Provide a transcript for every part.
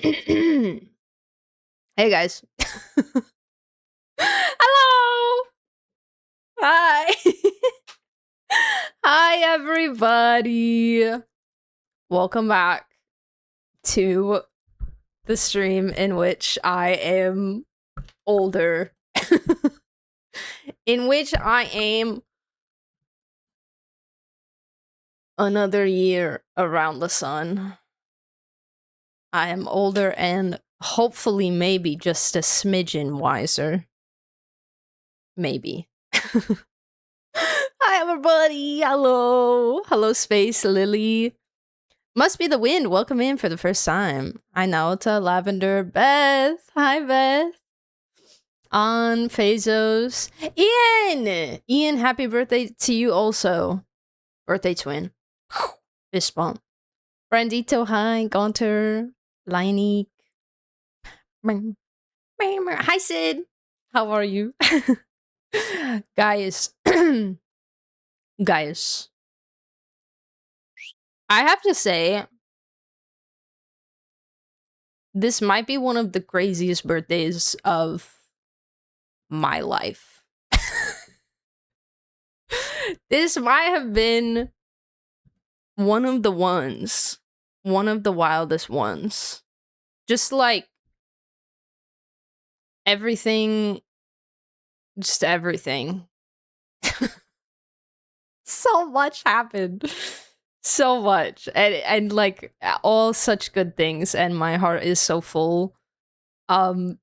Hey guys. Hello. Hi. Hi everybody. Welcome back to the stream in which I am older. In which I am another year around the sun. I am older and hopefully maybe just a smidgen wiser. Maybe. Hi everybody. Hello. Hello Space Lily. Must be the wind. Welcome in for the first time. I know to Lavender Beth. Hi Beth. On Phazos. Ian! Ian, happy birthday to you also. Birthday twin. Fist bump. Brandito, hi. Gaunter. Liney. Hi Sid. How are you? Guys. Guys. I have to say, this might be one of the craziest birthdays of my life. This might have been one of the wildest ones. Just like everything, just everything. So much happened. So much. And like all such good things, and my heart is so full. And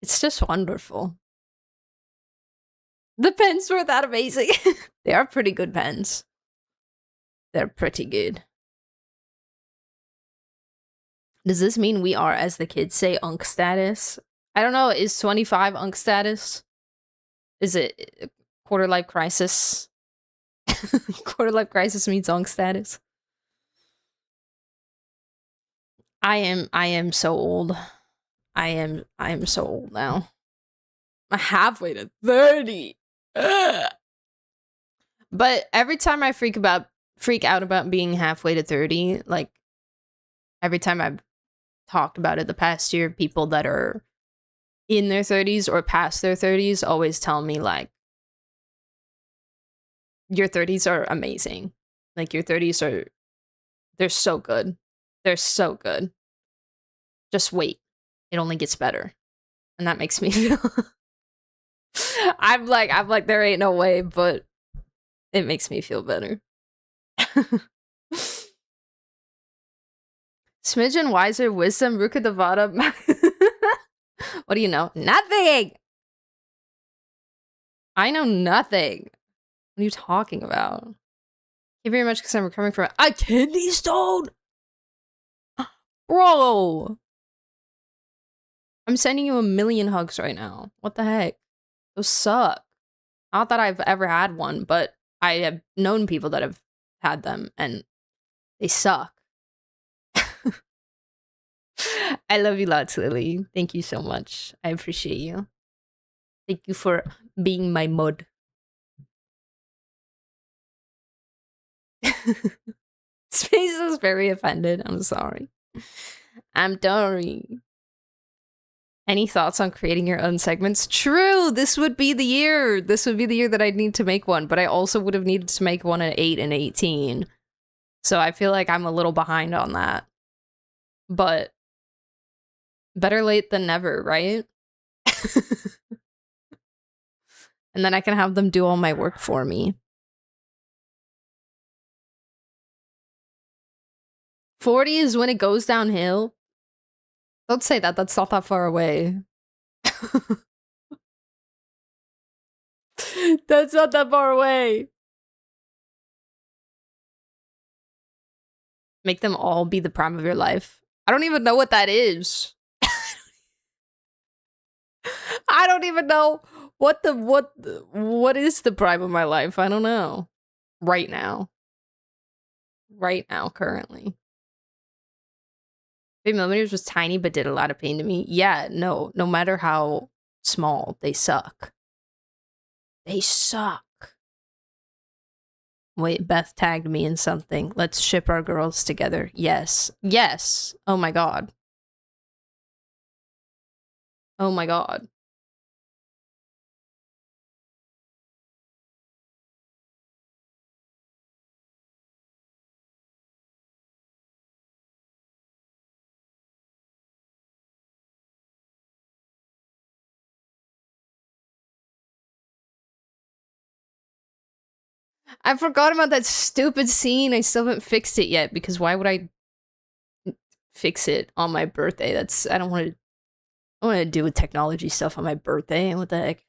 it's just wonderful. The pens were that amazing. They are pretty good pens. They're pretty good. Does this mean we are, as the kids say, unk status? I don't know. Is 25 unk status? Is it quarter life crisis? Quarter life crisis means unk status. I am so old. I am so old now. I'm halfway to 30. Ugh. But every time I freak out about being halfway to 30, like every time I've talked about it the past year, people that are in their 30s or past their 30s always tell me like, your 30s are amazing. Like your 30s are, they're so good. They're so good. Just wait. It only gets better. And that makes me feel I'm like there ain't no way, but it makes me feel better. Smidgen wiser wisdom Ruka Devada. What do you know? Nothing. I know nothing. What are you talking about? Thank you very much because I'm recovering from a kidney stone. Bro. I'm sending you a million hugs right now. What the heck? Those suck. Not that I've ever had one, but I have known people that have had them and they suck. I love you lots, Lily. Thank you so much. I appreciate you. Thank you for being my mod. Space is very offended. I'm sorry. I'm sorry. Any thoughts on creating your own segments? True, this would be the year. This would be the year that I'd need to make one, but I also would have needed to make one at 8 and 18. So I feel like I'm a little behind on that. But better late than never, right? And then I can have them do all my work for me. 40 is when it goes downhill. Don't say that. That's not that far away. That's not that far away. Make them all be the prime of your life. I don't even know what that is. I don't even know what is the prime of my life. I don't know. Right now. Right now, currently. 3 millimeters was tiny but did a lot of pain to me. Yeah, no matter how small, they suck. They suck. Wait, Beth tagged me in something. Let's ship our girls together. Yes. Yes. Oh my god. Oh my god. I forgot about that stupid scene. I still haven't fixed it yet because why would I fix it on my birthday? That's I don't want to. I want to do with technology stuff on my birthday. What the heck?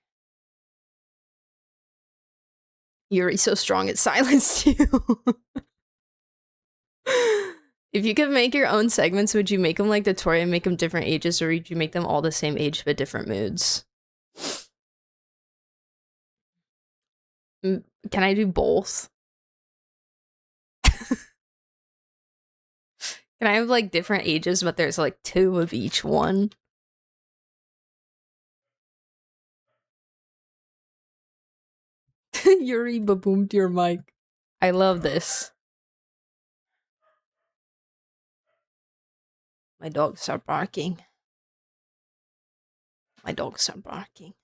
Yuri's so strong it silenced you. If you could make your own segments, would you make them like the Tori and make them different ages, or would you make them all the same age but different moods? Can I do both? Can I have like different ages, but there's like 2 of each one? Yuri baboomed your mic. I love this. My dogs are barking. My dogs are barking.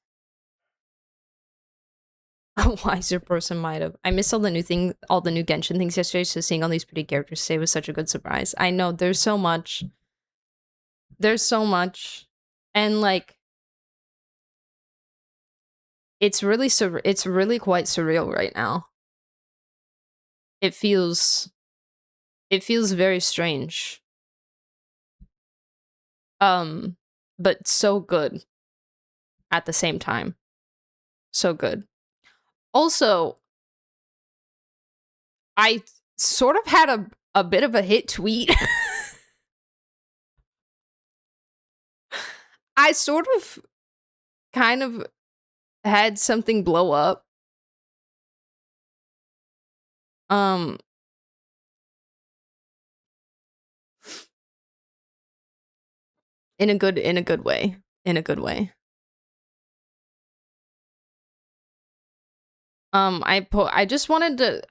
A wiser person might have. I missed all the new Genshin things yesterday, so seeing all these pretty characters today was such a good surprise. I know, there's so much. There's so much. And like it's really quite surreal right now. It feels very strange. But so good at the same time. So good. Also, I sort of had a bit of a hit tweet. I sort of kind of had something blow up. In a good way. In a good way. I just wanted to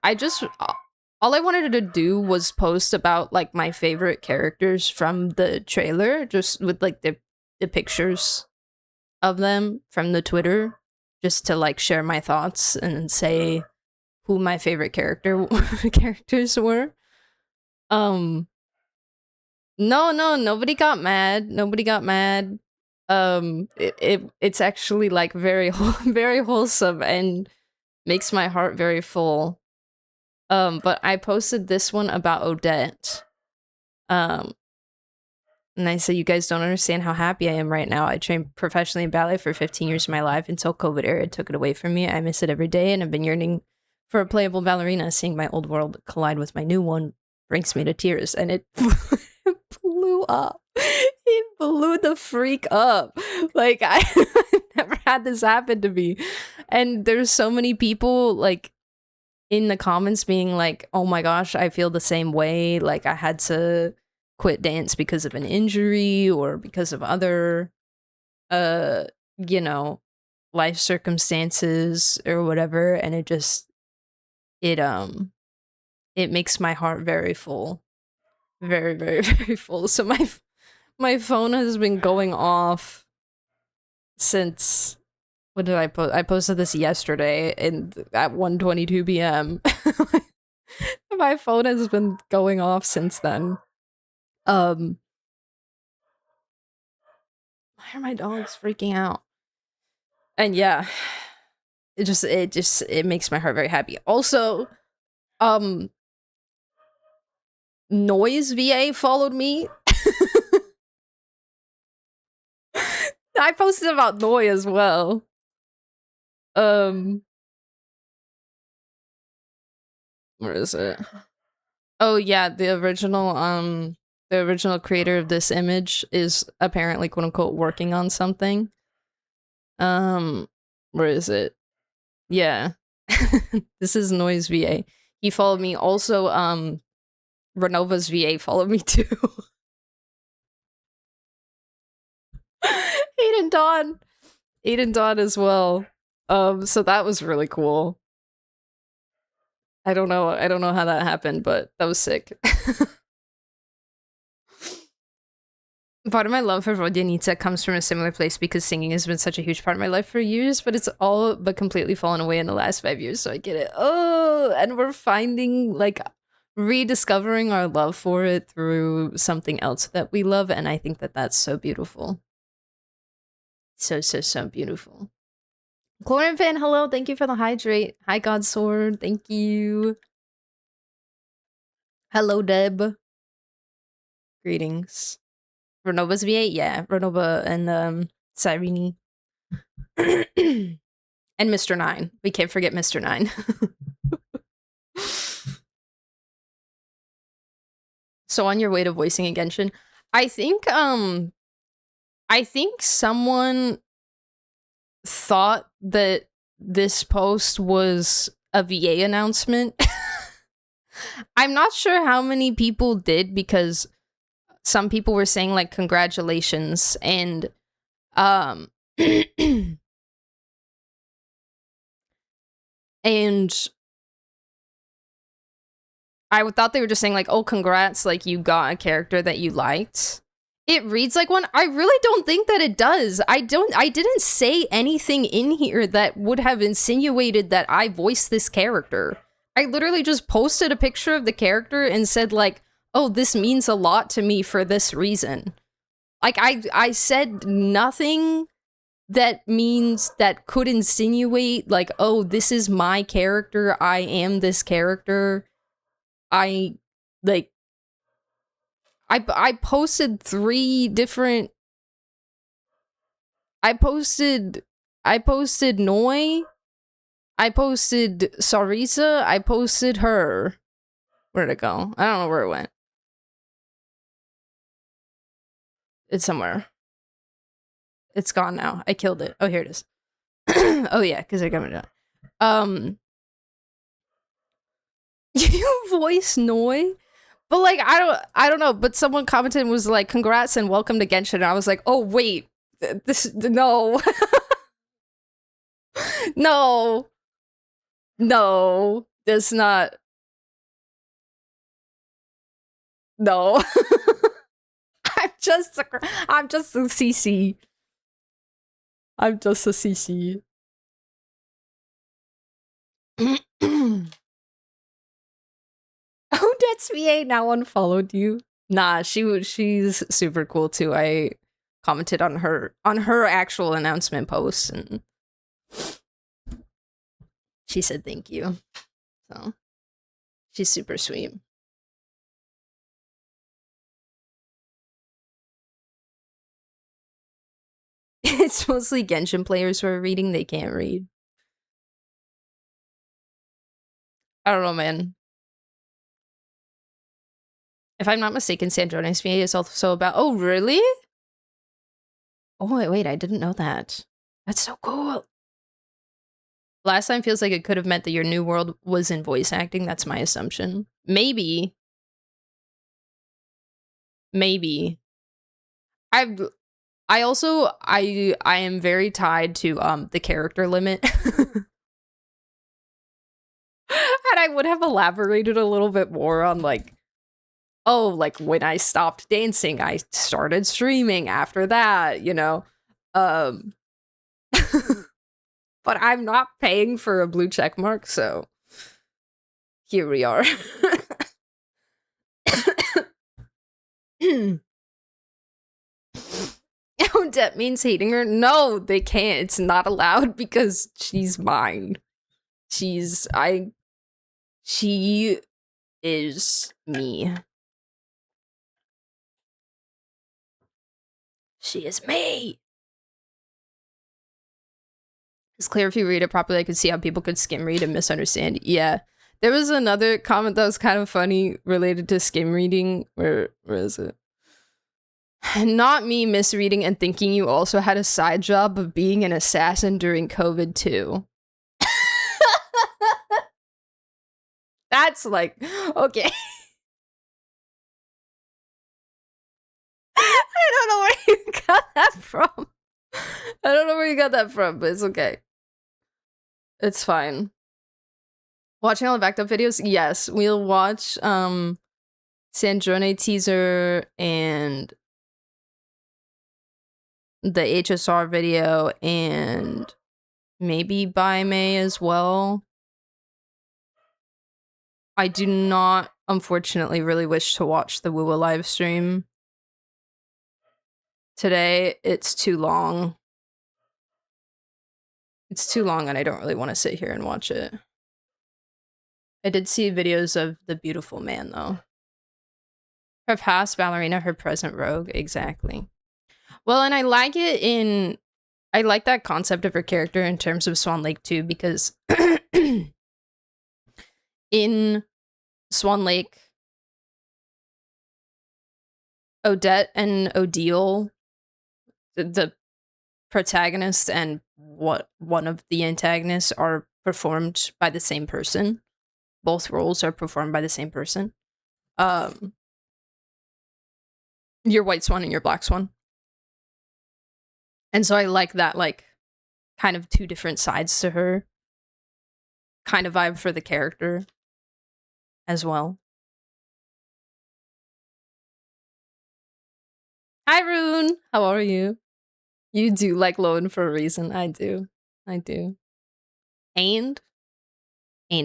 all I wanted to do was post about like my favorite characters from the trailer, just with like the pictures of them from the Twitter, just to like share my thoughts and say who my favorite characters were. No, nobody got mad. Nobody got mad. It's actually like very very wholesome and makes my heart very full. But I posted this one about Odette. And I said, you guys don't understand how happy I am right now. I trained professionally in ballet for 15 years of my life until COVID era took it away from me. I miss it every day, and I've been yearning for a playable ballerina. Seeing my old world collide with my new one brings me to tears, and it blew up. It blew the freak up. Like, I've never had this happen to me. And there's so many people, like, in the comments being like, oh my gosh, I feel the same way. Like, I had to quit dance because of an injury or because of other, you know, life circumstances or whatever. And it makes my heart very full. Very, very, very full. So my phone has been going off since, what did I post? I posted this yesterday at 1:22 p.m. My phone has been going off since then. Why are my dogs freaking out? And yeah, it makes my heart very happy. Also, Noise VA followed me. I posted about Noi as well. Where is it? Oh yeah, the original creator of this image is apparently quote unquote working on something. Where is it? Yeah. This is Noise VA. He followed me. Also, Renova's VA followed me too. Aiden Dawn as well. So that was really cool. I don't know. I don't know how that happened, but that was sick. Part of my love for Vodyanica comes from a similar place because singing has been such a huge part of my life for years, but it's all but completely fallen away in the last 5 years, so I get it. Oh, and we're finding, like, rediscovering our love for it through something else that we love, and I think that that's so beautiful. So, so, so beautiful. Chlorine Fan, hello, thank you for the hydrate. Hi, God Sword, thank you. Hello, Deb. Greetings. Renova's V8? Yeah, Renova and Cyrene. And Mr. 9. We can't forget Mr. 9. So on your way to voicing a Genshin, I think someone thought that this post was a VA announcement. I'm not sure how many people did, because some people were saying, like, congratulations, and and I thought they were just saying, like, oh, congrats, like, you got a character that you liked. It reads like one. I really don't think that it does. I didn't say anything in here that would have insinuated that I voiced this character. I literally just posted a picture of the character and said, like, oh, this means a lot to me for this reason. Like, I said nothing that could insinuate, like, oh, this is my character, I am this character. I posted 3 different. I posted Noi. I posted Sarisa. I posted her. Where'd it go? I don't know where it went. It's somewhere. It's gone now. I killed it. Oh, here it is. Oh yeah, because I got it done. You voice Noi? But, like, I don't know, but someone commented and was like, congrats and welcome to Genshin, and I was like, oh wait, no. No, that's not. No. I'm just a CC. I'm just a CC. Oh, that's VA now unfollowed you. Nah, she's super cool too. I commented on her actual announcement post, and she said thank you. So she's super sweet. It's mostly Genshin players who are reading, they can't read. I don't know, man. If I'm not mistaken, Sandrone's VA is also about. Oh, really? Oh, wait, I didn't know that. That's so cool. Last time feels like it could have meant that your new world was in voice acting. That's my assumption. Maybe. I also am very tied to the character limit. And I would have elaborated a little bit more on, like, oh, like, when I stopped dancing, I started streaming after that, you know? But I'm not paying for a blue check mark, so here we are. Oh, that means hating her? No, they can't. It's not allowed because she's mine. She is me. She is me. It's clear if you read it properly, I could see how people could skim read and misunderstand. Yeah. There was another comment that was kind of funny related to skim reading. Where is it? Not me misreading and thinking you also had a side job of being an assassin during COVID too. That's like, okay. I don't know where you got that from. I don't know where you got that from, but it's okay. It's fine. Watching all the backed up videos? Yes. We'll watch Sandrone teaser and the HSR video and maybe by May as well. I do not, unfortunately, really wish to watch the Woowa live stream today. It's too long. It's too long and I don't really want to sit here and watch it. I did see videos of the beautiful man, though. Her past ballerina, her present rogue. Exactly. Well, and I like it in... I like that concept of her character in terms of Swan Lake, too, because in Swan Lake, Odette and Odile, the protagonist and one of the antagonists, are performed by the same person. Both roles are performed by the same person. Your White Swan and your Black Swan. And so I like that, like, kind of two different sides to her kind of vibe for the character as well. Hi, Rune! How are you? You do like Lohen for a reason. I do. I do. And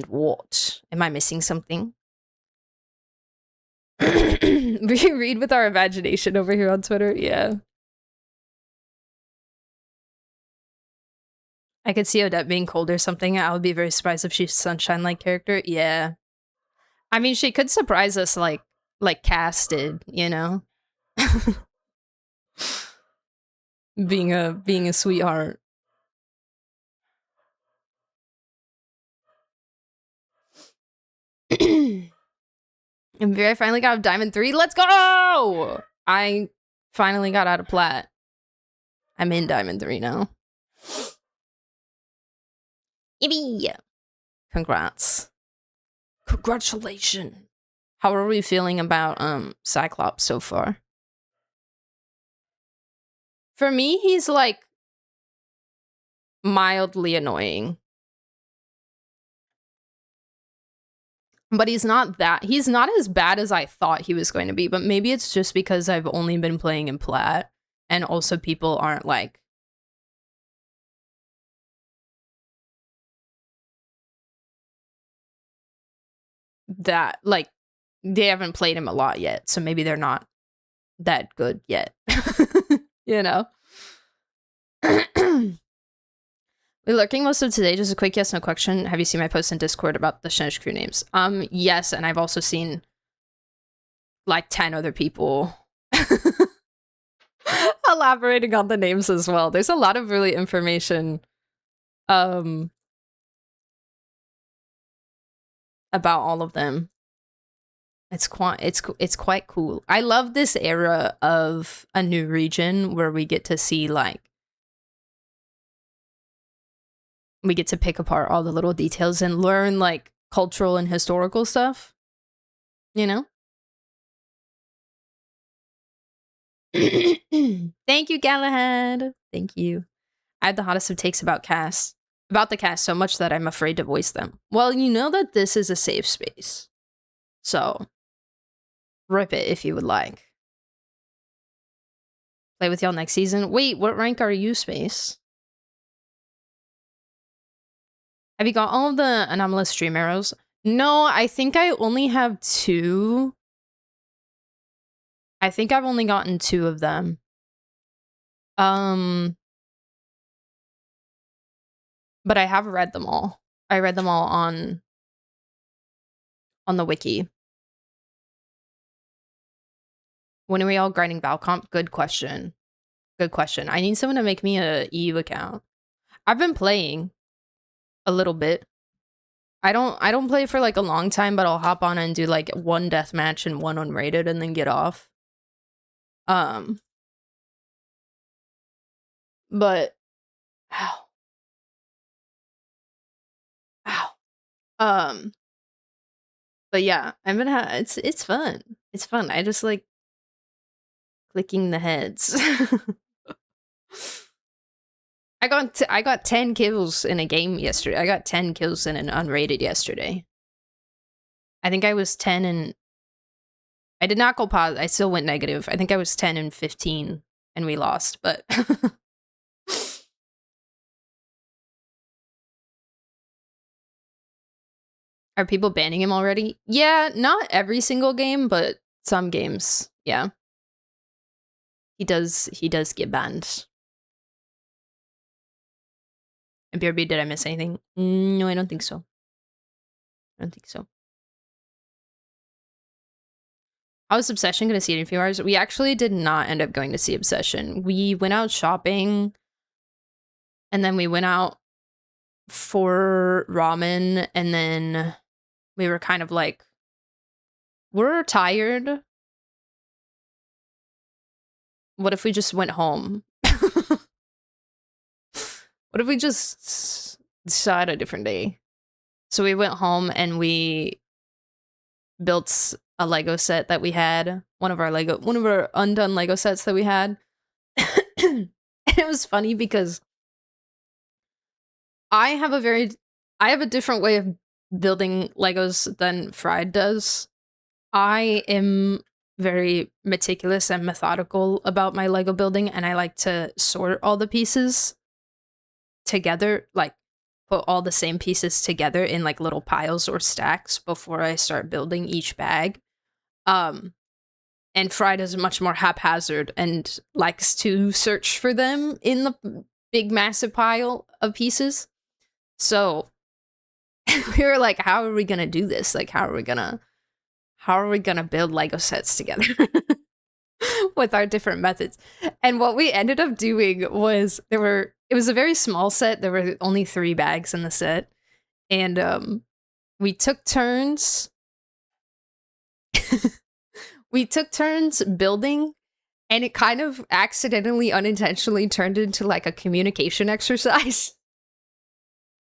what? Am I missing something? We read with our imagination over here on Twitter. Yeah. I could see Odette being cold or something. I would be very surprised if she's sunshine-like character. Yeah. I mean, she could surprise us like Cass did, you know? being a sweetheart. And I finally got a Diamond 3. Let's go! I finally got out of Plat. I'm in Diamond 3 now. Yippee! Congrats. Congratulations. How are we feeling about Cyclops so far? For me, he's like mildly annoying. But he's not as bad as I thought he was going to be, but maybe it's just because I've only been playing in Plat, and also people aren't like that, like, they haven't played him a lot yet, so maybe they're not that good yet. You know? We're lurking most of today. Just a quick yes no question. Have you seen my post in Discord about the Shenj crew names? Yes, and I've also seen like 10 other people elaborating on the names as well. There's a lot of really information about all of them. It's quite cool. I love this era of a new region where we get to see like we get to pick apart all the little details and learn like cultural and historical stuff. You know? Thank you, Galahad. Thank you. I had the hottest of takes about the cast so much that I'm afraid to voice them. Well, you know that this is a safe space. So, rip it if you would like. Play with y'all next season. Wait, what rank are you, Space? Have you got all of the anomalous stream arrows? No, I think I only have 2. I think I've only gotten 2 of them. But I have read them all. I read them all on the wiki. When are we all grinding Valcomp? Good question. Good question. I need someone to make me a EU account. I've been playing a little bit. I don't play for like a long time, but I'll hop on and do like 1 deathmatch and 1 unrated and then get off. But ow. But yeah, I'm gonna it's fun. It's fun. I just like clicking the heads. I got 10 kills in a game yesterday. I got 10 kills in an unrated yesterday. I think I was 10 and I did not go positive. I still went negative. I think I was 10 and 15 and we lost, but are people banning him already? Yeah, not every single game, but some games. Yeah. He does get banned. And BRB, did I miss anything? No, I don't think so. I don't think so. How was Obsession going to see it in a few hours? We actually did not end up going to see Obsession. We went out shopping, and then we went out for ramen, and then we were kind of like, we're tired. What if we just went home? What if we just decide a different day? So we went home and we built a Lego set that we had. One of our undone Lego sets that we had. And it was funny because I have a different way of building Legos than Fried does. I am very meticulous and methodical about my Lego building, and I like to sort all the pieces together, like put all the same pieces together in like little piles or stacks before I start building each bag. And Fried is much more haphazard and likes to search for them in the big massive pile of pieces. So we were like, how are we gonna do this? Like, how are we gonna build Lego sets together with our different methods? And what we ended up doing was it was a very small set. There were only 3 bags in the set. And we took turns. We took turns building, and it kind of accidentally, unintentionally turned into like a communication exercise.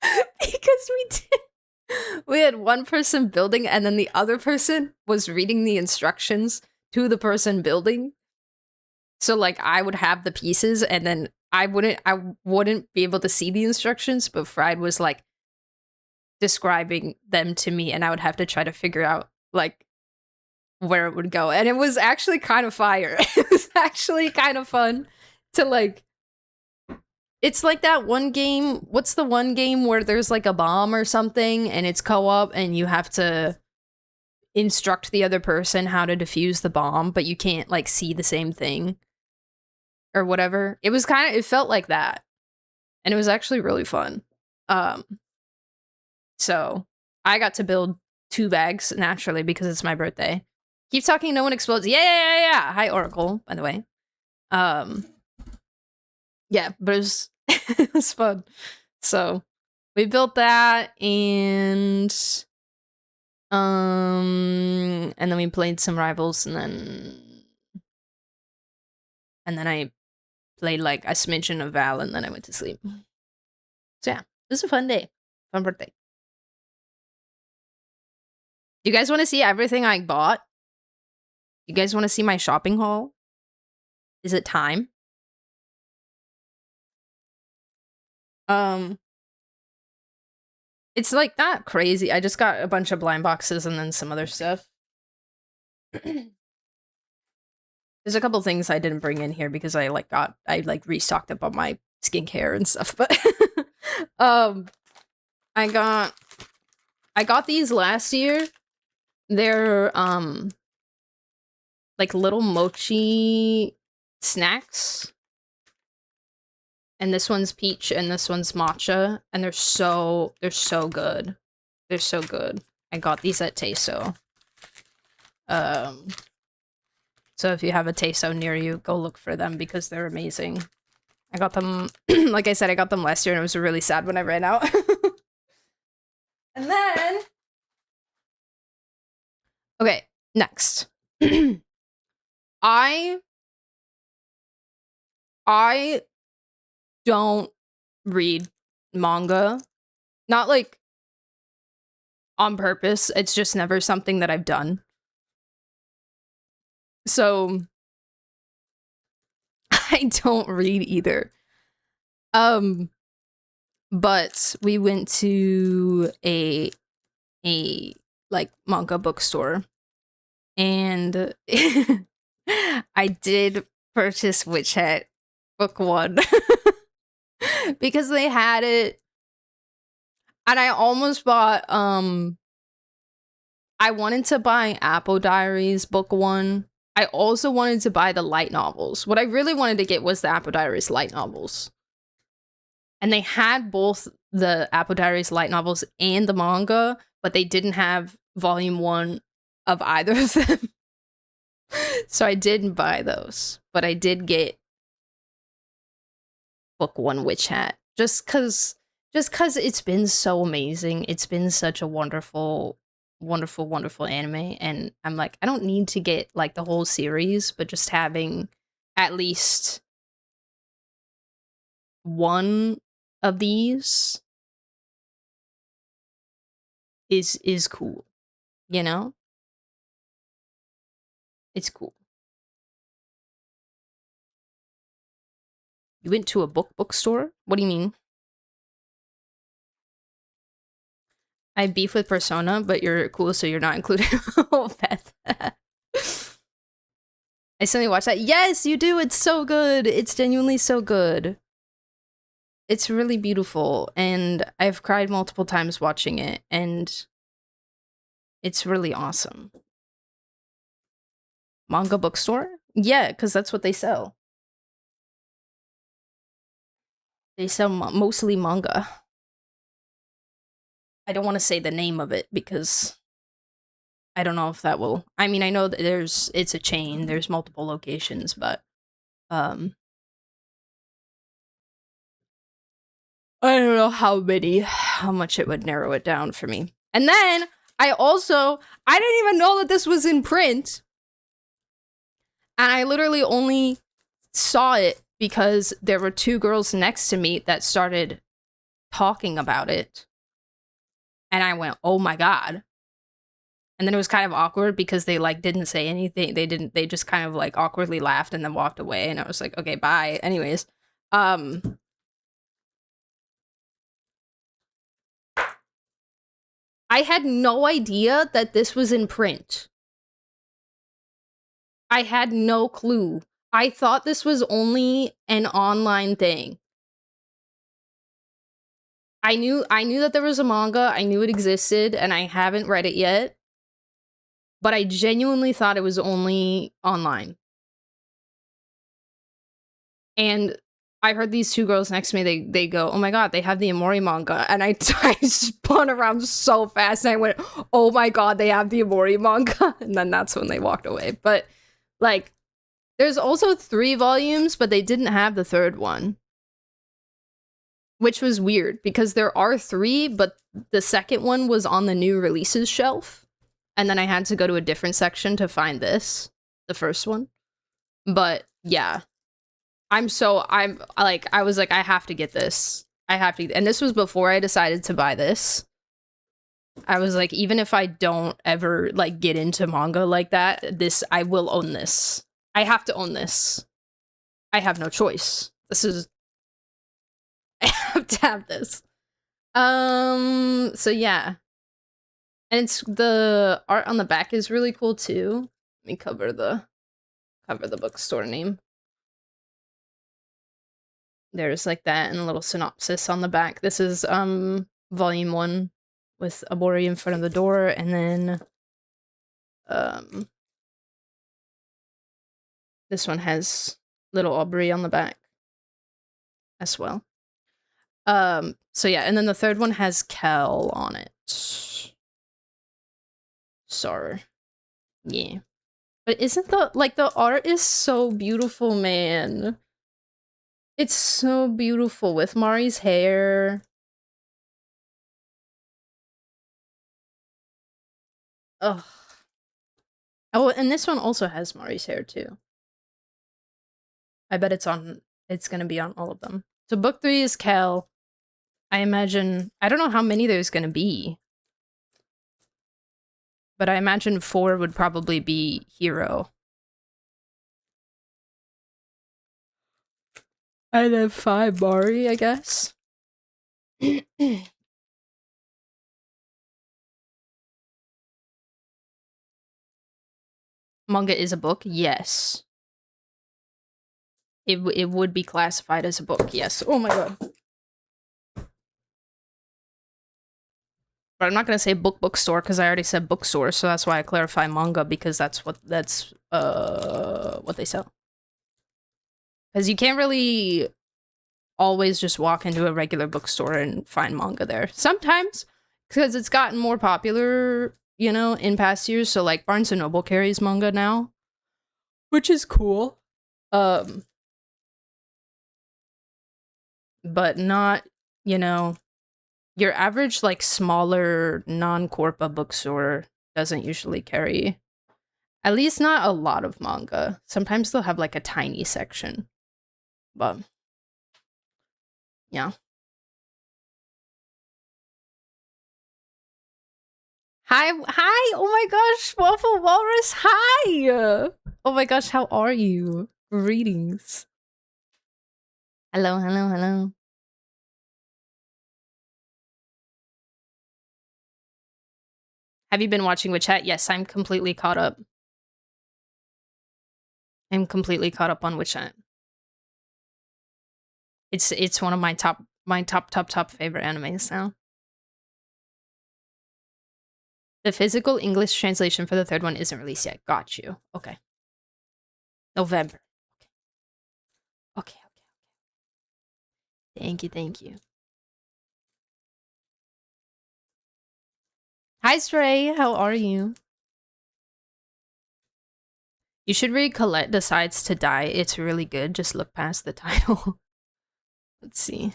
Because we had one person building, and then the other person was reading the instructions to the person building. So like I would have the pieces, and then I wouldn't be able to see the instructions, but Fried was like describing them to me, and I would have to try to figure out like where it would go. And it was actually kind of fire. It was actually kind of fun to like, it's like that one game. What's the one game where there's like a bomb or something and it's co-op and you have to instruct the other person how to defuse the bomb, but you can't like see the same thing or whatever. It felt like that. And it was actually really fun. So I got to build 2 bags naturally because it's my birthday. Keep talking, no one explodes. Yeah. Hi, Oracle, by the way. Yeah, but it was it was fun. So we built that, and then we played some Rivals, and then I played like a smidgen of Val, and then I went to sleep. So yeah, it was a fun day. Fun birthday. You guys want to see everything I bought? You guys want to see my shopping haul? Is it time? It's like not crazy. I just got a bunch of blind boxes and then some other stuff. There's a couple things I didn't bring in here because I restocked up on my skincare and stuff, but I got these last year. They're like little mochi snacks. And this one's peach and this one's matcha, and they're so good. They're so good. I got these at Teso. So if you have a Teso near you, go look for them because they're amazing. I got them, like I said, I got them last year and it was really sad when I ran out. And then, okay, next. I don't read manga. Not like on purpose. It's just never something that I've done. So I don't read either. But we went to a like manga bookstore, and I did purchase Witch Hat book 1 because they had it, and I almost bought I wanted to buy Apple Diaries book 1. I also wanted to buy the light novels. What I really wanted to get was the Apple Diaries light novels. And they had both the Apple Diaries light novels and the manga, but they didn't have volume 1 of either of them. So I didn't buy those, but I did get book 1 Witch Hat just cuz it's been so amazing. It's been such a wonderful anime, and I'm like, I don't need to get like the whole series, but just having at least one of these is cool, you know? It's cool. You went to a bookstore? What do you mean? I beef with Persona, but you're cool, so you're not included. Oh, Beth. I suddenly watched that. Yes, you do. It's so good. It's genuinely so good. It's really beautiful, and I've cried multiple times watching it, and it's really awesome. Manga bookstore? Yeah, because that's what they sell. They sell mostly manga. I don't want to say the name of it because I don't know if that will. I mean, I know that it's a chain. There's multiple locations, but I don't know how much it would narrow it down for me. And then I didn't even know that this was in print. And I literally only saw it because there were 2 girls next to me that started talking about it. And I went, "Oh my god." And then it was kind of awkward because they like didn't say anything. They just kind of like awkwardly laughed and then walked away, and I was like, "Okay, bye." Anyways, I had no idea that this was in print. I had no clue. I thought this was only an online thing. I knew that there was a manga, I knew it existed, and I haven't read it yet. But I genuinely thought it was only online. And I heard these 2 girls next to me, they go, "Oh my god, they have the Amori manga." And I spun around so fast, and I went, "Oh my god, they have the Amori manga." And then that's when they walked away. But, like, there's also 3 volumes, but they didn't have the 3rd one. Which was weird, because there are 3, but the 2nd one was on the new releases shelf. And then I had to go to a different section to find this, the 1st one. But, yeah. I was like, I have to get this. I have to, and this was before I decided to buy this. I was like, even if I don't ever, like, get into manga like that, I will own this. I have to own this. I have no choice. I have to have this. So yeah. And the art on the back is really cool too. Let me cover the bookstore name. There's like that and a little synopsis on the back. This is volume 1 with Abori in front of the door, and then this one has little Aubrey on the back as well. So yeah, and then the 3rd one has Kel on it. Sorry. Yeah. But isn't the art is so beautiful, man. It's so beautiful with Mari's hair. Ugh. Oh, and this one also has Mari's hair too. I bet it's gonna be on all of them. So book 3 is Kel. I imagine, I don't know how many there's gonna be. But I imagine 4 would probably be Hero. And then 5 Mari, I guess. Manga is a book? Yes. It would be classified as a book, yes. Oh my god. But I'm not gonna say bookstore because I already said bookstore, so that's why I clarify manga because that's what they sell. Because you can't really always just walk into a regular bookstore and find manga there. Sometimes, because it's gotten more popular, you know, in past years. So like Barnes and Noble carries manga now, which is cool. But not, you know, your average like smaller non-corpa bookstore doesn't usually carry, at least not a lot of manga. Sometimes they'll have like a tiny section, but yeah. Hi, oh my gosh, Waffle Walrus, hi! Oh my gosh, how are you? Greetings. Hello. Have you been watching Witch Hat? Yes, I'm completely caught up. I'm completely caught up on Witch Hat. It's one of my top favorite animes now. The physical English translation for the third one isn't released yet. Got you. Okay. November. Okay. Thank you. Hi, Stray. How are you? You should read Colette Decides to Die. It's really good. Just look past the title. Let's see.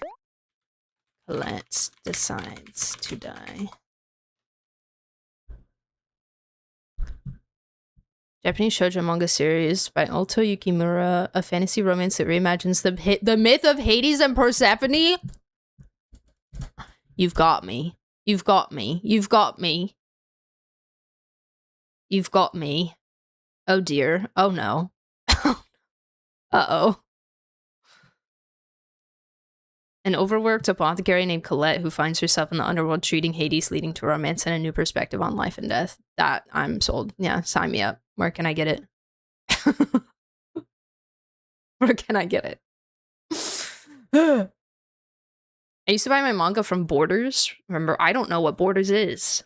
Colette Decides to Die. Japanese shoujo manga series by Alto Yukimura, a fantasy romance that reimagines the myth of Hades and Persephone. You've got me. You've got me. You've got me. You've got me. Oh dear. Oh no. Uh-oh. An overworked apothecary named Colette who finds herself in the underworld treating Hades, leading to romance and a new perspective on life and death. That, I'm sold. Yeah, sign me up. Where can I get it? Where can I get it? I used to buy my manga from Borders. Remember, I don't know what Borders is.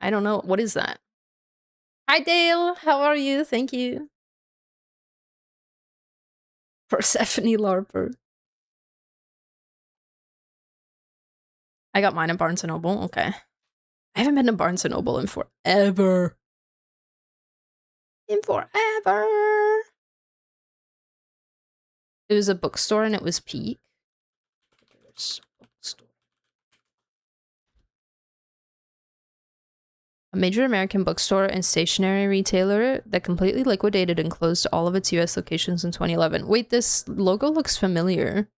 I don't know. What is that? Hi, Dale. How are you? Thank you. Persephone LARPer. I got mine at Barnes & Noble. Okay. I haven't been to Barnes & Noble in forever. It was a bookstore and it was peak. A major American bookstore and stationery retailer that completely liquidated and closed all of its US locations in 2011. Wait, this logo looks familiar.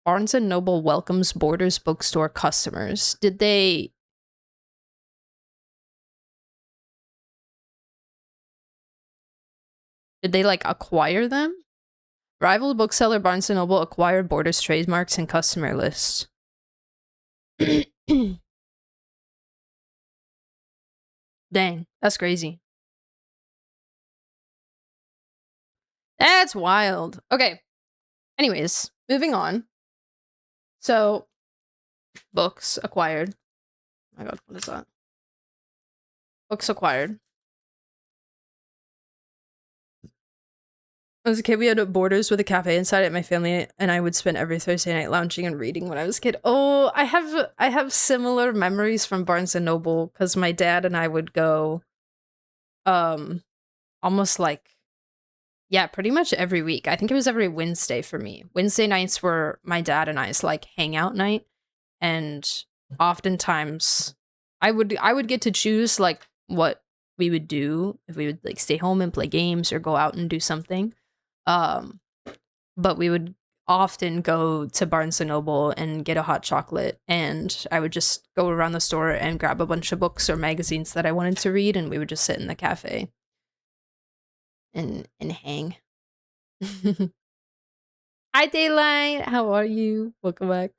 Barnes & Noble welcomes Borders bookstore customers. Did they like acquire them? Rival bookseller Barnes & Noble acquired Borders trademarks and customer lists. Dang, that's crazy. That's wild. Okay. Anyways, moving on. So, books acquired. Oh my god, what is that? Books acquired. As a kid, we had Borders with a cafe inside it. My family and I would spend every Thursday night lounging and reading when I was a kid. Oh, I have similar memories from Barnes and Noble because my dad and I would go, almost like, yeah, pretty much every week. I think it was every Wednesday for me. Wednesday nights were my dad and I's like hangout night, and oftentimes I would get to choose like what we would do if we would like stay home and play games or go out and do something. But we would often go to Barnes and Noble and get a hot chocolate, and I would just go around the store and grab a bunch of books or magazines that I wanted to read, and we would just sit in the cafe and hang. Hi, Daylight. How are you? Welcome back.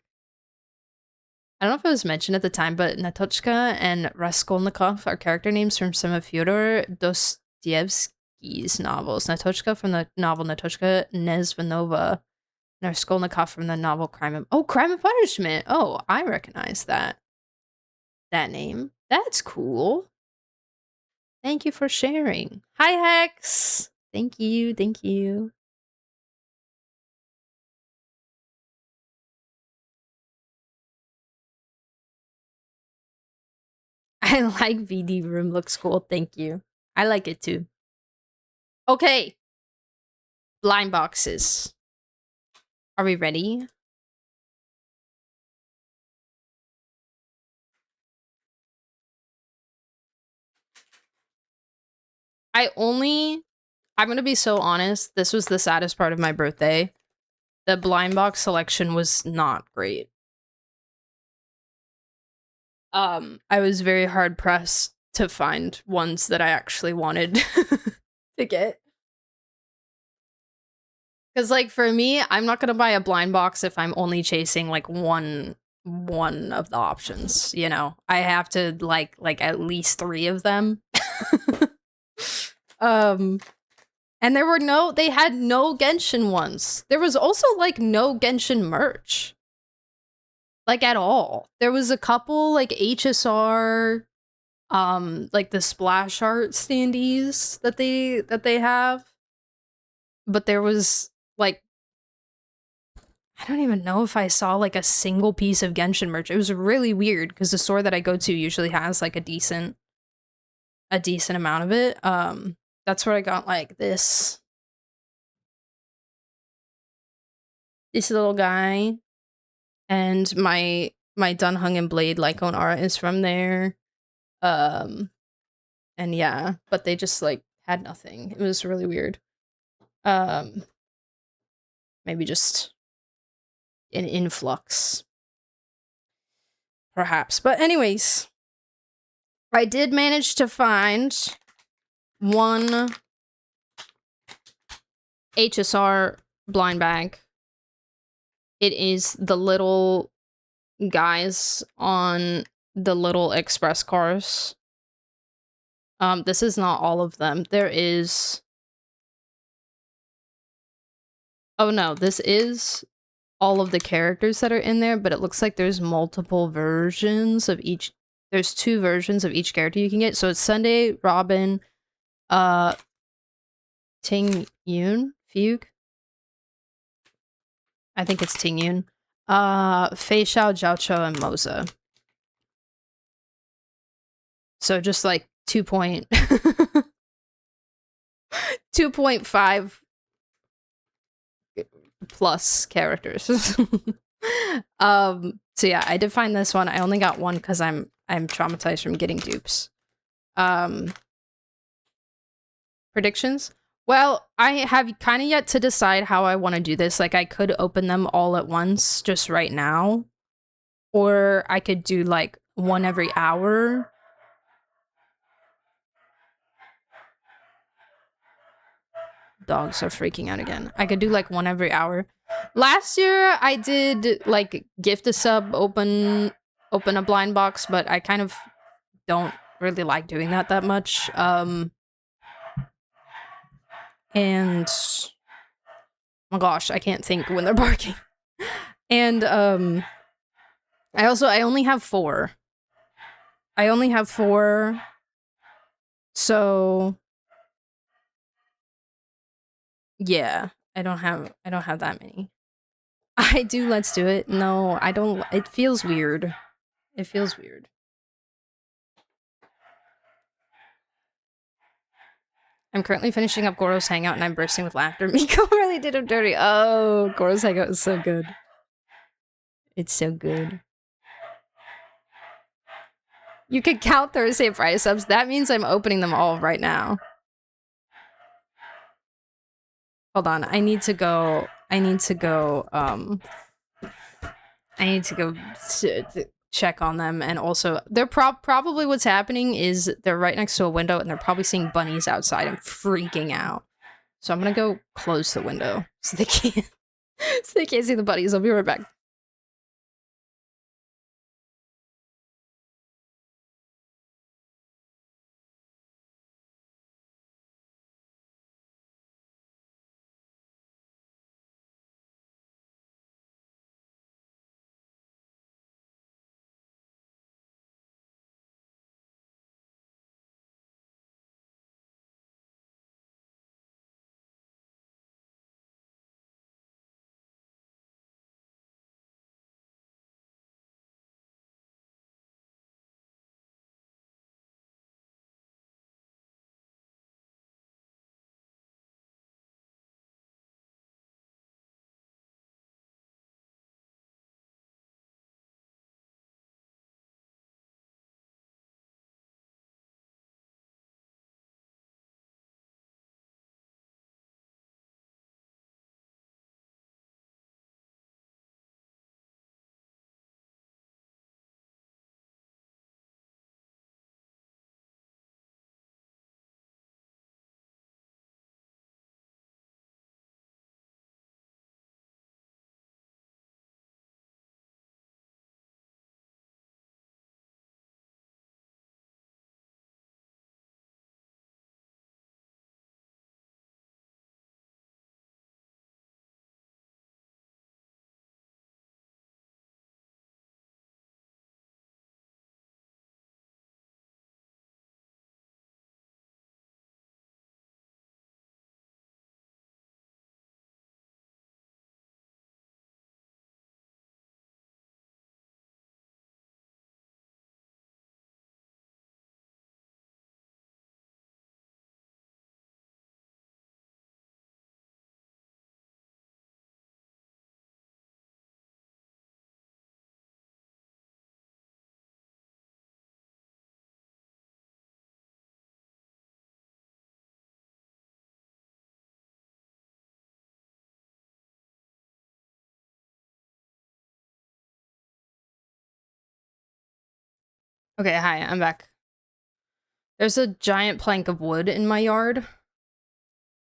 I don't know if it was mentioned at the time, but Natochka and Raskolnikov are character names from some of Fyodor Dostoevsky's novels. Natochka from the novel Natochka Nesvanova, and Raskolnikov from the novel Crime and Punishment. Oh, I recognize that name. That's cool. Thank you for sharing. Hi, Hex. Thank you. Thank you. I like VD room. Looks cool. Thank you. I like it too. Okay. Blind boxes. Are we ready? I'm gonna be so honest. This was the saddest part of my birthday. The blind box selection was not great. I was very hard pressed to find ones that I actually wanted to get. Because, like, for me, I'm not gonna buy a blind box if I'm only chasing like one of the options. You know, I have to like at least 3 of them. And they had no Genshin ones. There was also like no Genshin merch. Like at all. There was a couple like HSR like the splash art standees that they have. But there was like I don't even know if I saw like a single piece of Genshin merch. It was really weird because the store that I go to usually has like a decent amount of it. That's where I got like this little guy, and my Dunhung and Blade Lycone art is from there. And yeah, but they just like had nothing. It was really weird. Maybe just an influx, perhaps. But anyways, I did manage to find one HSR blind bag. It is the little guys on the little express cars. This is not all of them. There is... Oh no, this is all of the characters that are in there, but it looks like there's multiple versions of each. There's 2 versions of each character you can get. So it's Sunday, Robin, Ting Yun, Fugue. I think it's Ting Yun. Fei Xiao, Zhao Cho, and Moza. So just like 2.5 plus characters. So yeah, I did find this one. I only got one because I'm traumatized from getting dupes. Predictions? Well, I have kind of yet to decide how I want to do this. Like, I could open them all at once just right now, or I could do like one every hour. Dogs are freaking out again. I could do like one every hour. Last year I did like gift a sub, open a blind box, but I kind of don't really like doing that much. And oh my gosh, I can't think when they're barking. And I only have 4. So yeah, I don't have that many. I do Let's Do It. No, I don't. It feels weird. It feels weird. I'm currently finishing up Goro's Hangout and I'm bursting with laughter. Miko really did him dirty. Oh, Goro's Hangout is so good. It's so good. You could count Thursday and Friday subs. That means I'm opening them all right now. Hold on. I need to go to check on them, and also they're probably what's happening is they're right next to a window and they're probably seeing bunnies outside and freaking out. So I'm gonna go close the window so they can't so they can't see the buddies. I'll be right back. Okay, hi, I'm back. There's a giant plank of wood in my yard.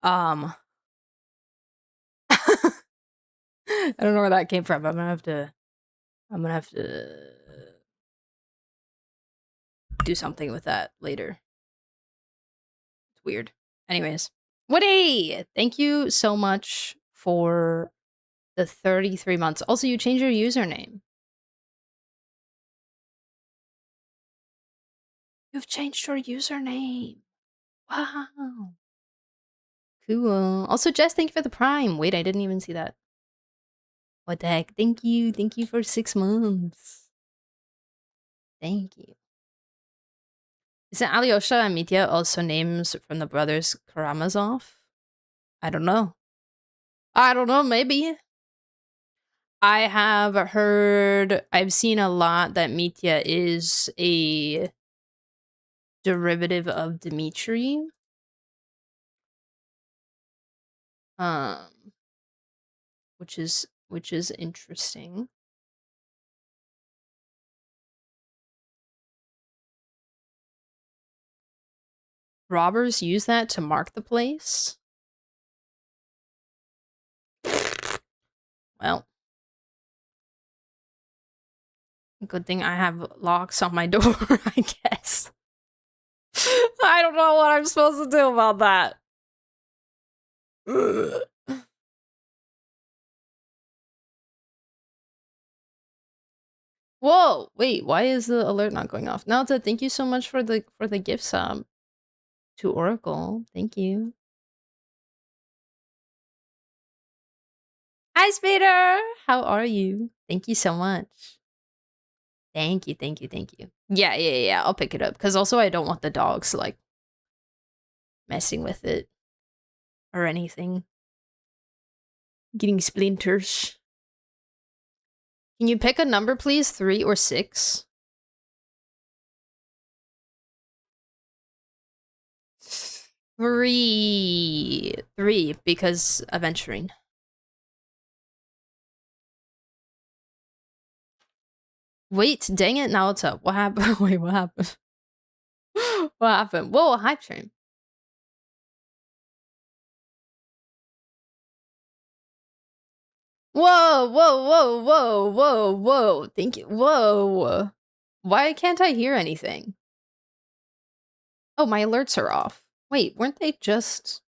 I don't know where that came from. I'm gonna have to do something with that later. It's weird. Anyways. Woody! Thank you so much for the 33 months. Also, you changed your username. You've changed your username. Wow. Cool. Also, Jess, thank you for the prime. Wait, I didn't even see that. What the heck? Thank you. Thank you for 6 months. Thank you. Isn't Alyosha and Mitya also names from the brothers Karamazov? I don't know. I don't know, maybe. I have heard, I've seen a lot that Mitya is a derivative of Dmitri. Which is interesting. Robbers use that to mark the place? Well, good thing I have locks on my door, I guess. I don't know what I'm supposed to do about that. Whoa, wait, why is the alert not going off? Nelta, thank you so much for the gift sub to Oracle. Thank you. Hi, Spader! How are you? Thank you so much. Thank you, thank you, thank you. Yeah, I'll pick it up. Because also I don't want the dogs, like, messing with it. Or anything. Getting splinters. Can you pick a number, please? 3 or 6? 3. 3, because adventuring. Wait, dang it, Naruto. What happened? Wait, what happened? What happened? Whoa, hype train. Whoa, whoa, whoa, whoa, whoa, whoa. Thank you. Whoa. Why can't I hear anything? Oh, my alerts are off. Wait, weren't they just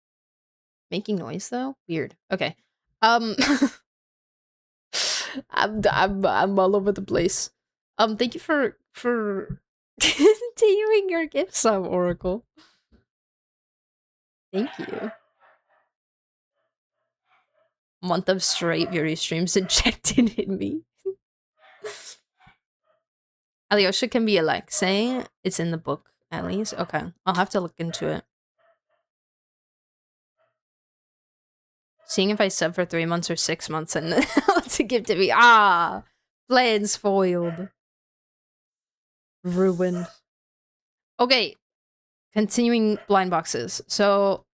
making noise though? Weird. Okay. Um I'm all over the place. Thank you for continuing your gift sub, Oracle. Thank you. Month of straight Fury streams injected in me. Alyosha can be Alexei. It's in the book, at least. Okay. I'll have to look into it. Seeing if I sub for 3 months or 6 months and to give to me. Ah! Plans foiled. Ruined. Okay. Continuing blind boxes. So,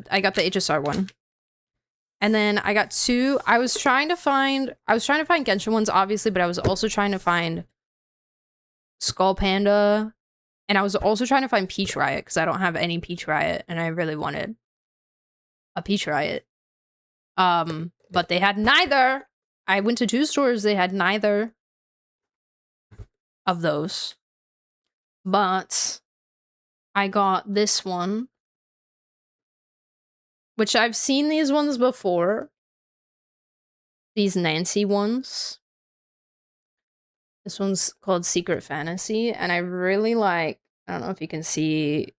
I got the HSR one. And then I got 2. I was trying to find Genshin ones, obviously, but I was also trying to find Skull Panda. And I was also trying to find Peach Riot, because I don't have any Peach Riot, and I really wanted a Peach Riot. But they had neither. I went to 2 stores, they had neither of those. But I got this one, which I've seen these ones before. These Nancy ones. This one's called Secret Fantasy, and I really like, I don't know if you can see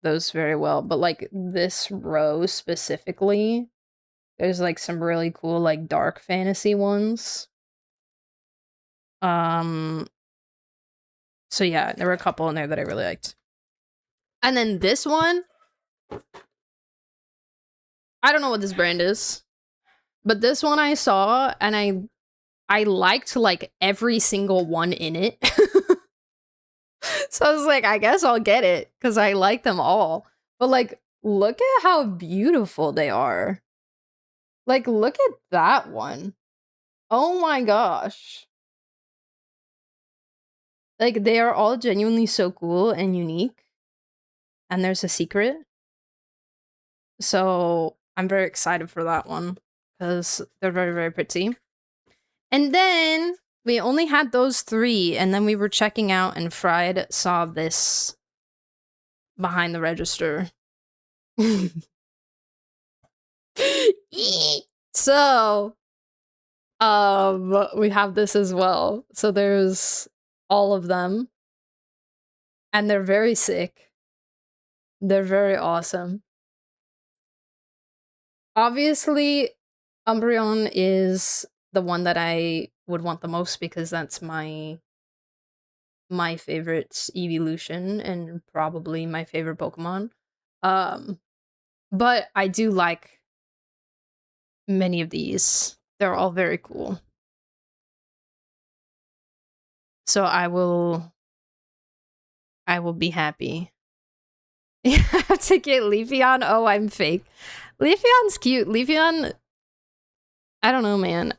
those very well, but like this row specifically, there's like some really cool like dark fantasy ones. So yeah, there were a couple in there that I really liked. And then this one, I don't know what this brand is, but this one I saw and I liked like every single one in it. So I was like, I guess I'll get it because I like them all. But like, look at how beautiful they are. Like, look at that one. Oh my gosh. Like, they are all genuinely so cool and unique. And there's a secret. So I'm very excited for that one because they're very, very pretty. And then we only had those 3, and then we were checking out, and Fried saw this behind the register. So, we have this as well. So there's all of them, and they're very sick. They're very awesome. Obviously, Umbreon is the one that I would want the most because that's my favorite evolution and probably my favorite Pokemon. But I do like many of these. They're all very cool. So I will be happy. You have to get Leafeon? Oh, I'm fake. Leafeon's cute. Leafeon, I don't know, man.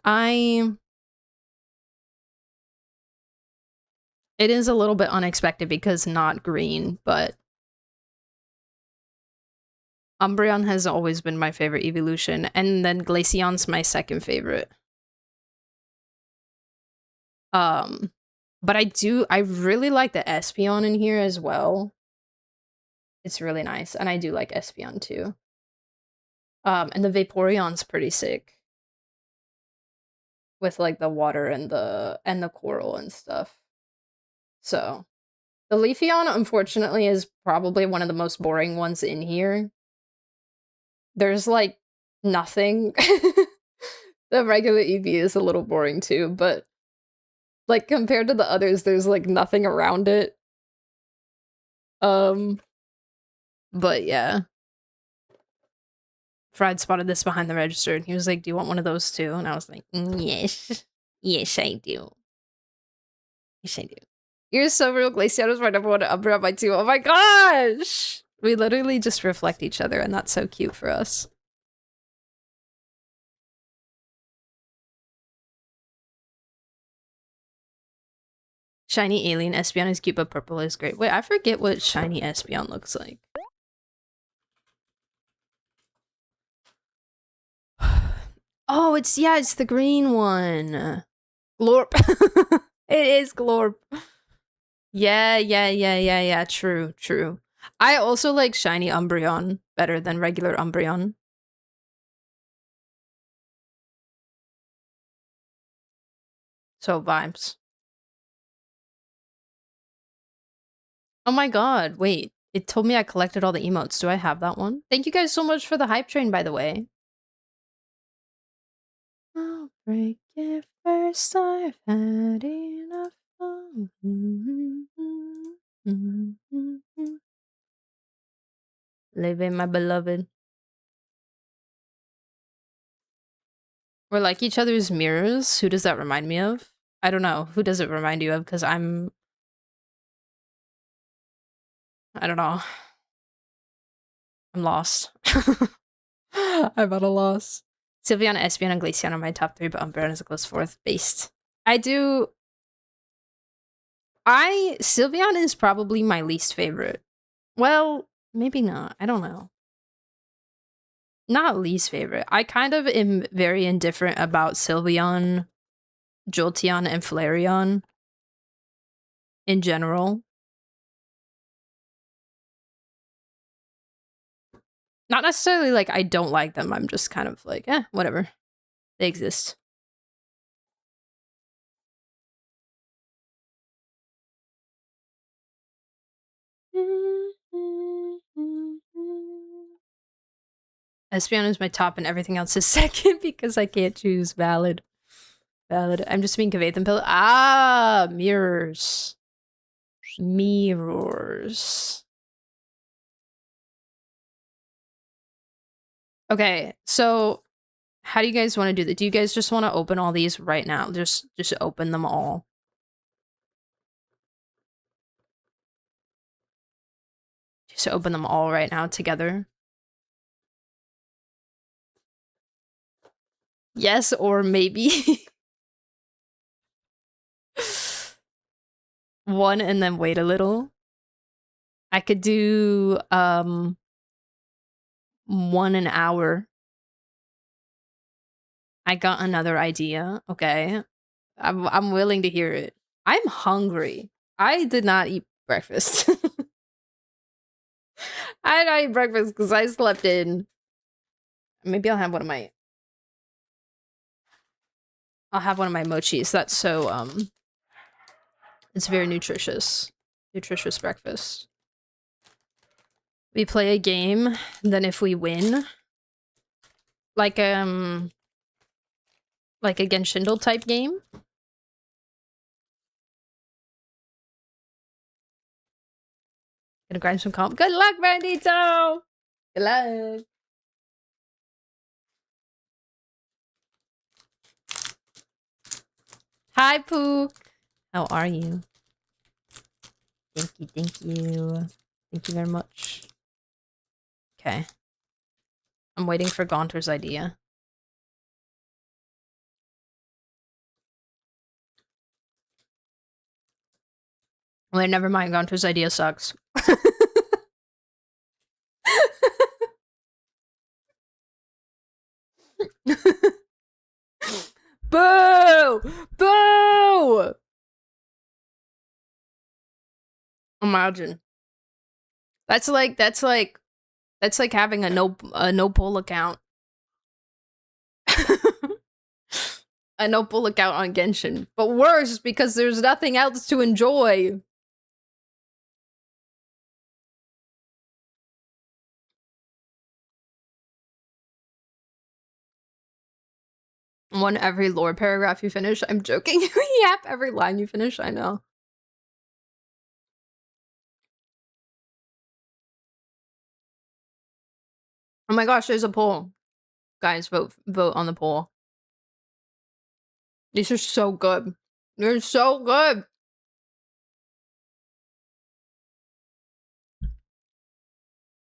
It is a little bit unexpected because not green, but Umbreon has always been my favorite evolution, and then Glaceon's my second favorite. But I really like the Espeon in here as well. It's really nice, and I do like Espeon too. And the Vaporeon's pretty sick. With like the water and the coral and stuff. So, the Leafeon, unfortunately, is probably one of the most boring ones in here. There's like nothing. The regular EV is a little boring too, but like compared to the others, there's like nothing around it. But yeah. Fred spotted this behind the register and he was like, "Do you want one of those too?" And I was like, "Yes. Yes, I do. Yes, I do." You're so real. Glaceon is my number 1 Umbreon by 2. Oh my gosh! We literally just reflect each other, and that's so cute for us. Shiny alien Espeon is cute, but purple is great. Wait, I forget what shiny Espeon looks like. Oh, it's the green one. Glorp. It is Glorp. Yeah. True. I also like shiny Umbreon better than regular Umbreon. So vibes. Oh my god, wait. It told me I collected all the emotes. Do I have that one? Thank you guys so much for the hype train, by the way. I'll break it first. I've had enough. Living my beloved. We're like each other's mirrors. Who does that remind me of? I don't know. Who does it remind you of? Because I don't know. I'm lost. I'm at a loss. Sylveon, Espeon, and Glaceon are my top 3, but Umbreon is a close 4th. Based. Sylveon is probably my least favorite. Well, maybe not. I don't know. Not least favorite. I kind of am very indifferent about Sylveon, Jolteon, and Flareon in general. Not necessarily like I don't like them. I'm just kind of like, whatever. They exist. Espeon is my top and everything else is second because I can't choose. Valid. I'm just being conveyed them pill. Ah, mirrors. Okay, so how do you guys want to do that? Do you guys just want to open all these right now? Just open them all. Just open them all right now together. Yes, or maybe one and then wait a little. I could do 1 an hour. I got another idea. Okay. I'm willing to hear it. I'm hungry. I did not eat breakfast. I did not eat breakfast because I slept in. Maybe I'll have one of my mochis. That's so it's very nutritious. Nutritious breakfast. We play a game, then if we win, like a Genshingle type game. Gonna grind some comp. Good luck, Bandito! Good luck. Hi, Pook. How are you? Thank you. Thank you very much. Okay. I'm waiting for Gaunter's idea. Wait, never mind. Gaunter's idea sucks. Boo! Boo! Imagine. That's like having a no pull account. A no pull account on Genshin. But worse because there's nothing else to enjoy. One every lore paragraph you finish. I'm joking. Yep, every line you finish, I know. Oh my gosh, there's a poll. Guys, vote on the poll. These are so good. They're so good.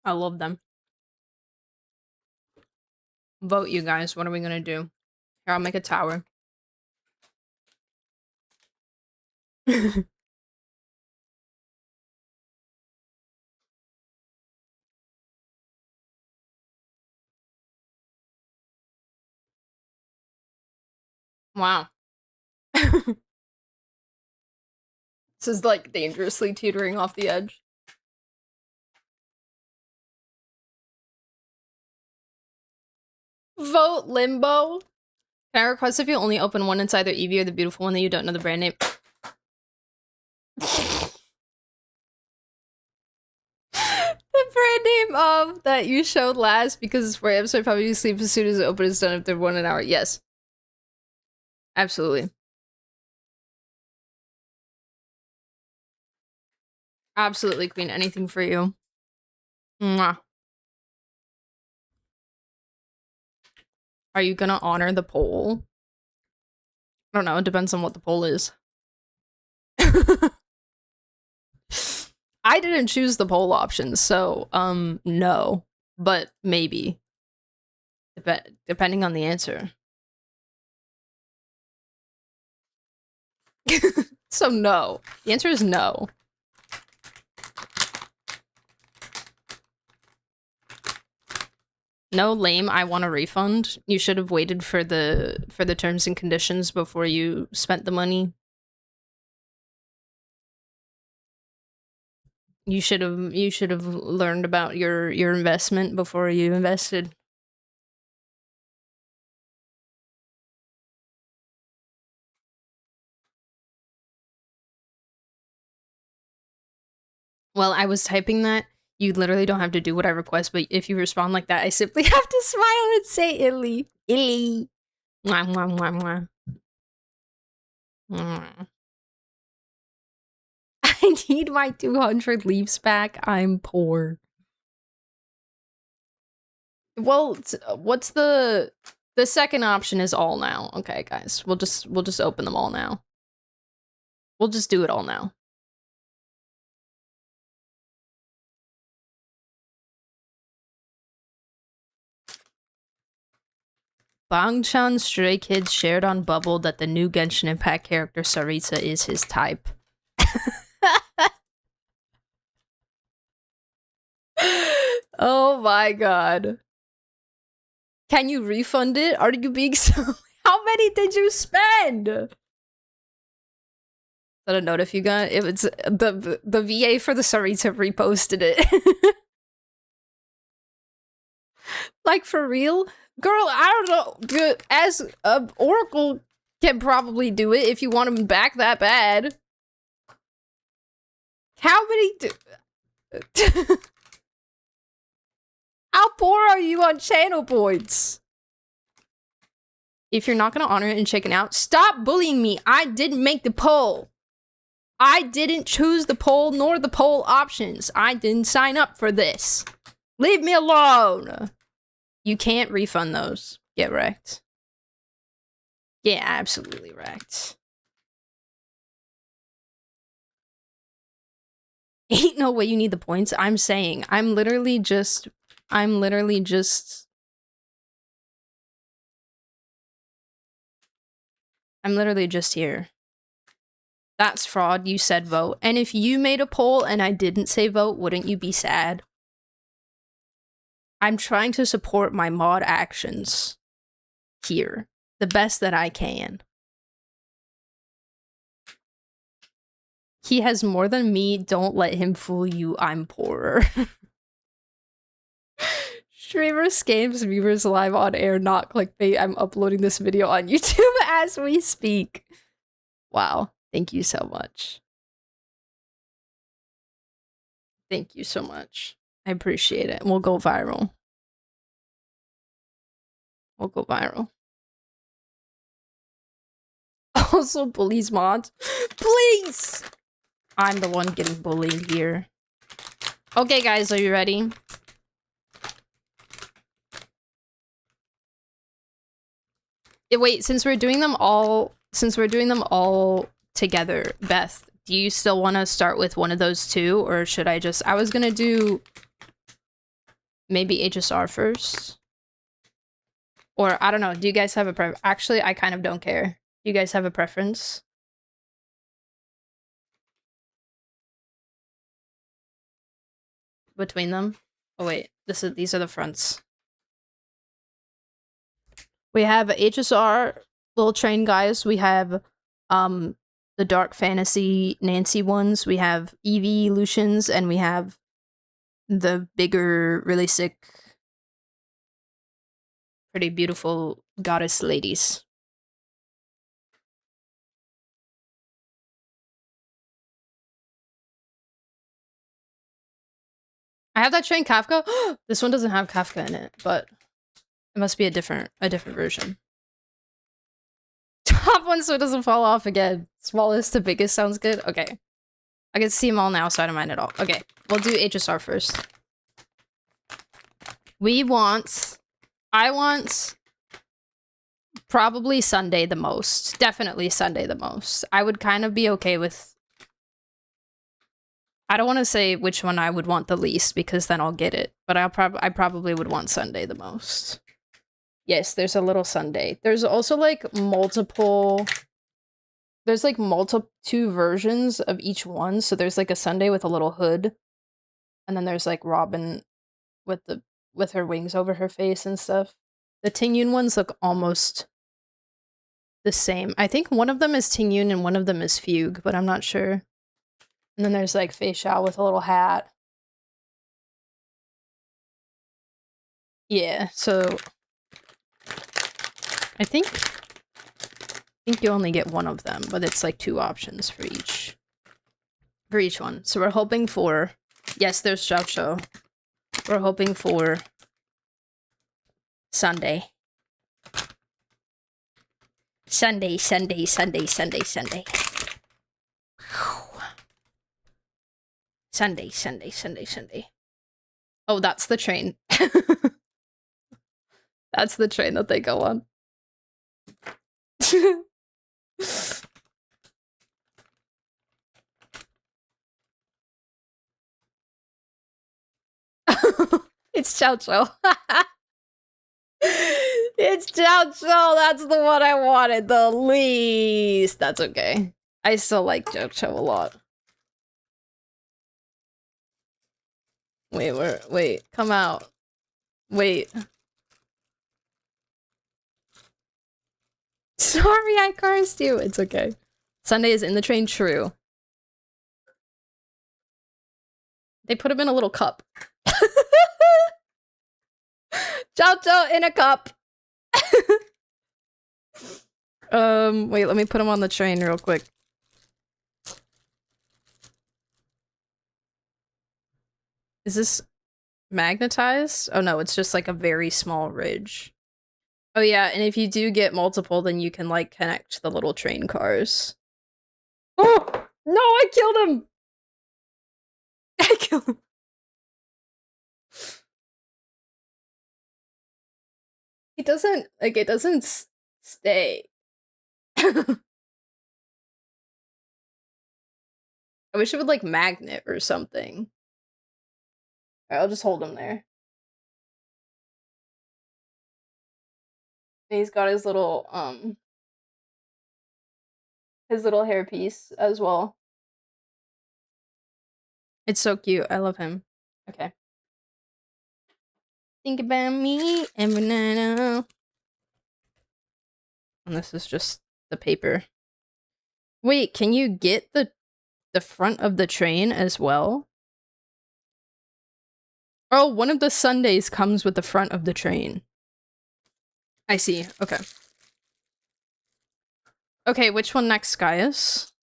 I love them. Vote, you guys. What are we gonna do? Here, I'll make a tower. Wow. This is like dangerously teetering off the edge. Vote Limbo. Can I request if you only open one inside either Eevee or the beautiful one that you don't know the brand name? The brand name of that you showed last because for episode probably sleep as soon as the open is done if they're 1 hour. Yes. Absolutely. Absolutely, Queen. Anything for you. Mwah. Are you gonna honor the poll? I don't know. It depends on what the poll is. I didn't choose the poll options, so, no. But maybe. Depending on the answer. So no. The answer is no. No, lame, I want a refund. You should have waited for the terms and conditions before you spent the money. You should have learned about your investment before you invested. Well, I was typing that. You literally don't have to do what I request, but if you respond like that, I simply have to smile and say illy. Illy. Mwah, mwah, mwah, mwah. Mwah. I need my 200 leaves back. I'm poor. Well, what's the second option is all now. Okay, guys. We'll just open them all now. We'll just do it all now. Bangchan Stray Kids shared on Bubble that the new Genshin Impact character Sarita is his type. Oh my god. Can you refund it? Are you being so... How many did you spend? Is that a note if you got? It was the VA for the Sarita reposted it. Like, for real? Girl, I don't know. As Oracle can probably do it if you want him back that bad. How many... How poor are you on channel points? If you're not gonna honor it and chicken out, stop bullying me. I didn't make the poll. I didn't choose the poll nor the poll options. I didn't sign up for this. Leave me alone. You can't refund those. Get wrecked. Yeah, absolutely wrecked. Ain't no way you need the points. I'm saying, I'm literally just here. That's fraud. You said vote. And if you made a poll and I didn't say vote, wouldn't you be sad? I'm trying to support my mod actions here the best that I can. He has more than me. Don't let him fool you. I'm poorer. Streamers, games, viewers live on air, not clickbait. I'm uploading this video on YouTube as we speak. Wow. Thank you so much. Thank you so much. I appreciate it. We'll go viral. We'll go viral. Also, bullies mods. Please! I'm the one getting bullied here. Okay, guys, are you ready? Wait, since we're doing them all together, Beth, do you still want to start with one of those two, or should I just... I was gonna do maybe HSR first. Or, I don't know, do you guys have a preference? Actually, I kind of don't care. Do you guys have a preference? Between them? Oh wait, these are the fronts. We have HSR, little train guys. We have the dark fantasy Nancy ones. We have Eevee Lucians, and we have the bigger, really sick, pretty beautiful goddess ladies. I have that train Kafka. This one doesn't have Kafka in it, but it must be a different version. Top one so it doesn't fall off again. Smallest to biggest sounds good. Okay. I can see them all now, so I don't mind at all. Okay, we'll do HSR first. I want probably Sunday the most. Definitely Sunday the most. I would kind of be okay with... I don't want to say which one I would want the least, because then I'll get it. But I probably would want Sunday the most. Yes, there's a little Sunday. There's also, like, multiple... There's, like, two versions of each one. So there's, like, a Sunday with a little hood. And then there's, like, Robin with her wings over her face and stuff. The Tingyun ones look almost the same. I think one of them is Tingyun and one of them is Fugue, but I'm not sure. And then there's, like, Fei Xiao with a little hat. Yeah, so... I think you only get one of them, but it's, like, 2 options for each one. So we're hoping for... Yes, there's Xiao Xiao. We're hoping for... Sunday. Sunday. Sunday. Oh, that's the train. That's the train that they go on. It's Chow Chow. It's Chow Chow. That's the one I wanted the least. That's okay. I still like Chow Chow a lot. Wait, come out. Wait. Sorry, I cursed you. It's okay. Sunday is in the train, true. They put him in a little cup. Chow Chow in a cup. Wait, let me put him on the train real quick. Is this magnetized? Oh no, it's just like a very small ridge. Oh yeah, and if you do get multiple, then you can like connect the little train cars. Oh! No, I killed him! I killed him. It doesn't, like, it doesn't stay. I wish it would, like, magnet or something. Alright, I'll just hold him there. And he's got his little hairpiece as well. It's so cute. I love him. Okay. Think about me and banana. And this is just the paper. Wait, can you get the front of the train as well? Oh, one of the Sundays comes with the front of the train. I see. Okay. Okay, which one next, Gaius?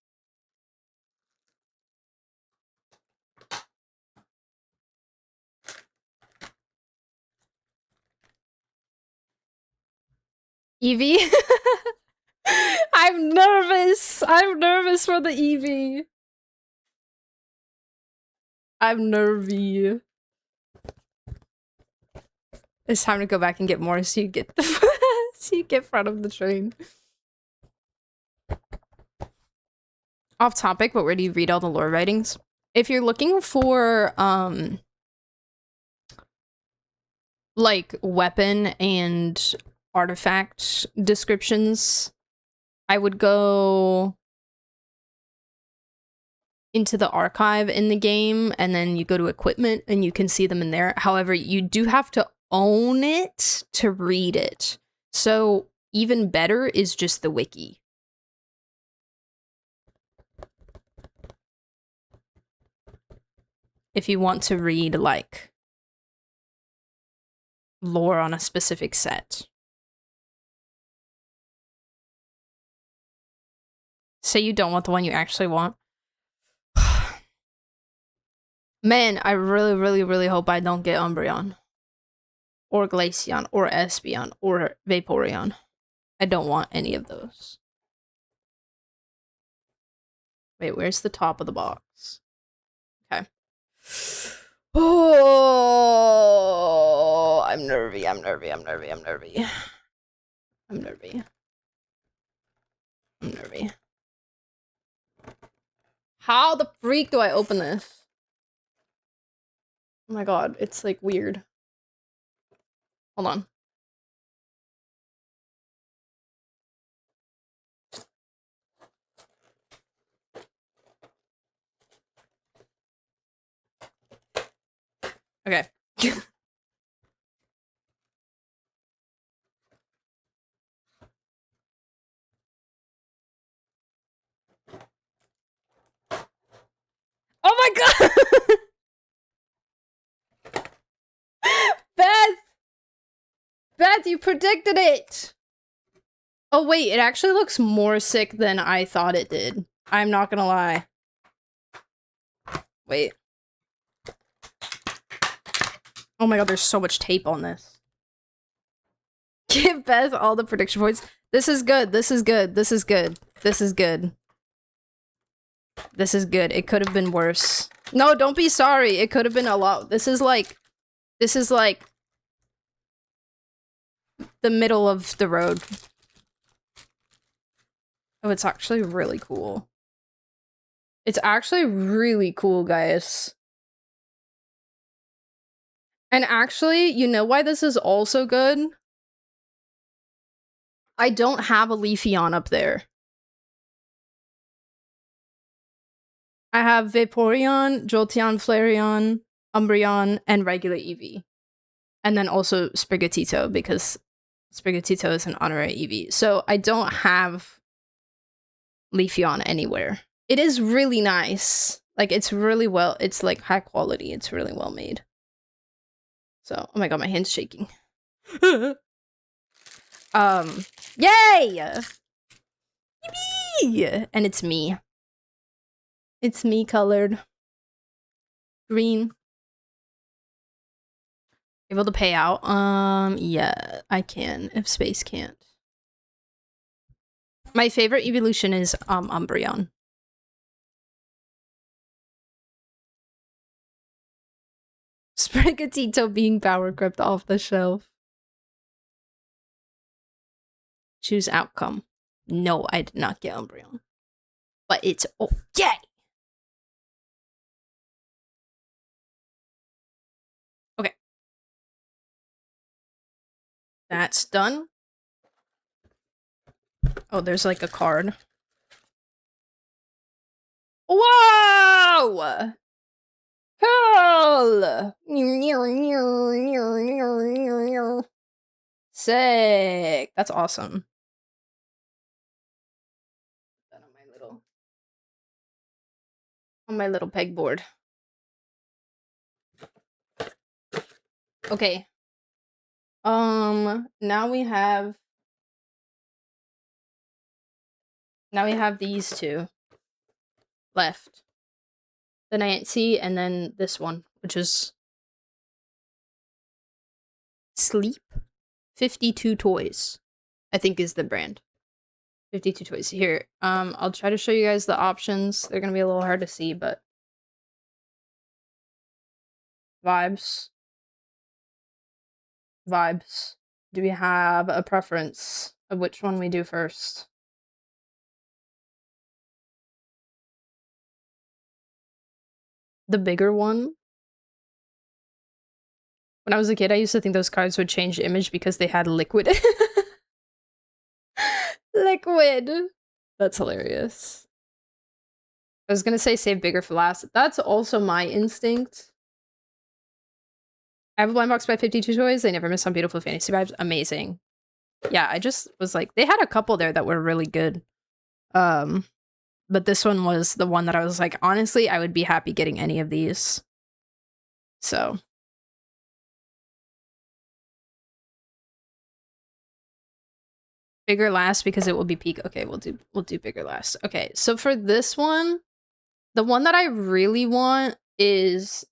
Eevee? I'm nervous! I'm nervous for the Eevee! I'm nervy. It's time to go back and get more so you get the so you get front of the train. Off topic, but where do you read all the lore writings? If you're looking for like weapon and artifact descriptions, I would go into the archive in the game, and then you go to equipment and you can see them in there. However, you do have to own it to read it. So even better is just the wiki. If you want to read, like, lore on a specific set. Say you don't want the one you actually want. Man, I really, really, really hope I don't get Umbreon. Or Glaceon, or Espeon, or Vaporeon. I don't want any of those. Wait, where's the top of the box? Okay. Oh, I'm nervy, I'm nervy, I'm nervy, I'm nervy. I'm nervy. I'm nervy. How the freak do I open this? Oh my god, it's like weird. Hold on. Okay. Oh my god! Beth! Beth, you predicted it! Oh wait, it actually looks more sick than I thought it did. I'm not gonna lie. Wait. Oh my god, there's so much tape on this. Give Beth all the prediction points. This is good, this is good, this is good, this is good. This is good. It could have been worse. No, don't be sorry. It could have been a lot. This is like the middle of the road. Oh, it's actually really cool. It's actually really cool, guys. And actually, you know why this is also good? I don't have a Leafeon up there. I have Vaporeon, Jolteon, Flareon, Umbreon, and regular Eevee. And then also Sprigatito, because Sprigatito is an honorary Eevee. So I don't have Leafeon anywhere. It is really nice. Like, it's really well, it's like high quality. It's really well made. So, oh my god, my hand's shaking. Yay! Yippee! And it's me. It's me colored. Green. Able to pay out? Yeah, I can, if space can't. My favorite evolution is, Umbreon. Sprigatito being power crept off the shelf. Choose outcome. No, I did not get Umbreon. But it's okay! Okay. That's done. Oh, there's like a card. Whoa! Cool! Sick! That's awesome. That on my little pegboard. Okay. Now we have these two left. The Nancy and then this one, which is Sleep 52 Toys, I think is the brand. 52 Toys. Here, I'll try to show you guys the options. They're gonna be a little hard to see, but vibes. Do we have a preference of which one we do first? The bigger one? When I was a kid, I used to think those cards would change image because they had liquid. Liquid! That's hilarious. I was gonna say save bigger for last. That's also my instinct. I have a blind box by 52 Toys. They never miss on beautiful fantasy vibes. Amazing. Yeah, I just was like, they had a couple there that were really good. But this one was the one that I was like, honestly, I would be happy getting any of these. So. Bigger last because it will be peak. Okay, we'll do bigger last. Okay, so for this one, the one that I really want is,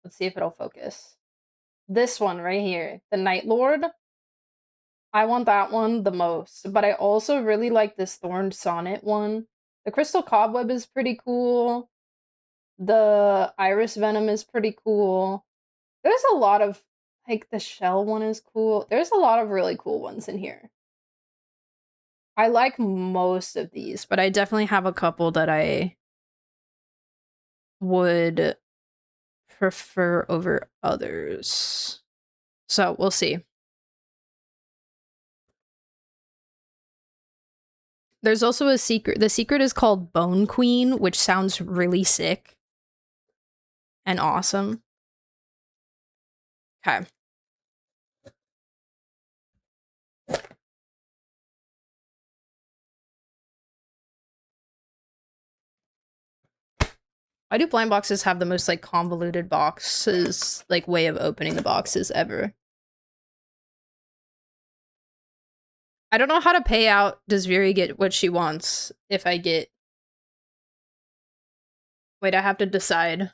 let's see if it'll focus. This one right here, the Night Lord. I want that one the most, but I also really like this Thorned Sonnet one. The Crystal Cobweb is pretty cool. The Iris Venom is pretty cool. There's a lot of, like, the Shell one is cool. There's a lot of really cool ones in here. I like most of these, but I definitely have a couple that I would prefer over others. So we'll see. There's also a secret. The secret is called Bone Queen, which sounds really sick and awesome. Okay. Why do blind boxes have the most, like, convoluted boxes, like, way of opening the boxes ever? I don't know how to pay out. Does Viri get what she wants if I get... Wait, I have to decide.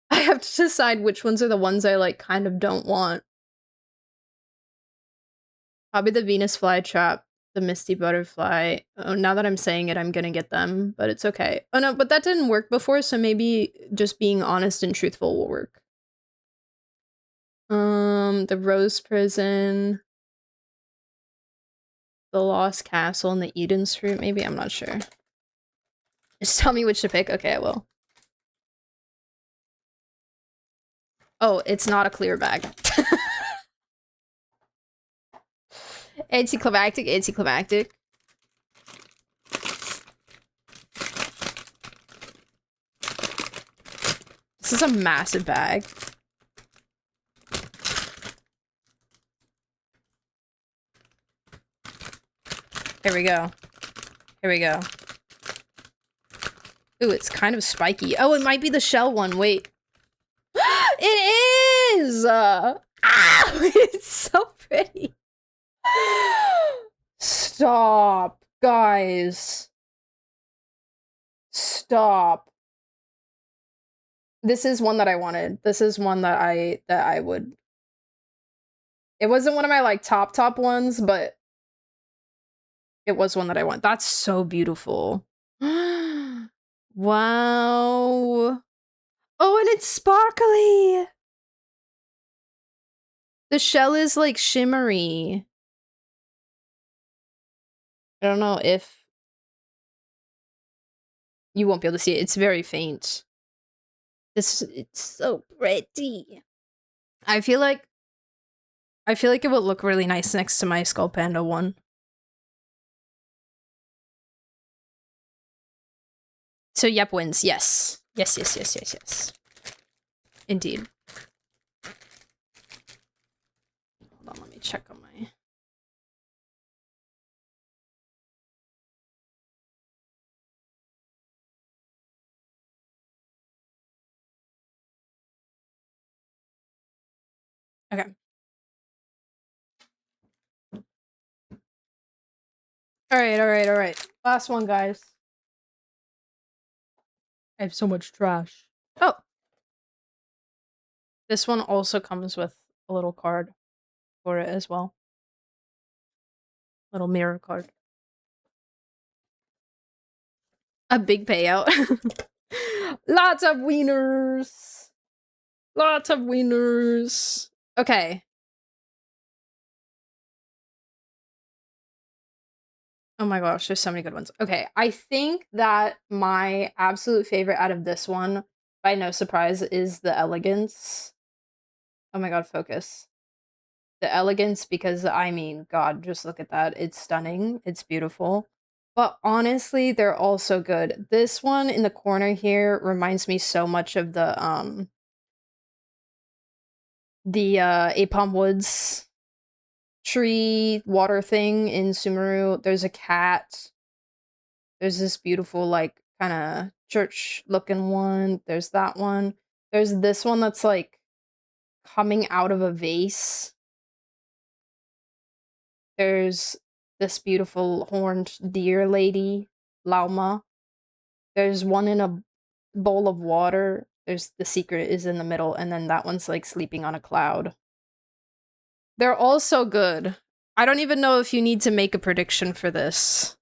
I have to decide which ones are the ones I, like, kind of don't want. Probably the Venus flytrap, the Misty butterfly. Oh, now that I'm saying it, I'm gonna get them, but it's okay. Oh no, but that didn't work before, so maybe just being honest and truthful will work. The Rose Prison, the Lost Castle, and the Eden's Fruit, maybe? I'm not sure. Just tell me which to pick. Okay, I will. Oh, it's not a clear bag. Anticlimactic, anticlimactic. This is a massive bag. Here we go. Here we go. Ooh, it's kind of spiky. Oh, it might be the shell one. Wait. It is! It's so pretty. Stop, guys. Stop. This is one that I wanted. This is one that I would... It wasn't one of my, like, top ones, but it was one that I want. That's so beautiful. Wow. Oh, and it's sparkly! The shell is, like, shimmery. I don't know if you won't be able to see it. It's very faint. It's so pretty. I feel like it would look really nice next to my Skull Panda one. So Yep wins. Yes. Yes, yes, yes, yes, yes. Indeed. Hold on, let me check on my... Okay. Alright, alright, alright. Last one, guys. I have so much trash. Oh! This one also comes with a little card for it as well. Little mirror card. A big payout. Lots of wieners! Lots of wieners! Okay. Oh my gosh, there's so many good ones. Okay, I think that my absolute favorite out of this one, by no surprise, is the Elegance. Oh my god, focus. The Elegance, because, I mean, god, just look at that. It's stunning. It's beautiful. But honestly, they're all so good. This one in the corner here reminds me so much of the the Apom Woods tree water thing in Sumeru. There's a cat. There's this beautiful, like, kind of church looking one. There's that one. There's this one that's like coming out of a vase. There's this beautiful horned deer lady, Lauma. There's one in a bowl of water. There's the secret is in the middle, and then that one's like sleeping on a cloud. They're all so good. I don't even know if you need to make a prediction for this.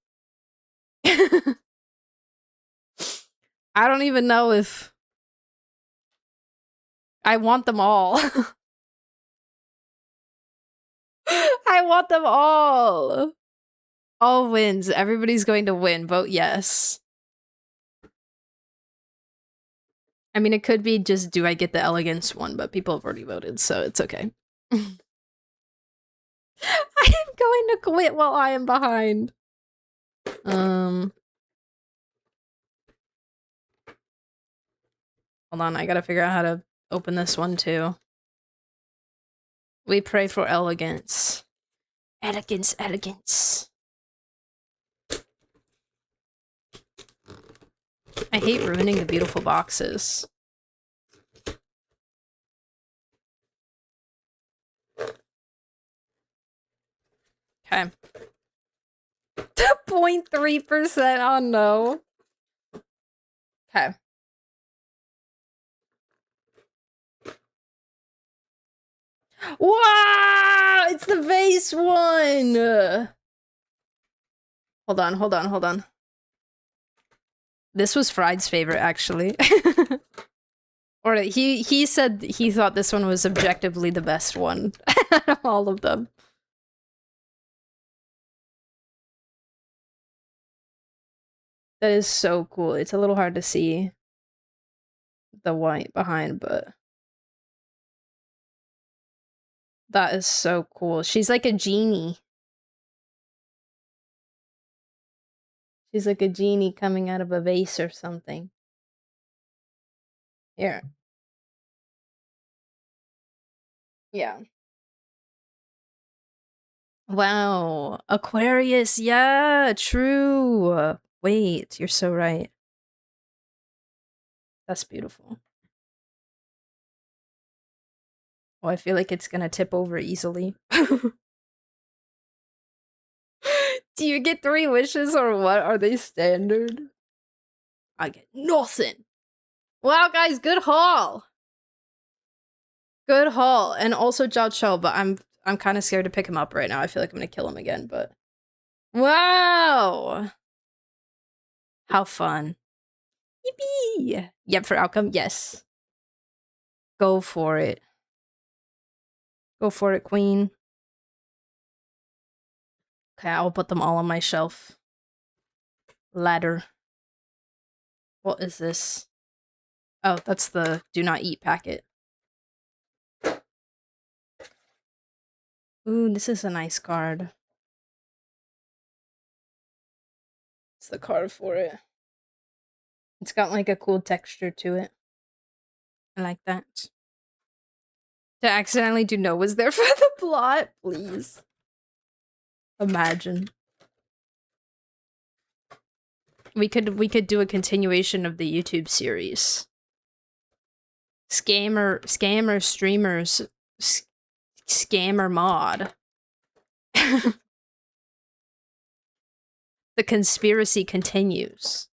I don't even know if I want them all. I want them all. All wins. Everybody's going to win. Vote yes. I mean, it could be just do I get the elegance one, but people have already voted, so it's okay. I am going to quit while I am behind. Hold on, I gotta figure out how to open this one too. We pray for elegance. Elegance, elegance. I hate ruining the beautiful boxes. Okay. 0.3%, oh no. Okay. Wow! It's the vase one! Hold on, hold on, hold on. This was Fried's favorite, actually. Or he said he thought this one was objectively the best one out of all of them. That is so cool. It's a little hard to see the white behind, but that is so cool. She's like a genie. She's like a genie coming out of a vase or something. Here. Yeah. Wow. Aquarius. Yeah, true. Wait, you're so right. That's beautiful. Oh, I feel like it's gonna tip over easily. Do you get 3 wishes or what? Are they standard? I get nothing. Wow, guys, good haul. Good haul. And also Jiao Cho, but I'm kind of scared to pick him up right now. I feel like I'm gonna kill him again, but wow. How fun. Yippee! Yep, for outcome, yes. Go for it. Go for it, queen. Okay, I'll put them all on my shelf. Ladder. What is this? Oh, that's the do not eat packet. Ooh, this is a nice card. It's the card for it. It's got like a cool texture to it. I like that. To accidentally do no was there for the plot, please. Imagine. We could do a continuation of the YouTube series. Scammer streamers scammer mod. The conspiracy continues.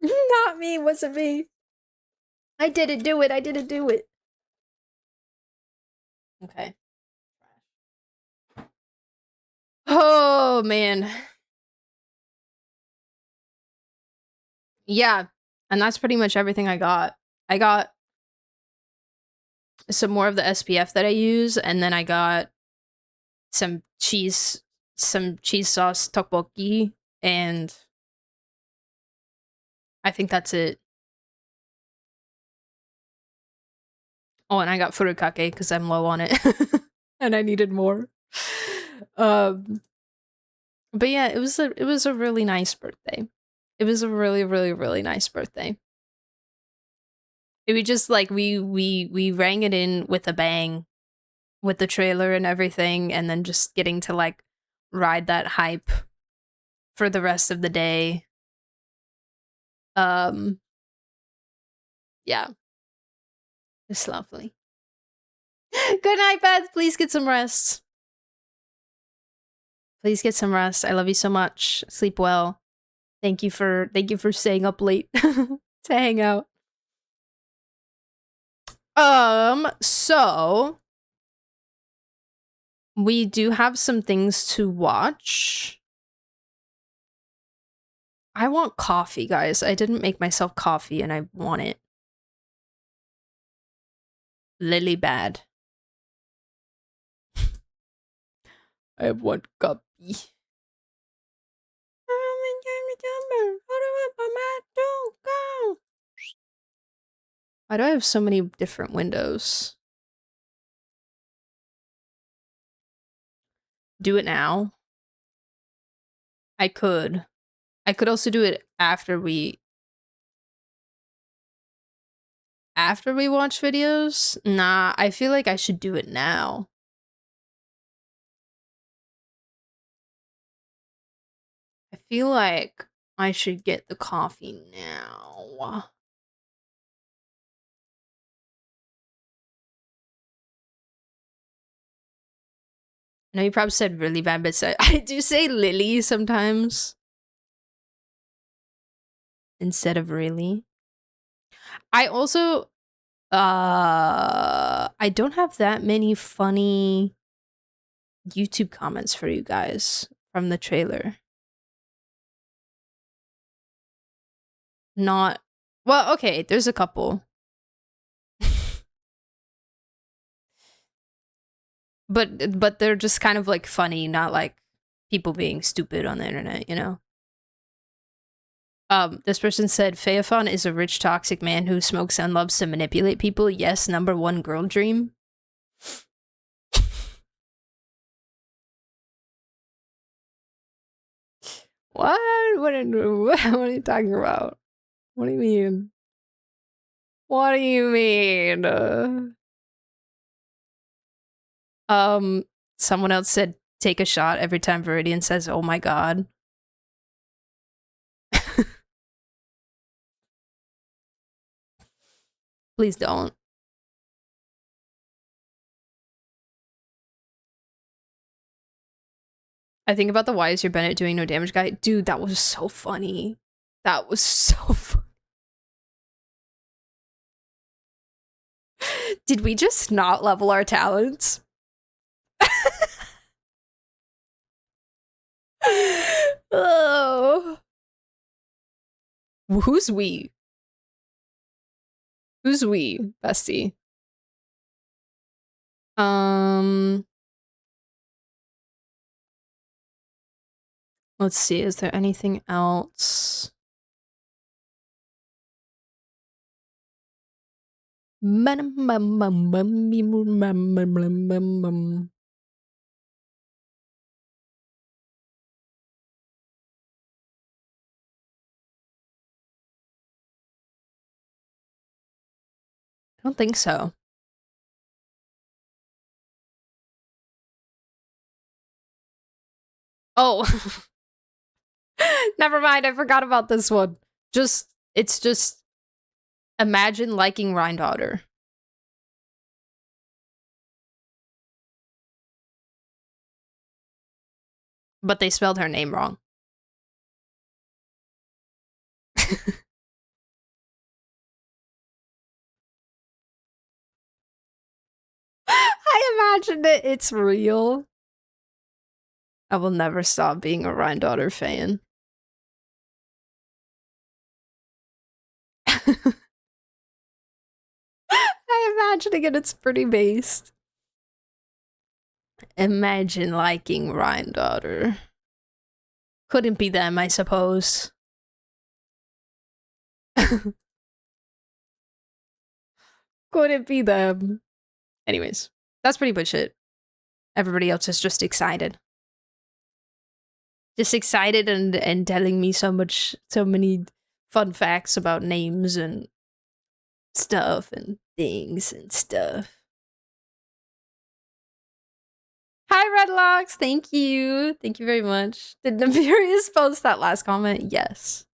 Not me, wasn't me. I didn't do it, I didn't do it. Okay. Oh, man. Yeah, and that's pretty much everything I got. I got some more of the SPF that I use, and then I got some cheese sauce tteokbokki, and I think that's it. Oh, and I got furikake because I'm low on it, and I needed more. But yeah, it was a really nice birthday. It was a really, really, really nice birthday. We just like we rang it in with a bang with the trailer and everything, and then just getting to like ride that hype for the rest of the day. Yeah. It's lovely. Good night, Beth. Please get some rest. Please get some rest. I love you so much. Sleep well. Thank you for staying up late to hang out. So we do have some things to watch. I want coffee, guys. I didn't make myself coffee and I want it. Lily bad. I want coffee. Why do I have so many different windows? Do it now. I could. I could also do it after we watch videos. Nah, I feel like I should do it now. I feel like I should get the coffee now. I know you probably said really bad, but I do say Lily sometimes instead of really. I also I don't have that many funny YouTube comments for you guys from the trailer. Not well, okay, there's a couple. but they're just kind of like funny, not like people being stupid on the internet, you know? This person said Phaethon is a rich toxic man who smokes and loves to manipulate people. Yes, #1 girl dream. What? What are you talking about? What do you mean? What do you mean? Someone else said take a shot every time Viridian says, "Oh my god." Please don't. I think about the why is your Bennett doing no damage guy. Dude, that was so funny. That was so funny. Did we just not level our talents? Oh. Who's we? Who's we, bestie? Let's see, is there anything else? I don't think so. Oh. Never mind, I forgot about this one. It's just imagine liking Rhindaughter. But they spelled her name wrong. I imagined it. It's real. I will never stop being a Rhindaughter fan. I imagining it. It's pretty based. Imagine liking Rhindaughter. Couldn't be them, I suppose. Couldn't be them. Anyways, that's pretty much it. Everybody else is just excited. just excited and telling me so many fun facts about names and stuff and things and stuff. Hi, Redlocks. Thank you. Thank you very much. Did Nefarious post that last comment? Yes.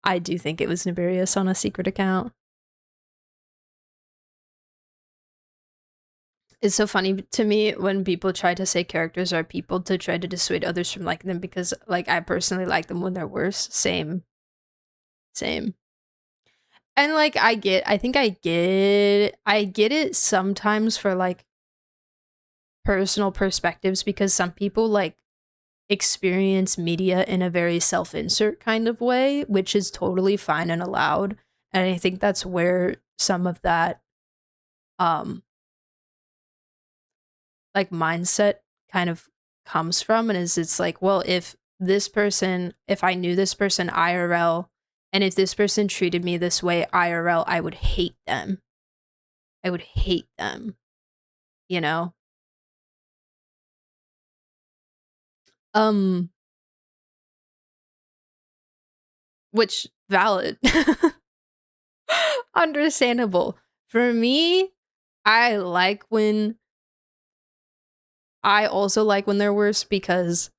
I do think it was Nefarious on a secret account. It's so funny to me when people try to say characters are people to try to dissuade others from liking them because, like, I personally like them when they're worse. Same. Same. And, like, I get it sometimes for, like, personal perspectives because some people, like, experience media in a very self-insert kind of way, which is totally fine and allowed. And I think that's where some of that, like, mindset kind of comes from, and it's like, well, if I knew this person IRL, and if this person treated me this way IRL, I would hate them. I would hate them, you know? Um, which valid. Understandable. For me, I also like when they're worse because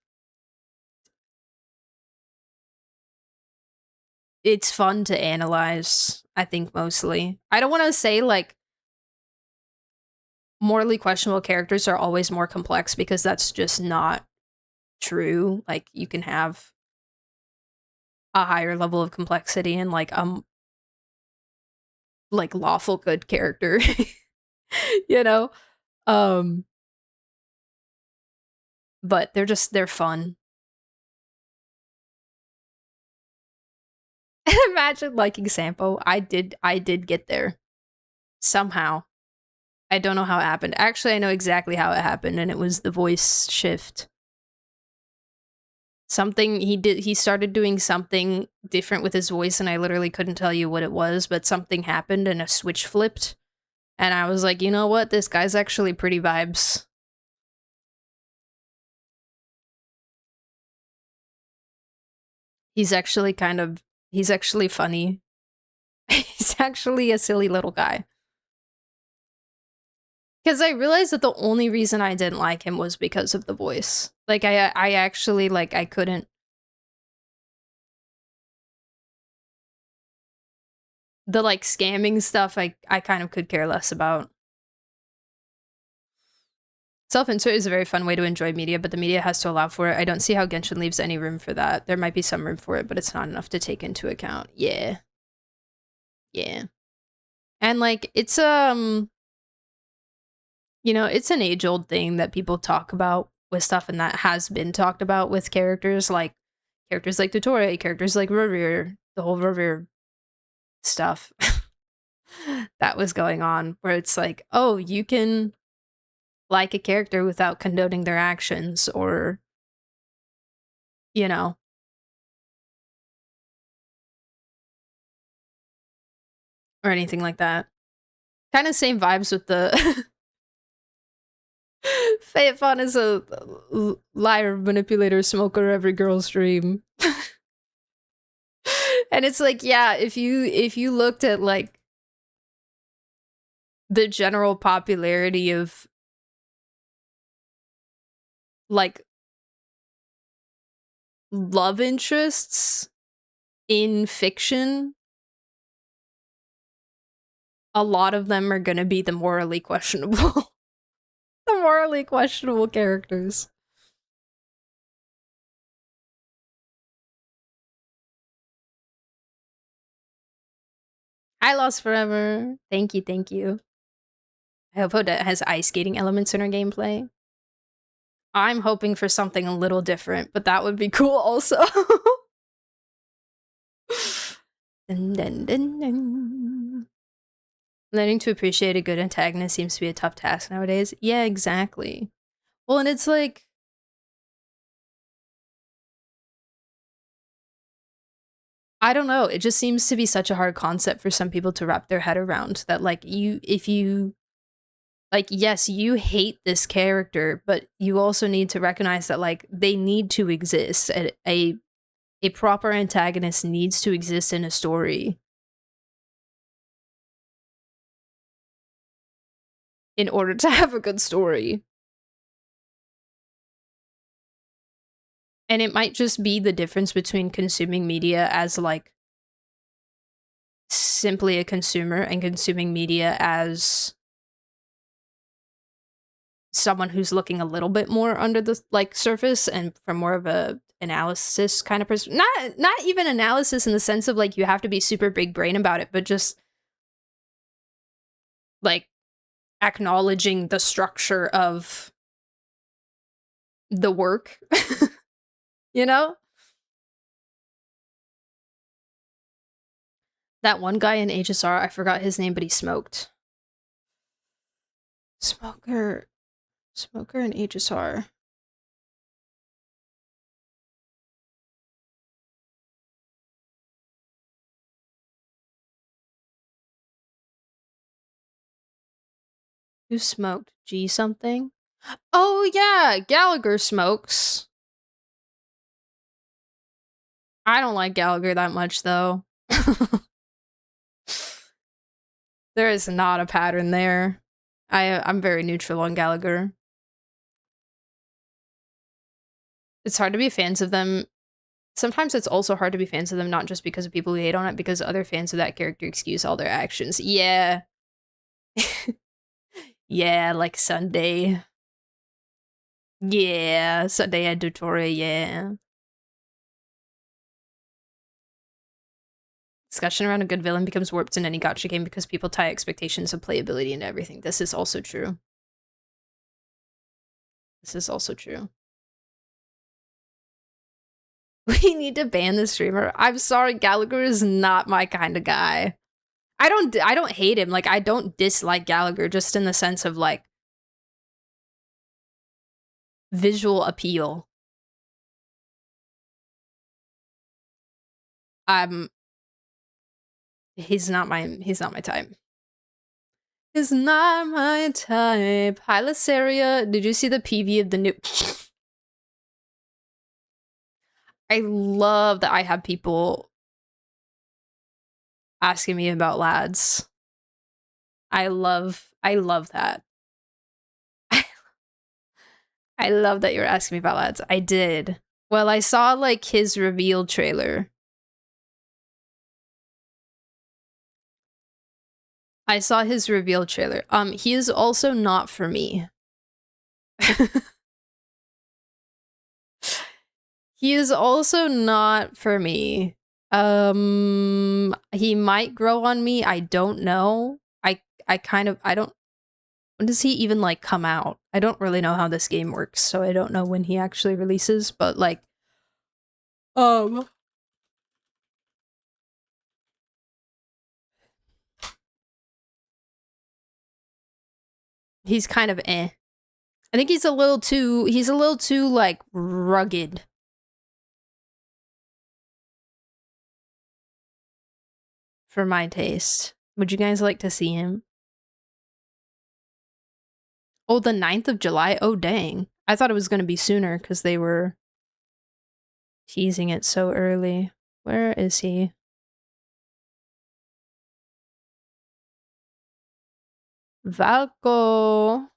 it's fun to analyze, I think mostly. I don't want to say like morally questionable characters are always more complex because that's just not true. Like you can have a higher level of complexity and like lawful good character. You know? Um but they're fun. Imagine liking Sampo. I did get there. Somehow. I don't know how it happened. Actually, I know exactly how it happened, and it was the voice shift. Something he started doing something different with his voice, and I literally couldn't tell you what it was, but something happened and a switch flipped. And I was like, you know what? This guy's actually pretty vibes. He's actually funny. He's actually a silly little guy. Because I realized that the only reason I didn't like him was because of the voice. Like, I actually, like, I couldn't. The, like, scamming stuff, I kind of could care less about. Self-insert is a very fun way to enjoy media, but the media has to allow for it. I don't see how Genshin leaves any room for that. There might be some room for it, but it's not enough to take into account. Yeah. Yeah. And, like, it's, you know, it's an age-old thing that people talk about with stuff, and that has been talked about with characters like Totore, characters like Rorir, the whole Rorir stuff that was going on, where it's like, oh, you can like a character without condoning their actions, or, you know, or anything like that. Kind of same vibes with the Fayettefon is a liar, manipulator, smoker, every girl's dream. And it's like, yeah, if you looked at like the general popularity of like love interests in fiction, a lot of them are gonna be the morally questionable. The morally questionable characters. I lost forever. Thank you, thank you. I hope Hoda has ice skating elements in her gameplay. I'm hoping for something a little different, but that would be cool also. Dun, dun, dun, dun. Learning to appreciate a good antagonist seems to be a tough task nowadays. Yeah, exactly. Well, and it's like, I don't know. It just seems to be such a hard concept for some people to wrap their head around that, like, if you like, yes, you hate this character, but you also need to recognize that, like, they need to exist. A proper antagonist needs to exist in a story in order to have a good story. And it might just be the difference between consuming media as, like, simply a consumer and consuming media as someone who's looking a little bit more under the, like, surface and from more of a analysis kind of person. Not even analysis in the sense of, like, you have to be super big brain about it, but just, like, acknowledging the structure of the work, you know? That one guy in HSR, I forgot his name, but he smoked. Smoker in HSR. Who smoked? G something? Oh yeah, Gallagher smokes. I don't like Gallagher that much though. There is not a pattern there. I'm very neutral on Gallagher. It's hard to be fans of them. Sometimes it's also hard to be fans of them, not just because of people who hate on it, because other fans of that character excuse all their actions. Yeah. Yeah, like Sunday. Yeah, Sunday at Dotoria, yeah. Discussion around a good villain becomes warped in any gacha game because people tie expectations of playability into everything. This is also true. This is also true. We need to ban the streamer. I'm sorry, Gallagher is not my kind of guy. I don't hate him. Like, I don't dislike Gallagher, just in the sense of, like, visual appeal. He's not my type. He's not my type. Hi, Lysaria. Did you see the PV of the new? I love that I have people asking me about lads. I love that. I love that you're asking me about lads. I did. Well, I saw, like, his reveal trailer. I saw his reveal trailer. He is also not for me. He is also not for me. He might grow on me. I don't know. I don't. When does he even, like, come out? I don't really know how this game works, so I don't know when he actually releases, but, like, he's kind of eh. I think he's a little too, like, rugged. For my taste. Would you guys like to see him? Oh, the 9th of July? Oh, dang. I thought it was going to be sooner because they were teasing it so early. Where is he? Valko.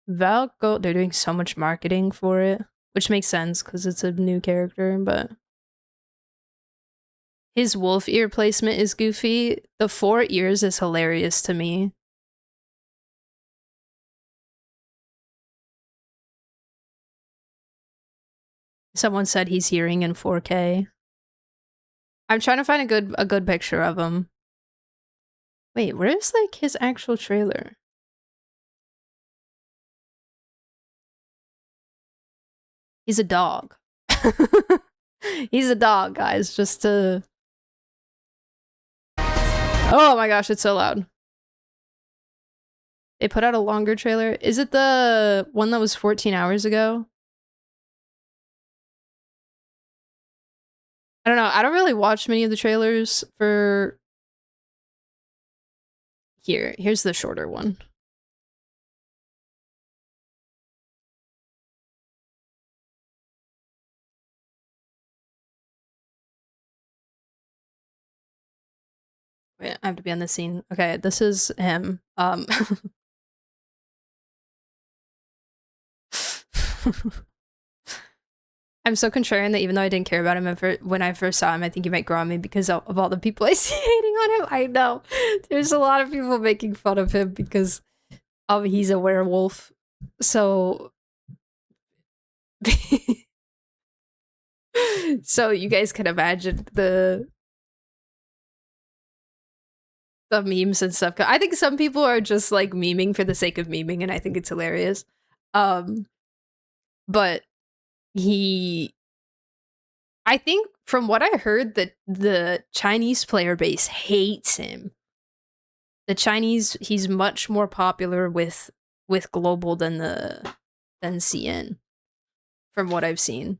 They're doing so much marketing for it, which makes sense because it's a new character, but his wolf ear placement is goofy. The 4 ears is hilarious to me. Someone said he's hearing in 4K. I'm trying to find a good picture of him. Wait, where's, like, his actual trailer? He's a dog. He's a dog, guys, just to... Oh my gosh, it's so loud. They put out a longer trailer. Is it the one that was 14 hours ago? I don't know. I don't really watch many of the trailers for... Here's the shorter one. Wait, I have to be on the scene. Okay, this is him. I'm so contrarian that even though I didn't care about him when I first saw him, I think he might grow on me because of all the people I see hating on him. I know. There's a lot of people making fun of him because he's a werewolf. So so you guys can imagine the memes and stuff. I think some people are just like memeing for the sake of memeing, and I think it's hilarious. But I think from what I heard that the Chinese player base hates him. The Chinese, he's much more popular with global than CN from what I've seen.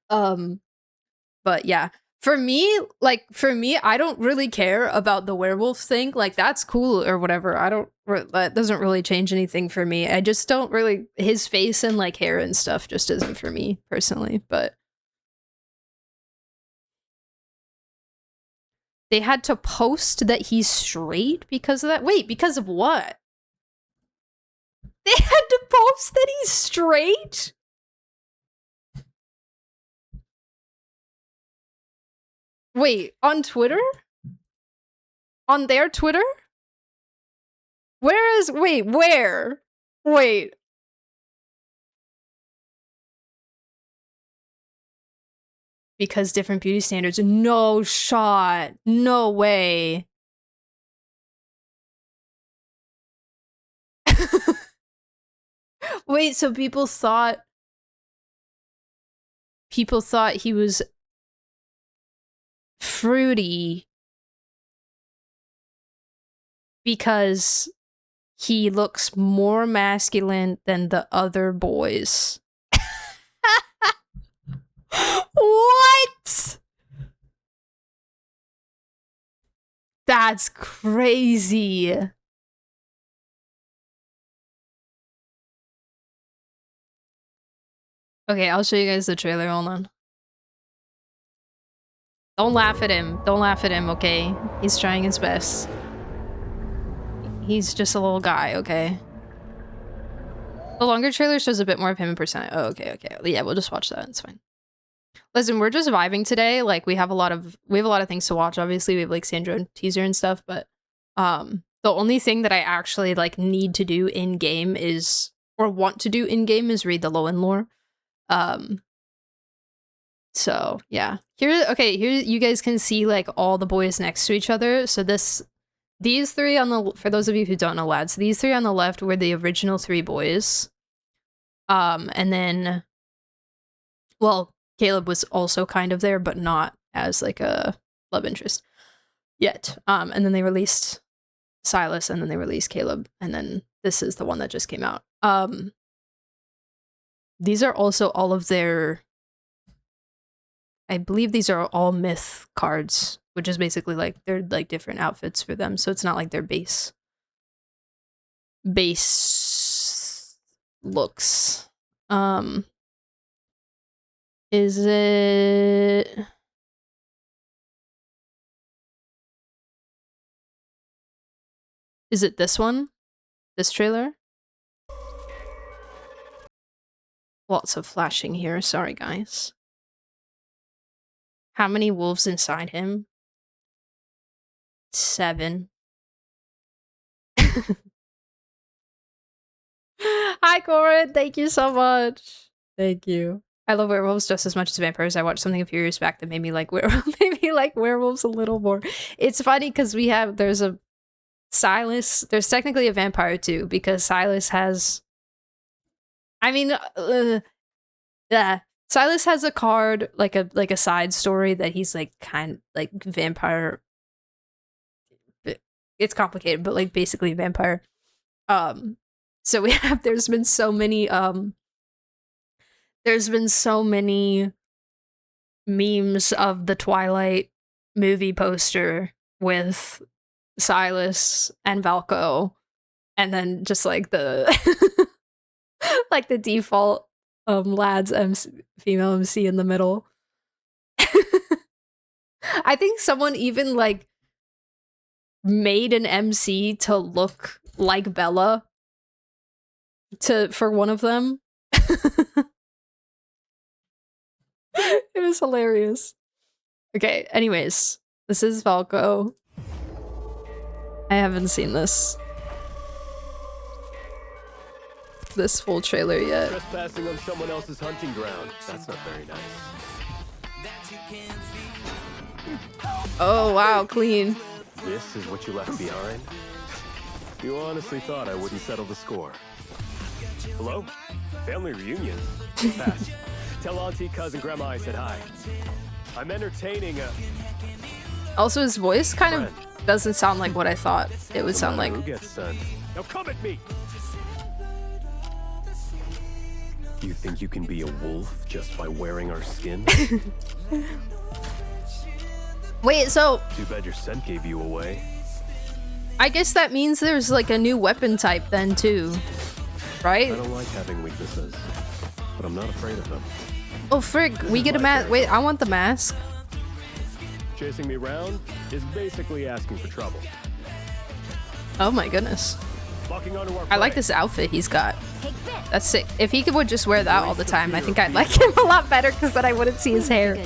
But yeah, for me, I don't really care about the werewolf thing. Like, that's cool or whatever. That doesn't really change anything for me. I just don't really, his face and like hair and stuff just isn't for me personally, but they had to post that he's straight because of that. Wait, because of what? They had to post that he's straight? Wait, on Twitter? On their Twitter? Where? Wait. Because different beauty standards. No shot. No way. Wait, so people thought he was fruity because he looks more masculine than the other boys. What? That's crazy. Okay, I'll show you guys the trailer. Hold on. Don't laugh at him. Don't laugh at him, okay? He's trying his best. He's just a little guy, okay? The longer trailer shows a bit more of him in person. Oh, okay. Yeah, we'll just watch that. It's fine. Listen, we're just vibing today. Like, we have a lot of things to watch. Obviously, we have like sandrone teaser and stuff, but the only thing that I actually like need to do in game is, or want to do in game, is read the lohen lore. So yeah, here you guys can see like all the boys next to each other. So these three on the, for those of you who don't know, lads, these three on the left were the original three boys. And then, well, Caleb was also kind of there, but not as like a love interest yet. And then they released Silas, and then they released Caleb, and then this is the one that just came out. These are also all of their, I believe these are all myth cards, which is basically like they're like different outfits for them. So it's not like their base looks. Is it this one? This trailer? Lots of flashing here. Sorry, guys. How many wolves inside him? 7. Hi, Corin. Thank you so much. Thank you. I love werewolves just as much as vampires. I watched something a few years back that made me like werewolves a little more. It's funny because there's a Silas. There's technically a vampire too, because Silas has. I mean, yeah. Silas has a card, like a side story that he's like kind like vampire. It's complicated, but like basically vampire. So there's been so many memes of the Twilight movie poster with Silas and Valko, and then just like the like the default lads female MC in the middle. I think someone even like made an MC to look like Bella for one of them. It was hilarious. Okay, anyways, this is Falco. I haven't seen this full trailer yet. Trespassing on someone else's hunting ground. That's not very nice. Oh wow, clean. This is what you left behind? You honestly thought I wouldn't settle the score. Hello? Family reunion? Pass. Tell Auntie, cousin, Grandma I said hi. I'm entertaining a... Also, his voice kind of doesn't sound like what I thought it would sound like. Who gets sent? Now come at me! You think you can be a wolf just by wearing our skin? Wait, so... Too bad your scent gave you away. I guess that means there's like a new weapon type then too, right? I don't like having weaknesses, but I'm not afraid of them. Oh frig, we get a mask. Wait, I want the mask. Chasing me around is basically asking for trouble. Oh my goodness. Locking onto our I like this outfit he's got. That's sick. If he would just wear that all the time, I think I'd like him a lot better because then I wouldn't see his hair.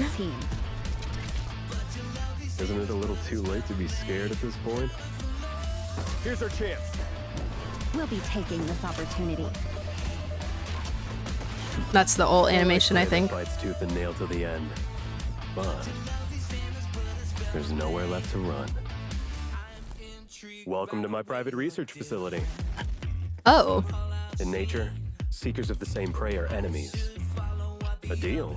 Isn't it a little too late to be scared at this point? Here's our chance. We'll be taking this opportunity. That's the old animation, I think. Fights tooth and nail to the end, but there's nowhere left to run. Welcome to my private research facility. Oh. In nature, seekers of the same prey are enemies. A deal.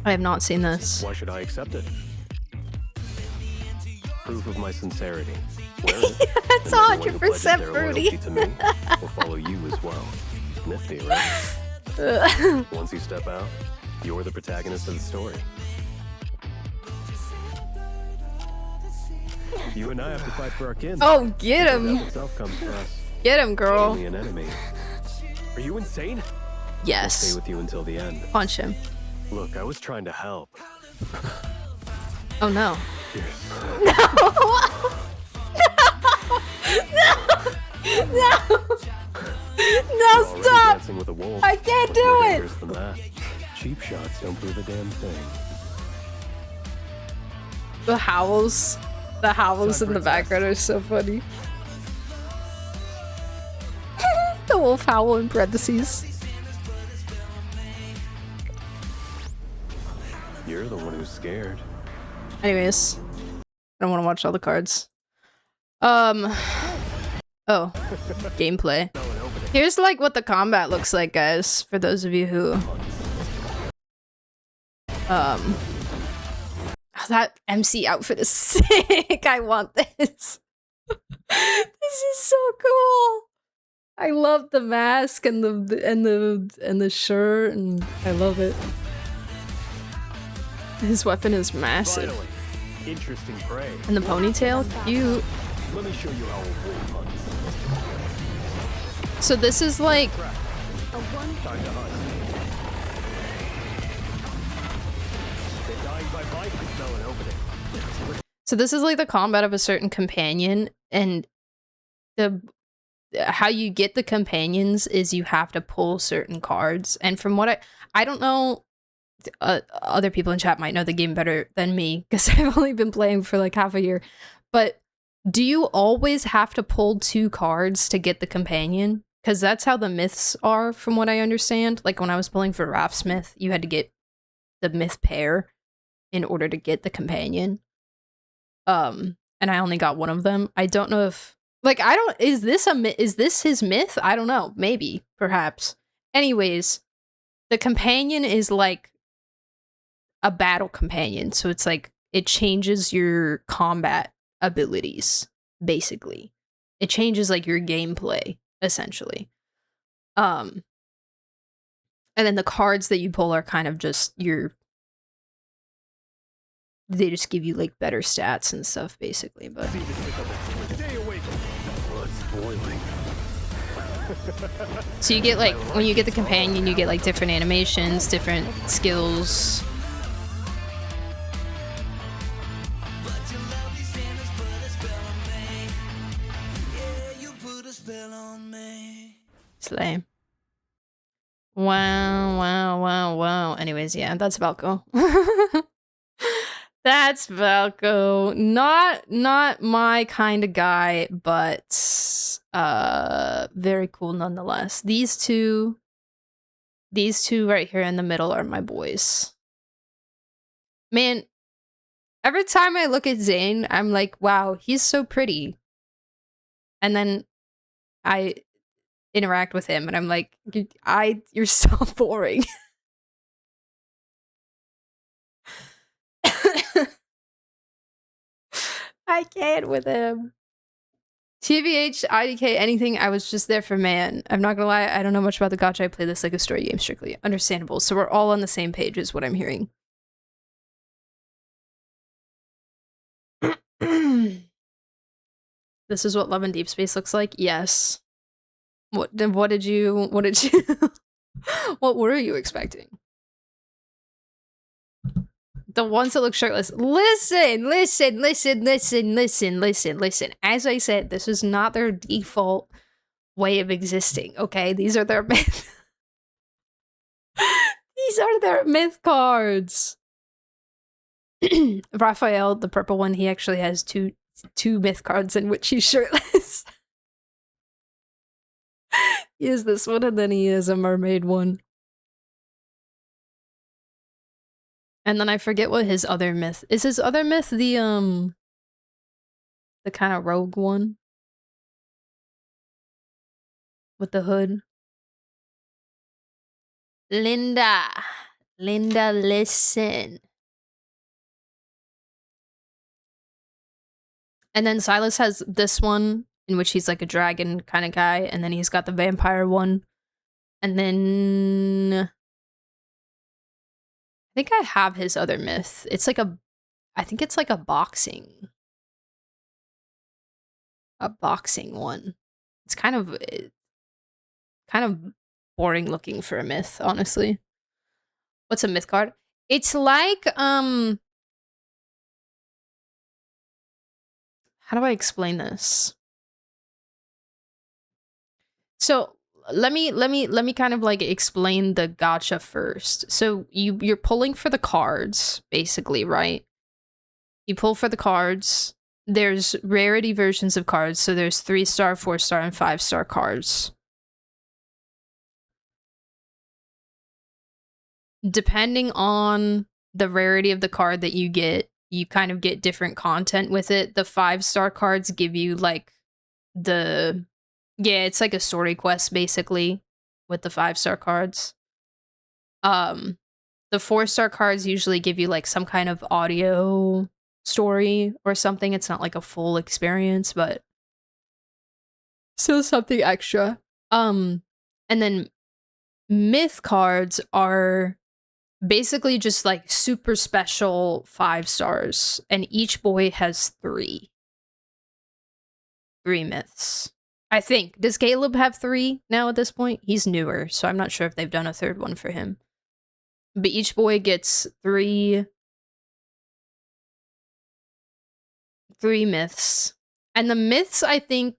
I have not seen this. Why should I accept it? Proof of my sincerity. Wear it, that's 100% fruity. To me will follow you as well. Nifty, right? Once you step out, you're the protagonist of the story. You and I have to fight for our kin. Oh, get him! Death itself comes for us. Get him, girl. Only an enemy. Are you insane? Yes. I'll stay with you until the end. Punch him. Look, I was trying to help. Oh no. No. No! No, stop! With a wolf, I can't do it! Than that. Cheap shots don't prove a damn thing. The howls in the background are so funny. The wolf howl in parentheses. You're the one who's scared. Anyways, I don't want to watch all the cards. Oh, gameplay. Here's like what the combat looks like, guys, for those of you who that MC outfit is sick. I want this. This is so cool. I love the mask and the shirt, and I love it. His weapon is massive. Finally, interesting prey. And the ponytail, cute. Let me show you how a wolf hunts. So this is like Time to hunt. They're dying by bite. I smell an opening. so this is like the combat of a certain companion, and the how you get the companions is you have to pull certain cards. And from what I don't know, other people in chat might know the game better than me because I've only been playing for like half a year. But do you always have to pull 2 cards to get the companion? Because that's how the myths are, from what I understand. Like when I was pulling for Raftsmith, you had to get the myth pair in order to get the companion. And I only got one of them. I don't know if like is this his myth? I don't know. Maybe, perhaps. Anyways, the companion is like a battle companion, so it's like it changes your combat abilities, basically. It changes like your gameplay, essentially. And then the cards that you pull are kind of just they just give you like better stats and stuff, basically. But Stay awake. Blood's boiling. so you get like when you get the companion, you get like different animations, different skills. Slay. Wow. Anyways, yeah, that's Valko. That's Valko. Not my kind of guy, but very cool nonetheless. These two right here in the middle are my boys. Man, every time I look at Zayn, I'm like, wow, he's so pretty. And then I interact with him and I'm like, you're so boring. I can't with him. TVH, IDK, anything, I was just there for man. I'm not gonna lie, I don't know much about the gacha. I play this like a story game strictly. Understandable. So we're all on the same page is what I'm hearing. This is what Love in Deep Space looks like? Yes. What did you what were you expecting? The ones that look shirtless. Listen. As I said, this is not their default way of existing, okay? These are their myth. These are their myth cards. Raphael, the purple one, he actually has two myth cards in which he's shirtless. He is this one and then he is a mermaid one. And then I forget what his other myth is. His other myth the kind of rogue one with the hood. Linda, listen. And then Silas has this one in which he's like a dragon kind of guy, and then he's got the vampire one. And then I think I have his other myth. It's like I think it's like a boxing one. It's kind of boring looking for a myth, honestly. What's a myth card? It's like how do I explain this? So let me kind of like explain the gacha first. So you're pulling for the cards, basically, right? You pull for the cards. There's rarity versions of cards, so there's 3-star, 4-star, and 5-star cards. Depending on the rarity of the card that you get, you kind of get different content with it. The 5-star cards give you like it's like a story quest basically with the 5-star cards. The 4-star cards usually give you like some kind of audio story or something. It's not like a full experience, but still something extra. And then myth cards are basically just like super special 5 stars, and each boy has 3 myths. I think. Does Caleb have 3 now at this point? He's newer, so I'm not sure if they've done a 3rd one for him. But each boy gets 3 myths. And the myths, I think,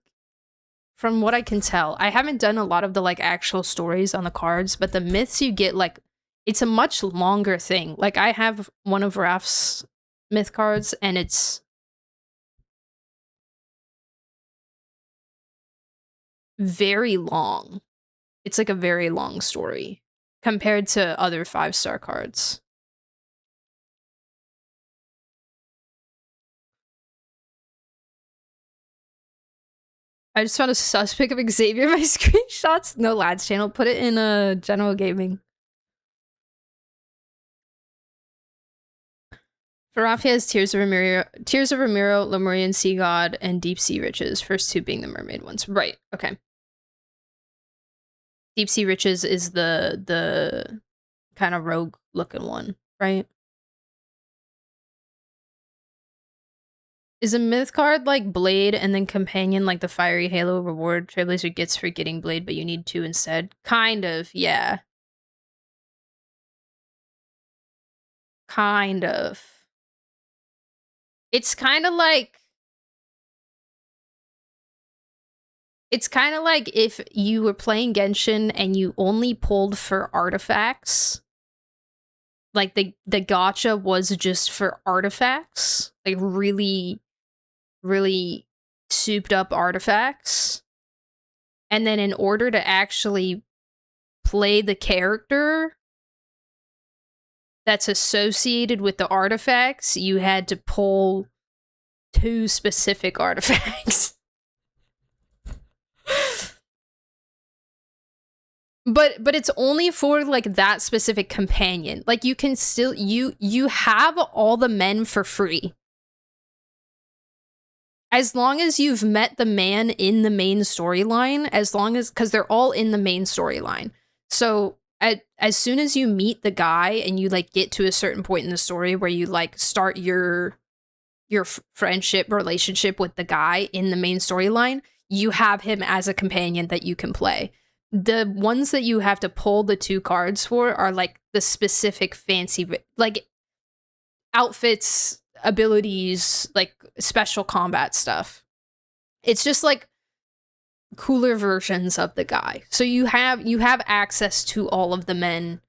from what I can tell, I haven't done a lot of the like actual stories on the cards, but the myths you get, like, it's a much longer thing. Like, I have one of Raf's myth cards, and it's very long. It's like a very long story compared to other 5-star cards. I just found a suspect of Xavier in my screenshots. No lads channel. Put it in general gaming. For Raf, he has Tears of Ramiro, Lemurian Sea God, and Deep Sea Riches. First 2 being the mermaid ones. Right. Okay. Deep Sea Riches is the kind of rogue looking one, right? Is a myth card like Blade and then Companion like the Fiery Halo reward Trailblazer gets for getting Blade, but you need 2 instead? Kind of, yeah. Kind of. It's kind of like It's kind of like if you were playing Genshin and you only pulled for artifacts. Like the gacha was just for artifacts, like really, really souped up artifacts. And then in order to actually play the character that's associated with the artifacts, you had to pull 2 specific artifacts. But it's only for like that specific companion. Like you can still you have all the men for free. As long as you've met the man in the main storyline, as long as, because they're all in the main storyline. So as soon as you meet the guy and you like get to a certain point in the story where you like start your friendship relationship with the guy in the main storyline, you have him as a companion that you can play. The ones that you have to pull the 2 cards for are like the specific fancy, like outfits, abilities, like special combat stuff. It's just like cooler versions of the guy. So you have access to all of the men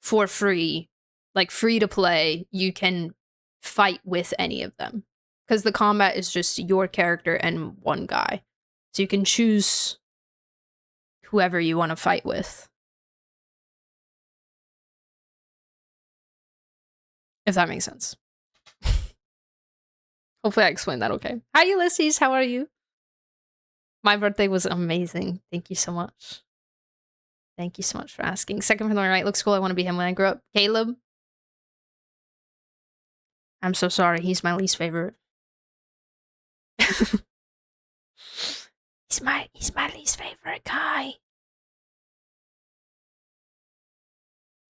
for free, like free to play. You can fight with any of them because the combat is just your character and one guy. So you can choose whoever you want to fight with. If that makes sense. Hopefully I explained that okay. Hi Ulysses, how are you? My birthday was amazing. Thank you so much. Thank you so much for asking. Second from the right, looks cool. I want to be him when I grow up. Caleb. I'm so sorry. He's my least favorite. he's my least favorite guy.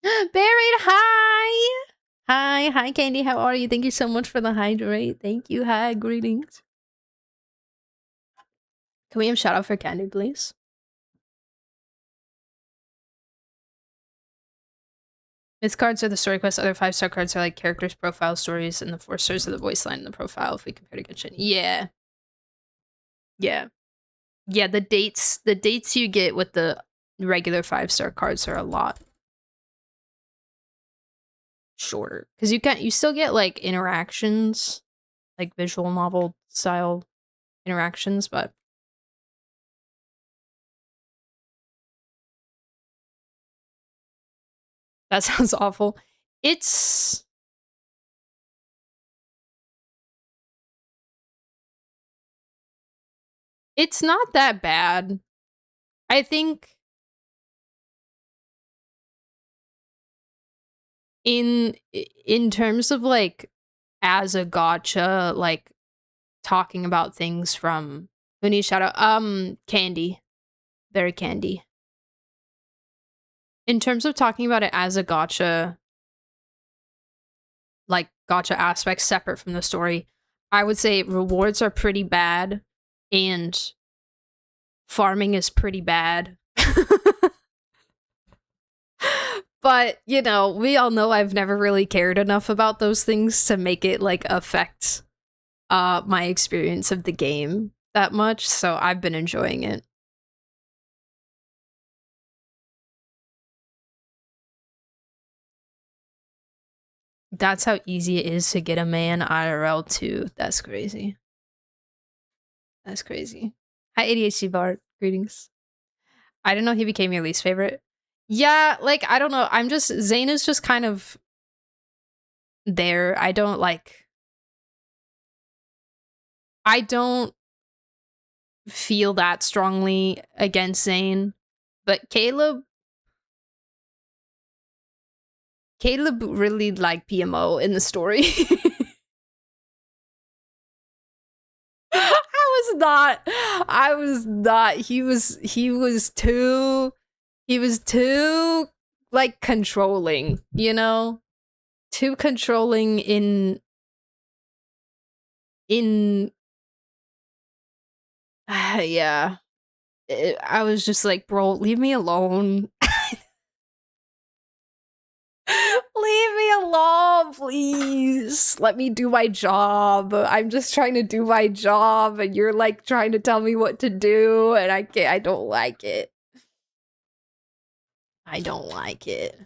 Buried, hi! Hi, Candy, how are you? Thank you so much for the hydrate. Thank you, hi, greetings. Can we have shout out for Candy, please? Myth cards are the story quests. Other 5-star cards are like characters' profile stories, and the 4 stars are the voice line in the profile if we compare to Genshin. Yeah. Yeah. Yeah, the dates you get with the regular 5-star cards are a lot shorter. Because you still get like interactions, like visual novel style interactions, but that sounds awful. It's not that bad. I think in terms of like as a gacha, like talking about things from who needs shout out? Candy. Very Candy. In terms of talking about it as a gacha, like gacha aspects separate from the story, I would say rewards are pretty bad and farming is pretty bad. But, you know, we all know I've never really cared enough about those things to make it like affect my experience of the game that much, so I've been enjoying it. That's how easy it is to get a man IRL too. That's crazy. That's crazy. Hi ADHD Bart. Greetings. I didn't know he became your least favorite. Yeah, like, I don't know. Zane is just kind of there. I don't feel that strongly against Zane. But Caleb really liked PMO in the story. I was not. He was too like controlling, you know? Too controlling in yeah. I was just like, bro, leave me alone. Leave me me alone, please. Let me do my job. I'm just trying to do my job, and you're like trying to tell me what to do, and I can't. I don't like it. I don't like it.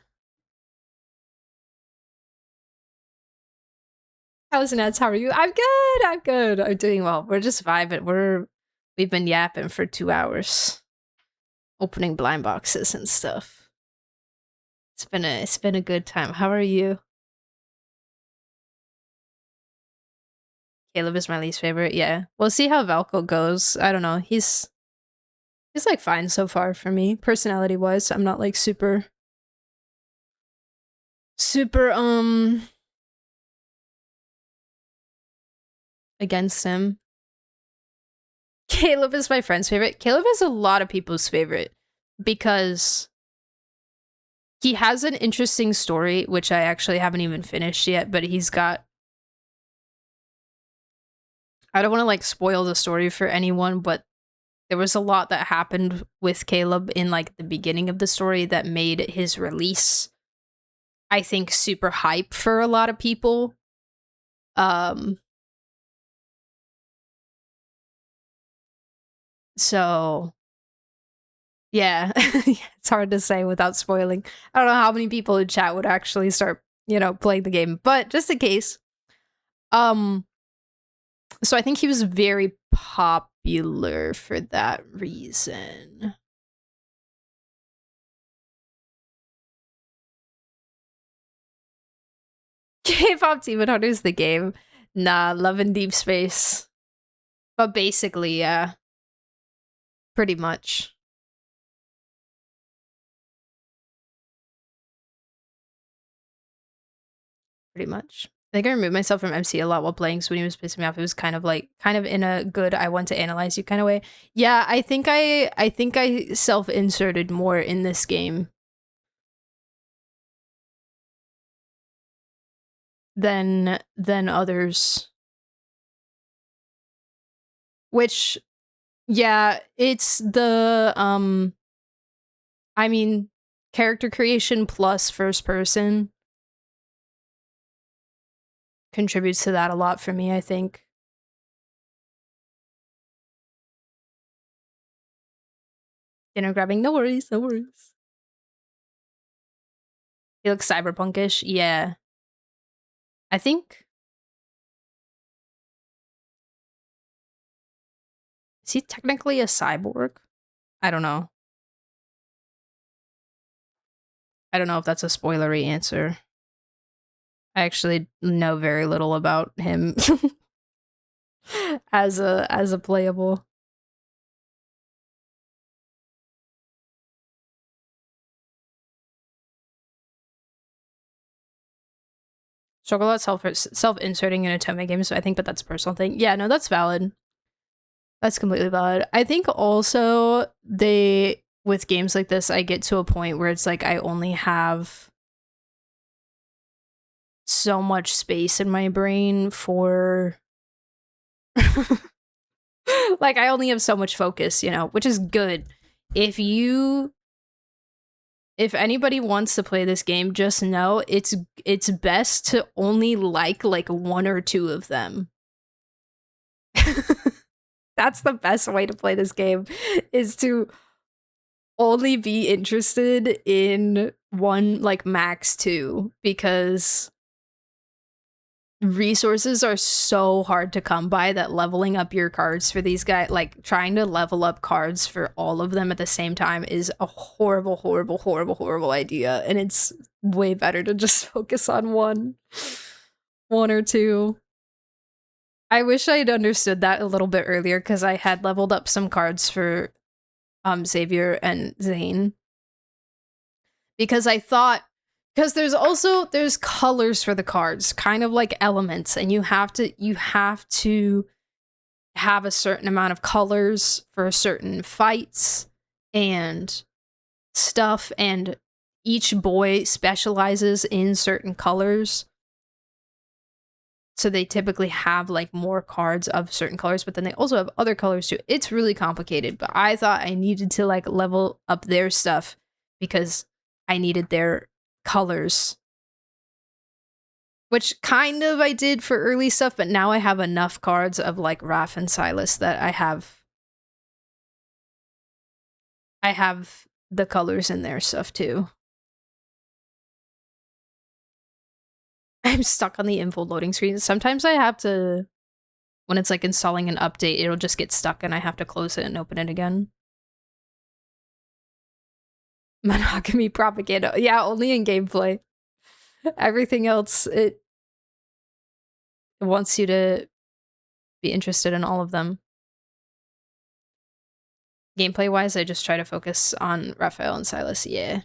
How's Nets? How are you? I'm good. I'm good. I'm doing well. We're just vibing. We've been yapping for 2 hours, opening blind boxes and stuff. It's been a good time. How are you? Caleb is my least favorite. Yeah, we'll see how Valko goes. I don't know. He's like fine so far for me, personality wise. I'm not like super against him. Caleb is my friend's favorite. Caleb is a lot of people's favorite because he has an interesting story, which I actually haven't even finished yet, but he's got... I don't want to like spoil the story for anyone, but there was a lot that happened with Caleb in like the beginning of the story that made his release, I think, super hype for a lot of people. So yeah, it's hard to say without spoiling. I don't know how many people in chat would actually start, playing the game, but just in case. So I think he was very popular for that reason. K-pop Demon Hunter's the game. Nah, Love in Deep Space. But basically, yeah. Pretty much. Pretty much. I think I removed myself from MC a lot while playing, so when he was pissing me off, it was kind of in a good I want to analyze you kind of way. Yeah, I think I self-inserted more in this game than others. Which, yeah, it's the I mean, character creation plus first person contributes to that a lot for me, I think. Dinner grabbing, no worries, no worries. He looks cyberpunkish, yeah. I think... Is he technically a cyborg? I don't know. I don't know if that's a spoilery answer. I actually know very little about him as a playable. Struggle at self-inserting in Otome games, I think, but that's a personal thing. Yeah, no, that's valid. That's completely valid. I think also with games like this, I get to a point where it's like I only have so much space in my brain for like I only have so much focus, which is good. If anybody wants to play this game, just know it's best to only like one or two of them. That's the best way to play this game, is to only be interested in one, like max two, because resources are so hard to come by that leveling up your cards for these guys, like trying to level up cards for all of them at the same time, is a horrible, horrible, horrible, horrible idea. And it's way better to just focus on one or two. I wish I had understood that a little bit earlier, because I had leveled up some cards for Xavier and Zane. Because I thought, because there's colors for the cards, kind of like elements, and you have to have a certain amount of colors for certain fights and stuff, and each boy specializes in certain colors. So they typically have like more cards of certain colors, but then they also have other colors too. It's really complicated, but I thought I needed to like level up their stuff because I needed their colors Which kind of I did for early stuff, but now I have enough cards of like Raph and Silas that I have the colors in their stuff too. I'm stuck on the info loading screen. Sometimes I have to, when it's like installing an update, it'll just get stuck and I have to close it and open it again. Monogamy propaganda. Yeah, only in gameplay. Everything else, it wants you to be interested in all of them. Gameplay-wise, I just try to focus on Raphael and Silas, yeah.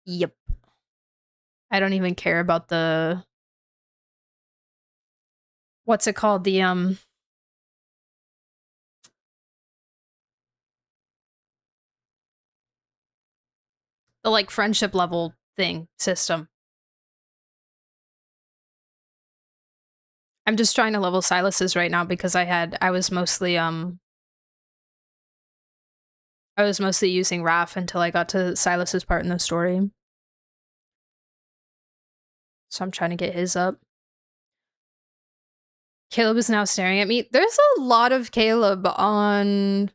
Yep. I don't even care about the... What's it called? The, like, friendship level thing, system. I'm just trying to level Silas's right now because I was mostly using Raph until I got to Silas's part in the story. So I'm trying to get his up. Caleb is now staring at me. There's a lot of Caleb on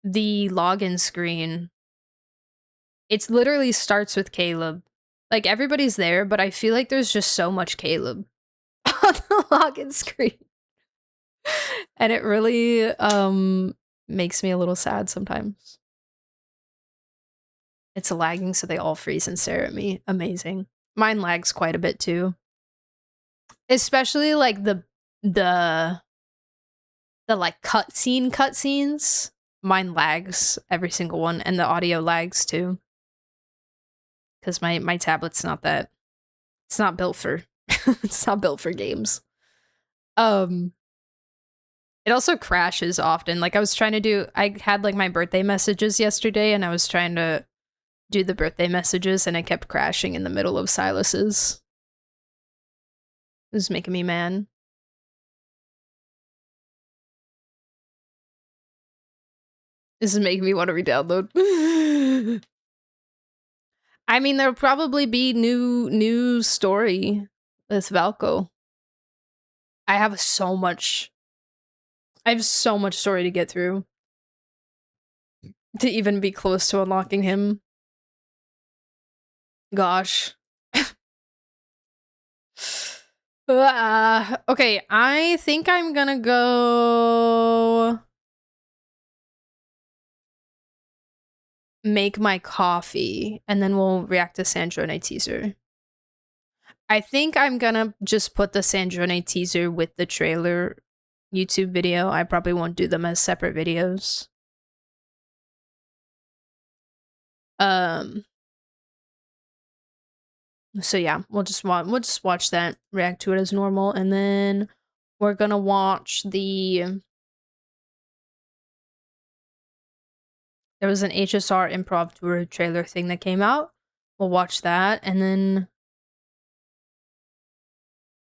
the login screen. It literally starts with Caleb. Like, everybody's there, but I feel like there's just so much Caleb on the login screen. And it really makes me a little sad sometimes. It's lagging, so they all freeze and stare at me. Amazing. Mine lags quite a bit too. Especially like the like cutscenes. Mine lags, every single one, and the audio lags too. Because my tablet's not that, it's not built for it's not built for games. It also crashes often. Like I had like my birthday messages yesterday and I was trying to do the birthday messages and it kept crashing in the middle of Silas's. It was making me mad. This is making me want to re-download. I mean, there'll probably be new story with Valko. I have so much story to get through to even be close to unlocking him. Gosh. Okay, I think I'm gonna go make my coffee and then we'll react to Sandrone teaser. I think I'm gonna just put the Sandrone teaser with the trailer YouTube video. I probably won't do them as separate videos. So yeah, we'll just watch that, react to it as normal, and then we're gonna watch the... There was an HSR improv tour trailer thing that came out. We'll watch that, and then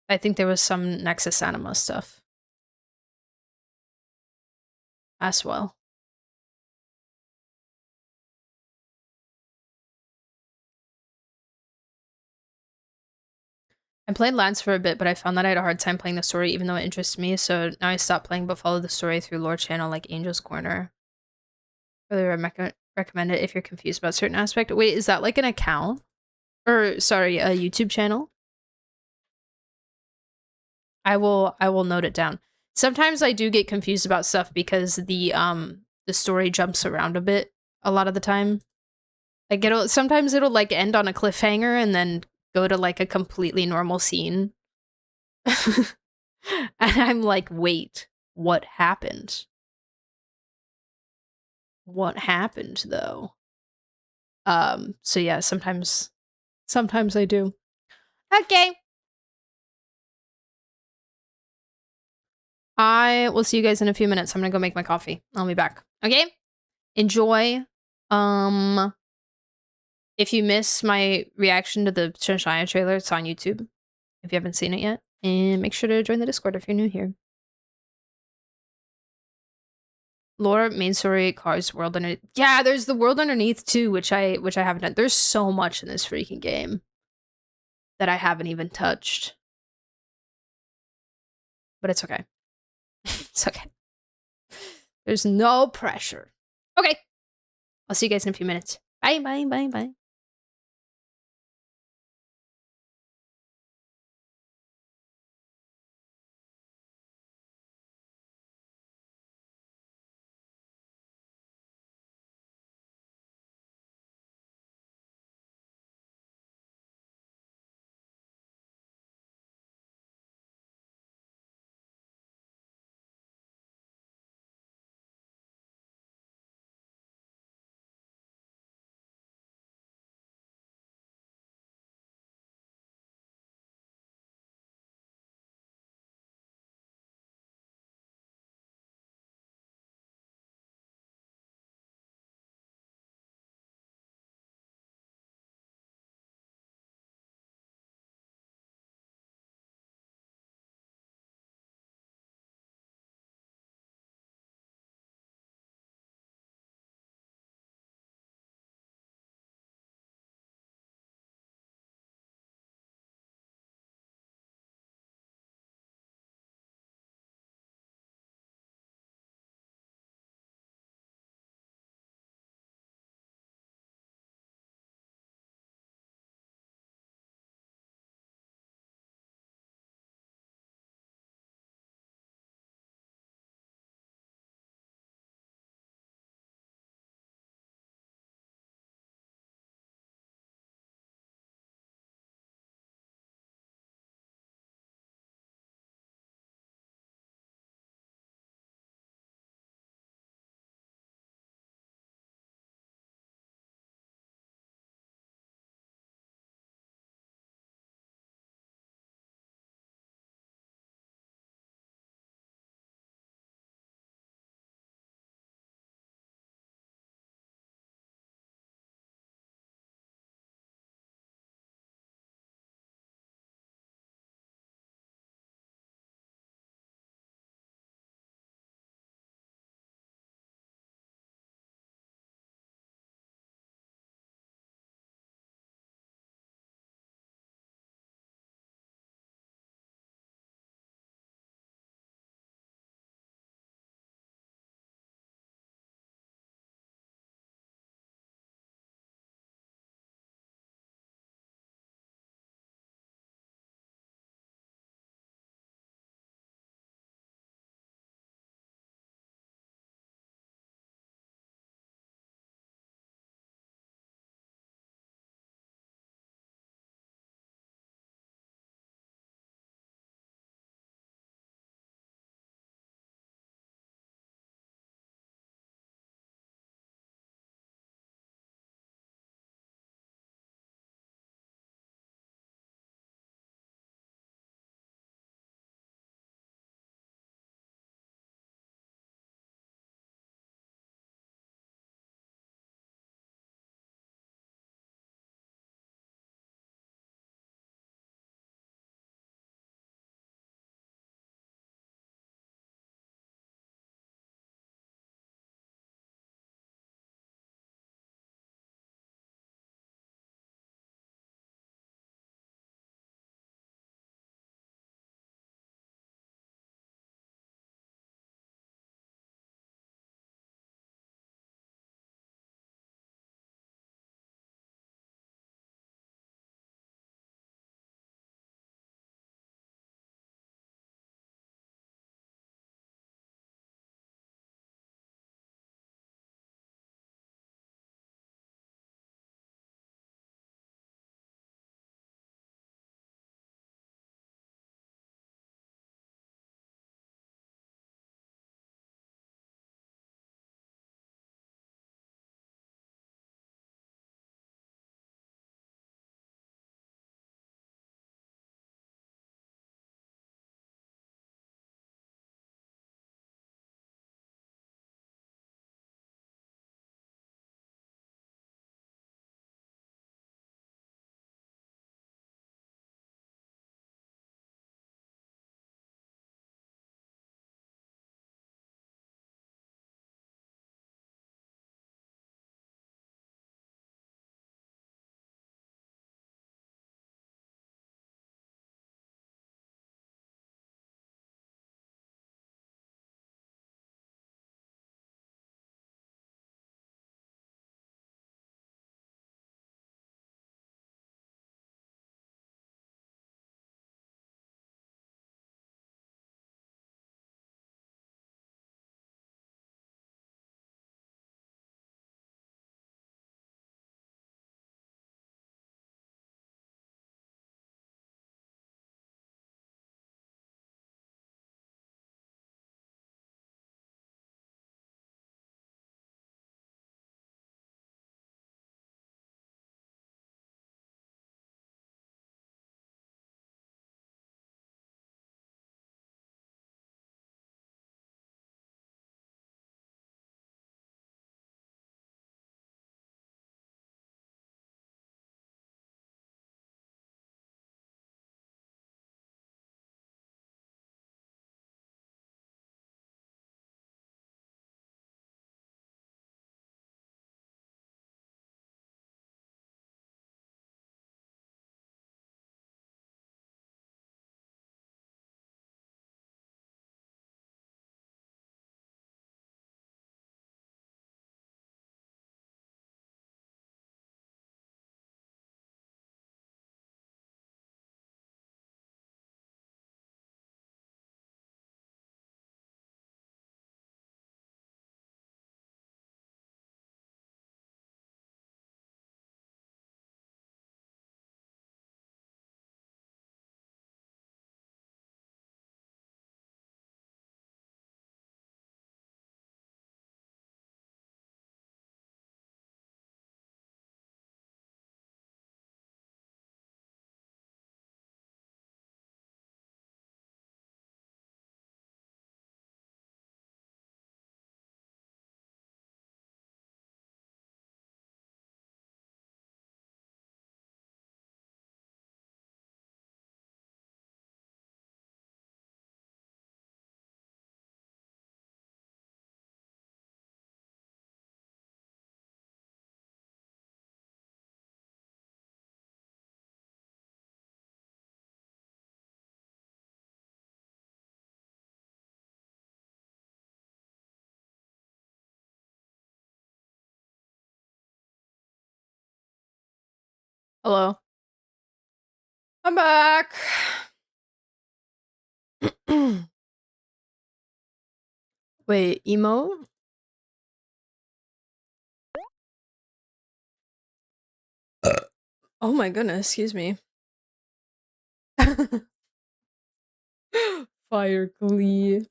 I think there was some Nexus Anima stuff as well. I played Lance for a bit, but I found that I had a hard time playing the story even though it interests me, so now I stopped playing but follow the story through lore channel like Angel's Corner. Really recommend it if you're confused about certain aspect. Wait, is that like an account? Or, sorry, a YouTube channel? I will note it down. Sometimes I do get confused about stuff because the story jumps around a bit a lot of the time. Like sometimes it'll like end on a cliffhanger and then go to like a completely normal scene. And I'm like, wait, what happened? What happened though? So yeah, sometimes I do. Okay. I will see you guys in a few minutes. I'm gonna go make my coffee. I'll be back. Okay? Enjoy. If you miss my reaction to the Shania trailer, it's on YouTube if you haven't seen it yet. And make sure to join the Discord if you're new here. Lore, main story, cars, world underneath. Yeah, there's the world underneath too, which I haven't done. There's so much in this freaking game that I haven't even touched. But it's okay. It's okay. There's no pressure. Okay. I'll see you guys in a few minutes. Bye, bye, bye, bye. Hello. I'm back. Wait, emo? Oh my goodness, excuse me. Fire Glee. You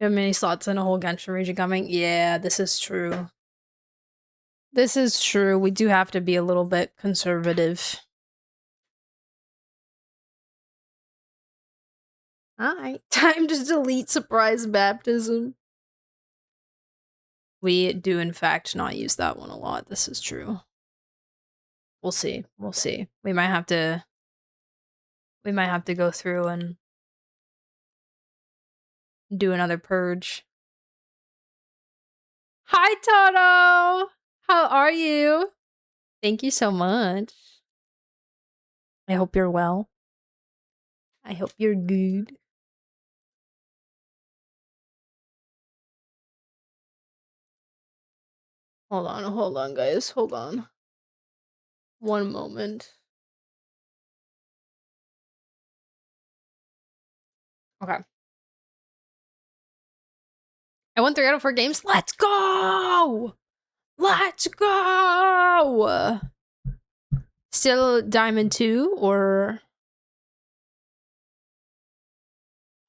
have many slots and a whole Genshin region coming? Yeah, this is true. This is true. We do have to be a little bit conservative. Alright, time to delete surprise baptism. We do, in fact, not use that one a lot. This is true. We'll see. We'll see. We might have to go through and do another purge. Hi, Toto! How are you? Thank you so much. I hope you're well. I hope you're good. Hold on, guys. Hold on. One moment. Okay. I won 3 out of 4 games. Let's go! Let's go! Still Diamond 2 or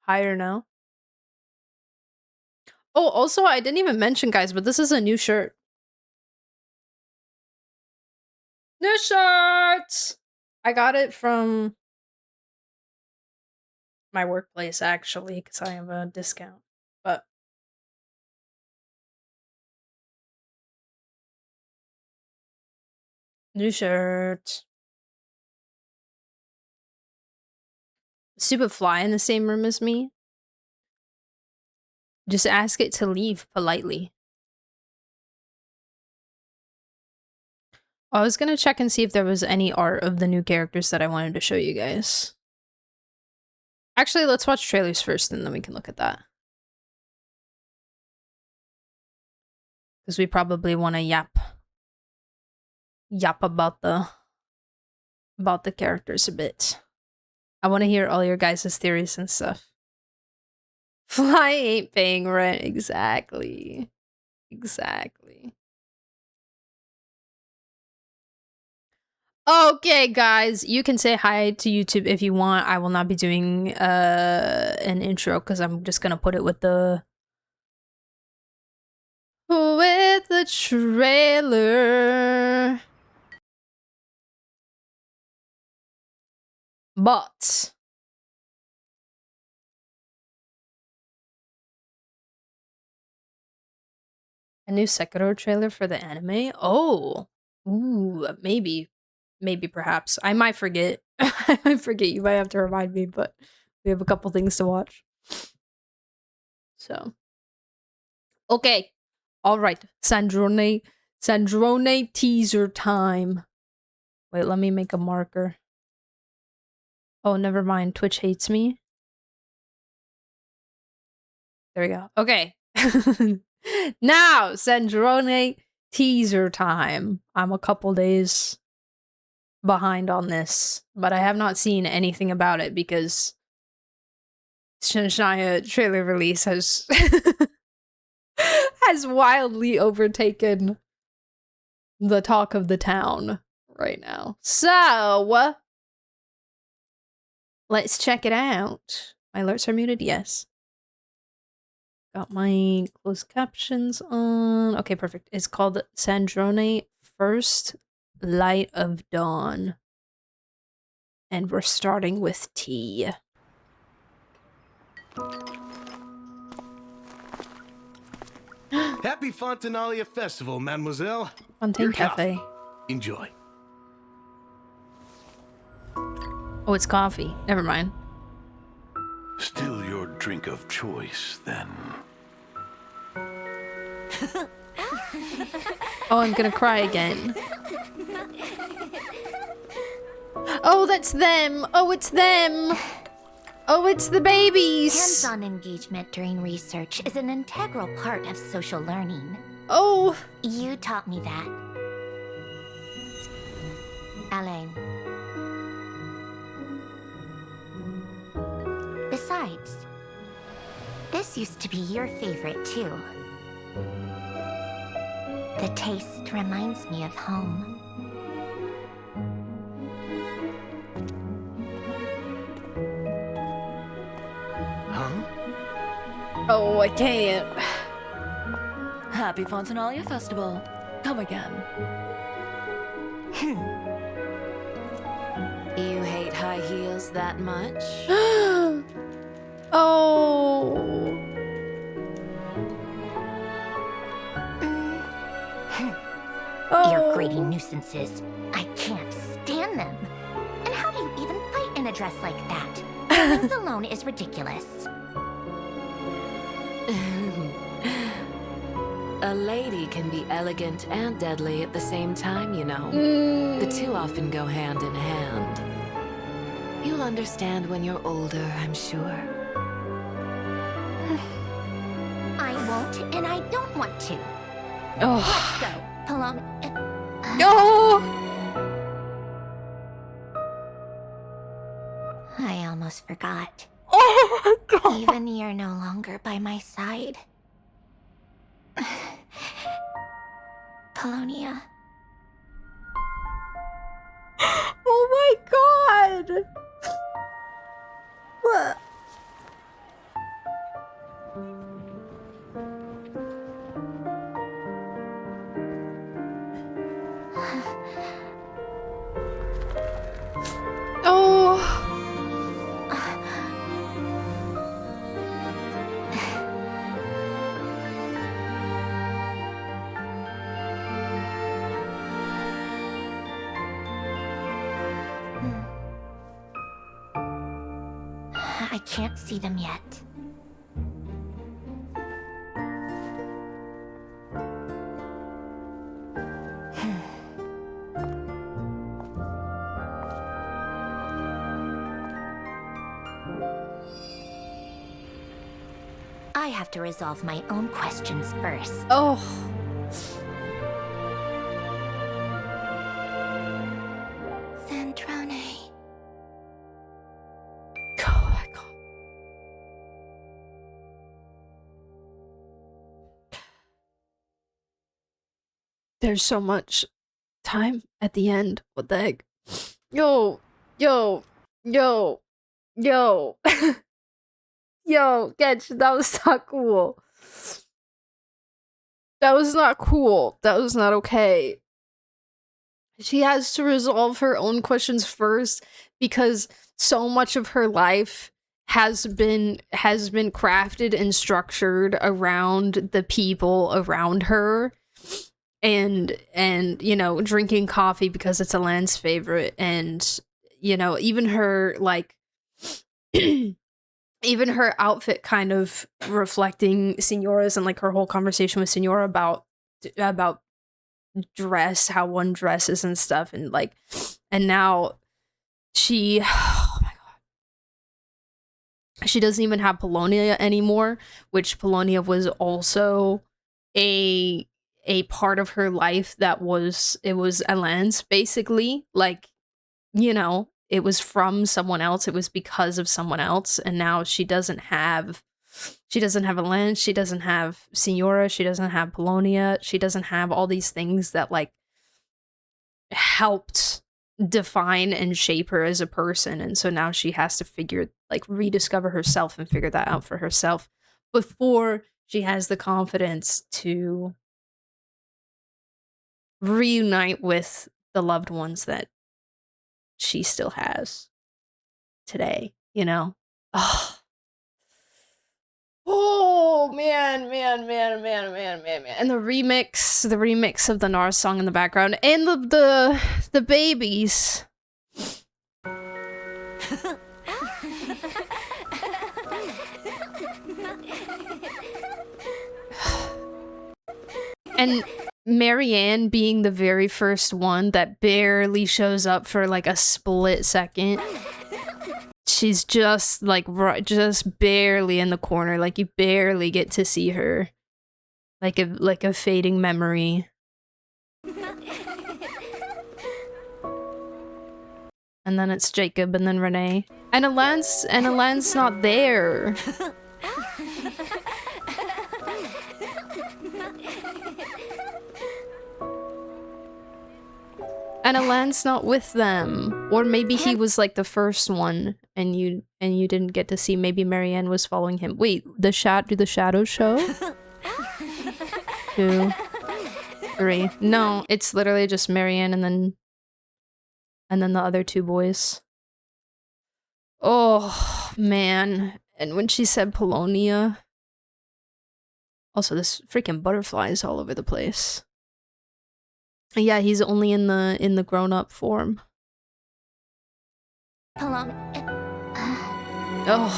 higher now? Oh, also, I didn't even mention, guys, but this is a new shirt. New shirt! I got it from my workplace, actually, because I have a discount. But new shirt. Stupid fly in the same room as me. Just ask it to leave politely. I was gonna check and see if there was any art of the new characters that I wanted to show you guys. Actually, let's watch trailers first and then we can look at that. Because we probably want to yap about the characters a bit. I want to hear all your guys' theories and stuff. Fly ain't paying rent. Exactly. Exactly. Okay, guys, you can say hi to YouTube if you want. I will not be doing an intro because I'm just gonna put it with the trailer. But a new Sekiro trailer for the anime? Oh. Ooh, maybe. Maybe, perhaps. I might forget. I might forget. You might have to remind me, but we have a couple things to watch. So. Okay. All right. Sandrone teaser time. Wait, let me make a marker. Oh, never mind. Twitch hates me. There we go. Okay. Now, Sandrone teaser time. I'm a couple days behind on this, but I have not seen anything about it because Shinshaya trailer release has has wildly overtaken the talk of the town right now. So let's check it out. My alerts are muted, yes. Got my closed captions on. Okay, perfect. It's called Sandrone First Light of Dawn. And we're starting with tea. Happy Fontanalia Festival, mademoiselle. Fontaine Your Cafe. coffee. Enjoy. Oh, it's coffee. Never mind. Still your drink of choice, then. Oh, I'm gonna cry again. Oh, that's them! Oh, it's them! Oh, it's the babies! Hands-on engagement during research is an integral part of social learning. Oh! You taught me that. Alain. Besides, this used to be your favorite too. The taste reminds me of home. Oh, I can't. Happy Fontanalia Festival. Come again. You hate high heels that much? Oh. You're grating nuisances. I can't stand them. And how do you even fight in a dress like that? The wings alone is ridiculous. A lady can be elegant and deadly at the same time, you know. The two often go hand in hand. You'll understand when you're older, I'm sure. I won't, and I don't want to. Oh. Let's go, Paloma. No. I almost forgot. Oh my god. Even you're no longer by my side. Polonia. Oh my god. What? Oh. I can't see them yet. I have to resolve my own questions first. Oh. Sandrone. Oh my god. There's so much time at the end. What the heck? Yo, yo, yo, yo. Yo, Getch, that was not cool. That was not cool. That was not okay. She has to resolve her own questions first because so much of her life has been crafted and structured around the people around her and you know, drinking coffee because it's Alain's favorite, and you know, even her like even her outfit kind of reflecting Signora's, and like her whole conversation with Signora about dress, how one dresses and stuff, and like, and now she, oh my god, she doesn't even have Polonia anymore, which Polonia was also a part of her life that was, it was Alain's basically, like, you know, it was from someone else, it was because of someone else, and now she doesn't have Alain, she doesn't have Signora, she doesn't have Polonia, she doesn't have all these things that like helped define and shape her as a person, and so now she has to rediscover herself and figure that out for herself before she has the confidence to reunite with the loved ones that she still has today, you know? Oh man. And the remix of the Nars song in the background, and the babies. And Marianne being the very first one that barely shows up for like a split second. She's just like just barely in the corner, like you barely get to see her, like a fading memory. And then it's Jacob, and then Renee. And Alan's not there. And Alan's not with them. Or maybe he was like the first one and you didn't get to see. Maybe Marianne was following him. Wait, do the shadows show? 2, 3. No, it's literally just Marianne and then the other 2 boys. Oh man. And when she said Polonia. Also, this freaking butterfly is all over the place. Yeah, he's only in the grown-up form. Along. Oh.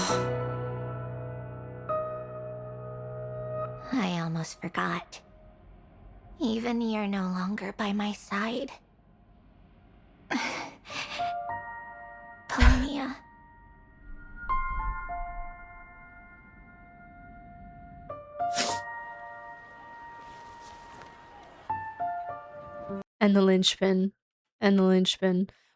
I almost forgot. Even you're no longer by my side. Polonia. And the linchpin.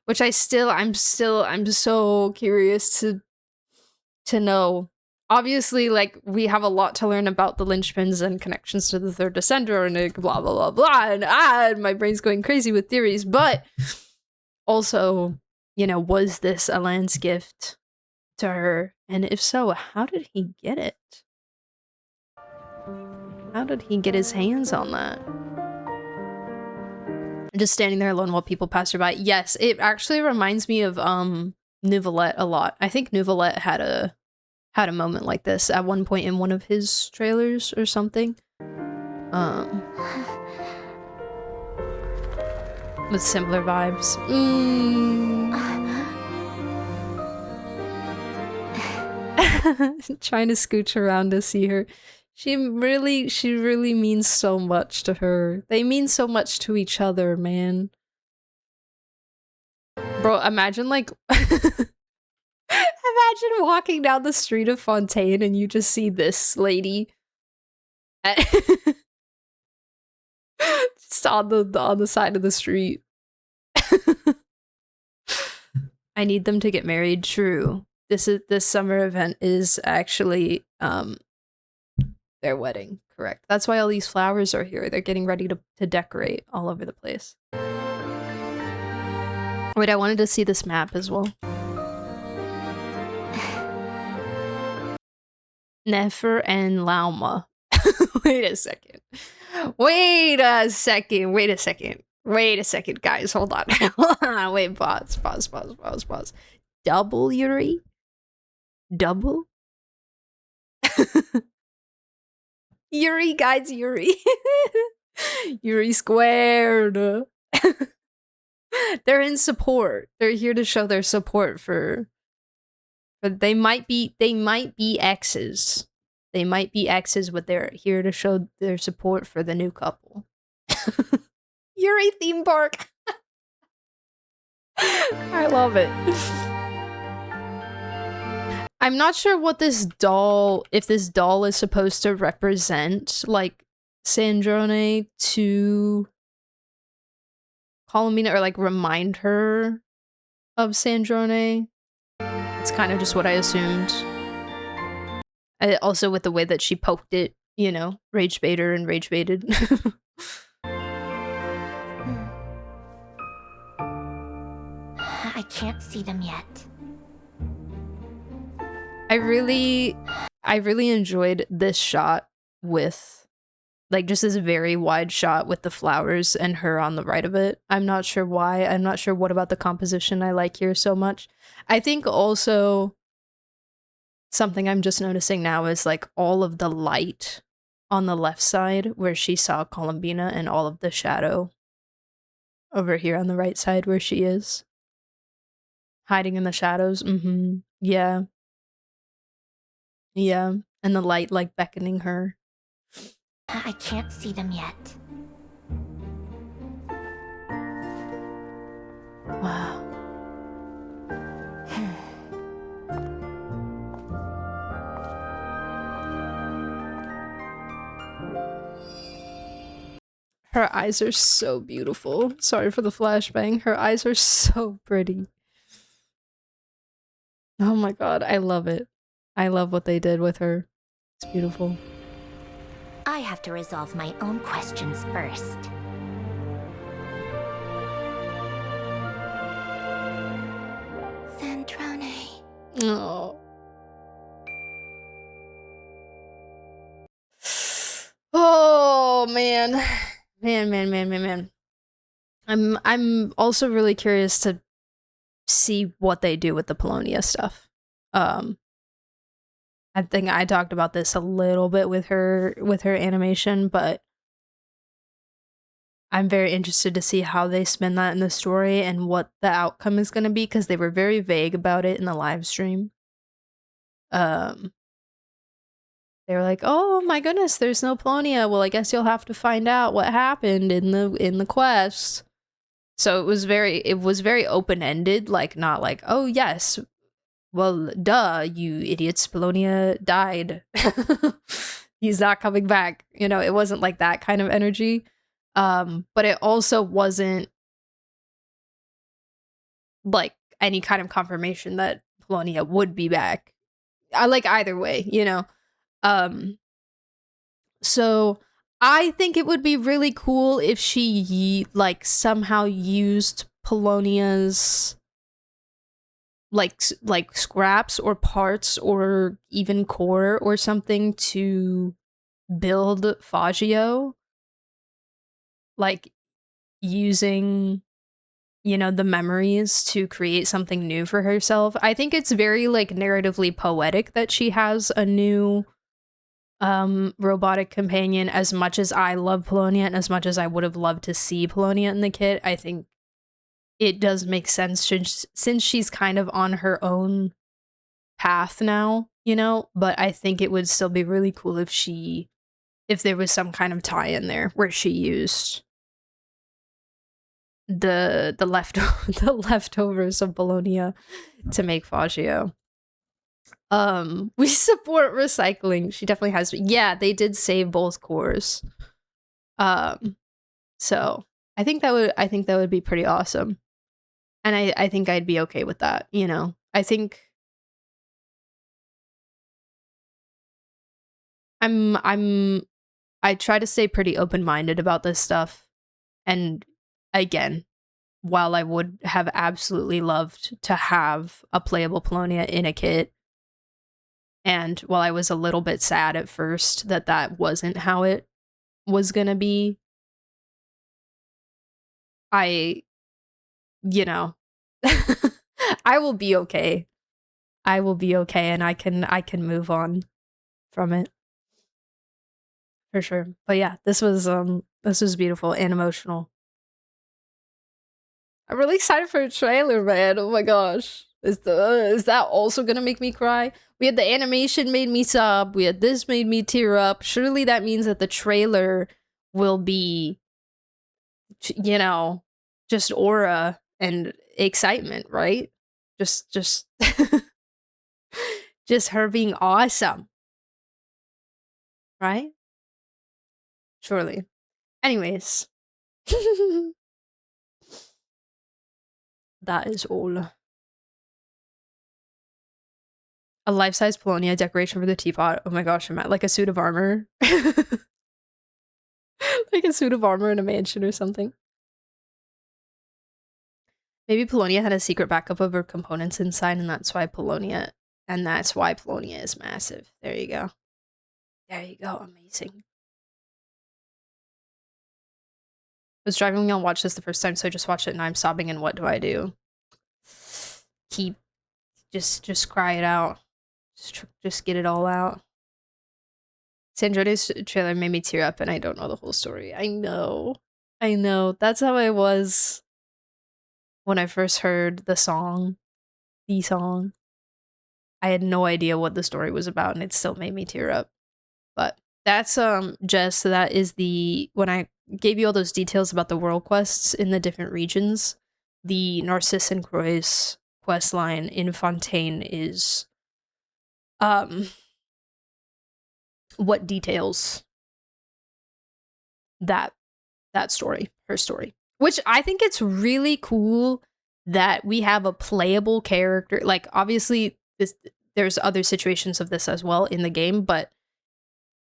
Which I'm so curious to know. Obviously, like, we have a lot to learn about the linchpins and connections to the third descender and blah blah blah blah, and my brain's going crazy with theories, but also, you know, was this Alan's gift to her? And if so, how did he get it? How did he get his hands on that? Just standing there alone while people pass her by. Yes, it actually reminds me of Nouvelette a lot. I think Nouvelette had a moment like this at one point in one of his trailers or something. With similar vibes. Trying to scooch around to see her. She really means so much to her. They mean so much to each other, man. Bro, imagine like imagine walking down the street of Fontaine and you just see this lady just on the side of the street. I need them to get married. True. This summer event is actually their wedding, correct. That's why all these flowers are here. They're getting ready to decorate all over the place. Wait, I wanted to see this map as well. Nefer and Lauma. Wait a second. Wait a second, guys. Hold on. Wait, pause. Double Yuri? Double? Yuri guides Yuri. Yuri squared. They're in support. They're here to show their support for they might be exes. They might be exes, but they're here to show their support for the new couple. Yuri theme park. I love it. I'm not sure what this doll, if this doll is supposed to represent, like, Sandrone to Columbina, or like remind her of Sandrone. It's kind of just what I assumed. Also with the way that she poked it, you know, rage baiter and rage baited. I can't see them yet. I really enjoyed this shot with, like, just this very wide shot with the flowers and her on the right of it. I'm not sure why. I'm not sure what about the composition I like here so much. I think also something I'm just noticing now is like all of the light on the left side where she saw Columbina and all of the shadow over here on the right side where she is. Hiding in the shadows. Yeah. Yeah. And the light like beckoning her. I can't see them yet. Wow. Her eyes are so beautiful. Sorry for the flashbang. Her eyes are so pretty. Oh my god, I love it. I love what they did with her. It's beautiful. I have to resolve my own questions first. Sandrone. Oh. Oh man. Man. I'm also really curious to see what they do with the Polonia stuff. I think I talked about this a little bit with her animation, but I'm very interested to see how they spin that in the story and what the outcome is going to be, because they were very vague about it in the live stream. They were like, "Oh my goodness, there's no Polonia. Well, I guess you'll have to find out what happened in the quest." So it was very open-ended, like not like, "Oh yes, well, duh, you idiots, Polonia died. He's not coming back." You know, it wasn't like that kind of energy. But it also wasn't like any kind of confirmation that Polonia would be back. I like either way, you know. So I think it would be really cool if she like somehow used Polonia's like scraps or parts or even core or something to build Fagio, like using, you know, the memories to create something new for herself. I think it's very like narratively poetic that she has a new robotic companion. As much as I love Polonia and as much as I would have loved to see Polonia in the kit, I think it does make sense since she's kind of on her own path now, you know. But I think it would still be really cool if there was some kind of tie in there where she used the the leftovers of Polonia to make Fagio. We support recycling. She definitely has. Yeah, they did save both cores. So I think that would be pretty awesome. And I think I'd be okay with that, you know. I think I try to stay pretty open-minded about this stuff. And again, while I would have absolutely loved to have a playable Polonia in a kit, and while I was a little bit sad at first that wasn't how it was gonna be, you know, I will be okay. I will be okay, and I can move on from it for sure. But yeah, this was beautiful and emotional. I'm really excited for a trailer, man. Oh my gosh. Is that also gonna make me cry? We had the animation made me sob. We had this made me tear up. Surely that means that the trailer will be, you know, just aura and excitement, right? Just just her being awesome. Right? Surely. Anyways. That is all. A life-size Polonia decoration for the teapot. Oh my gosh, I'm at like a suit of armor. Like a suit of armor in a mansion or something. Maybe Polonia had a secret backup of her components inside, and that's why Polonia is massive. There you go. There you go. Amazing. I was driving when I watched this the first time, so I just watched it and I'm sobbing, and what do I do? Just cry it out. Just get it all out. Sandrone's trailer made me tear up, and I don't know the whole story. I know. That's how I was when I first heard the song. I had no idea what the story was about, and it still made me tear up. But that's Jess, that is when I gave you all those details about the world quests in the different regions, the Narcisse and Croix quest line in Fontaine is what details that story, her story. Which I think it's really cool that we have a playable character. Like, obviously, there's other situations of this as well in the game, but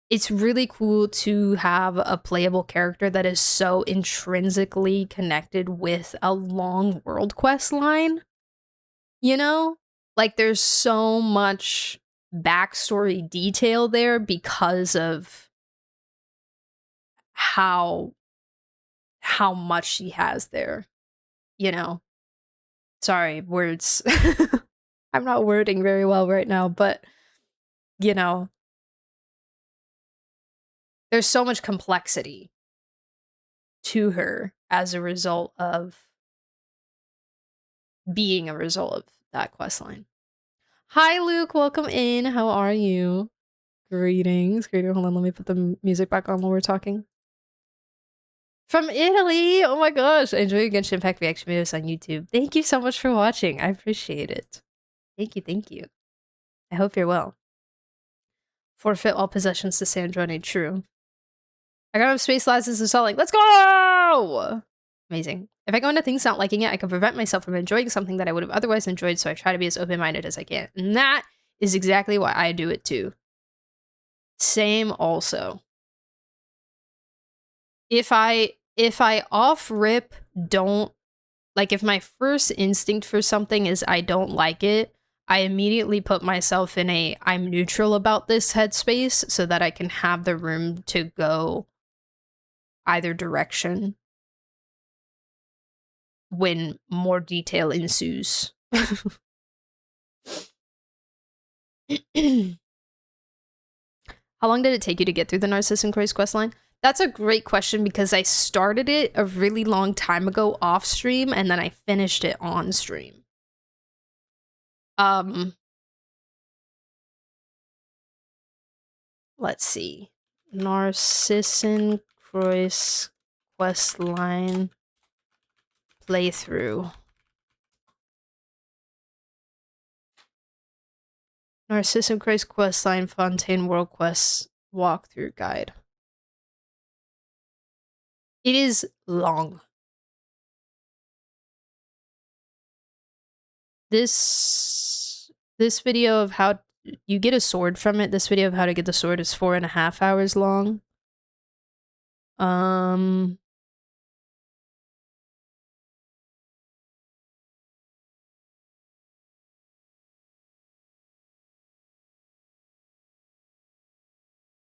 it's really cool to have a playable character that is so intrinsically connected with a long world quest line. You know? Like, there's so much backstory detail there because of how much she has there, you know? Sorry, words. I'm not wording very well right now, but, you know, there's so much complexity to her as a result of being a result of that quest line. Hi, Luke. Welcome in. How are you? Greetings. Greetings. Hold on. Let me put the music back on while we're talking. From Italy. Oh my gosh. I enjoy your Genshin Impact reaction videos on YouTube. Thank you so much for watching. I appreciate it. Thank you. Thank you. I hope you're well. Forfeit all possessions to Sandrone. True. I got enough space license and selling. Let's go! Amazing. If I go into things not liking it, I can prevent myself from enjoying something that I would have otherwise enjoyed, so I try to be as open-minded as I can. And that is exactly why I do it too. Same also. If I off rip don't, like, if my first instinct for something is I don't like it, I immediately put myself in a I'm neutral about this headspace so that I can have the room to go either direction when more detail ensues. How long did it take you to get through the Narcissus and Croix questline? That's a great question because I started it a really long time ago off stream and then I finished it on stream. Let's see. Narcissus Croix questline playthrough. Narcissus Croix questline Fontaine World Quest walkthrough guide. It is long. This video of how you get a sword from it, this video of how to get the sword is 4.5 hours long.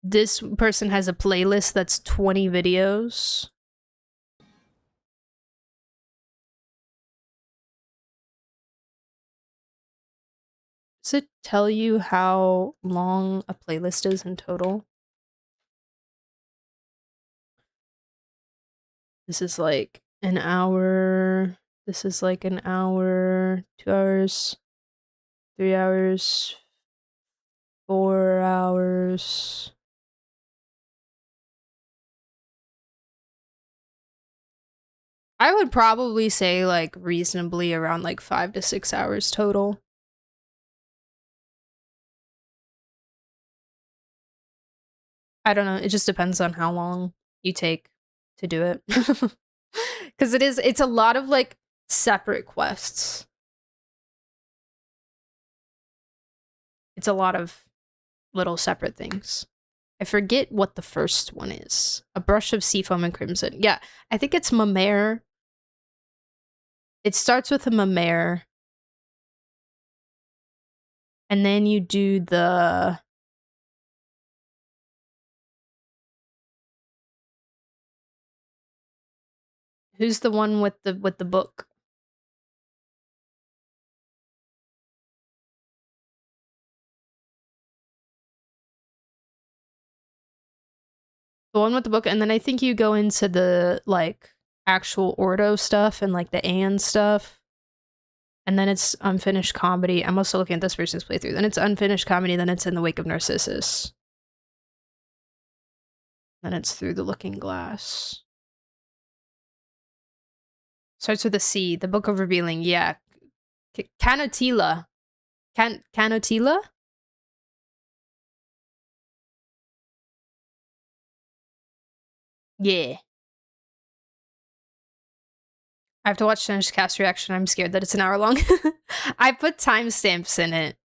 This person has a playlist that's 20 videos. Does it tell you how long a playlist is in total? This is like an hour. This is like an hour, 2 hours, 3 hours, 4 hours. I would probably say like reasonably around like 5 to 6 hours total. I don't know. It just depends on how long you take to do it. Because it's a lot of like separate quests. It's a lot of little separate things. I forget what the first one is. A brush of seafoam and crimson. Yeah, I think it's Mamere. It starts with a Mamere. And then you do the... Who's the one with the book? The one with the book, and then I think you go into the, like, actual Ordo stuff and, like, the Aeon stuff. And then it's Unfinished Comedy. I'm also looking at this person's playthrough. Then it's Unfinished Comedy, then it's In the Wake of Narcissus. Then it's Through the Looking Glass. Starts with a C. The Book of Revealing, yeah. Canotila. Canotila? Yeah. I have to watch Jen's cast reaction. I'm scared that it's an hour long. I put timestamps in it.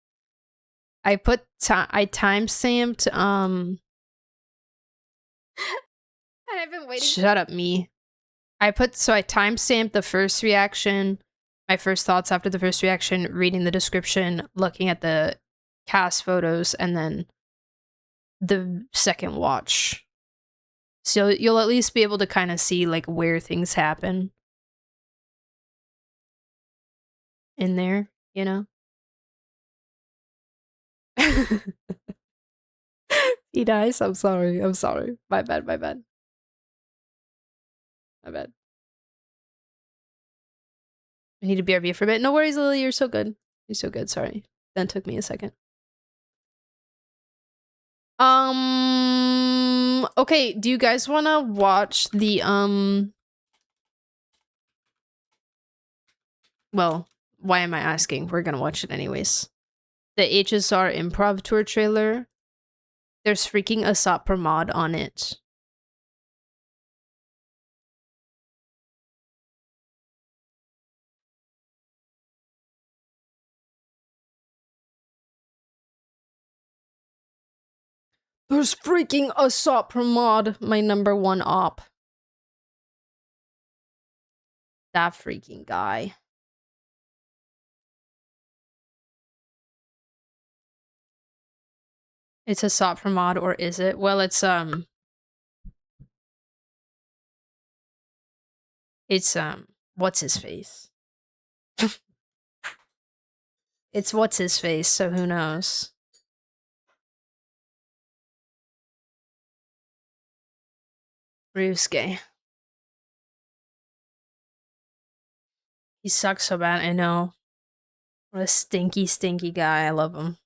I put I timestamped and I've been waiting. Shut up, me. I timestamped the first reaction, my first thoughts after the first reaction, reading the description, looking at the cast photos, and then the second watch. So you'll at least be able to kind of see like where things happen in there, you know? He dies. I'm sorry. I'm sorry. My bad. My bad. My bad. I need to BRB for a bit. No worries, Lily. You're so good. You're so good. Sorry. That took me a second. Okay. Do you guys want to watch the, well, why am I asking? We're gonna watch it anyways. The HSR improv tour trailer. There's freaking a Sopra mod on it. There's freaking a Sopra mod, my #1 op. That freaking guy. It's a Sopra mod, or is it? Well, it's what's his face? It's what's his face, so who knows? Ryusuke. He sucks so bad, I know. What a stinky, stinky guy. I love him.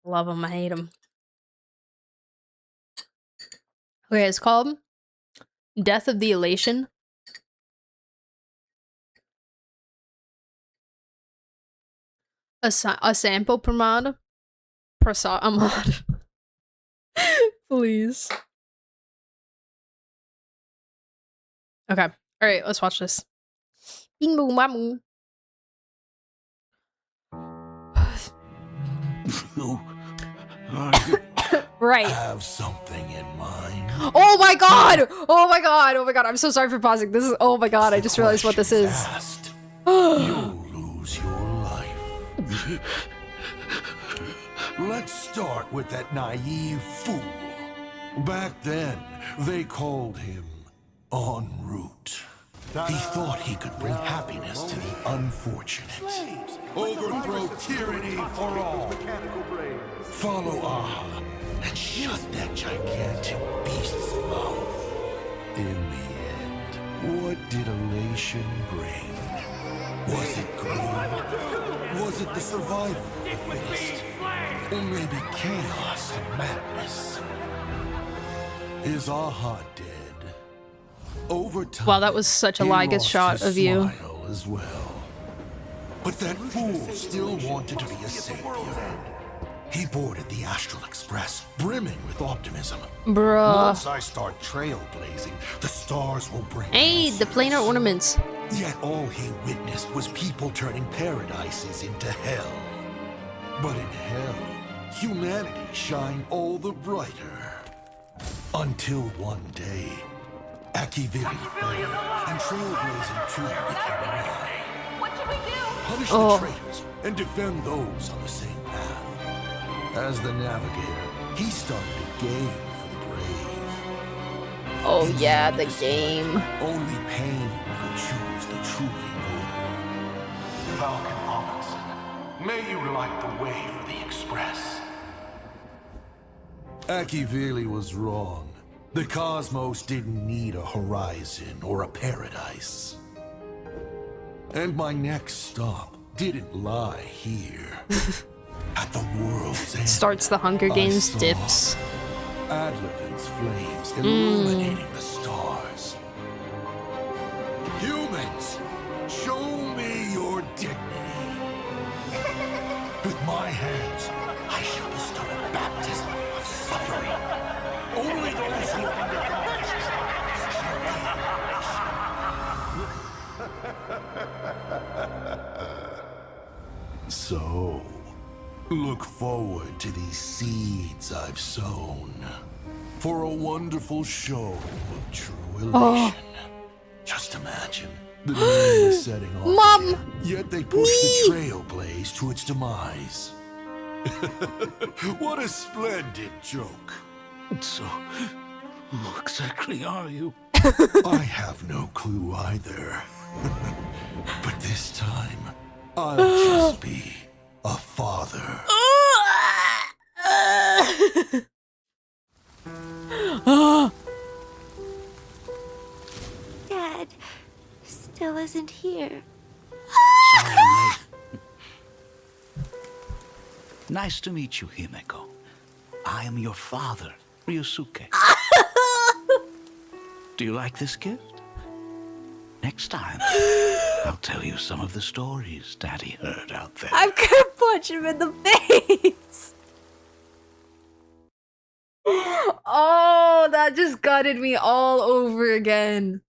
Love him, I hate him. Okay, it's called Death of the Elation. A sample per mod. A mod. Please. Okay. Alright, let's watch this. Bing boom bam. Right. Have something in mind. Oh my god! Oh my god! Oh my god! I'm so sorry for pausing. This is. Oh my god! I just realized what this is. You'll lose your life. Let's start with that naive fool. Back then, they called him En route. He thought he could bring happiness to the unfortunate. Overthrow tyranny for all. Follow Aha and shut that gigantic beast's mouth. In the end, what did elation bring? Was it greed? Was it the survival of the fittest? Or maybe chaos and madness? Is Aha dead? Over time, wow, that was such a he Ligas lost shot his of you. smile as well. But that fool still wanted to be a savior. He boarded the Astral Express, brimming with optimism. Bruh. Once I start trailblazing, the stars will bring Hey, the planar ornaments. Yet all he witnessed was people turning paradises into hell. But in hell, humanity shined all the brighter. Until one day, Akiviri fell, and Trailblazing 2 became a lie. What should we do? Punish the traitors and defend those on the same path. As the navigator, he started a game for the brave. Oh In yeah, the endless game. night, only pain could choose the truly noble. Falcon Robinson, may you light the way for the Express. Akivili was wrong. The cosmos didn't need a horizon or a paradise. And my next stop didn't lie here. At the world's end, Starts the Hunger I Games saw dips. Adlevin's flames illuminating the stars. Humans, show me your dignity. With my hands, I shall bestow a baptism of suffering. Only those who have undergone this trial shall be. So, Look forward to these seeds I've sown. For a wonderful show of true elation. Just imagine the moon is setting off Mom! again, yet they push the trailblaze to its demise. What a splendid joke. So, who exactly are you? I have no clue either. But this time, I'll just be a father. Dad still isn't here. Nice to meet you, Himeko. I am your father, Ryusuke. Do you like this gift? Next time, I'll tell you some of the stories Daddy heard out there. I'm gonna punch him in the face. Oh, that just gutted me all over again.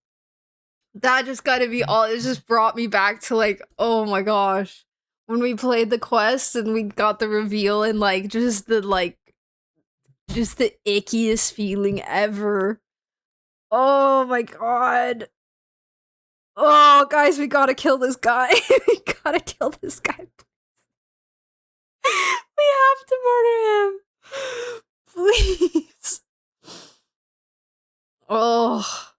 That just gutted me all. It just brought me back to like, oh my gosh, when we played the quest and we got the reveal and like just the ickiest feeling ever. Oh my god. Oh, guys, we gotta kill this guy. We gotta kill this guy. We have to murder him. Please. Oh.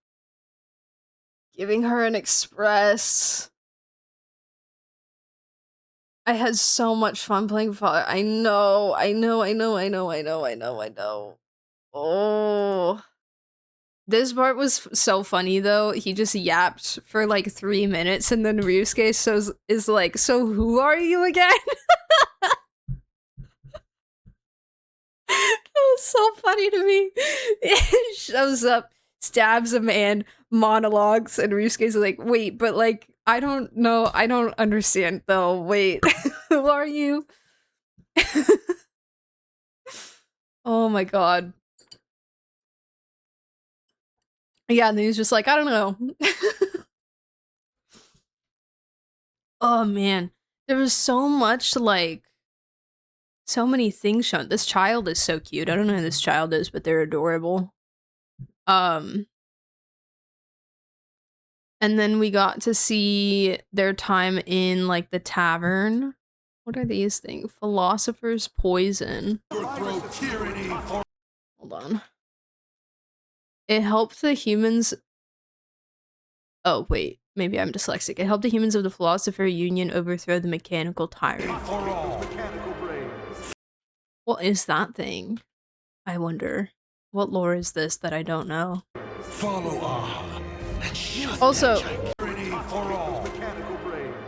Giving her an express. I had so much fun playing Father. I know. Oh. This part was so funny though. He just yapped for like 3 minutes and then Ryusuke is like, so who are you again? That was so funny to me. It shows up, stabs a man, monologues, and Ryusuke's like, wait, but like, I don't know, I don't understand though. Wait, who are you? Oh my god. Yeah, and then he's just like, I don't know. Oh man, there was so much like, so many things shown. This child is so cute. I don't know who this child is, but they're adorable. And then we got to see their time in like the tavern. What are these things? Philosopher's poison. Hold on. It helped the humans. Oh, wait. Maybe I'm dyslexic. It helped the humans of the Philosopher Union overthrow the mechanical tyrant. What is that thing? I wonder. What lore is this that I don't know? Follow Aha and shut Also, Security for all.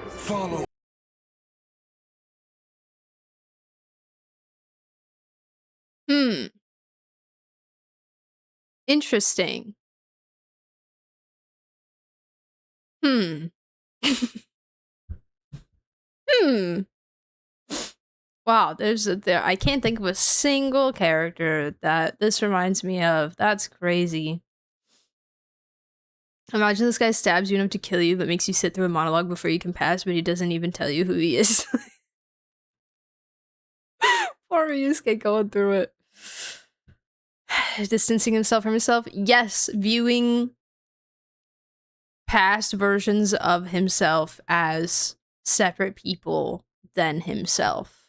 Follow. Interesting. Wow, there I can't think of a single character that this reminds me of. That's crazy. Imagine this guy stabs you enough to kill you, but makes you sit through a monologue before you can pass, but he doesn't even tell you who he is. Poor Ryusuke going through it. Distancing himself from himself. Yes, viewing past versions of himself as separate people than himself.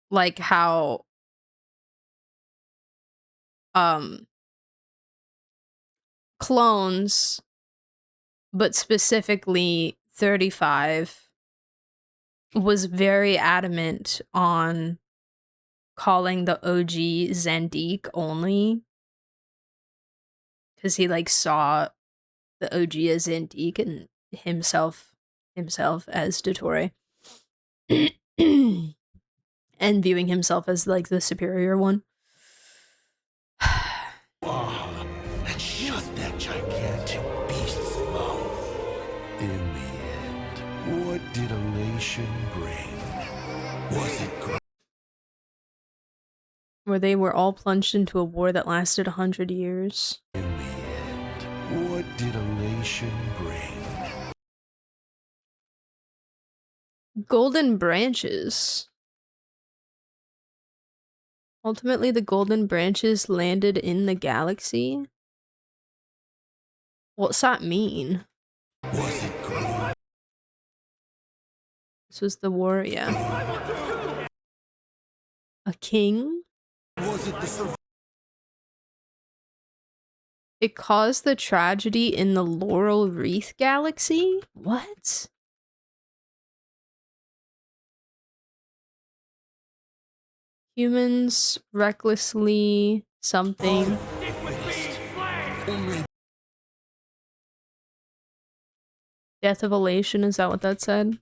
Like how clones, but specifically 35, was very adamant on calling the OG Zandique only, because he like saw the OG as Zandique and himself as Dottore. And viewing himself as like the superior one. And shut that gigantic beast's mouth. In the end, what did elation bring? Was it great? Where they were all plunged into a war that lasted 100 years. In the end, what did elation bring? Golden branches. Ultimately, the golden branches landed in the galaxy? What's that mean? Was it greed? This was the war, yeah. A king? Was it the survival? It caused the tragedy in the Laurel Wreath Galaxy? What? Humans recklessly something. Death of elation, is that what that said?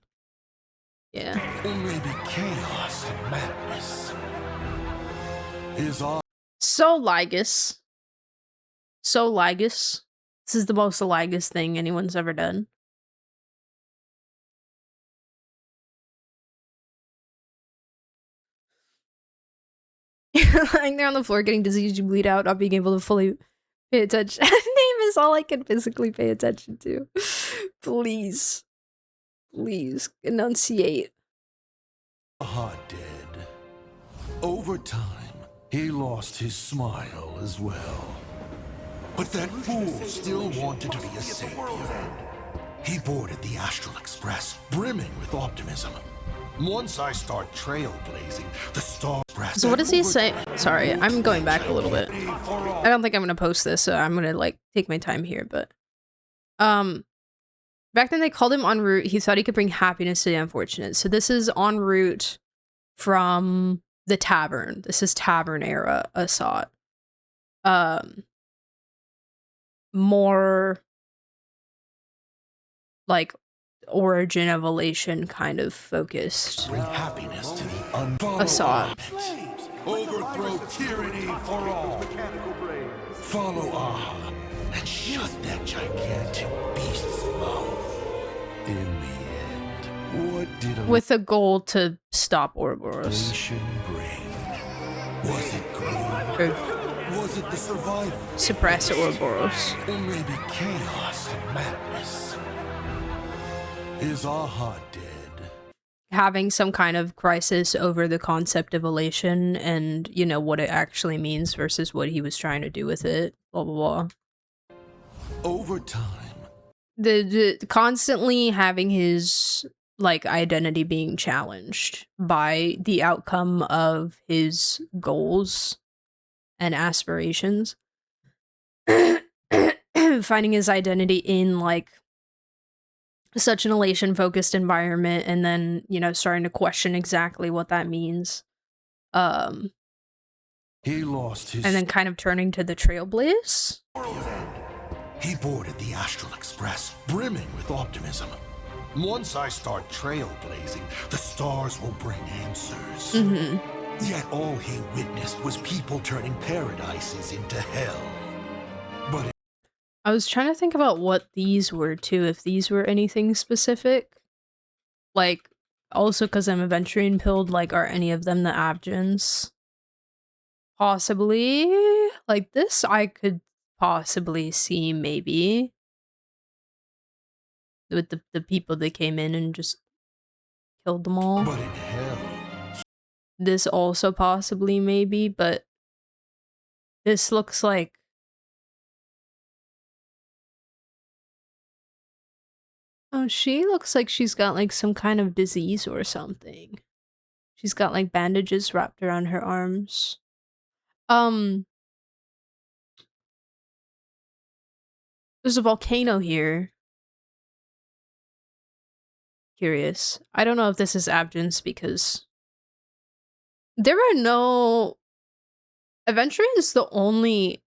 Yeah. Or maybe chaos and madness is all. So Ligus. So Ligus. This is the most Ligus thing anyone's ever done. Lying there on the floor getting disease, you bleed out, not being able to fully pay attention. Name is all I can physically pay attention to. Please. Please, enunciate. Hot dead. Over time, he lost his smile as well. But that fool still wanted to be a savior. He boarded the Astral Express, brimming with optimism. Once I start trailblazing, the star express. So what does he say? Sorry, I'm going back a little bit. I don't think I'm gonna post this, so I'm gonna like take my time here, but back then they called him en route. He thought he could bring happiness to the unfortunate. So this is en route from the tavern. This is tavern era Assad. More like origin of elation kind of focused. Bring happiness to the Assad. Overthrow tyranny for all. Follow Aha and shut that gigantic beast's mouth. In the end, what did With a goal to stop Ouroboros. elation bring? Was it greed? Was it the survival? Suppress Ouroboros. Or maybe chaos and madness? Is Aha dead? Having some kind of crisis over the concept of elation and, you know, what it actually means versus what he was trying to do with it. Blah, blah, blah. Over time. The constantly having his, like, identity being challenged by the outcome of his goals and aspirations. Finding his identity in, like, such an elation focused environment and then, you know, starting to question exactly what that means. He lost his. And then kind of turning to the Trailblaze. He boarded the Astral Express, brimming with optimism. Once I start trailblazing, the stars will bring answers. Yet all he witnessed was people turning paradises into hell. But I was trying to think about what these were too, if these were anything specific. Like, also because I'm aventurine pilled, like, are any of them the Abgens? Possibly. Like, this I could possibly see, maybe. With the people that came in and just killed them all. But in hell. This also possibly, maybe, but this looks like... Oh, she looks like she's got, like, some kind of disease or something. She's got, like, bandages wrapped around her arms. There's a volcano here. Curious. I don't know if this is Abgens because... There are no... Aventurine is the only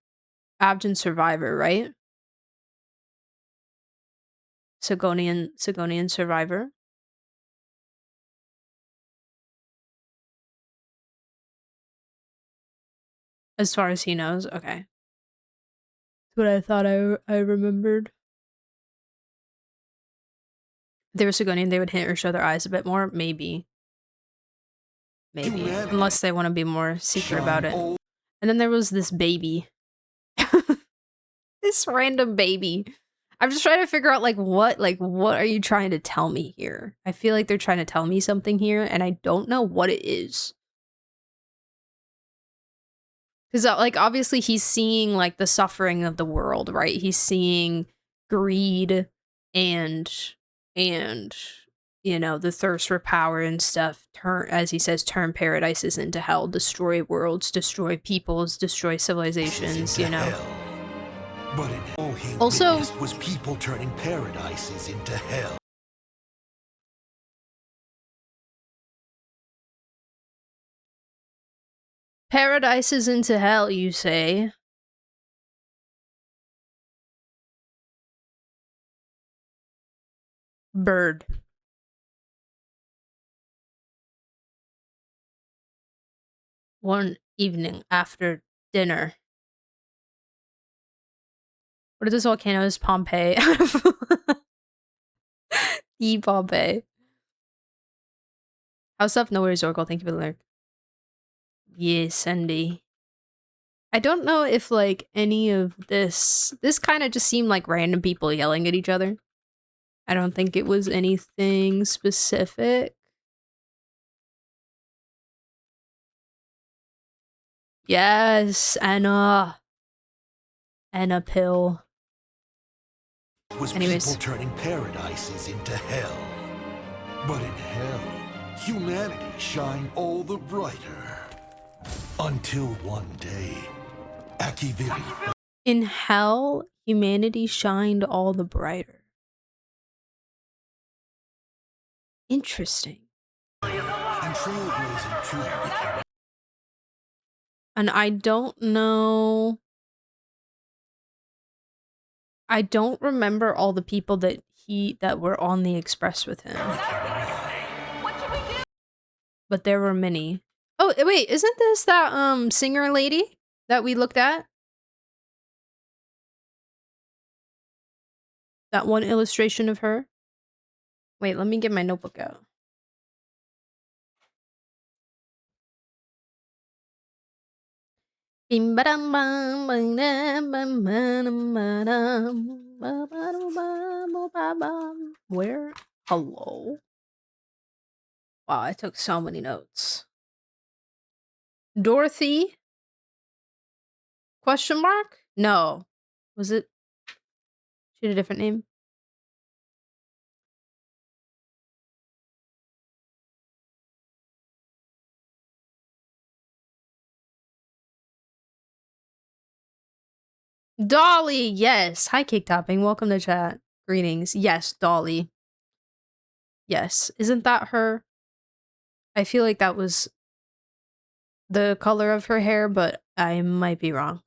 Abgen survivor, right? Sigonian survivor. As far as he knows, okay. That's what I thought I remembered. If they were Sigonian, they would hint or show their eyes a bit more. Maybe. Maybe. Unless they want to be more secret about it. And then there was this baby. This random baby. I'm just trying to figure out, like, what are you trying to tell me here? I feel like they're trying to tell me something here, and I don't know what it is. Because, like, obviously he's seeing, like, the suffering of the world, right? He's seeing greed and, you know, the thirst for power and stuff turn, as he says, turn paradises into hell, destroy worlds, destroy peoples, destroy civilizations, you know? Hell. But in all he Also- witnessed was people turning paradises into hell. Paradises into hell, you say? Bird. One evening after dinner. What are those volcanoes? Pompeii. E Pompeii. House up, no worries, Oracle. Thank you for the lurk. Yes, Sandy. I don't know if, like, any of this kind of just seemed like random people yelling at each other. I don't think it was anything specific. Yes, Anna pill. Was Anyways. people turning paradises into hell. But in hell, humanity shined all the brighter. Until one day, Akiviri In hell, humanity shined all the brighter. Interesting. and Trailblazing 2 became And I don't know. I don't remember all the people that were on the express with him. But there were many. Oh, wait, isn't this that singer lady that we looked at? That one illustration of her? Wait, let me get my notebook out. Where? Hello? Wow, I took so many notes. Dorothy? Question mark? No. Was it? She had a different name? Dolly, yes. Hi, Cake Topping. Welcome to chat. Greetings. Yes, Dolly. Yes. Isn't that her? I feel like that was the color of her hair, but I might be wrong.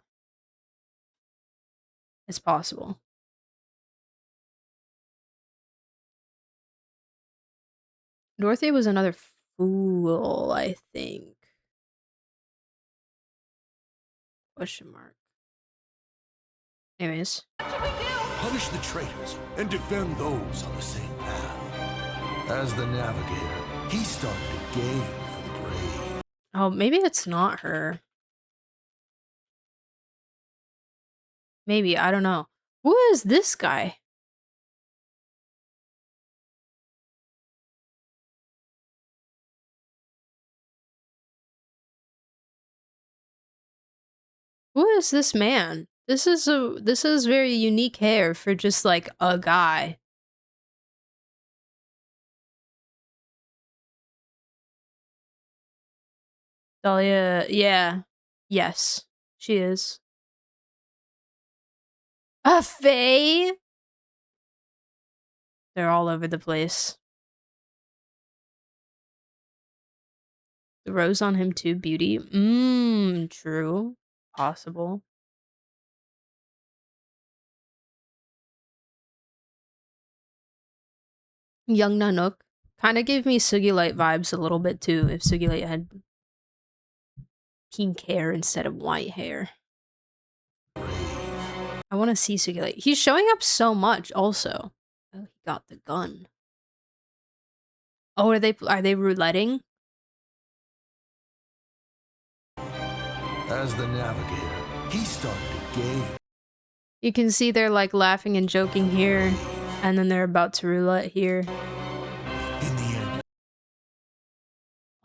It's possible. Dorothy was another fool, I think. Question mark. Anyways. punish the traitors and defend those on the same path. As the navigator, he started a game for the brave. Oh, maybe it's not her. Maybe, I don't know. Who is this guy? Who is this man? This is very unique hair for just like a guy. Dahlia, yeah. Yes, she is. A fae? They're all over the place. The rose on him too, beauty. True. Possible. Young Nanook. Kind of gave me Sugilite vibes a little bit too, if Sugilite had pink hair instead of white hair. I want to see Sugilite. He's showing up so much also. Oh, he got the gun. Oh, are they rouletting? As the navigator, he started a game. You can see they're like laughing and joking here, and then they're about to roulette here. In the end,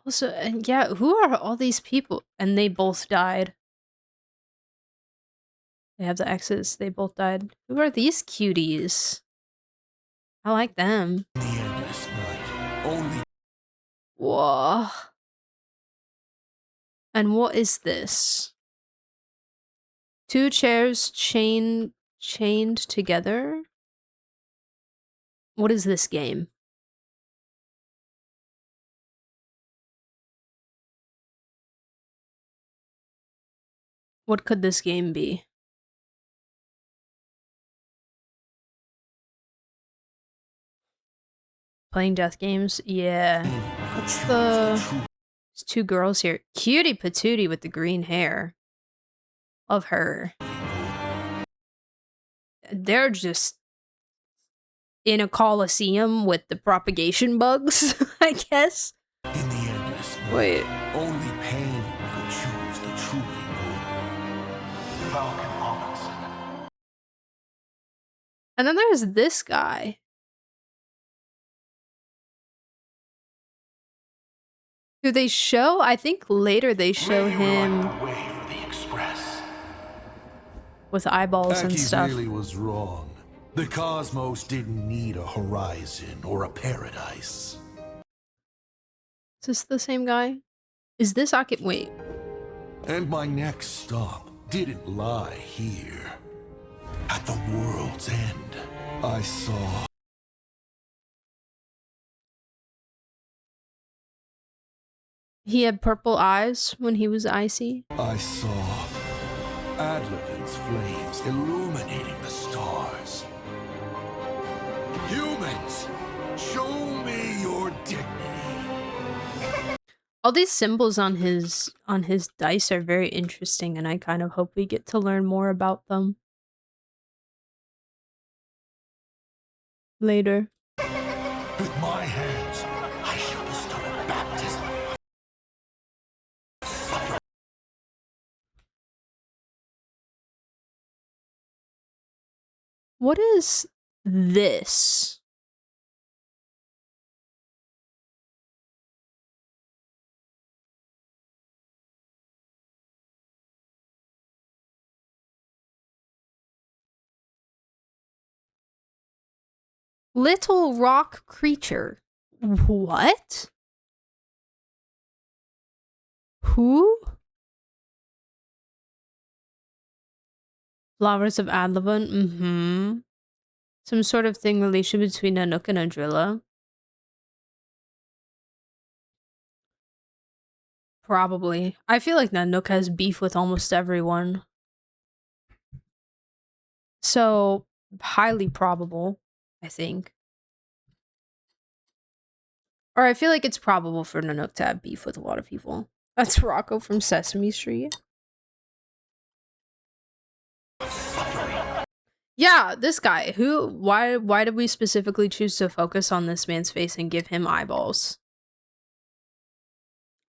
Also, and yeah, who are all these people? And they both died. They have the X's. They both died. Who are these cuties? I like them. in the endless night, only Whoa. And what is this? Two chairs chained together? What is this game? What could this game be? Playing death games? Yeah. What's the... There's two girls here. Cutie patootie with the green hair. Love her. They're just in a coliseum with the propagation bugs, I guess. in the endless night. Wait. Only pain could choose the truly noble. Falcon Robinson. And then there's this guy. Who they show? I think later they show him The way for the express. with eyeballs and Aki stuff. really was wrong. The cosmos didn't need a horizon or a paradise. Is this the same guy? Is this Aki? Wait. And my next stop didn't lie here. At the world's end, I saw He had purple eyes when he was icy. Adlevin's flames illuminating the stars. Humans, show me your dignity. All these symbols on his dice are very interesting, and I kind of hope we get to learn more about them later. With my hands, I shall bestow a baptism. What is this? Little rock creature. What? Who? Flowers of Adlevin? Mm-hmm. Some sort of thing relation between Nanook and Adrilla. Probably. I feel like Nanook has beef with almost everyone. So, highly probable, I think. Or I feel like it's probable for Nanook to have beef with a lot of people. That's Rocco from Sesame Street. Yeah, this guy. Why did we specifically choose to focus on this man's face and give him eyeballs?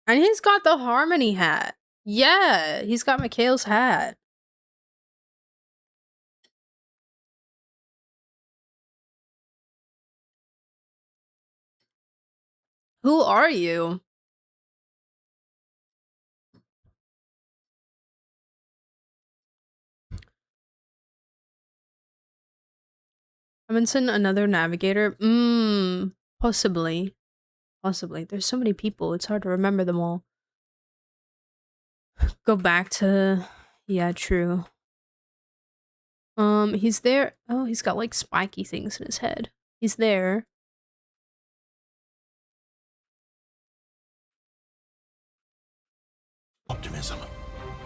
And he's got the Harmony hat. Yeah, he's got Mikhail's hat. Who are you? Robinson, another navigator? Possibly. Possibly. There's so many people, it's hard to remember them all. Go back to... Yeah, true. He's there. Oh, he's got like spiky things in his head. He's there. Optimism.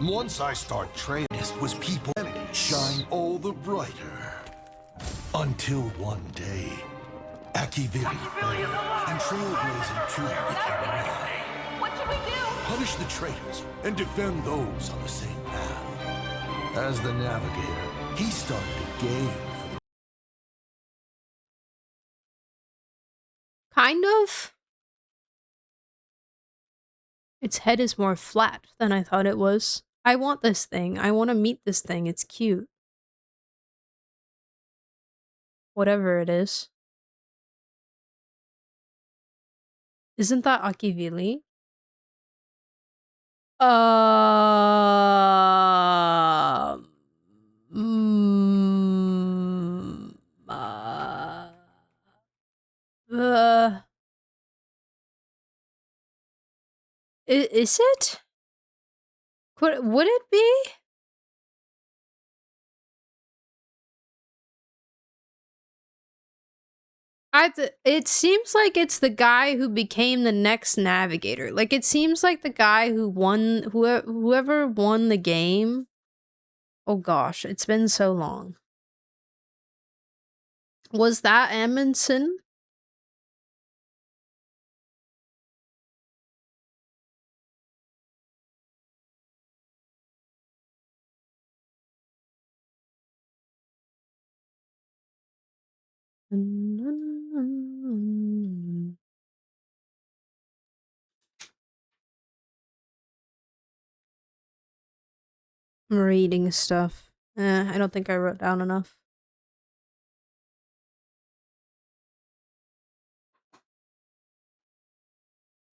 Once I start training, was people shine all the brighter. Until one day, Akiviri fell, and Trailblazing 2 became mine. What should we do? Punish the traitors and defend those on the same path. As the navigator, he started a game for the Kind of. Its head is more flat than I thought it was. I want this thing. I want to meet this thing. It's cute. whatever it is. Isn't that Akivili? Mm, uh, uh, is it? Would it be? It seems like it's the guy who became the next navigator. Like, it seems like the guy who won, whoever won the game. Oh gosh, it's been so long. Was that Amundsen? I'm reading stuff. I don't think I wrote down enough.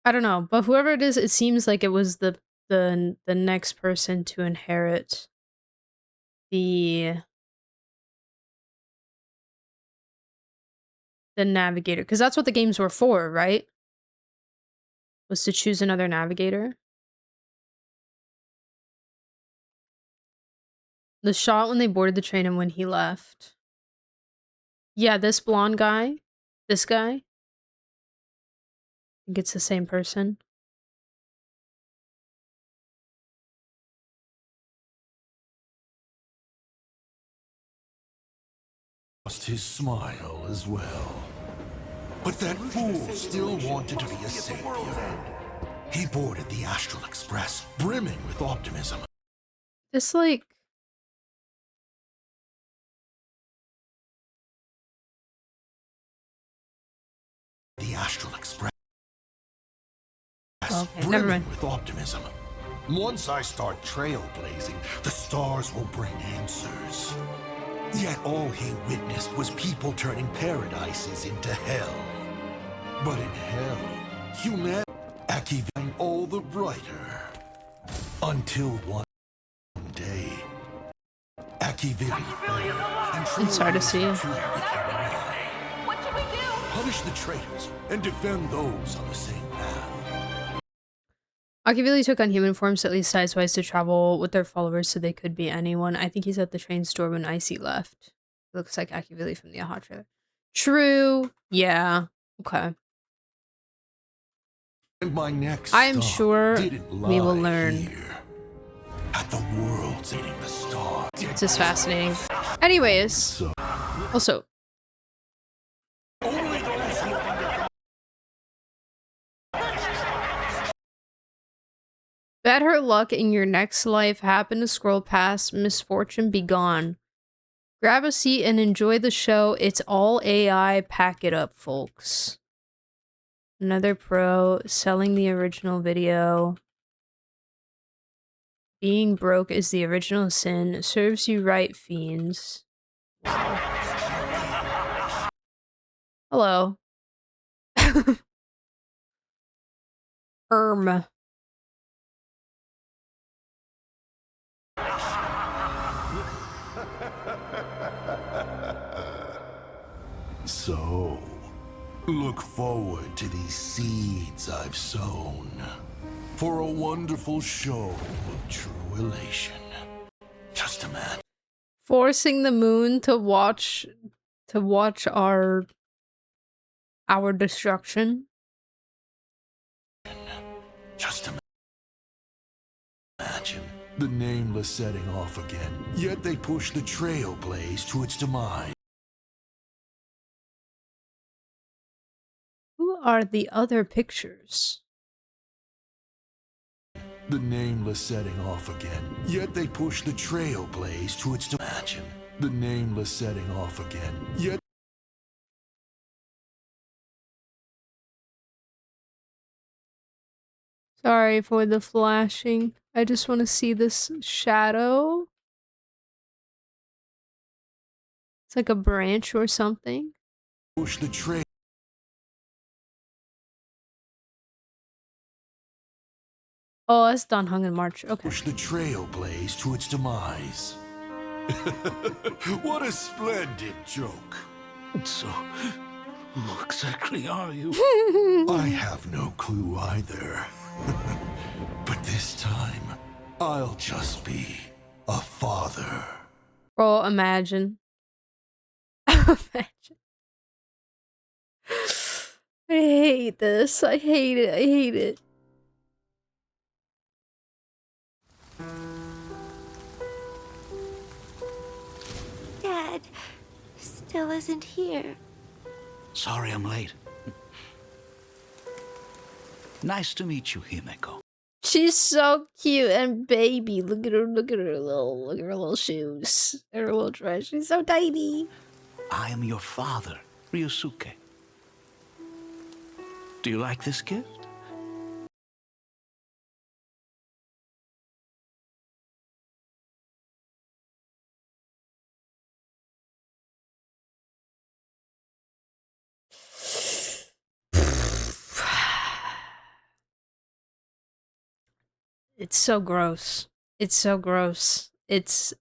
I don't know, but whoever it is, it seems like it was the next person to inherit the navigator, because that's what the games were for, right? Was to choose another navigator. The shot when they boarded the train and when he left. Yeah, this blonde guy. This guy. I think it's the same person. Lost his smile as well. But that fool still wanted to be a savior. He boarded the Astral Express, brimming with optimism. Just like... The Astral Express, Okay, never brimming mind. with optimism. Once I start trailblazing, the stars will bring answers. Yet all he witnessed was people turning paradises into hell. But in hell, humanity activating all the brighter. Until one day, Akivili fell, and I'm sorry to see you. truly became a lie. What should we do? Punish the traitors and defend those on the same path. Akivili took on human forms, at least size-wise, to travel with their followers so they could be anyone. I think he's at the train store when Icy left. Looks like Akivili from the Aha trailer. True. Yeah. Okay. And my next I am stop sure didn't we will lie learn. here. At the world's eating the stars. This is fascinating. Anyways. So Also. only those who Bet her luck in your next life happen to scroll past misfortune be gone. Grab a seat and enjoy the show. It's all AI. Pack it up, folks. Another pro selling the original video. Being broke is the original sin. Serves you right, fiends. Wow. Hello. So, look forward to these seeds I've sown for a wonderful show of true elation. Just imagine. Forcing the moon to watch our destruction. Just imagine the nameless setting off again, yet they push the trailblaze to its demise. Who are the other pictures? The nameless setting off again, yet they push the trailblaze to its imagine. The nameless setting off again, yet Sorry for the flashing. I just want to see this shadow. It's like a branch or something. Push the trail. Oh, that's Don Hung in March. Okay. Push the trailblaze to its demise. What a splendid joke. So, who exactly are you? I have no clue either. But this time, I'll just be a father. Bro, imagine. Imagine. I hate this. I hate it. I hate it. Dad still isn't here. Sorry I'm late. Nice to meet you, Himeko. She's so cute and baby. Look at her little shoes. Her little dress. She's so tiny. I am your father, Ryusuke. Do you like this gift? It's so gross. It's so gross. It's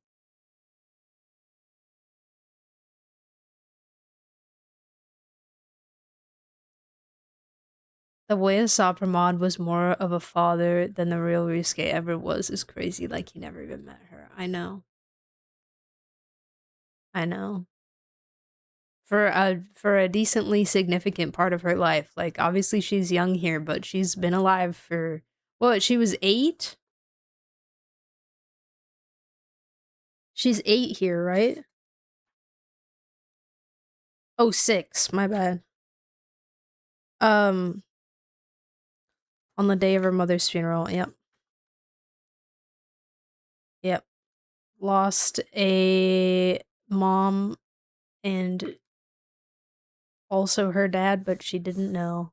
the way Asap Ramad was more of a father than the real Ryusuke ever was is crazy. Like he never even met her. I know. I know. For a decently significant part of her life. Like obviously she's young here, but she's been alive for what? She was 8? She's 8 here, right? Oh, 6. My bad. On the day of her mother's funeral. Yep. Yep. Lost a mom and also her dad, but she didn't know.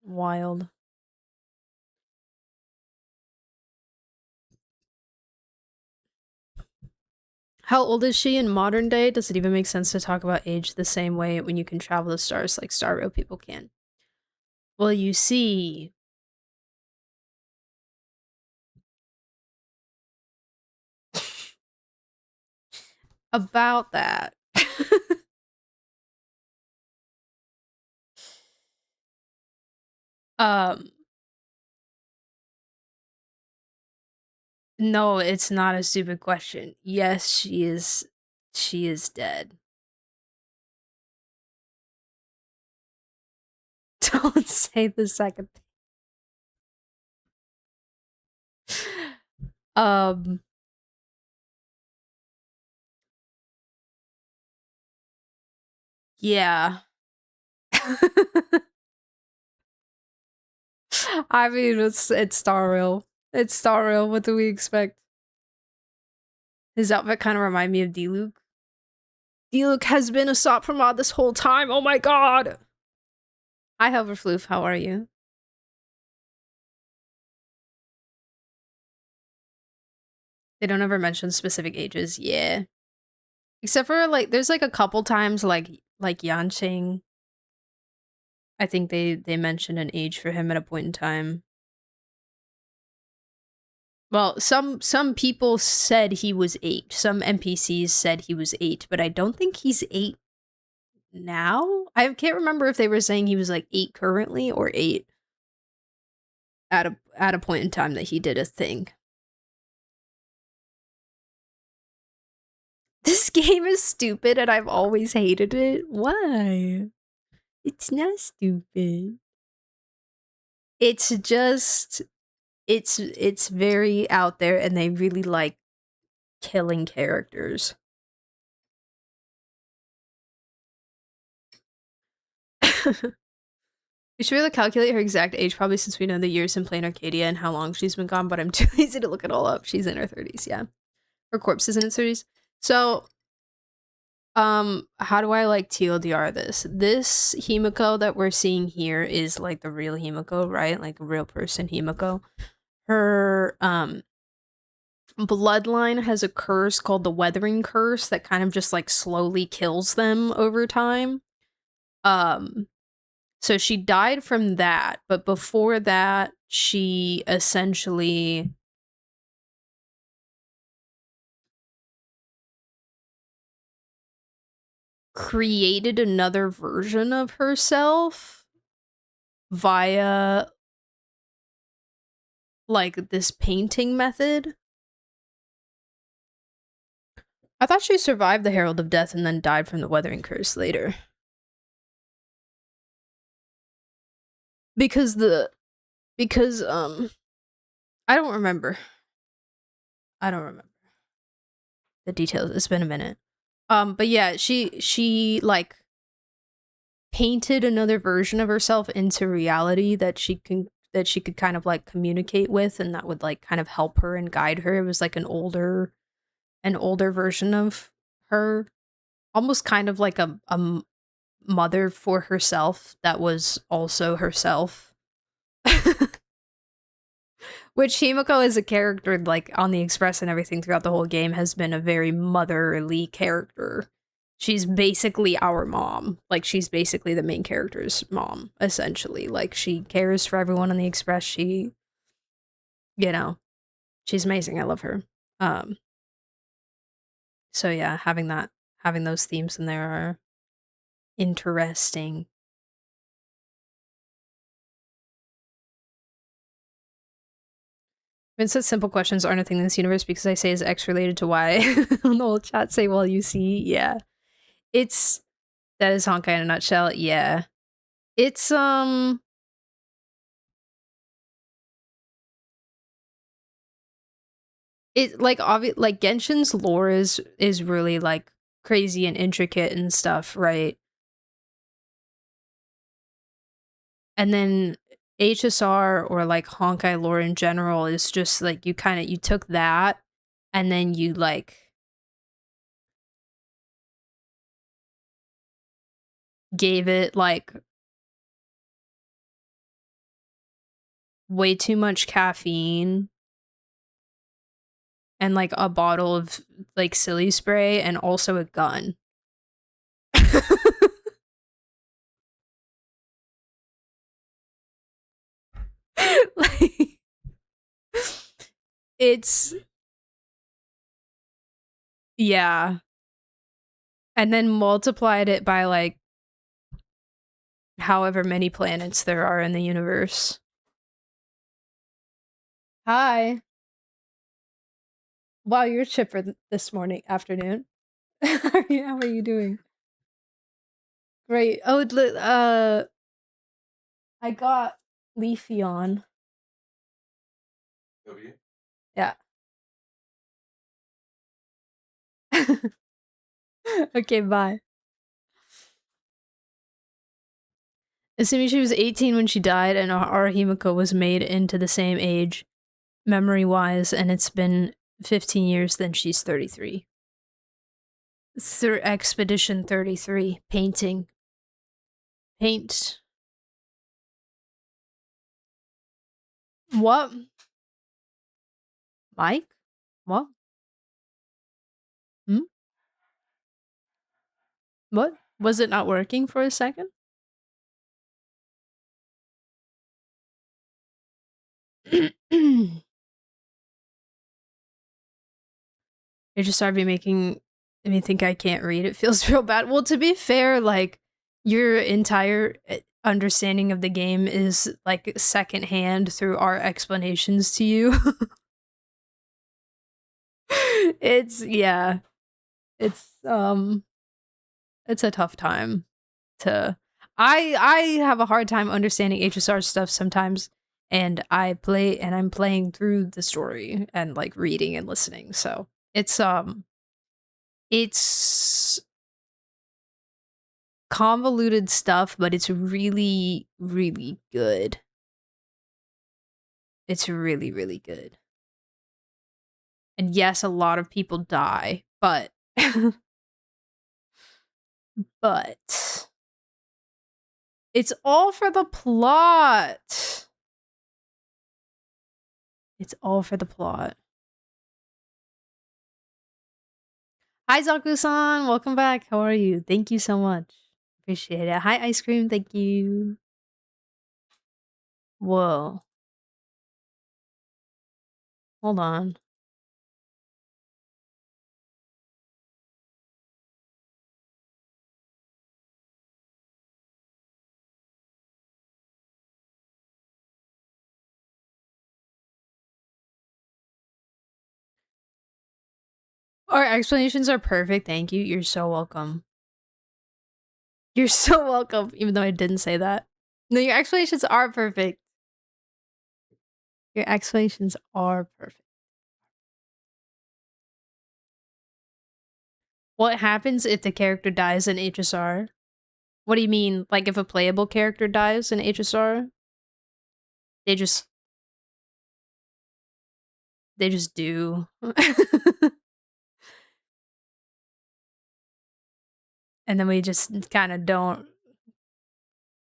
Wild. How old is she in modern day? Does it even make sense to talk about age the same way when you can travel the stars like Star Rail people can? Well, you see, about that. um no, it's not a stupid question. Yes, she is dead. Don't say the second thing. Yeah. I mean, it's Star Rail. It's Star Rail. What do we expect? His outfit kind of remind me of D-Luke. D-Luke has been a Sopra mod this whole time. Oh my god. Hi, Hoverfloof. How are you? They don't ever mention specific ages. Yeah. Except for, like, there's, like, a couple times, like Yanqing. I think they mentioned an age for him at a point in time. Well, some people said he was 8. Some NPCs said he was 8, but I don't think he's 8 now. I can't remember if they were saying he was like 8 currently or 8 at a point in time that he did a thing. This game is stupid and I've always hated it. Why? It's not stupid. It's just it's very out there and they really like killing characters. We should really calculate her exact age, probably since we know the years in Plain Arcadia and how long she's been gone, but I'm too lazy to look it all up. She's in her 30s, yeah. Her corpse is in its 30s. So, how do I like TLDR this? This Himiko that we're seeing here is like the real Himiko, right? Like a real person Himiko. her bloodline has a curse called the Weathering Curse that kind of just like slowly kills them over time. So she died from that, but before that, she essentially created another version of herself via like this painting method. I thought she survived the Herald of Death and then died from the Weathering Curse later. Because I don't remember. I don't remember the details. It's been a minute. But yeah, she like painted another version of herself into reality that she could kind of like communicate with, and that would like kind of help her and guide her. It was like an older version of her, almost kind of like a mother for herself that was also herself. Which Himiko as a character, like on the Express and everything throughout the whole game, has been a very motherly character. She's basically our mom. Like, she's basically the main character's mom, essentially. Like, she cares for everyone on the Express. She, you know, she's amazing. I love her. So yeah, having those themes in there are interesting. Vince simple questions aren't a thing in this universe because I say is X related to Y. On the whole chat say, well, you see, yeah. That is Honkai in a nutshell, yeah. It's, it, like, like, Genshin's lore is really, like, crazy and intricate and stuff, right? And then HSR or, like, Honkai lore in general is just, like, you took that and then you, like, gave it, like, way too much caffeine and, like, a bottle of, like, silly spray and also a gun. Like, it's, yeah. And then multiplied it by, like, however many planets there are in the universe. Hi. Wow, you're chipper this afternoon. How are you doing? Great. Oh, I got Leafy on. Yeah. Okay, bye. Assuming she was 18 when she died and our Himiko was made into the same age, memory-wise, and it's been 15 years, then she's 33. Expedition 33. Painting. Paint. What? Mike? What? Hmm? What? Was it not working for a second? It just started making me think I can't read. It feels real bad. Well, to be fair, like, your entire understanding of the game is, like, secondhand through our explanations to you. Yeah. It's a tough time to... I have a hard time understanding HSR stuff sometimes, and I'm playing through the story and, like, reading and listening, so it's convoluted stuff, but it's really, really good. It's really, really good. And yes, a lot of people die, but but it's all for the plot. It's all for the plot. Hi, Zaku-san. Welcome back. How are you? Thank you so much. Appreciate it. Hi, Ice Cream. Thank you. Whoa. Hold on. Our explanations are perfect. Thank you. You're so welcome. You're so welcome, even though I didn't say that. No, your explanations are perfect. Your explanations are perfect. What happens if the character dies in HSR? What do you mean? Like if a playable character dies in HSR? They just do. And then we just kind of don't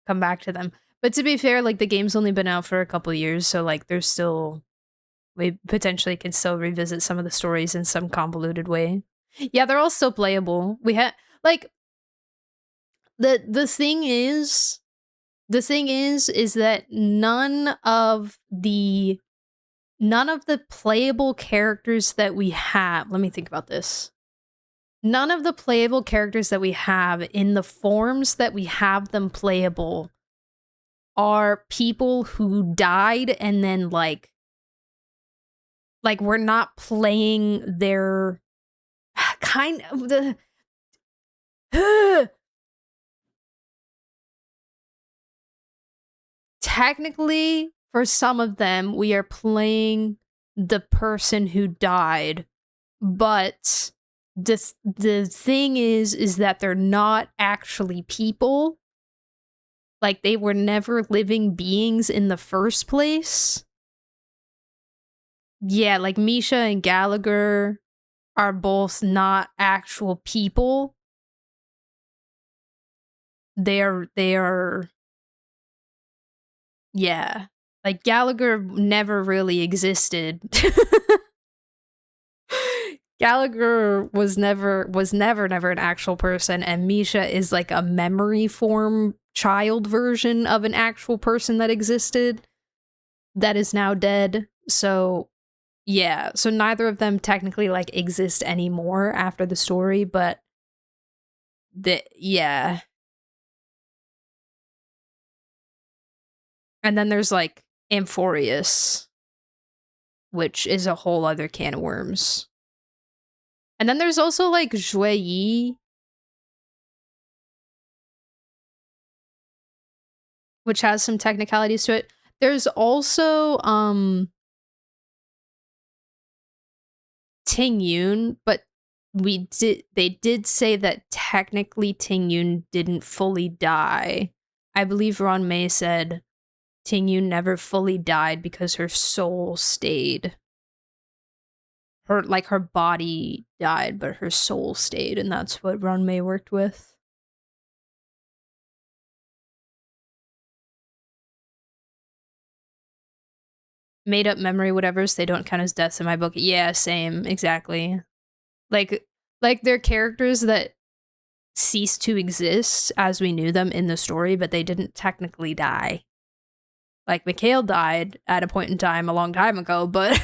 come back to them. But to be fair, like the game's only been out for a couple years, so like there's still, we potentially can still revisit some of the stories in some convoluted way. Yeah, they're all still playable. We had like the thing is that none of the playable characters that we have, let me think about this. None of the playable characters that we have in the forms that we have them playable are people who died and then like we're not playing their kind of the technically for some of them we are playing the person who died, but the thing is that they're not actually people. Like they were never living beings in the first place. Yeah, like Misha and Gallagher are both not actual people. They are yeah. Like Gallagher never really existed. Gallagher was never an actual person, and Misha is like a memory form child version of an actual person that existed that is now dead. So yeah, so neither of them technically like exist anymore after the story, but yeah. And then there's like Amphorius, which is a whole other can of worms. And then there's also like Jueyi, which has some technicalities to it. There's also Ting Yun, but they did say that technically Ting Yun didn't fully die. I believe Ron May said Ting Yun never fully died because her soul stayed. Her body died, but her soul stayed, and that's what Ron May worked with. Made up memory whatevers, they don't count as deaths in my book. Yeah, same, exactly. Like they're characters that cease to exist as we knew them in the story, but they didn't technically die. Like Mikhail died at a point in time a long time ago, but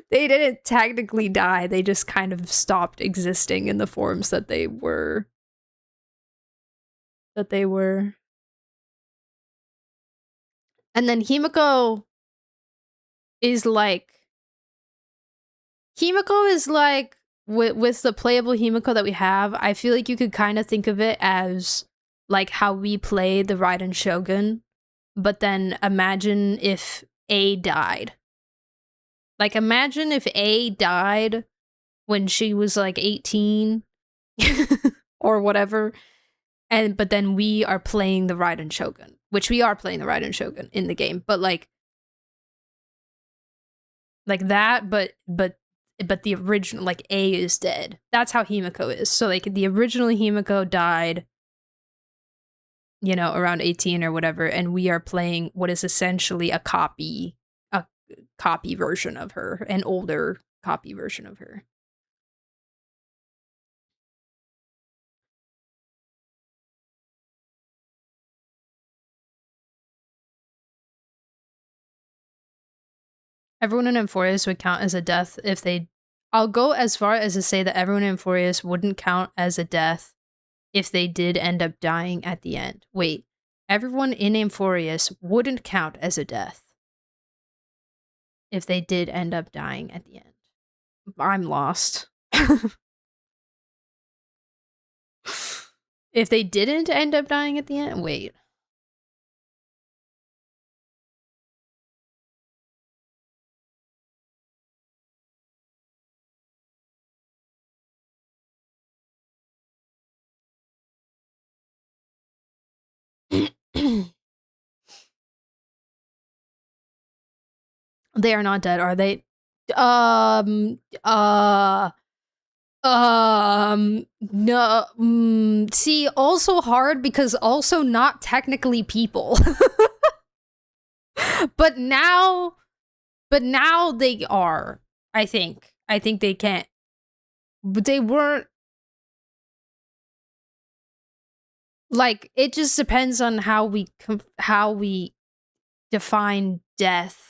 they didn't technically die. They just kind of stopped existing in the forms that they were. And then Himiko is like with the playable Himiko that we have, I feel like you could kind of think of it as like how we play the Raiden Shogun, but then imagine if A died. Like imagine if A died when she was like 18 or whatever, but then we are playing the Raiden Shogun, which we are playing the Raiden Shogun in the game, but like that, but the original, like A is dead. That's how Himiko is. So like the original Himiko died, you know, around 18 or whatever, and we are playing what is essentially a copy, copy version of her, an older copy version of her. Everyone in Euphorius would count as a death if they... I'll go as far as to say that everyone in Euphorius wouldn't count as a death if they did end up dying at the end. Wait, everyone in Euphorius wouldn't count as a death if they did end up dying at the end. I'm lost. If they didn't end up dying at the end? Wait. They are not dead, are they? No. See, also hard because also not technically people. but now they are. I think they can't. But they weren't. Like, it just depends on how we define death.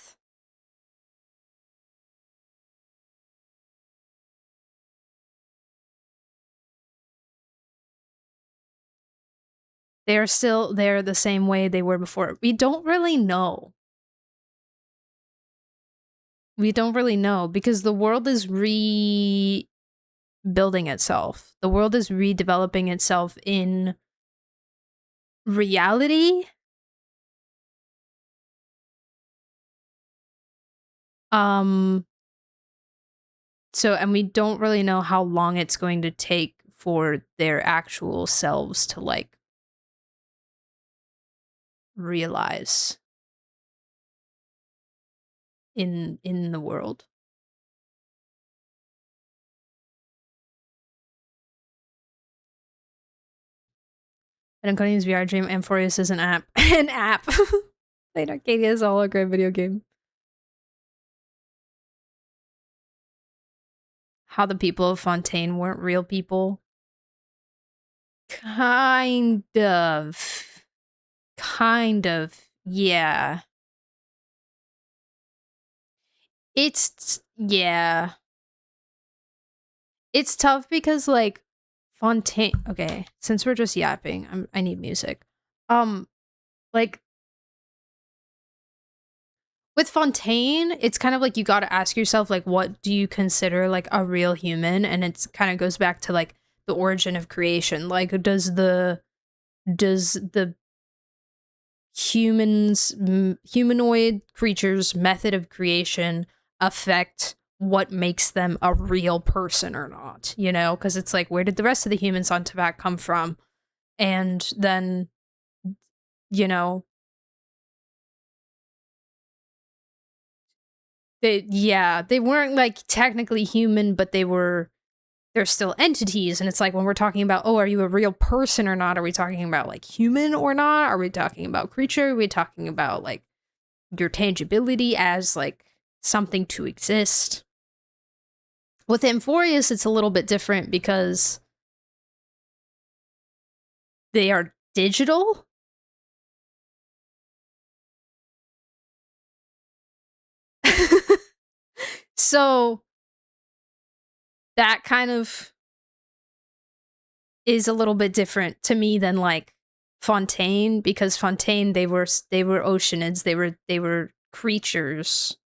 They're still there the same way they were before. We don't really know. We don't really know because the world is rebuilding itself. The world is redeveloping itself in reality. So, and we don't really know how long it's going to take for their actual selves to, like, realize in the world. And Cody's VR dream, Amphorius is an app. An app. Played Arcadia is a hologram video game. How the people of Fontaine weren't real people. Kind of, yeah. Yeah. It's tough because, like, Fontaine... Okay, since we're just yapping, I need music. Like, with Fontaine, it's kind of like you gotta ask yourself, like, what do you consider, like, a real human? And it's kind of goes back to, like, the origin of creation. Like, does the humanoid creatures' method of creation affect what makes them a real person or not, you know? Because it's like, where did the rest of the humans on Tavak come from? And then, you know, they weren't, like, technically human, but they're still entities. And it's like, when we're talking about, oh, are you a real person or not? Are we talking about, like, human or not? Are we talking about creature? Are we talking about, like, your tangibility as, like, something to exist? With Amphorius, it's a little bit different because they are digital. So that kind of is a little bit different to me than, like, Fontaine, because Fontaine, they were oceanids, they were creatures,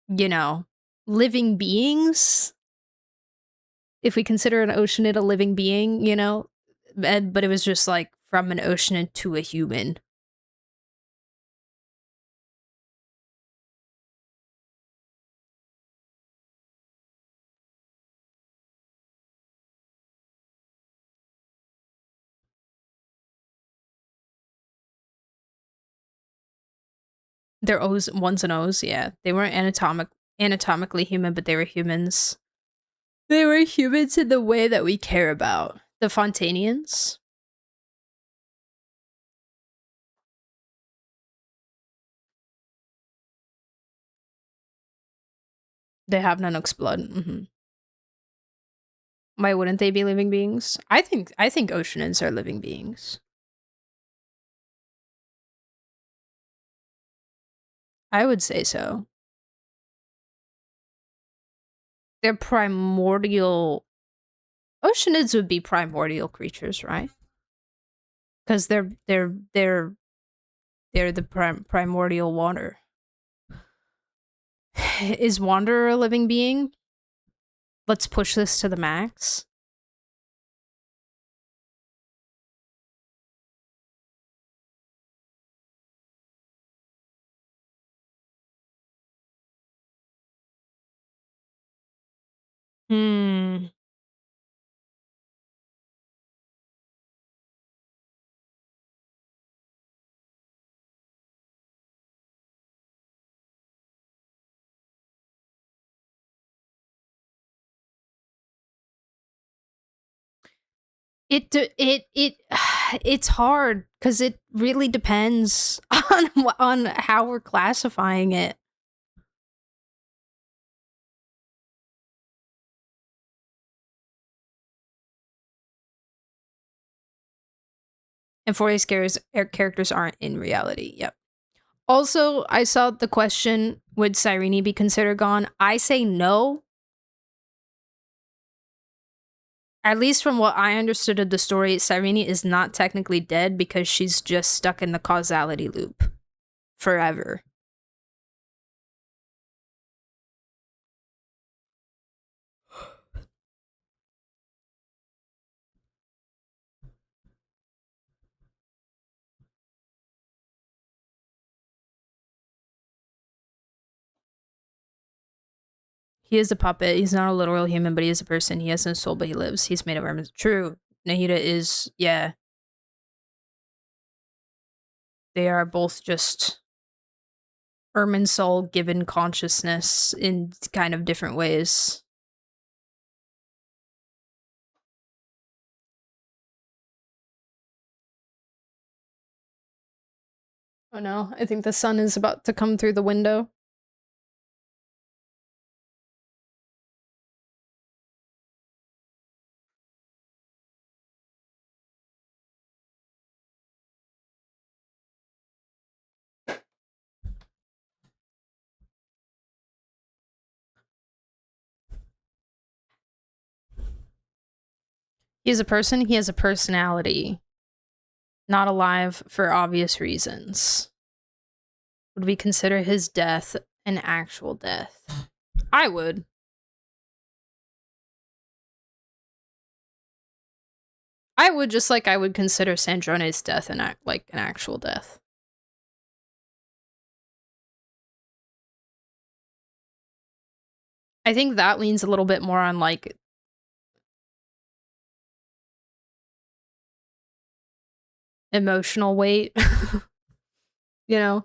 you know, living beings. If we consider an oceanid a living being, you know, but it was just, like, from an oceanid to a human. They're ones and O's, yeah. They weren't anatomically human, but they were humans. They were humans in the way that we care about. The Fontanians. They have Nanook's blood. Why wouldn't they be living beings? I think Oceanids are living beings. I would say so. They're primordial. Oceanids would be primordial creatures, right? Because they're the primordial water. Is Wanderer a living being? Let's push this to the max. It's hard because it really depends on how we're classifying it. And 40 characters aren't in reality. Yep. Also, I saw the question, would Cyrene be considered gone? I say no. At least from what I understood of the story, Cyrene is not technically dead because she's just stuck in the causality loop forever. He is a puppet. He's not a literal human, but he is a person. He has no soul, but he lives. He's made of ermines. True. Nahida is, yeah. They are both just ermine soul given consciousness in kind of different ways. Oh no, I think the sun is about to come through the window. He is a person, he has a personality. Not alive for obvious reasons. Would we consider his death an actual death? I would. I would, just like I would consider Sandrone's death an actual death. I think that leans a little bit more on like emotional weight. You know?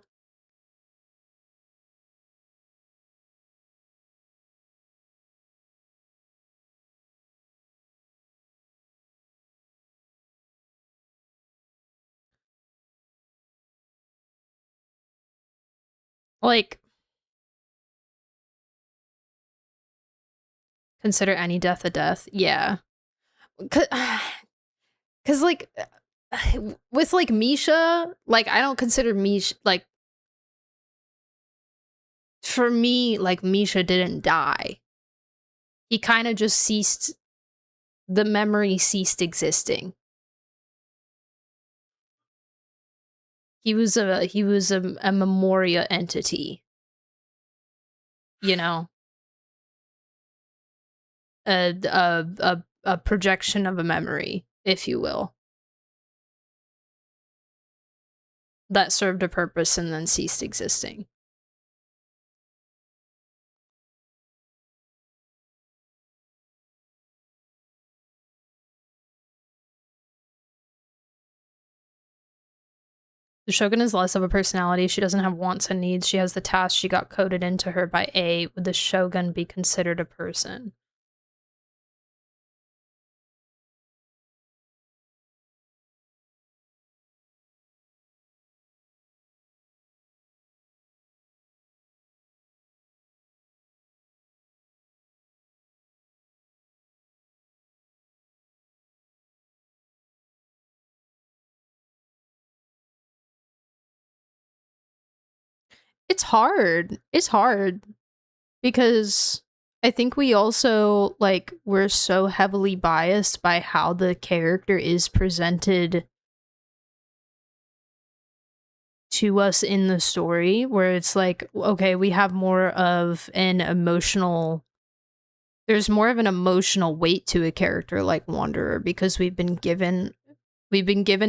Like, consider any death a death. Yeah. Cause like with like Misha, like I don't consider Misha like, for me, like Misha didn't die. He kind of just ceased, the memory ceased existing. He was a memoria entity. You know? A projection of a memory, if you will. That served a purpose and then ceased existing. The Shogun is less of a personality. She doesn't have wants and needs. She has the tasks she got coded into her by A. Would the Shogun be considered a person? it's hard. It's hard because I think we also like we're so heavily biased by how the character is presented to us in the story, where it's like, okay, we have more of an emotional, there's more of an emotional weight to a character like Wanderer because we've been given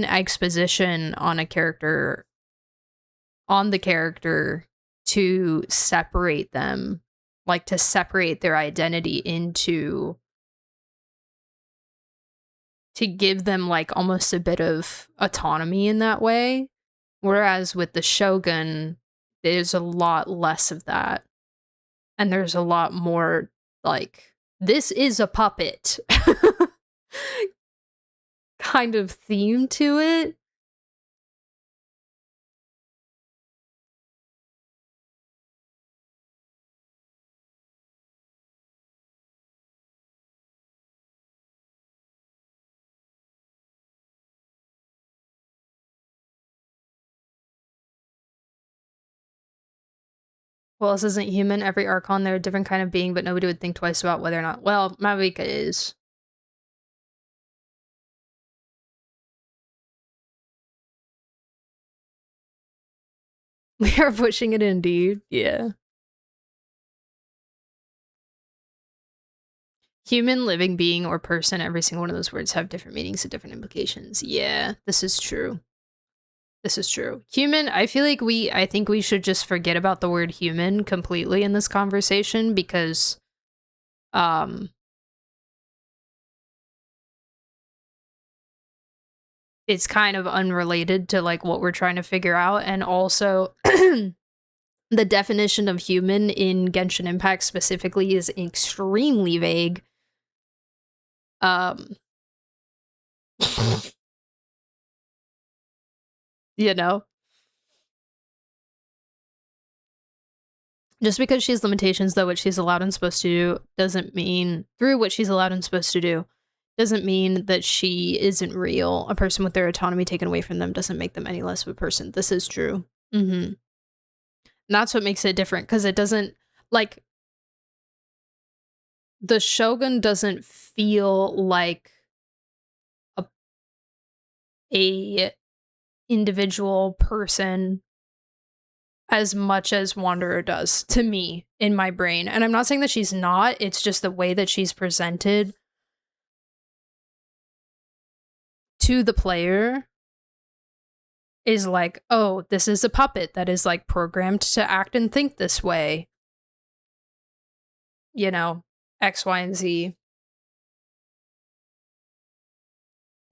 exposition on a character, on the character, to separate them, like to separate their identity into, to give them like almost a bit of autonomy in that way. Whereas with the Shogun, there's a lot less of that. And there's a lot more like, this is a puppet kind of theme to it. Well, this isn't human. Every Archon, they're a different kind of being, but nobody would think twice about whether or not. Well, Mavica is. We are pushing it indeed. Yeah. Human, living being, or person, every single one of those words have different meanings and different implications. Yeah, this is true. This is true. Human, I feel like I think we should just forget about the word human completely in this conversation because, it's kind of unrelated to like what we're trying to figure out. And also the definition of human in Genshin Impact specifically is extremely vague. You know, just because she has limitations, though, what she's allowed and supposed to do doesn't mean, through what she's allowed and supposed to do, doesn't mean that she isn't real. A person with their autonomy taken away from them doesn't make them any less of a person. This is true. And that's what makes it different, because it doesn't, like, the Shogun doesn't feel like a individual person as much as Wanderer does to me in my brain. And I'm not saying that she's not, it's just the way that she's presented to the player is like, oh, this is a puppet that is like programmed to act and think this way. You know, X, Y, and Z.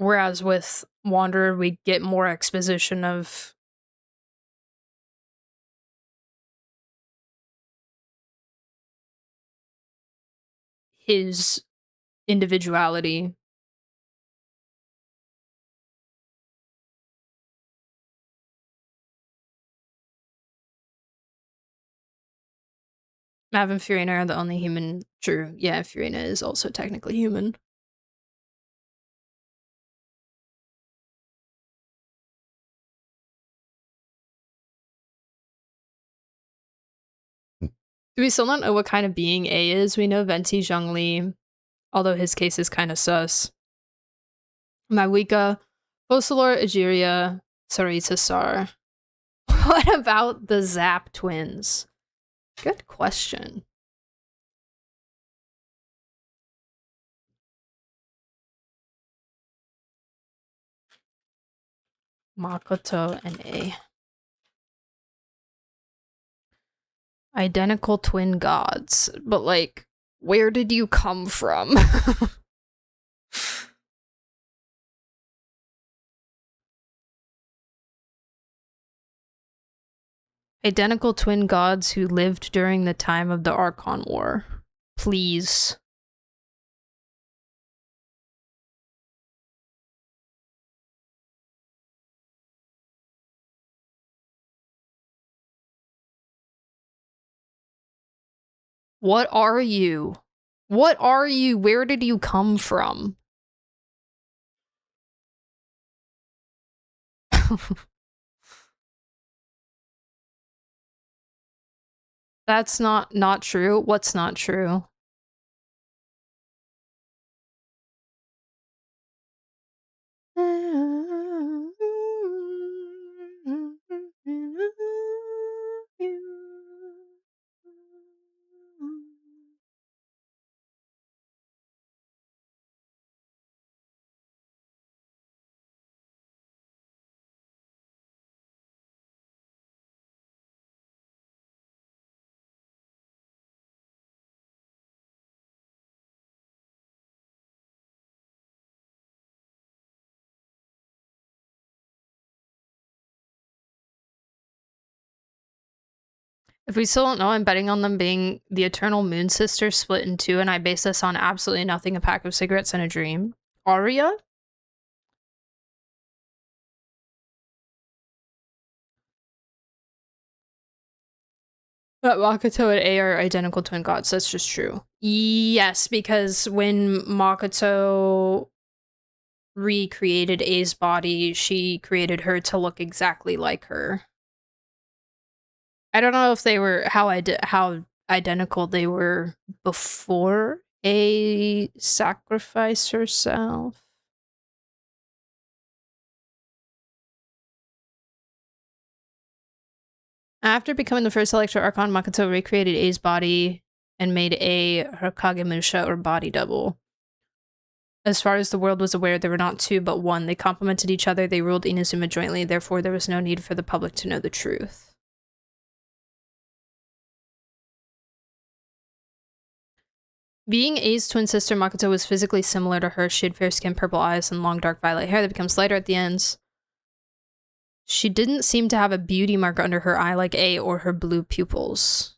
Whereas with Wanderer, we get more exposition of his individuality. Mav and Furina are the only human. True. Yeah, Furina is also technically human. Do we still not know what kind of being A is? We know Venti Zhongli, although his case is kind of sus. Maguika, Focalor, Egeria, Sarita Sar. What about the Zap twins? Good question. Makoto and A. Identical twin gods. But, like, where did you come from? Identical twin gods who lived during the time of the Archon War. Please. What are you? What are you? Where did you come from? That's not true. What's not true? If we still don't know, I'm betting on them being the eternal moon sisters split in two, and I base this on absolutely nothing, a pack of cigarettes and a dream. Arya? But Makoto and A are identical twin gods, that's just true. Yes, because when Makoto recreated A's body, she created her to look exactly like her. I don't know if they were how identical they were before A sacrificed herself. After becoming the first Electro Archon, Makoto recreated A's body and made A her Kagemusha, or body double. As far as the world was aware, they were not two, but one. They complemented each other, they ruled Inazuma jointly, therefore there was no need for the public to know the truth. Being A's twin sister, Makoto was physically similar to her. She had fair skin, purple eyes, and long dark violet hair that becomes lighter at the ends. She didn't seem to have a beauty mark under her eye like A or her blue pupils.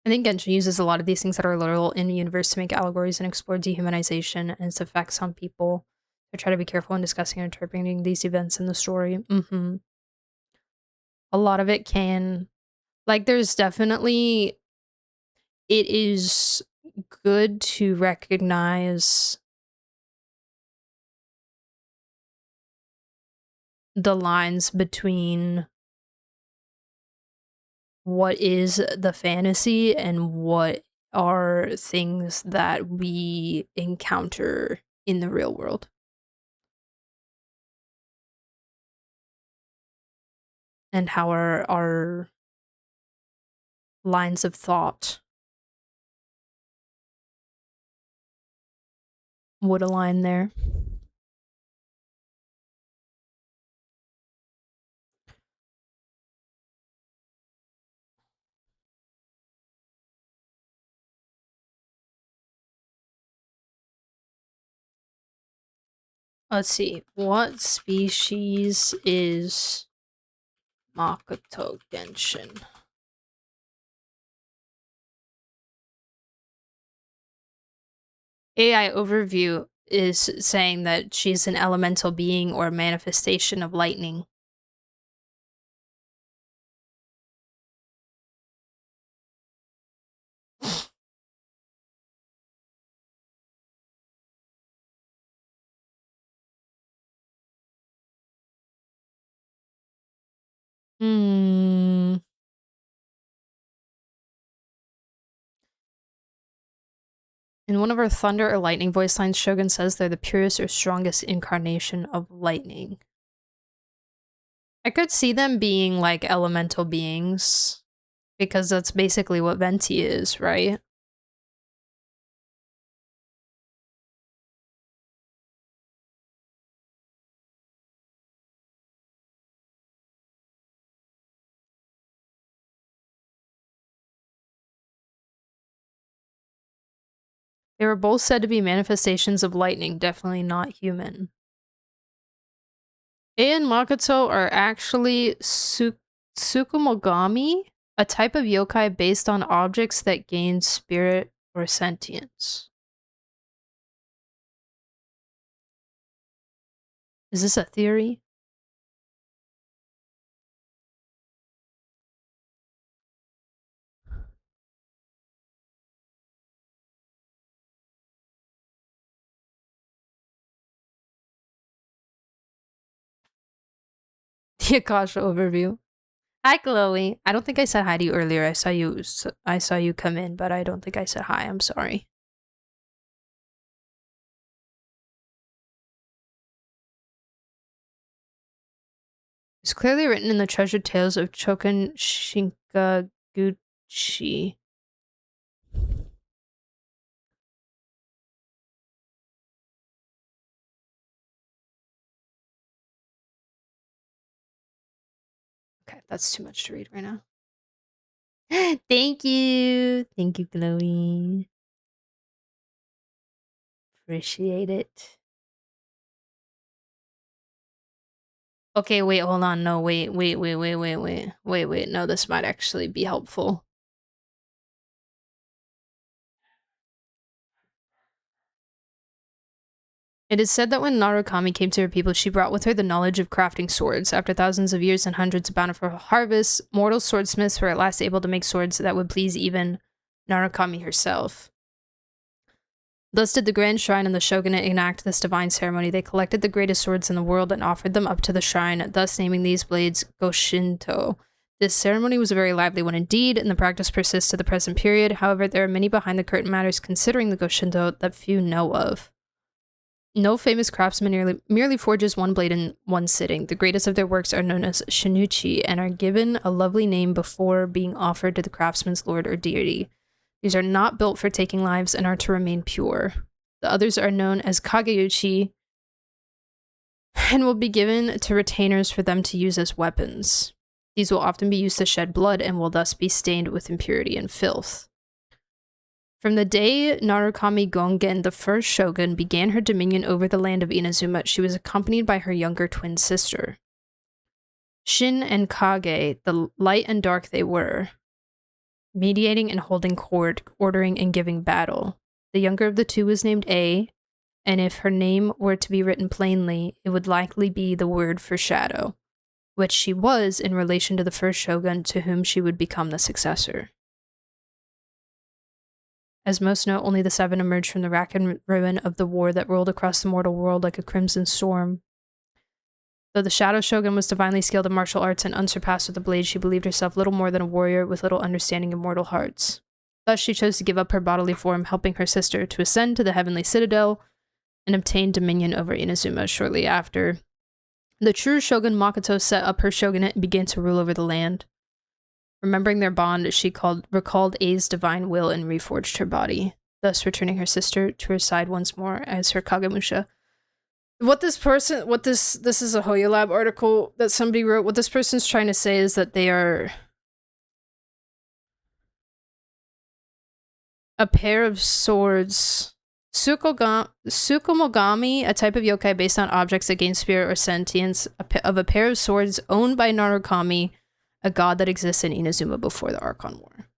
I think Genshin uses a lot of these things that are literal in the universe to make allegories and explore dehumanization and its effects on people. I try to be careful in discussing and interpreting these events in the story. A lot of it can... Like, there's definitely... It is good to recognize the lines between what is the fantasy and what are things that we encounter in the real world. And how our lines of thought would align there. Let's see. What species is Makoto Genshin? AI overview is saying that she's an elemental being or manifestation of lightning. In one of her thunder or lightning voice lines, Shogun says they're the purest or strongest incarnation of lightning. I could see them being like elemental beings, because that's basically what Venti is, right? They were both said to be manifestations of lightning, definitely not human. Ei and Makoto are actually Tsukumogami, a type of yokai based on objects that gain spirit or sentience. Is this a theory? the Akasha overview. Hi, Chloe. I don't think I said hi to you earlier. I saw you come in, but I don't think I said hi. I'm sorry. It's clearly written in the treasured tales of Chokan Shinkaguchi. Okay, that's too much to read right now. Thank you. Thank you, Chloe. Appreciate it. Okay, wait, hold on. No, wait. No, this might actually be helpful. It is said that when Narukami came to her people, she brought with her the knowledge of crafting swords. After thousands of years and hundreds of bountiful harvests, mortal swordsmiths were at last able to make swords that would please even Narukami herself. Thus did the Grand Shrine and the Shogunate enact this divine ceremony. They collected the greatest swords in the world and offered them up to the shrine, thus naming these blades Goshinto. This ceremony was a very lively one indeed, and the practice persists to the present period. However, there are many behind-the-curtain matters considering the Goshinto that few know of. No famous craftsman merely forges one blade in one sitting. The greatest of their works are known as shinuchi and are given a lovely name before being offered to the craftsman's lord or deity. These are not built for taking lives and are to remain pure. The others are known as kageuchi and will be given to retainers for them to use as weapons. These will often be used to shed blood and will thus be stained with impurity and filth. From the day Narukami Gongen, the first shogun, began her dominion over the land of Inazuma, she was accompanied by her younger twin sister. Shin and Kage, the light and dark they were, mediating and holding court, ordering and giving battle. The younger of the two was named A, and if her name were to be written plainly, it would likely be the word for shadow, which she was in relation to the first shogun to whom she would become the successor. As most know, only the seven emerged from the rack and ruin of the war that rolled across the mortal world like a crimson storm. Though the Shadow Shogun was divinely skilled in martial arts and unsurpassed with the blade, she believed herself little more than a warrior with little understanding of mortal hearts. Thus, she chose to give up her bodily form, helping her sister to ascend to the heavenly citadel and obtain dominion over Inazuma shortly after. The true Shogun Makoto set up her shogunate and began to rule over the land. Remembering their bond, she recalled A's divine will and reforged her body, thus returning her sister to her side once more as her Kagemusha. This is a HoYoLab article that somebody wrote. What this person's trying to say is that they are a pair of swords. Tsukumogami, a type of yokai based on objects that gain spirit or sentience, of a pair of swords owned by Narukami, a god that exists in Inazuma before the Archon War.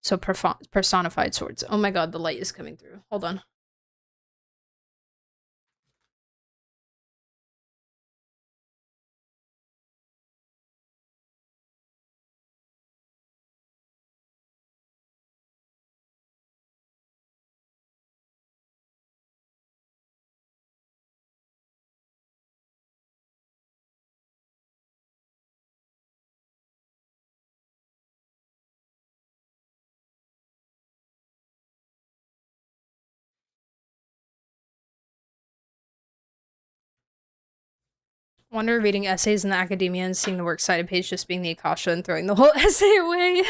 So personified swords. Oh my god, the light is coming through. Hold on. Wonder reading essays in the academia and seeing the works cited page just being the Akasha and throwing the whole essay away.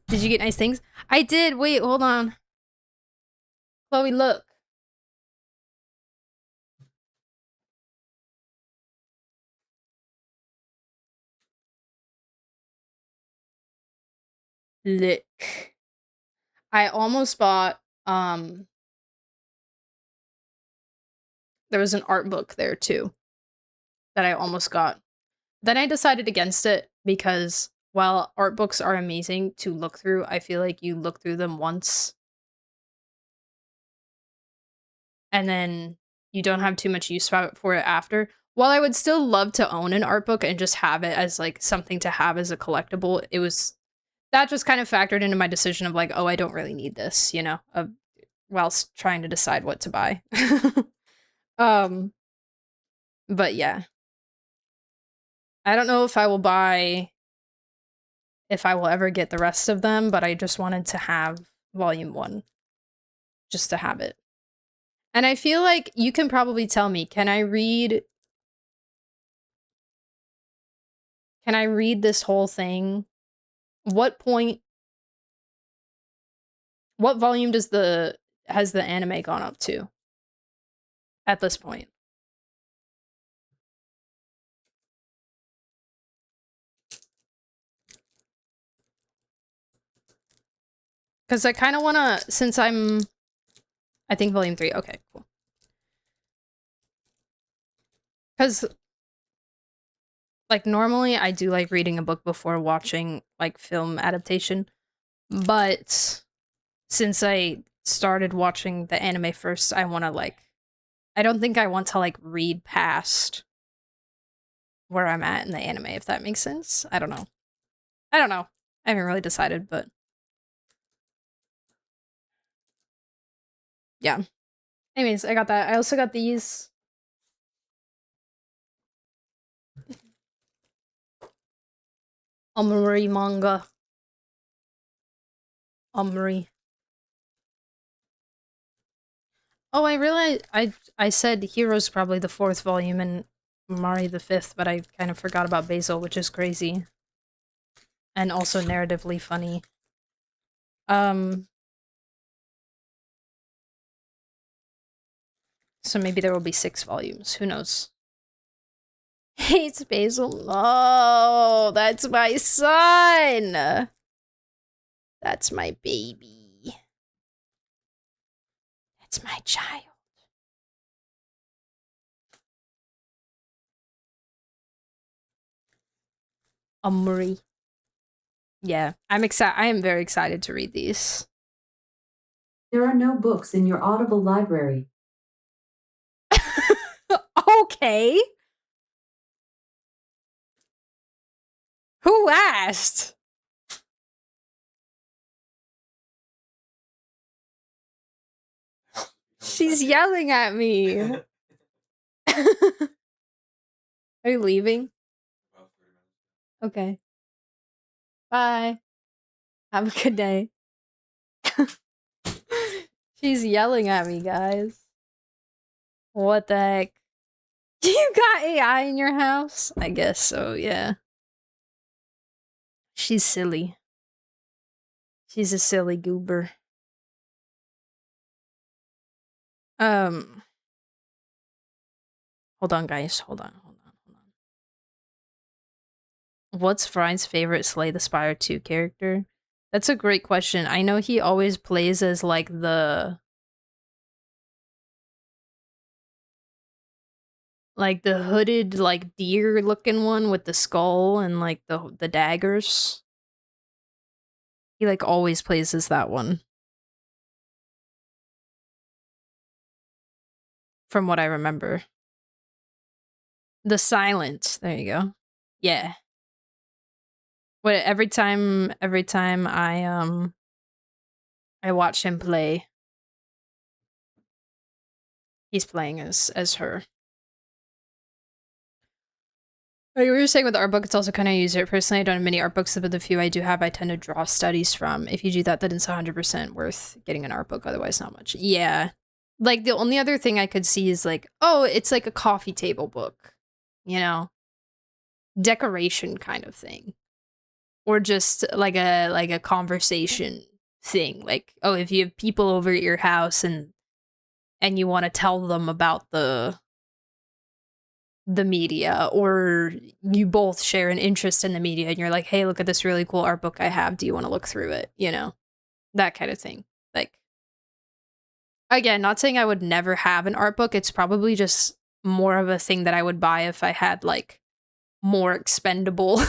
Did you get nice things? I did. Wait, hold on. Chloe, look. Look. I almost bought, there was an art book there too that I almost got. Then I decided against it because while art books are amazing to look through, I feel like you look through them once and then you don't have too much use for it after. While I would still love to own an art book and just have it as like something to have as a collectible, that just kind of factored into my decision of like, oh, I don't really need this, you know, whilst trying to decide what to buy. But yeah. I don't know if I will ever get the rest of them, but I just wanted to have volume 1. Just to have it. And I feel like you can probably tell me, can I read this whole thing? What volume has the anime gone up to at this point? Because I kind of want to, since I think volume 3. Okay, cool. Because, like, normally I do like reading a book before watching, like, film adaptation. But since I started watching the anime first, I want to, like, I don't think I want to, like, read past where I'm at in the anime, if that makes sense. I don't know. I haven't really decided, but yeah. Anyways, I got that. I also got these. Omuri manga. Omuri. Oh, I realized I said Hero's probably the 4th volume and Mari the 5th, but I kind of forgot about Basil, which is crazy. And also narratively funny. So maybe there will be 6 volumes. Who knows? Hates Basil. Oh, that's my son. That's my baby. That's my child. Omri. Yeah, I am very excited to read these. There are no books in your Audible library. Okay. Who asked? She's yelling at me. Are you leaving? Okay. Bye. Have a good day. She's yelling at me, guys. What the heck? You got AI in your house? I guess so, yeah. She's silly. She's a silly goober. Hold on, guys. Hold on. What's Fry's favorite Slay the Spire 2 character? That's a great question. I know he always plays as, like, the hooded, like, deer-looking one with the skull and, like, the daggers. He, like, always plays as that one. From what I remember. The Silent. There you go. Yeah. What every time I watch him play, he's playing as her. Like we were saying with the art book, it's also kind of user. Personally, I don't have many art books, but the few I do have, I tend to draw studies from. If you do that, then it's 100% worth getting an art book. Otherwise, not much. Yeah. Like, the only other thing I could see is, like, oh, it's like a coffee table book. You know? Decoration kind of thing. Or just, like a conversation thing. Like, oh, if you have people over at your house and you want to tell them about the media, or you both share an interest in the media and you're like, hey, look at this really cool art book I have, do you want to look through it? You know, that kind of thing. Like, again, not saying I would never have an art book, it's probably just more of a thing that I would buy if I had, like, more expendable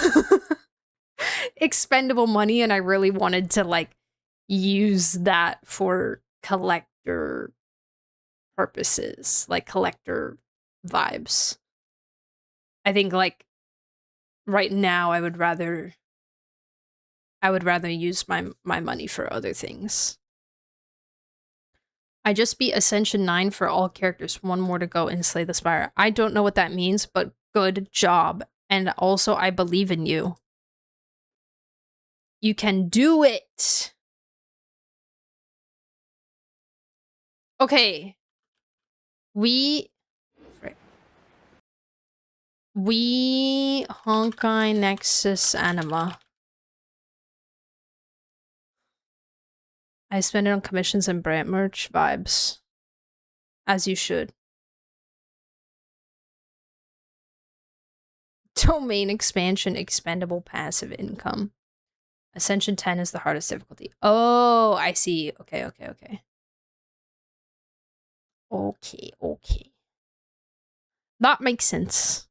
money and I really wanted to, like, use that for collector purposes, like collector vibes. I think, like, right now I would rather use my money for other things. I just beat Ascension 9 for all characters. One more to go and slay the Spire. I don't know what that means, but good job. And also, I believe in you. You can do it! Okay. We Honkai Nexus Anima. I spend it on commissions and brand merch vibes. As you should. Domain expansion, expendable passive income. Ascension 10 is the hardest difficulty. Oh, I see. Okay. Okay. That makes sense.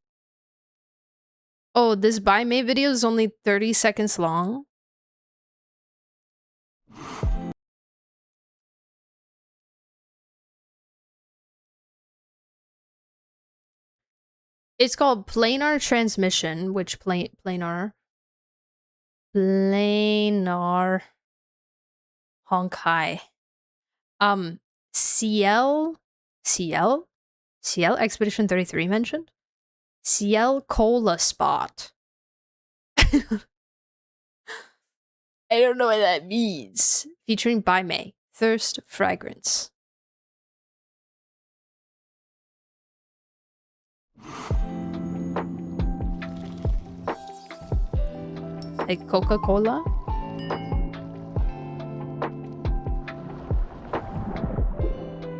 Oh, this buy May video is only 30 seconds long. It's called planar transmission, which planar Honkai. CL Expedition 33 mentioned. CL Cola Spot. I don't know what that means. Featuring by May. Thirst Fragrance. Like Coca-Cola?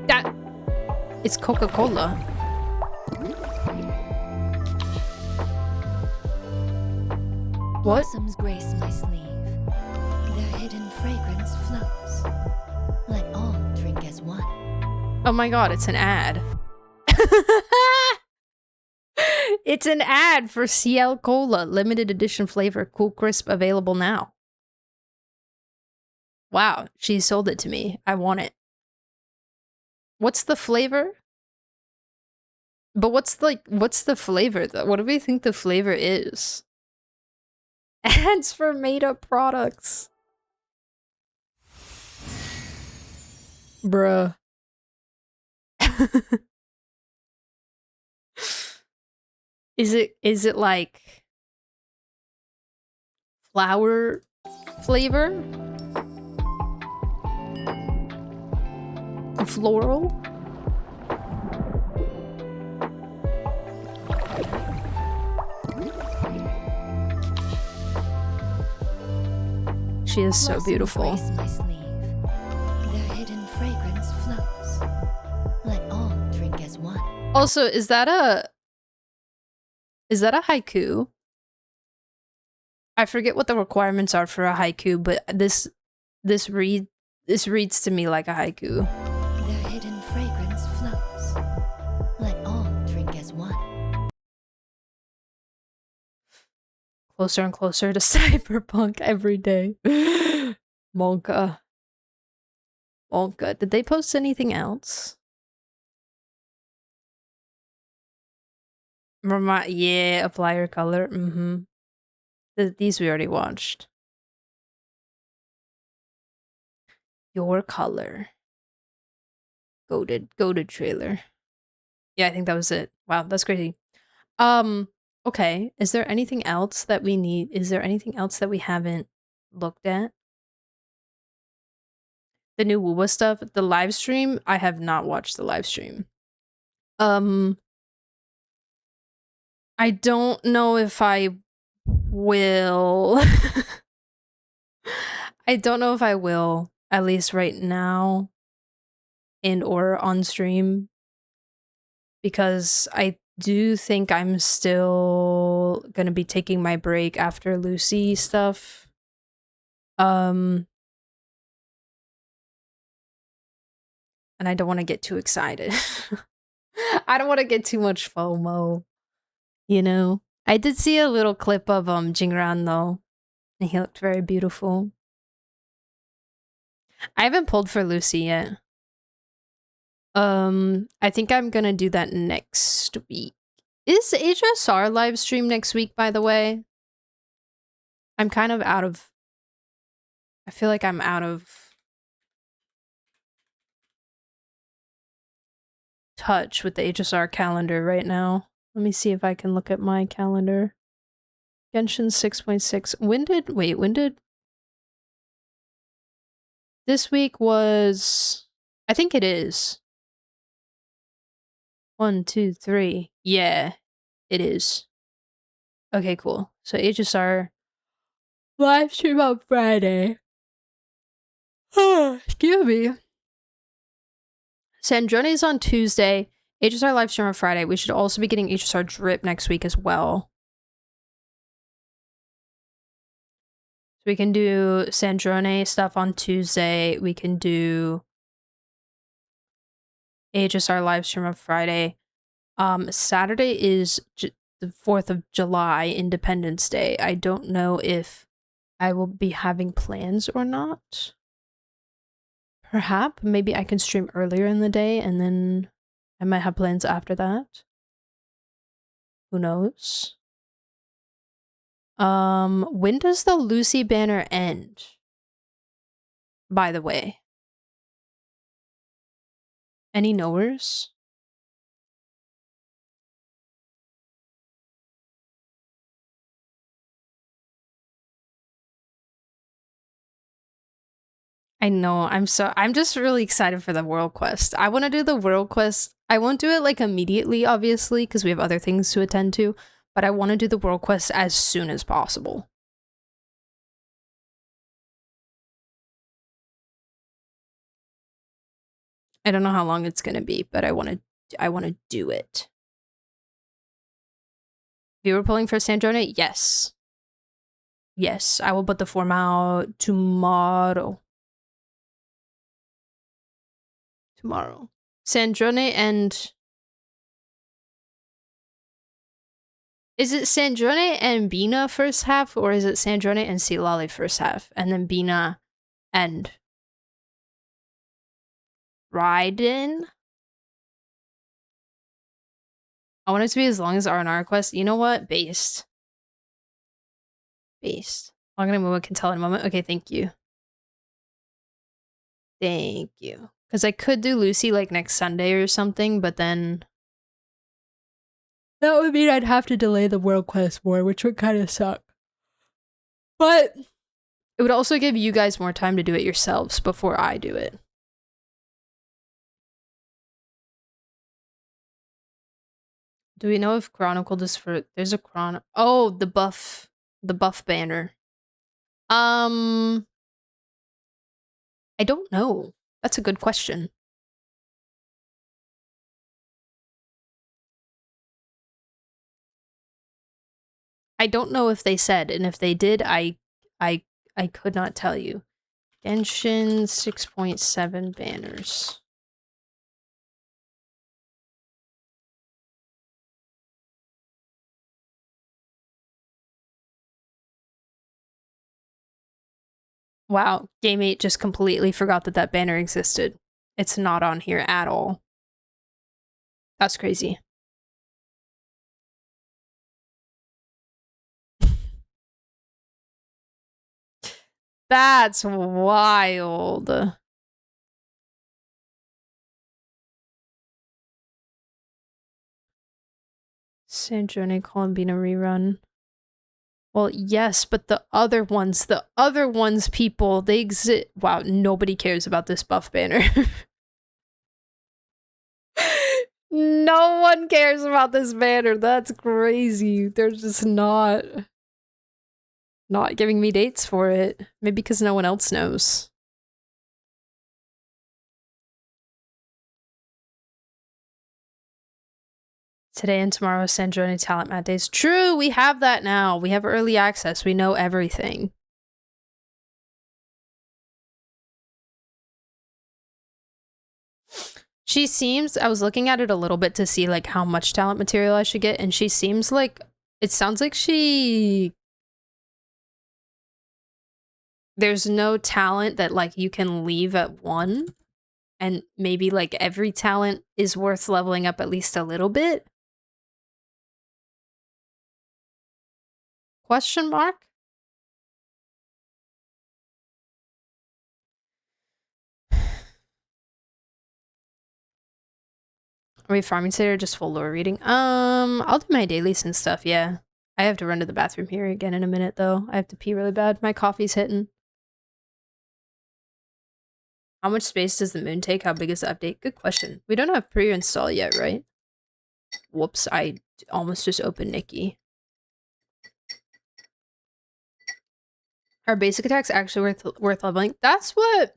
That... It's Coca-Cola. What? Blossoms grace my sleeve. Their hidden fragrance floats. Let all drink as one. Oh my god, it's an ad. It's an ad for CL Cola. Limited edition flavor. Cool Crisp available now. Wow, she sold it to me. I want it. What's the flavor? But what's the flavor though? What do we think the flavor is? Ads for made-up products. Bruh. Is it like flower flavor? Floral? She is so beautiful. Grace my sleeve. Their hidden fragrance floats. Let all drink as one. Also, is that a haiku? I forget what the requirements are for a haiku, but this reads to me like a haiku. Their hidden fragrance floats. Let all drink as one. Closer and closer to cyberpunk every day. Monka. Did they post anything else? Yeah, apply your color. These we already watched. Your color. Goated trailer. Yeah, I think that was it. Wow, that's crazy. Okay. Is there anything else that we need? Is there anything else that we haven't looked at? The new Woowa stuff, the live stream. I have not watched the live stream. I don't know if I will. I don't know if I will, at least right now, and or on stream, because I do think I'm still gonna be taking my break after Lucy stuff. And I don't want to get too excited. I don't want to get too much FOMO, you know? I did see a little clip of Jingran though, and he looked very beautiful. I haven't pulled for Lucy yet. I think I'm gonna do that next week. Is HSR live stream next week, by the way? I'm kind of out of... I feel like I'm out of touch with the HSR calendar right now. Let me see if I can look at my calendar. Genshin 6.6. When did this week was, I think it is 1, 2, 3. Yeah, it is. Okay, cool. So HSR live stream on Friday. Excuse me. Sandrone's on Tuesday. HSR live stream on Friday. We should also be getting HSR drip next week as well. So we can do Sandrone stuff on Tuesday. We can do HSR live stream on Friday. Saturday is the 4th of July, Independence Day. I don't know if I will be having plans or not. Perhaps maybe I can stream earlier in the day and then I might have plans after that. Who knows? When does the Lucy banner end? By the way. Any knowers? I know, I'm just really excited for the World Quest. I want to do the World Quest. I won't do it like immediately, obviously, because we have other things to attend to, but I want to do the World Quest as soon as possible. I don't know how long it's going to be, but I want to do it. Viewer polling for Sandrone? Yes. Yes, I will put the form out tomorrow. Sandrone and... Is it Sandrone and Bina first half, or is it Sandrone and Silale first half, and then Bina and Raiden? I want it to be as long as R&R quest. You know what? Based. I'm gonna move. I can tell in a moment. Okay, thank you. Thank you. Because I could do Lucy like next Sunday or something, but then that would mean I'd have to delay the World Quest more, which would kind of suck. But it would also give you guys more time to do it yourselves before I do it. Do we know if Chronicle just for there's a oh, the buff banner. I don't know. That's a good question. I don't know if they said, and if they did, I could not tell you. Genshin 6.7 banners. Wow, Game 8 just completely forgot that that banner existed. It's not on here at all. That's crazy. That's wild. Sandrone Columbina rerun. Well, yes, but the other ones, people, they exist. Wow, nobody cares about this buff banner. No one cares about this banner. That's crazy. They're just not giving me dates for it. Maybe because no one else knows. Today and tomorrow, Sandrone Talent Mat Days. True, we have that now. We have early access. We know everything. She seems, I was looking at it a little bit to see like how much talent material I should get, and she seems like, it sounds like there's no talent that like you can leave at 1, and maybe like every talent is worth leveling up at least a little bit. Question mark? Are we farming today or just full lore reading? I'll do my dailies and stuff, yeah. I have to run to the bathroom here again in a minute, though. I have to pee really bad. My coffee's hitting. How much space does the moon take? How big is the update? Good question. We don't have pre-install yet, right? Whoops, I almost just opened Nikki. Are basic attacks actually worth leveling? That's what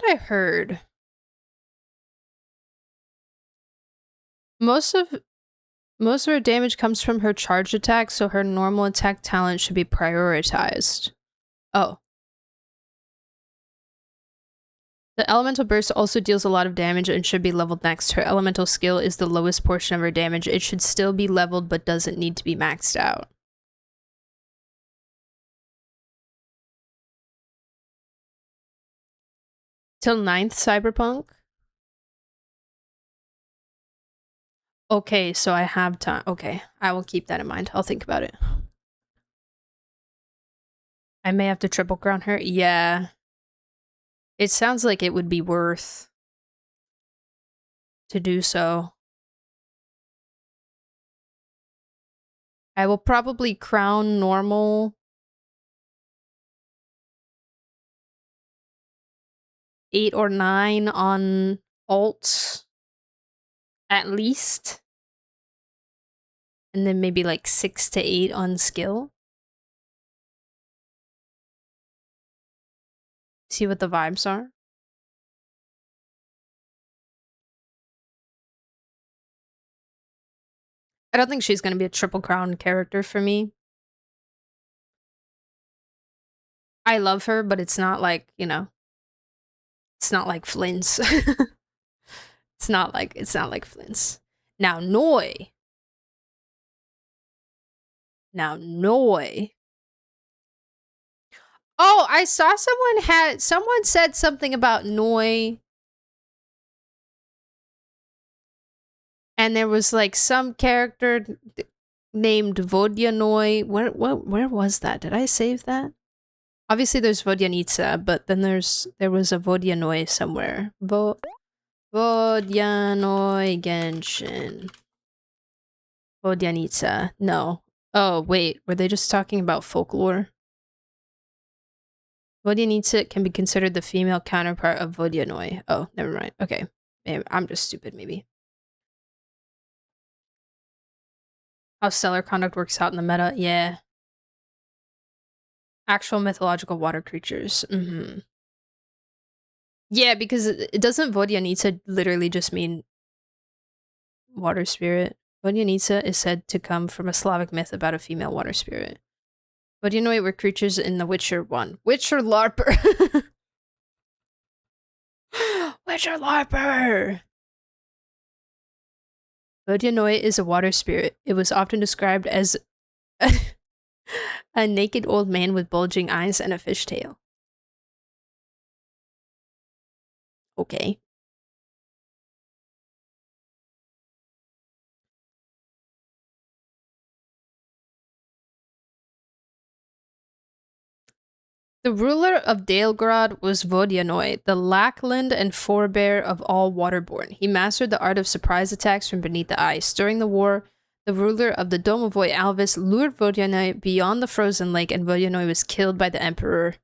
I heard. Most of her damage comes from her charged attack, so her normal attack talent should be prioritized. Oh. The elemental burst also deals a lot of damage and should be leveled next. Her elemental skill is the lowest portion of her damage. It should still be leveled but doesn't need to be maxed out. Till 9th Cyberpunk? Okay, so I have time. Okay, I will keep that in mind. I'll think about it. I may have to triple crown her. Yeah. It sounds like it would be worth to do so. I will probably crown normal 8 or 9 on alt at least. And then maybe like 6 to 8 on skill. See what the vibes are. I don't think she's going to be a triple crown character for me. I love her, but it's not like, you know, it's not like Flynn's. It's not like Flynn's. Now Noi. Oh, I saw someone said something about Noi. And there was like some character named Vodyanoi. Where was that? Did I save that? Obviously there's Vodyanica, but then there was a Vodyanoi somewhere. Vodyanoi Genshin. Vodyanica. No. Oh, wait. Were they just talking about folklore? Vodyanica can be considered the female counterpart of Vodyanoi. Oh, never mind. Okay. I'm just stupid, maybe. How stellar conduct works out in the meta. Yeah. Actual mythological water creatures. Mm-hmm. Yeah, because it doesn't Vodyanica literally just mean water spirit. Vodyanica is said to come from a Slavic myth about a female water spirit. Vodyanoi were creatures in The Witcher 1. Witcher LARPer! Witcher LARPer! Vodyanoi is a water spirit. It was often described as a naked old man with bulging eyes and a fishtail. Okay. The ruler of Dalegrad was Vodyanoi, the Lackland and forebear of all waterborne. He mastered the art of surprise attacks from beneath the ice. During the war, the ruler of the Domovoy Alvis lured Vodyanoi beyond the frozen lake, and Vodyanoi was killed by the emperor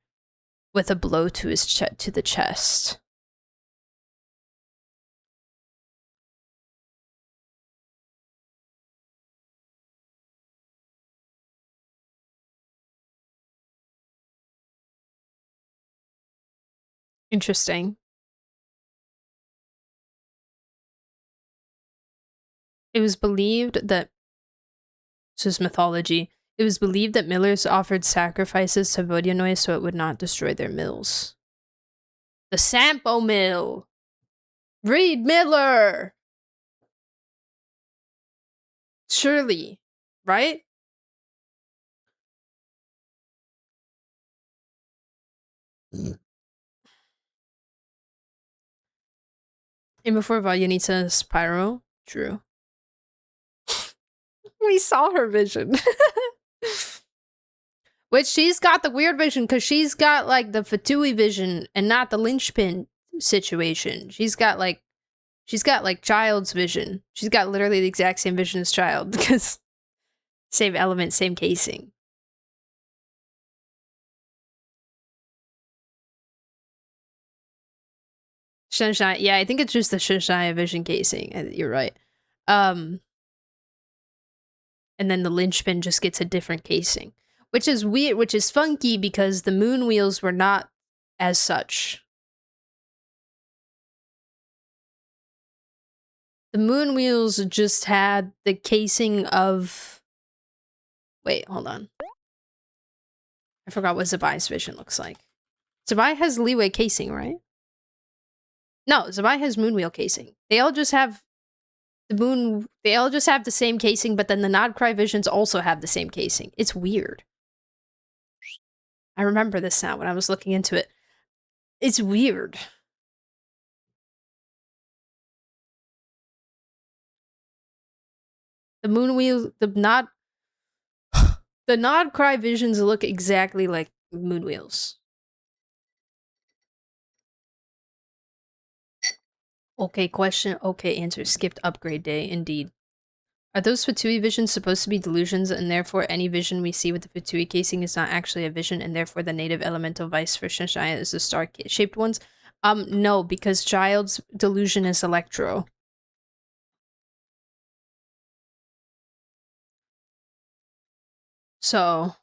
with a blow to the chest. Interesting. It was believed that this is mythology. It was believed that millers offered sacrifices to Vodyanoi so it would not destroy their mills. The Sampo Mill! Reed Miller! Surely, right? And before Vodyanita's Pyro? True. We saw her vision. Which she's got the weird vision because she's got like the Fatui vision and not the linchpin situation. She's got like Child's vision. She's got literally the exact same vision as Child because same element, same casing. Shunshine, yeah, I think it's just the Shunshine vision casing. You're right. And then the linchpin just gets a different casing, which is weird, which is funky because the moon wheels were not as such. The moon wheels just had the casing of... Wait, hold on. I forgot what Zabai's vision looks like. Zabai has leeway casing, right? No, Zabai has moonwheel casing. They all just have they all just have the same casing, but then the Nodcry visions also have the same casing. It's weird. I remember this now when I was looking into it. It's weird. The moonwheel, the Nodcry visions look exactly like moonwheels. Okay, question. Okay, answer. Skipped upgrade day. Indeed. Are those Fatui visions supposed to be delusions, and therefore any vision we see with the Fatui casing is not actually a vision, and therefore the native elemental vice for Shishaya is the star-shaped ones? No, because Child's delusion is Electro. So...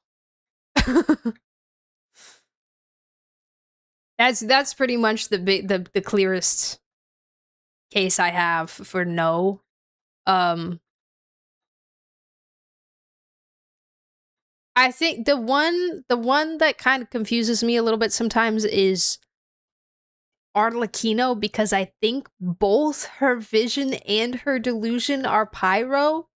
that's pretty much the clearest case I have for no. I think the one that kind of confuses me a little bit sometimes is Arlecchino, because I think both her vision and her delusion are pyro.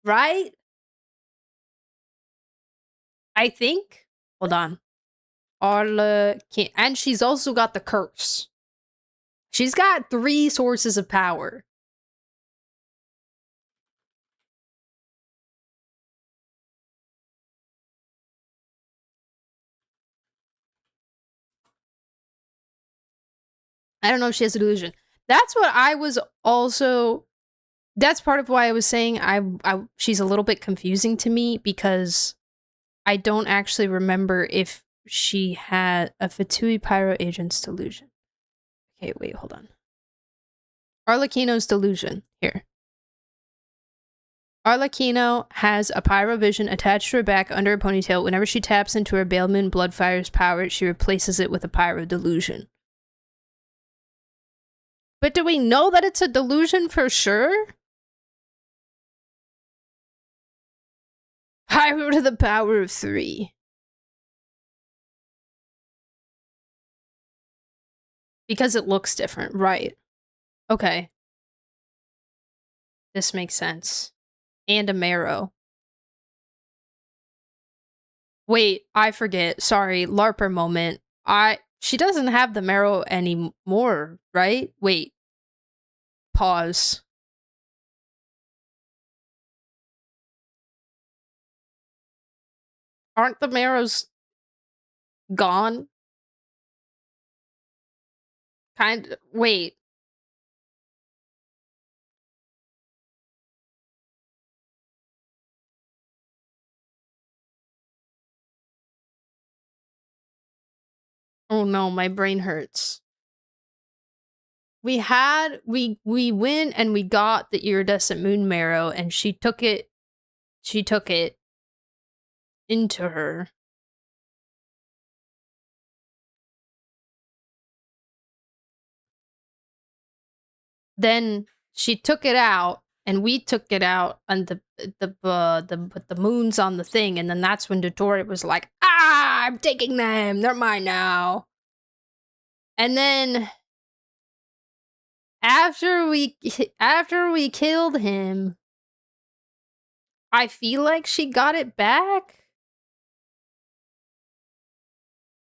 Right? I think. Hold on. Arlecchino. And she's also got the curse. She's got 3 sources of power. I don't know if she has a delusion. That's what I was also... That's part of why I was saying she's a little bit confusing to me, because I don't actually remember if she had a Fatui Pyro Agent's delusion. Okay, wait, hold on. Arlecchino's delusion. Here. Arlecchino has a pyro vision attached to her back under her ponytail. Whenever she taps into her Bale Moon Bloodfire's power, she replaces it with a pyro delusion. But do we know that it's a delusion for sure? Pyro to the power of 3. Because it looks different, right? Okay. This makes sense. And a marrow. Wait, I forget. Sorry, LARPer moment. She doesn't have the marrow anymore, right? Wait. Pause. Aren't the marrows gone? Wait. Oh no, my brain hurts. We went and we got the iridescent moon marrow, and she took it into her. Then she took it out, and we took it out, and the moon's on the thing, and then that's when Dottore was like, "Ah, I'm taking them. They're mine now." And then after we killed him, I feel like she got it back.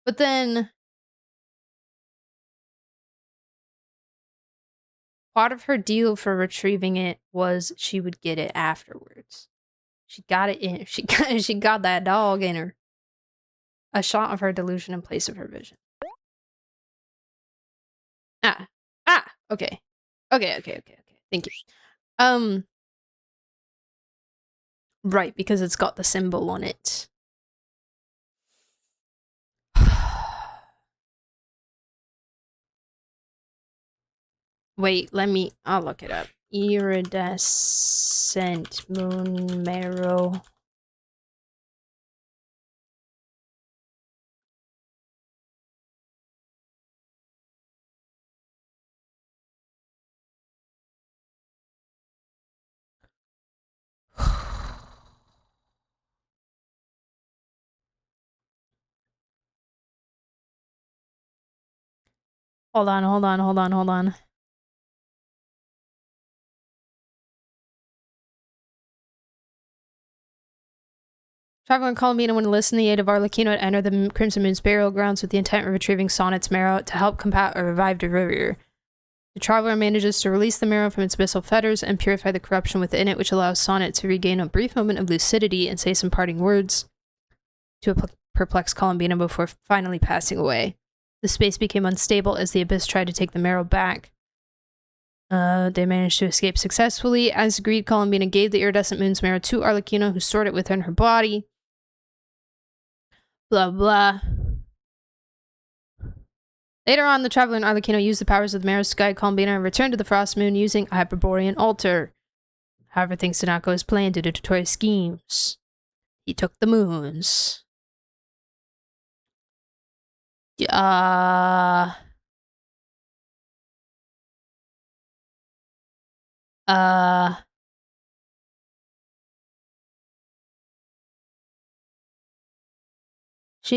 But then Part of her deal for retrieving it was she would get it afterwards. She got it in. She got that dog in her. A shot of her delusion in place of her vision. Okay. Okay. Thank you. Right, because it's got the symbol on it. Wait, I'll look it up. Iridescent moon marrow. Hold on. Traveler and Columbina, when enlisted in the aid of Arlecchino, had entered the Crimson Moon's burial grounds with the intent of retrieving Sonnet's marrow to help combat a revived Rivier. The Traveler manages to release the marrow from its abyssal fetters and purify the corruption within it, which allows Sonnet to regain a brief moment of lucidity and say some parting words to a perplexed Columbina before finally passing away. The space became unstable as the Abyss tried to take the marrow back. They managed to escape successfully. As agreed, Columbina gave the iridescent moon's marrow to Arlecchino, who stored it within her body. Blah, blah. Later on, the Traveler and Arlecchino used the powers of the marrow to guide Columbina and returned to the Frost Moon using a Hyperborean altar. However, things did not go as planned due to Totori's schemes. He took the moons. She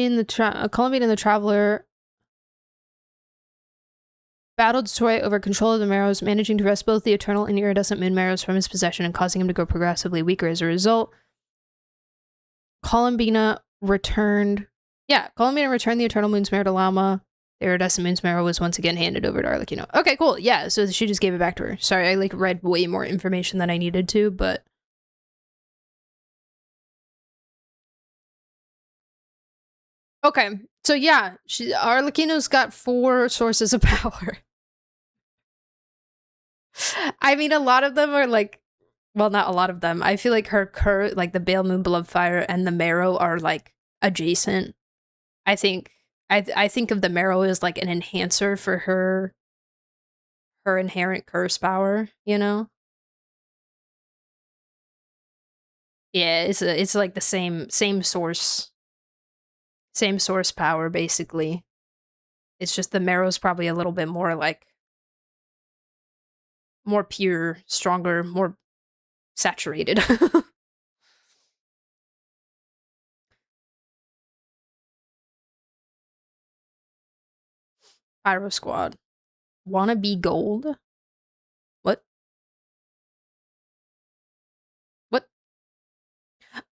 and the Columbine and the Traveler battled Totori over control of the marrows, managing to wrest both the Eternal and Iridescent Moon marrows from his possession and causing him to grow progressively weaker as a result. Columbina returned the Eternal Moon's marrow to Lama. The Iridescent Moon's marrow was once again handed over to Arlecchino. Okay, cool. Yeah, so she just gave it back to her. Sorry, I read way more information than I needed to, but okay. So yeah, Arlecchino's got 4 sources of power. I mean, a lot of them are well, not a lot of them. I feel like her the Bale Moon Bloodfire and the marrow are adjacent. I think of the marrow as an enhancer for her inherent curse power, you know? Yeah, it's like the same source power basically. It's just the marrow's probably a little bit more more pure, stronger, more saturated. Pyro Squad. Wanna be gold? What?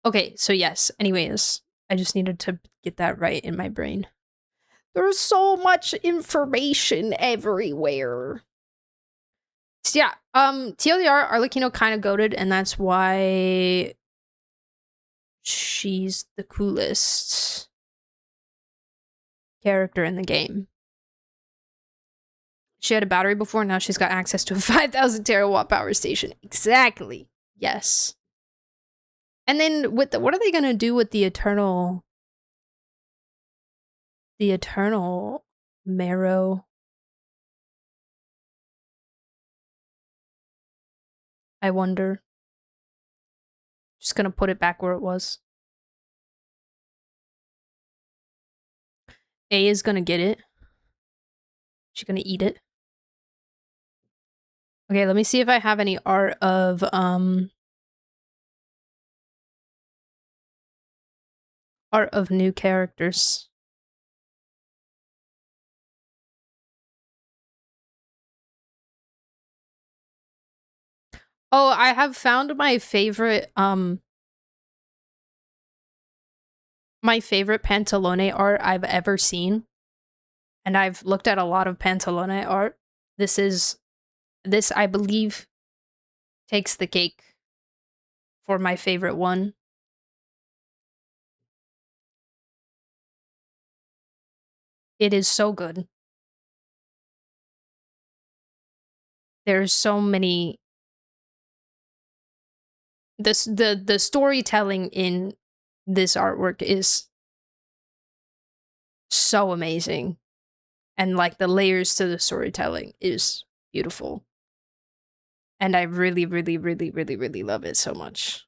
Okay, so yes. Anyways, I just needed to get that right in my brain. There's so much information everywhere. So yeah, TLDR, Arlecchino kind of goated, and that's why she's the coolest character in the game. She had a battery before, now she's got access to a 5,000 terawatt power station. Exactly. Yes. And then what are they gonna do with the Eternal marrow? I wonder. Just gonna put it back where it was. A is gonna get it. She's gonna eat it. Okay, let me see if I have any art of new characters. Oh, I have found my favorite Pantalone art I've ever seen. And I've looked at a lot of Pantalone art. This is This, I believe, takes the cake for my favorite one. It is so good. There's so many... The storytelling in this artwork is so amazing. And like the layers to the storytelling is beautiful. And I really, really, really, really, really love it so much.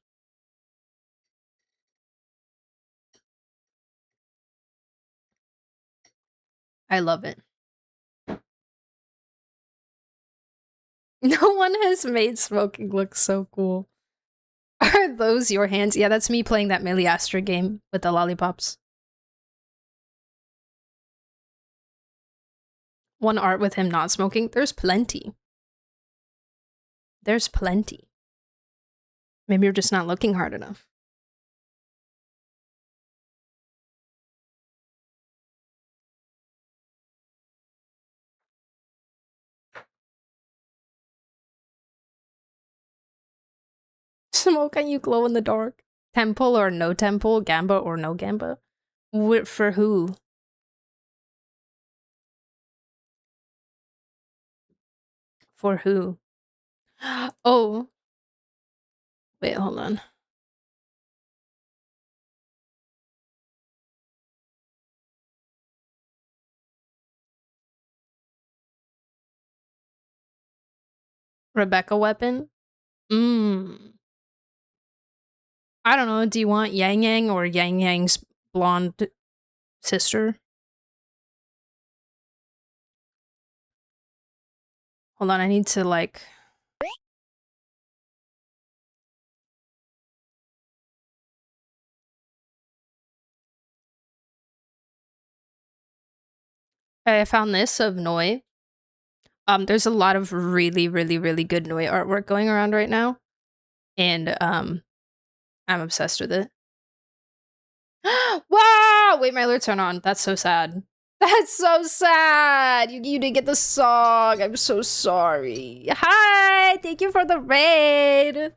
I love it. No one has made smoking look so cool. Are those your hands? Yeah, that's me playing that Millie Astra game with the lollipops. One art with him not smoking? There's plenty. There's plenty. Maybe you're just not looking hard enough. Smoke and you glow in the dark. Temple or no temple? Gamba or no gamba? For who? For who? Oh. Wait, hold on. Rebecca Weapon? I don't know. Do you want Yang Yang or Yang Yang's blonde sister? Hold on, I need to like... I found this of Noi. There's a lot of really, really, really good Noi artwork going around right now. And I'm obsessed with it. Wow! Wait, my alerts aren't on. That's so sad. That's so sad! You didn't get the song. I'm so sorry. Hi! Thank you for the raid!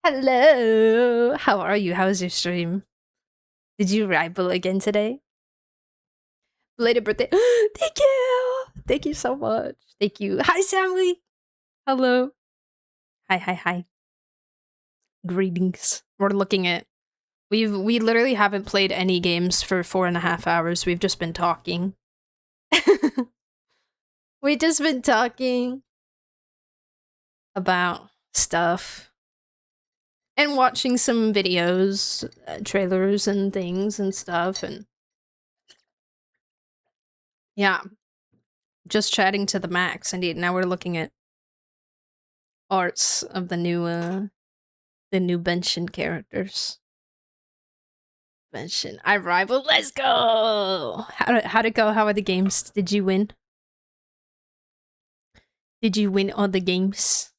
Hello! How are you? How was your stream? Did you rival again today? Belated birthday. Thank you! Thank you so much. Thank you. Hi, Samly! Hello. Hi. Greetings. We're looking at... We literally haven't played any games for 4.5 hours. We've just been talking. We've just been talking about stuff. And watching some videos, trailers and things and stuff, and... Yeah. Just chatting to the max, indeed. Now we're looking at arts of the new Benshin characters. Benshin. I rival. Let's go! How'd it go? How are the games? Did you win? Did you win all the games?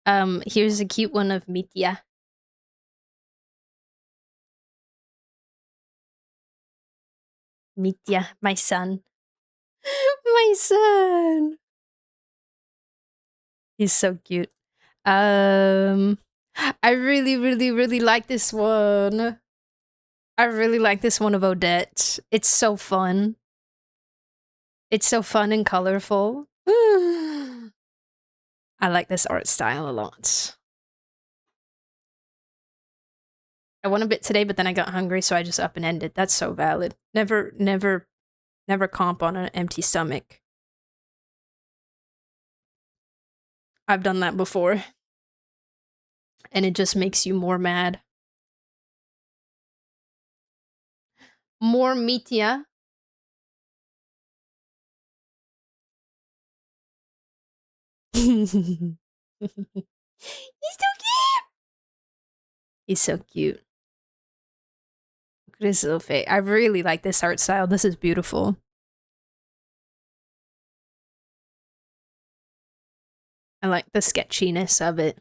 Here's a cute one of Mitya. Mitya, my son. My son! He's so cute. I really, really, really like this one. I really like this one of Odette. It's so fun. It's so fun and colorful. I like this art style a lot. I won a bit today, but then I got hungry, so I just up and ended. That's so valid. Never comp on an empty stomach. I've done that before. And it just makes you more mad. More Mitya. He's so cute! He's so cute. Look at his little face. I really like this art style. This is beautiful. I like the sketchiness of it.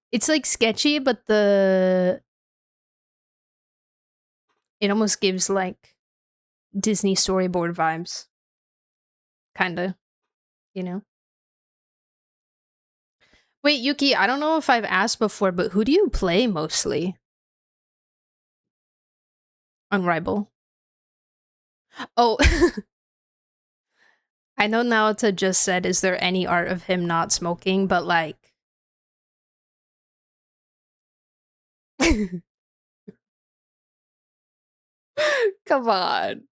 It's like sketchy, but it almost gives like Disney storyboard vibes. kind of, you know. Wait, Yuki, I don't know if I've asked before, but who do you play mostly on Rival? Oh, I know Naota just said, is there any art of him not smoking? But like, come on.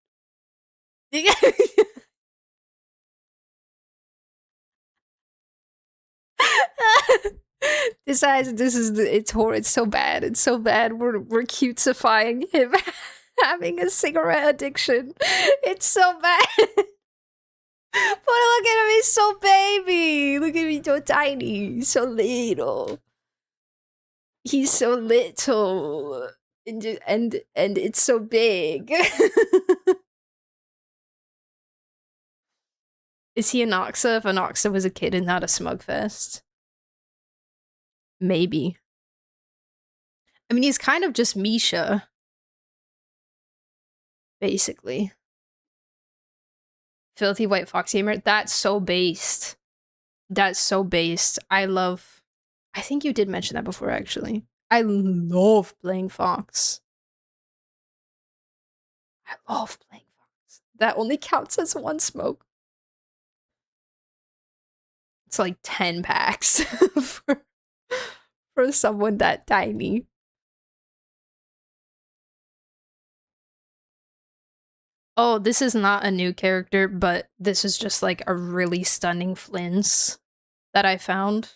Besides, it's so bad. It's so bad. We're cutesifying him having a cigarette addiction. It's so bad. But look at him, he's so baby. Look at me, so tiny. He's so little. He's so little. And it's so big. Is he Anoxa if Anoxa was a kid and not a smugfest? Maybe. I mean, he's kind of just Misha. Basically. Filthy White Fox Gamer. That's so based. That's so based. I think you did mention that before, actually. I love playing Fox. I love playing Fox. That only counts as one smoke. It's like 10 packs for someone that tiny. Oh, this is not a new character, but this is just like a really stunning Flints that I found.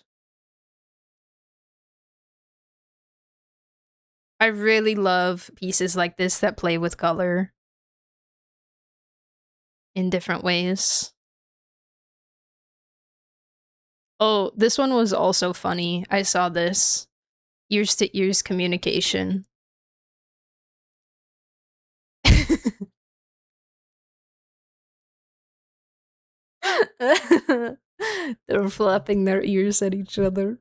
I really love pieces like this that play with color in different ways. Oh, this one was also funny. I saw this. Ears to ears communication. They're flapping their ears at each other.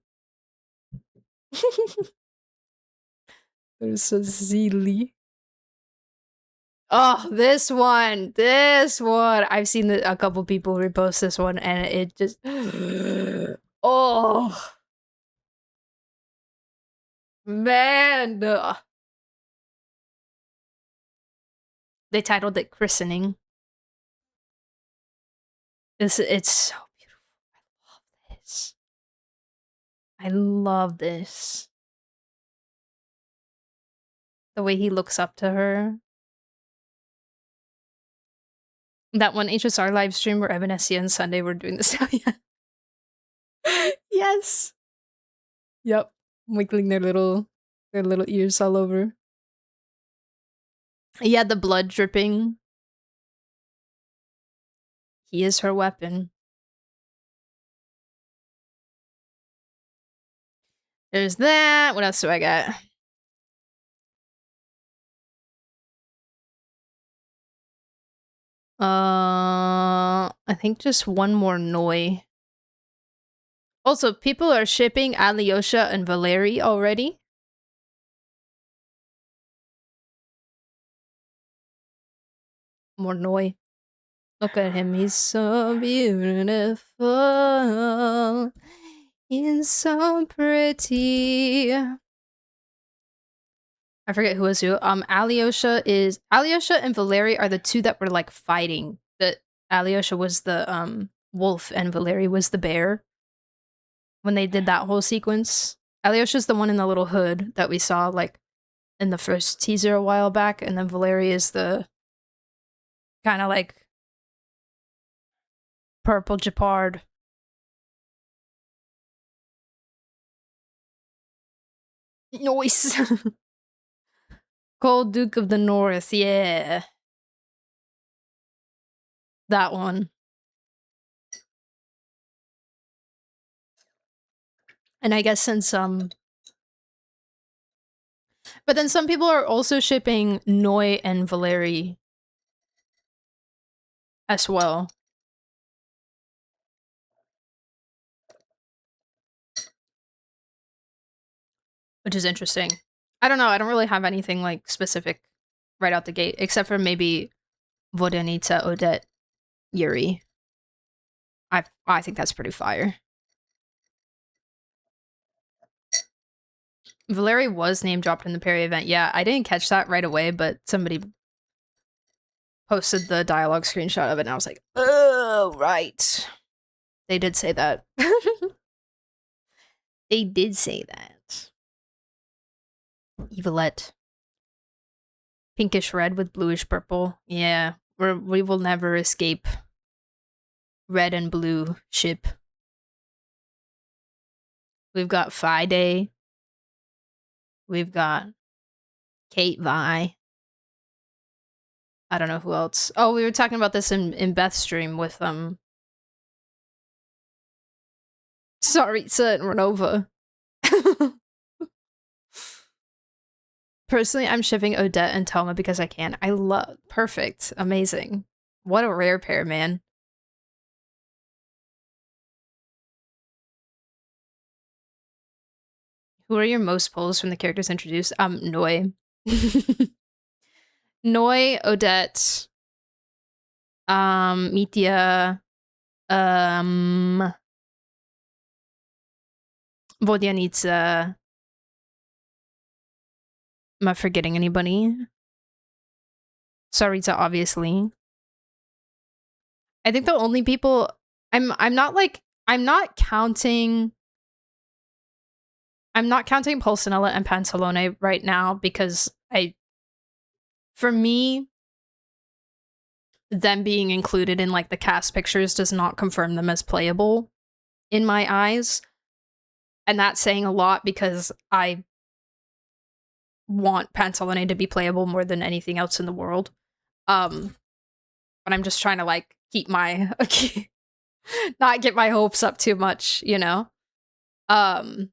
They're so silly. Oh, this one. I've seen a couple people repost this one, and it just... Oh. Man. They titled it Christening. It's so beautiful. I love this. I love this. The way he looks up to her. That one HSR live stream where Evanescia and Sunday were doing this. Yeah. Yes. Yep. Wiggling their little ears all over. Yeah, the blood dripping. He is her weapon. There's that. What else do I got? I think just one more Noi. Also, people are shipping Alyosha and Valeri already. More Noi. Look at him, he's so beautiful. He's so pretty. I forget who was who. Alyosha and Valeri are the two that were like fighting. That Alyosha was the wolf and Valeri was the bear. When they did that whole sequence. Alyosha's the one in the little hood that we saw like in the first teaser a while back, and then Valeri is the kind of like purple Japard. Noise. Cold Duke of the North, yeah. That one. And I guess since but then some people are also shipping Noi and Valeri as well. Which is interesting. I don't know, I don't really have anything like specific right out the gate, except for maybe Vodanita, Odette, Yuri. I think that's pretty fire. Valeri was name dropped in the Perry event. Yeah, I didn't catch that right away, but somebody posted the dialogue screenshot of it, and I was like, oh, right. They did say that. They did say that. Evilette. Pinkish red with bluish purple. Yeah, we will never escape red and blue ship. We've got Fide. We've got Kate Vi. I don't know who else. Oh, we were talking about this in Beth's stream with Saritsa and Renova. Personally, I'm shipping Odette and Toma because I can. I love perfect. Amazing. What a rare pair, man. Who are your most pulls from the characters introduced? Noi. Noi, Odette, Mitya, Vodyanica. Am I forgetting anybody? Saritsa, obviously. I think the only people I'm not counting Pulcinella and Pantalone right now because for me, them being included in like the cast pictures does not confirm them as playable in my eyes. And that's saying a lot because I want Pantalone to be playable more than anything else in the world. But I'm just trying to like keep my not get my hopes up too much, you know? So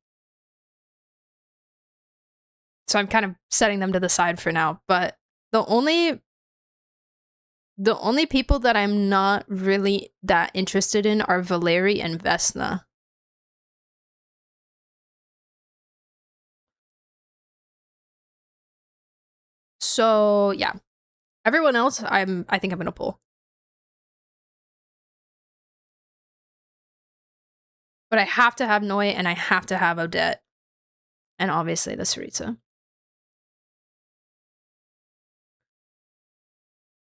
I'm kind of setting them to the side for now, but the only people that I'm not really that interested in are Valeri and Vesna. So yeah, everyone else I think I'm gonna pull. But I have to have Noi and I have to have Odette. And obviously the Saritsa.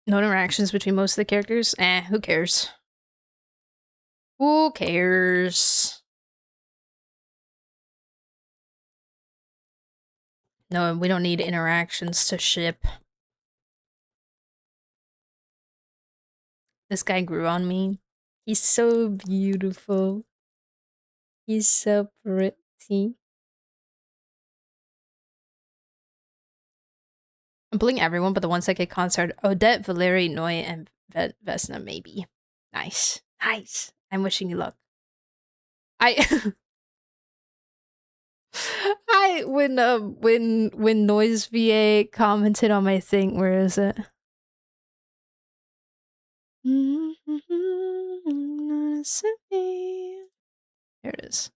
No interactions between most of the characters? Who cares? Who cares? No, we don't need interactions to ship. This guy grew on me. He's so beautiful. He's so pretty. I'm pulling everyone, but the ones that get concert. Odette, Valeri, Noi, and Vesna, maybe. Nice. Nice. I'm wishing you luck. When Noise VA commented on my thing, where is it? Here it is.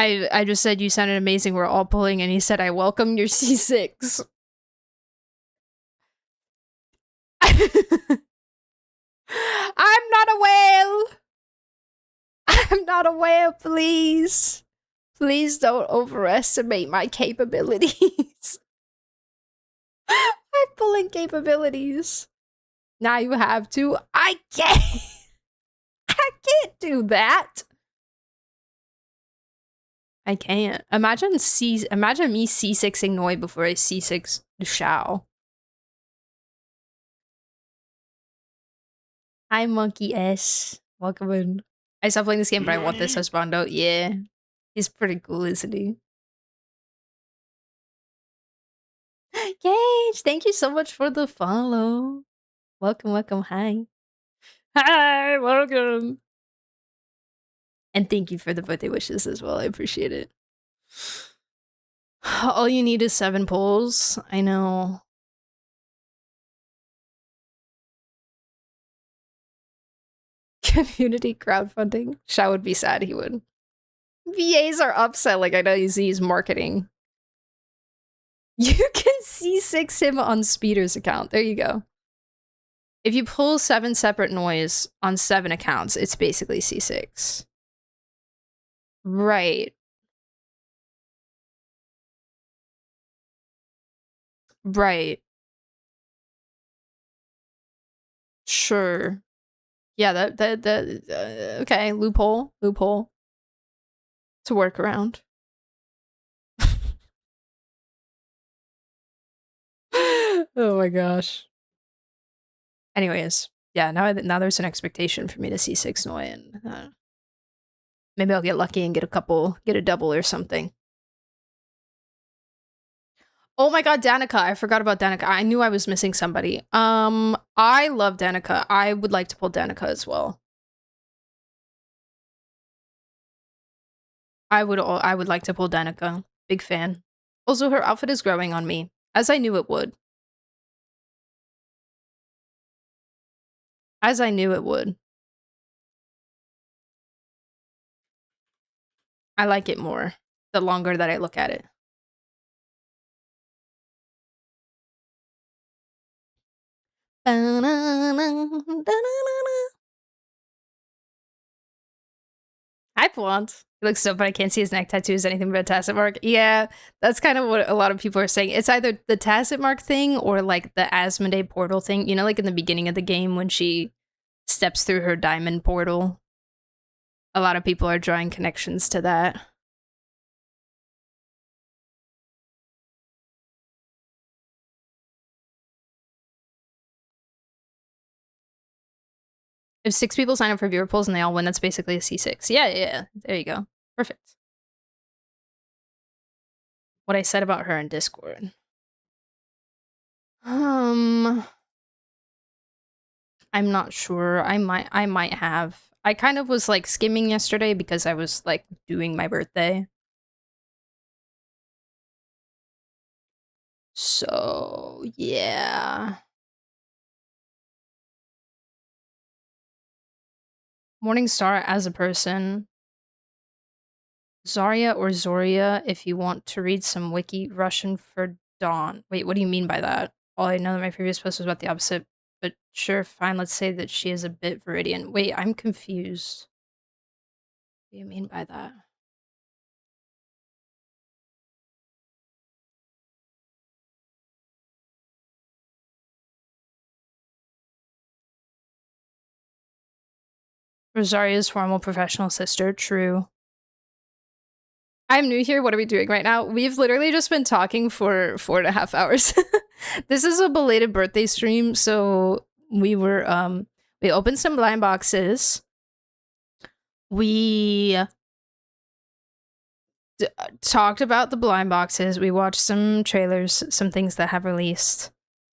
I just said you sounded amazing. We're all pulling, and he said, "I welcome your C6." I'm not a whale. I'm not a whale, please. Please don't overestimate my capabilities. My pulling capabilities. Now you have to. I can't. I can't do that. I can't. Imagine me C6ing Noi before I C6 Shao. Hi, Monkey S. Welcome in. I stopped playing this game, but I want this husbando. Yeah. He's pretty cool, isn't he? Gage, thank you so much for the follow. Welcome, welcome. Hi. Hi, welcome. And thank you for the birthday wishes as well. I appreciate it. All you need is 7 pulls. I know. Community crowdfunding. Shao would be sad he would. VAs are upset. Like, I know he's marketing. You can C6 him on Speeder's account. There you go. If you pull 7 separate noise on 7 accounts, it's basically C6. Right. Right. Sure. Yeah, okay, loophole. It's a workaround. Oh my gosh. Anyways, yeah, now there's an expectation for me to see 6 Noi, and maybe I'll get lucky and get a double or something. Oh my god, Danica. I forgot about Danica. I knew I was missing somebody. I love Danica. I would like to pull Danica as well. I would like to pull Danica. Big fan. Also, her outfit is growing on me, as I knew it would. As I knew it would. I like it more the longer that I look at it. Hi, Blonde. He looks so, but I can't see his neck tattoos, anything but a tacit mark. Yeah, that's kind of what a lot of people are saying. It's either the tacit mark thing or like the Asmodee portal thing. You know, like in the beginning of the game when she steps through her diamond portal. A lot of people are drawing connections to that. If 6 people sign up for viewer polls and they all win, that's basically a C6. Yeah. There you go. Perfect. What I said about her in Discord. I'm not sure. I might have. I kind of was like skimming yesterday because I was like doing my birthday. So, yeah. Morningstar as a person. Zarya or Zoria if you want to read some wiki Russian for Dawn. Wait, what do you mean by that? All I know that my previous post was about the opposite, but sure, fine, let's say that she is a bit Viridian. Wait, I'm confused. What do you mean by that? Rosaria's formal professional sister, true. I'm new here. What are we doing right now? We've literally just been talking for 4.5 hours. This is a belated birthday stream, so we were we opened some blind boxes. We talked about the blind boxes. We watched some trailers, some things that have released.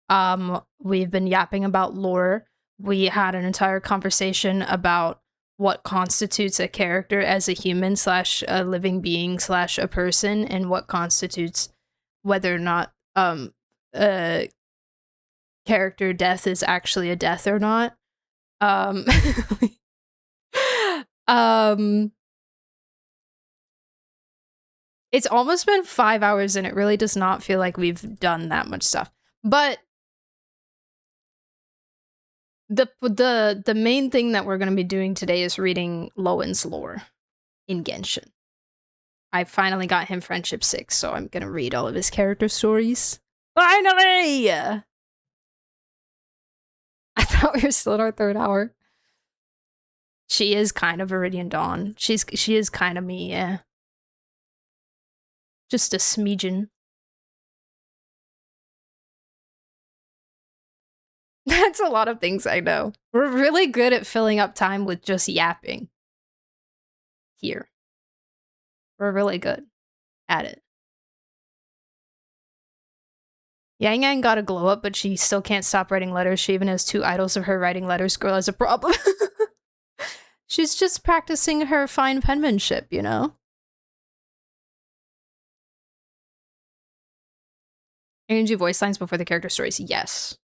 We've been yapping about lore. We had an entire conversation about what constitutes a character as a human / a living being / a person, and what constitutes whether or not character death is actually a death or not. It's almost been 5 hours and it really does not feel like we've done that much stuff. But the main thing that we're going to be doing today is reading Lohen's lore in Genshin. I finally got him Friendship 6, so I'm going to read all of his character stories. Finally! I thought we were still in our 3rd hour. She is kind of Viridian Dawn. She is kind of me, yeah. Just a smidgen. That's a lot of things I know. We're really good at filling up time with just yapping. Here. We're really good at it. Yang Yang got a glow up, but she still can't stop writing letters. She even has 2 idols of her writing letters. Girl has a problem. She's just practicing her fine penmanship, you know? Are you gonna do voice lines before the character stories? Yes.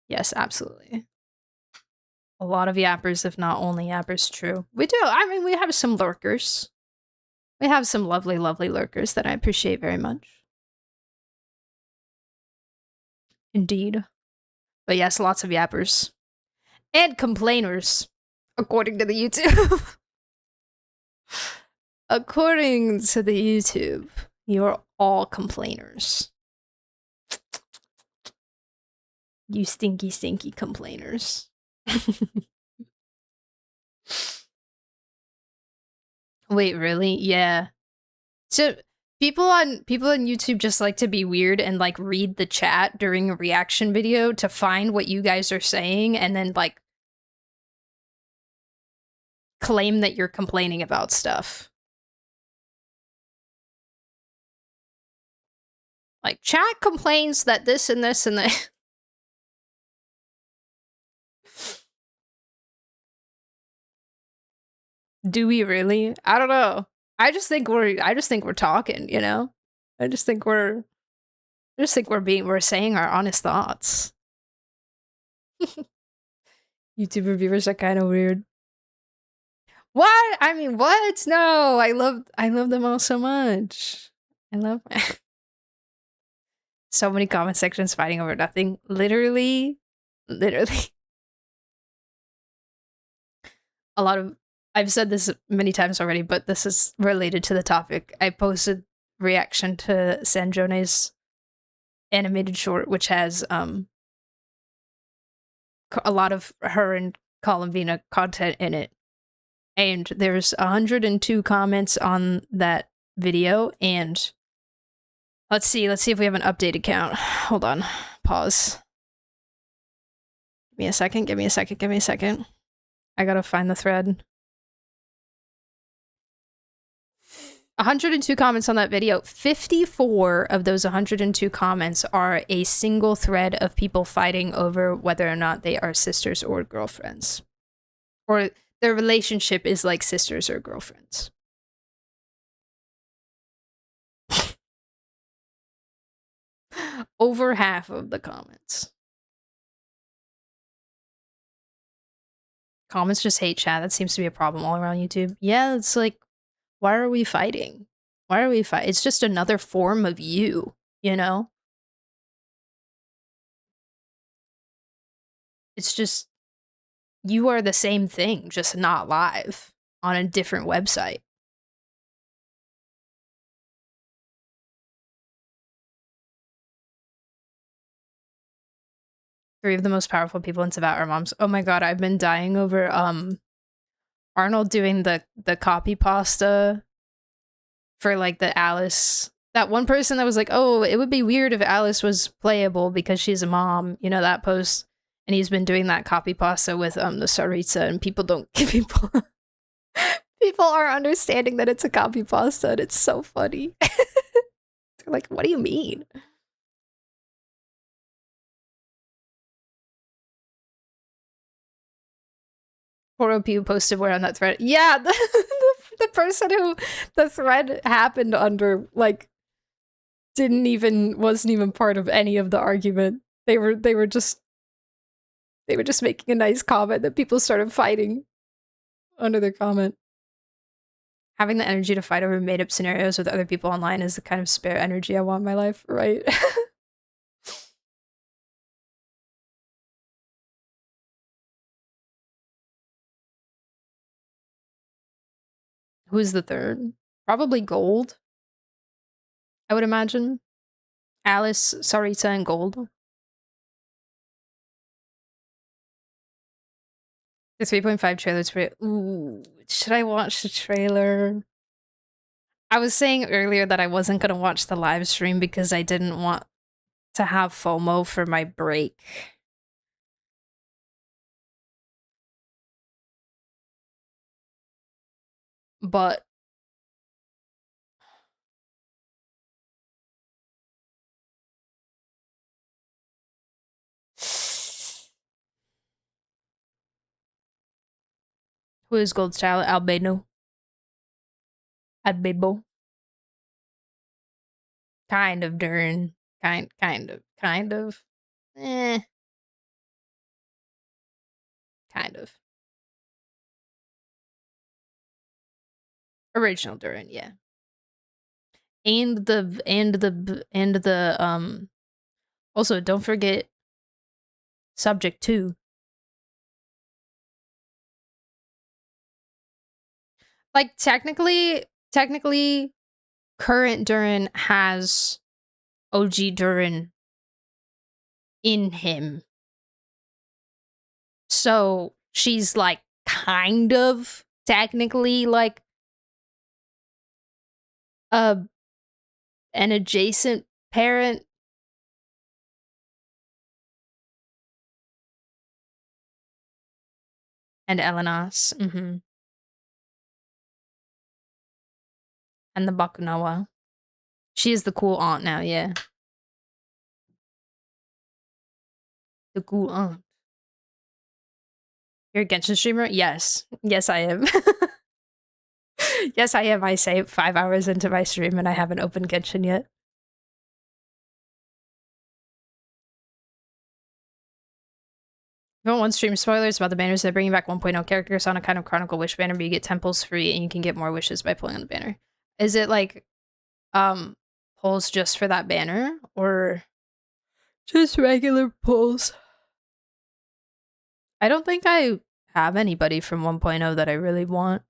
Yes, absolutely. A lot of yappers, if not only yappers, true. We do. I mean, we have some lurkers. We have some lovely, lovely lurkers that I appreciate very much. Indeed. But yes, lots of yappers. And complainers, according to the YouTube. According to the YouTube, you're all complainers. You stinky, stinky complainers. Wait, really? Yeah. So people on YouTube just like to be weird and like read the chat during a reaction video to find what you guys are saying and then like claim that you're complaining about stuff. Like chat complains that this and this and that. Do we really? I don't know. I just think we're talking, you know? I just think we're saying our honest thoughts. YouTube reviewers are kind of weird. What? I mean, what? No, I love them all so much. I love so many comment sections fighting over nothing. Literally. A lot of I've said this many times already, but this is related to the topic. I posted reaction to Sandrone's animated short, which has a lot of her and Columbina content in it. And there's 102 comments on that video, and let's see if we have an updated count. Hold on. Pause. Give me a second. I gotta find the thread. 102 comments on that video. 54 of those 102 comments are a single thread of people fighting over whether or not they are sisters or girlfriends. Or their relationship is like sisters or girlfriends. Over half of the comments. Comments just hate chat. That seems to be a problem all around YouTube. Yeah, it's like, why are we fighting? Why are we fighting? It's just another form of you, you know? It's just, you are the same thing, just not live on a different website. Three of the most powerful people in Tibet are moms. Oh my god, I've been dying over Arnold doing the copy pasta for like the Alice. That one person that was like, oh, it would be weird if Alice was playable because she's a mom, you know, that post. And he's been doing that copy pasta with the Saritsa, and people don't people people are understanding that it's a copy pasta, and it's so funny. They're like, what do you mean? Poor OP who posted where on that thread. Yeah, the person who the thread happened under, like, wasn't even part of any of the argument. They were just making a nice comment that people started fighting under their comment. Having the energy to fight over made-up scenarios with other people online is the kind of spare energy I want in my life, right? Who's the third? Probably Gold, I would imagine. Alice, Sarita, and Gold. The 3.5 trailer's pretty. Ooh, should I watch the trailer? I was saying earlier that I wasn't gonna watch the live stream because I didn't want to have FOMO for my break. But who is Gold's child? Albino. Albebo. Kind of, Dern. Kind of. Eh. Kind of. Original Durin, yeah. And the Also, don't forget subject 2. Like, technically, current Durin has OG Durin in him. So, she's, like, kind of, technically, like, an adjacent parent. And Elenas. And the Bakunawa. She is the cool aunt now, yeah. The cool aunt. You're a Genshin streamer? Yes. Yes, I am. Yes, I am. I say 5 hours into my stream and I haven't opened Genshin yet. If you want one stream spoilers about the banners, they're bringing back 1.0 characters on a kind of Chronicle Wish banner, but you get temples free and you can get more wishes by pulling on the banner. Is it like, pulls just for that banner? Or just regular pulls? I don't think I have anybody from 1.0 that I really want.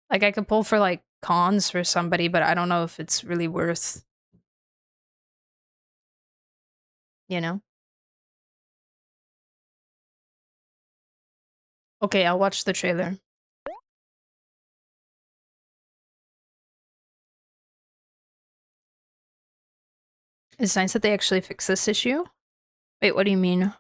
Like, I could pull for, like, cons for somebody, but I don't know if it's really worth, you know? Okay, I'll watch the trailer. It's nice that they actually fixed this issue. Wait, what do you mean?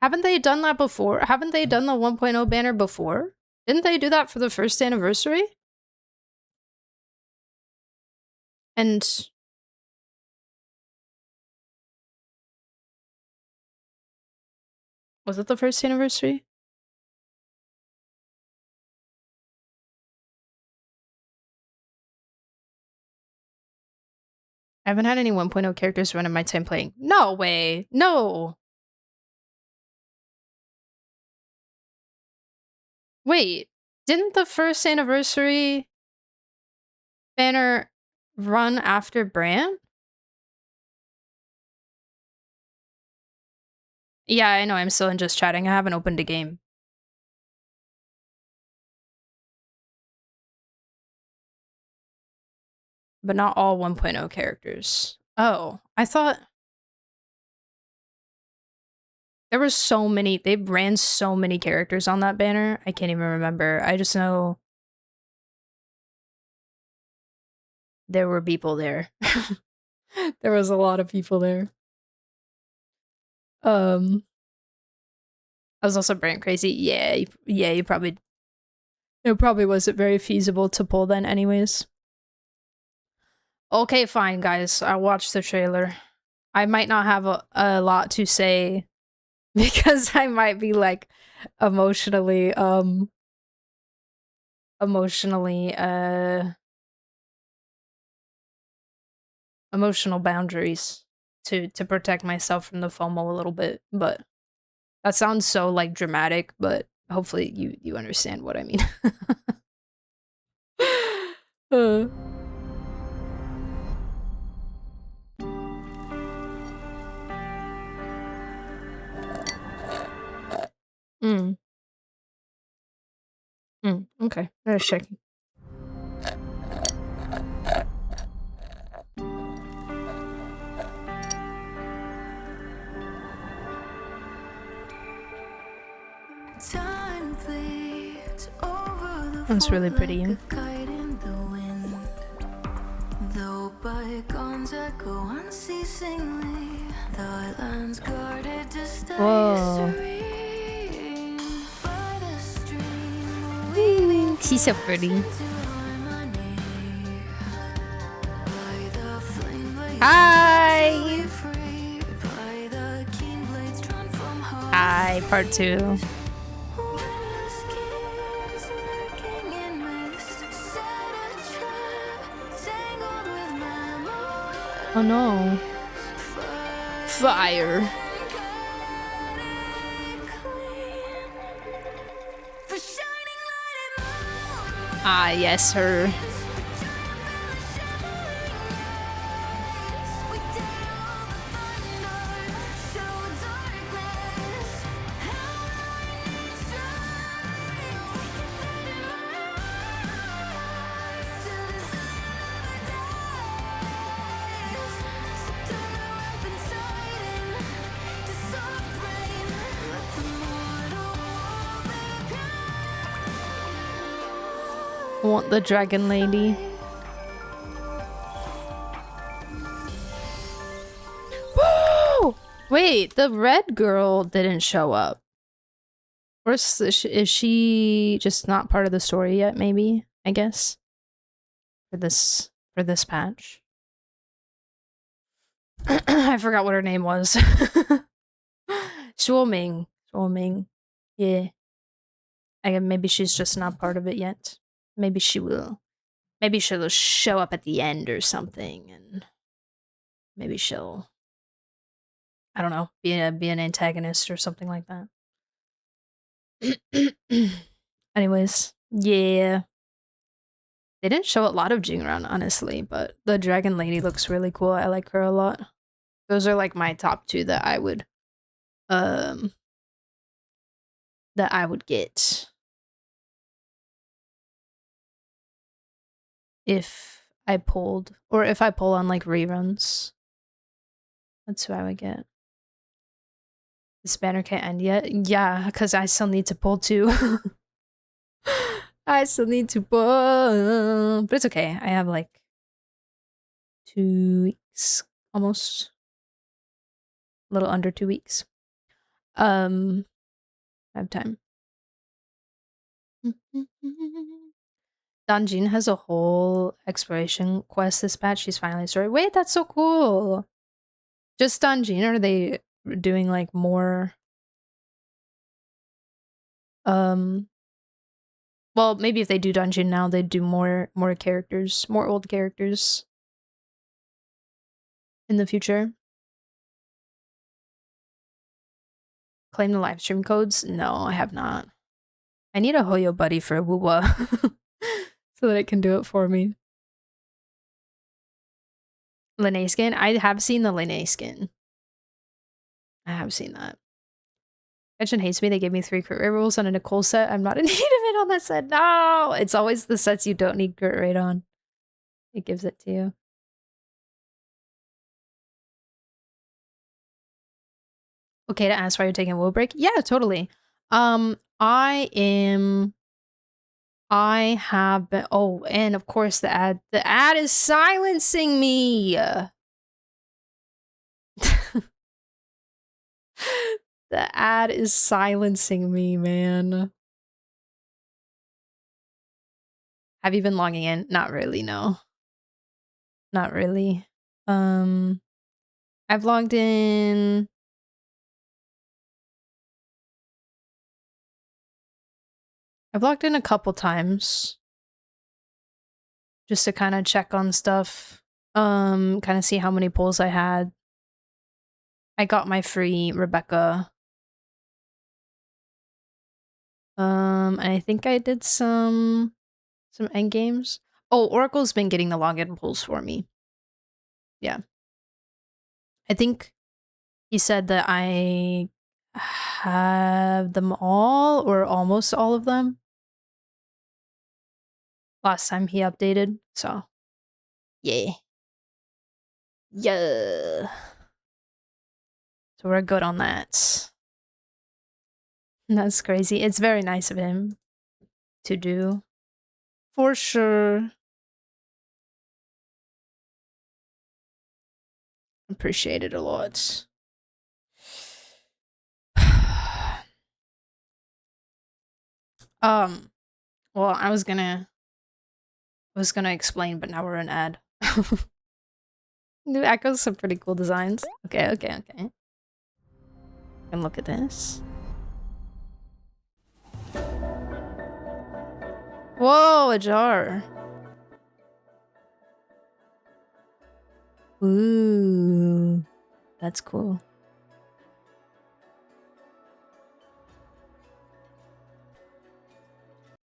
Haven't they done that before? Haven't they done the 1.0 banner before? Didn't they do that for the first anniversary? And was it the first anniversary? I haven't had any 1.0 characters run in my time playing. No way. No. Wait, didn't the first anniversary banner run after Bran? Yeah, I know, I'm still in just chatting. I haven't opened a game. But not all 1.0 characters. Oh, I thought there were so many. They ran so many characters on that banner. I can't even remember. I just know there were people there. There was a lot of people there. I was also brand crazy. Yeah, you probably. It probably wasn't very feasible to pull then, anyways. Okay, fine, guys. I watched the trailer. I might not have a lot to say because I might be like emotional boundaries to protect myself from the FOMO a little bit, but that sounds so like dramatic, but hopefully you understand what I mean. Okay. Let's check. That's really pretty. Whoa. She's so pretty. Hi! Hi, part 2. Oh no. Fire. Ah, yes, her. Want the dragon lady. Woo! Wait, the red girl didn't show up. Or is she just not part of the story yet, maybe? I guess. For this patch. I forgot what her name was. Shuoming. Shuoming. Yeah. Maybe she's just not part of it yet. Maybe she will. Maybe she'll show up at the end or something, and maybe she'll, I don't know, be an antagonist or something like that. Anyways, yeah. They didn't show a lot of Jingran, honestly, but the dragon lady looks really cool. I like her a lot. Those are like my top two that I would get if I pulled, or if I pull on like reruns. That's who I would get. This banner can't end yet? Yeah, because I still need to pull too. I still need to pull. But it's okay. I have like 2 weeks, almost. A little under 2 weeks. I have time. Danjin has a whole exploration quest this patch. She's finally started. Wait, that's so cool. Just Danjin, or are they doing like more? Well, maybe if they do Danjin now, they'd do more characters, more old characters in the future. Claim the live stream codes? No, I have not. I need a Hoyo buddy for Wuwa so that it can do it for me. Lene skin? I have seen the Lene skin. I have seen that. Genshin hates me. They gave me 3 crit rate rules on a Nicole set. I'm not in need of it on that set. No! It's always the sets you don't need crit rate on. It gives it to you. Okay to ask why you're taking a will break? Yeah, totally. I have been, oh, and of course the ad is silencing me. The ad is silencing me, man. Have you been logging in? Not really, no. Not really. I've logged in. I've logged in a couple times. Just to kind of check on stuff. Kind of see how many pulls I had. I got my free Rebecca. And I think I did some end games. Oh, Oracle's been getting the login pulls for me. Yeah. I think he said that I have them all, or almost all of them. Last time he updated, so yeah. Yeah. So we're good on that. That's crazy. It's very nice of him to do. For sure. Appreciate it a lot. Well, I was gonna explain, but now we're an ad. New Echo's some pretty cool designs. Okay. And look at this. Whoa, a jar. Ooh, that's cool.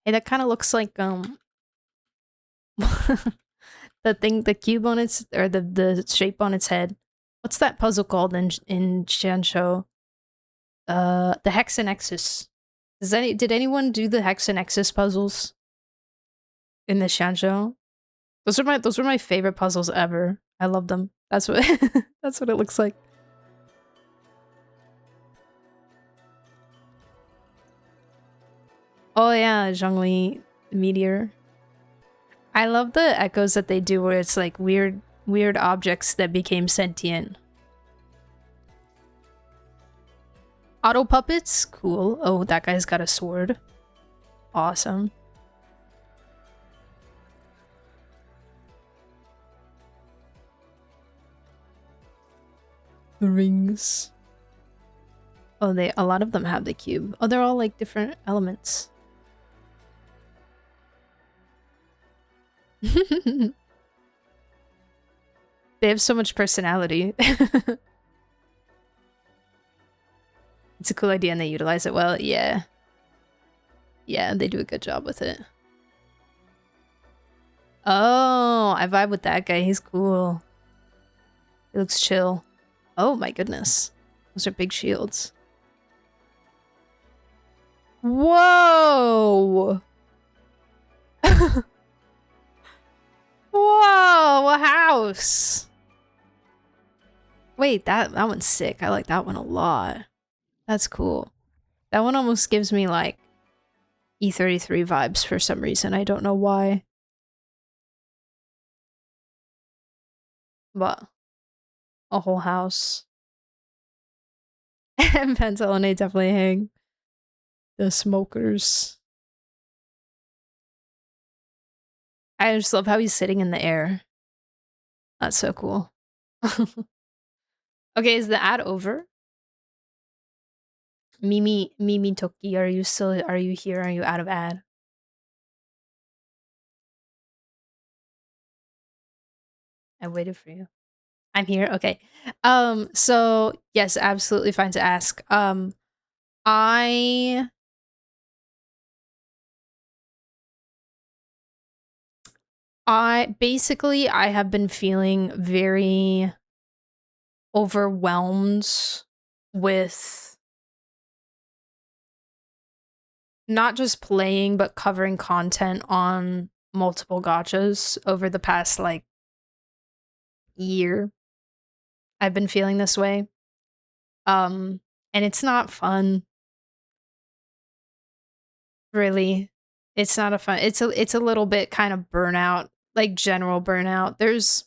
Hey, that kind of looks like the cube on its, or the shape on its head. What's that puzzle called in Shansho? The Hexanexus. Did anyone do the Hexanexus puzzles in the Shansho? Those were my favorite puzzles ever. I love them. That's what that's what it looks like. Oh yeah, Zhongli meteor. I love the echoes that they do where it's like weird objects that became sentient. Auto puppets? Cool. Oh, that guy's got a sword. Awesome. The rings. Oh, a lot of them have the cube. Oh, they're all like different elements. They have so much personality. It's a cool idea and they utilize it well. Yeah. Yeah, they do a good job with it. Oh, I vibe with that guy. He's cool. He looks chill. Oh my goodness. Those are big shields. Whoa! Whoa, a house! Wait, that one's sick. I like that one a lot. That's cool. That one almost gives me like E33 vibes for some reason. I don't know why. But a whole house. And Pentel and A definitely hang. The smokers. I just love how he's sitting in the air. That's so cool. Okay, is the ad over? Mimi Toki, are you here? Are you out of ad? I waited for you. I'm here. Okay. So yes, absolutely fine to ask. I basically I have been feeling very overwhelmed with not just playing but covering content on multiple gachas over the past like year. I've been feeling this way. And it's not fun. Really. It's not a fun. It's a little bit kind of burnout, like general burnout. There's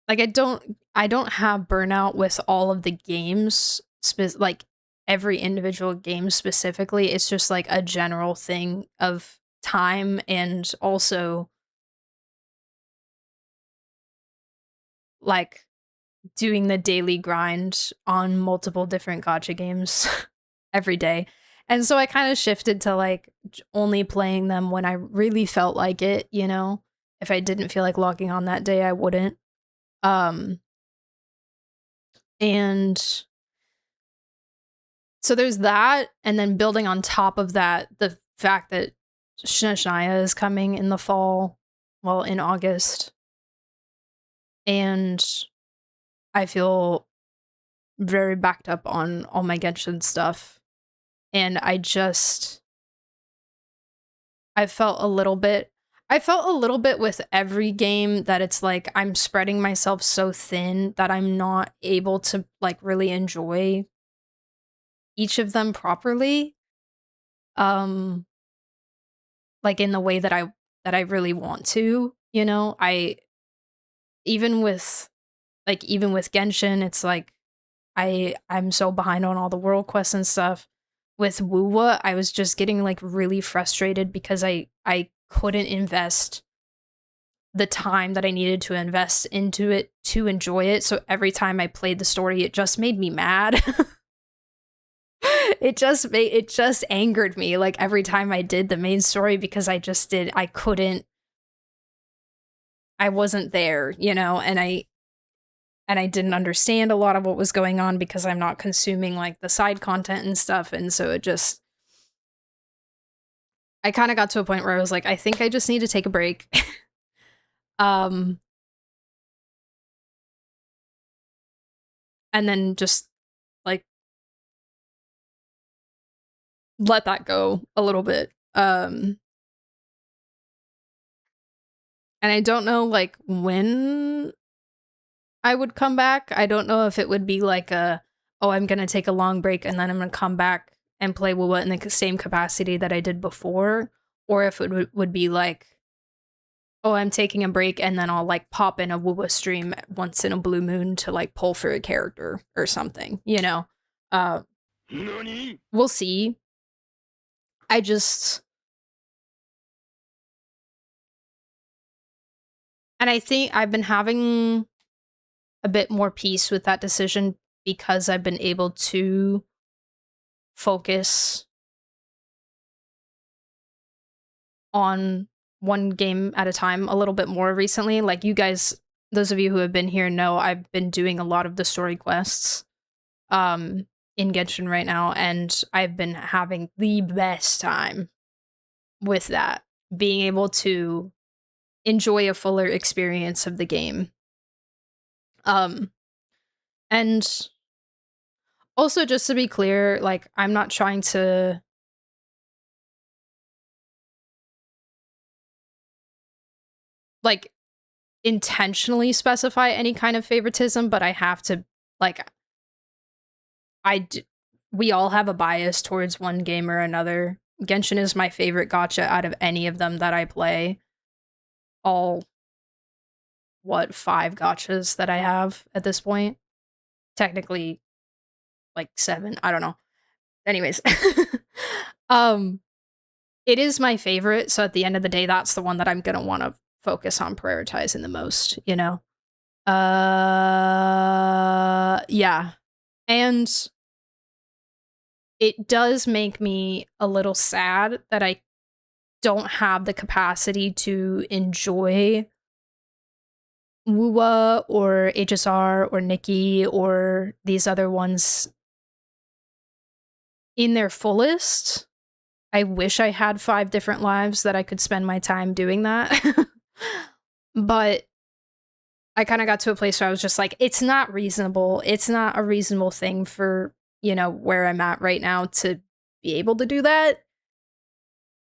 like I don't have burnout with all of the games, like every individual game specifically. It's just like a general thing of time and also like doing the daily grind on multiple different gacha games every day. And so I kind of shifted to like only playing them when I really felt like it, you know? If I didn't feel like logging on that day, I wouldn't. And so there's that, and then building on top of that, the fact that Shania is coming in the fall, well, in August. And I feel very backed up on all my Genshin stuff. And I felt a little bit with every game that it's like I'm spreading myself so thin that I'm not able to like really enjoy each of them properly. Like in the way that I really want to, you know? Even with Genshin, it's like I'm so behind on all the world quests and stuff. With Wuwa, I was just getting like really frustrated because I couldn't invest the time that I needed to invest into it to enjoy it. So every time I played the story, it just made me mad. It just angered me like every time I did the main story because I wasn't there, you know, and and I didn't understand a lot of what was going on because I'm not consuming like the side content and stuff, and so I kind of got to a point where I was like, I think I just need to take a break. And then just like let that go a little bit. And I don't know like when I would come back. I don't know if it would be like I'm gonna take a long break and then I'm gonna come back and play WoW in the same capacity that I did before, or if it would be like, oh, I'm taking a break and then I'll like pop in a WoW stream once in a blue moon to like pull for a character or something, you know? We'll see. And I think I've been having a bit more peace with that decision because I've been able to focus on one game at a time a little bit more recently. Like you guys, those of you who have been here know I've been doing a lot of the story quests in Genshin right now, and I've been having the best time with that, being able to enjoy a fuller experience of the game. And also, just to be clear, like, I'm not trying to like intentionally specify any kind of favoritism, but I have to like we all have a bias towards one game or another. Genshin is my favorite gacha out of any of them that I play. All 5 gachas that I have at this point? Technically like 7, I don't know. Anyways, it is my favorite, so at the end of the day that's the one that I'm going to want to focus on prioritizing the most, you know? Yeah. And it does make me a little sad that I don't have the capacity to enjoy Wuwa or HSR or Nikki or these other ones in their fullest. I wish I had 5 different lives that I could spend my time doing that. But I kind of got to a place where I was just like, it's not reasonable. It's not a reasonable thing for, you know, where I'm at right now to be able to do that.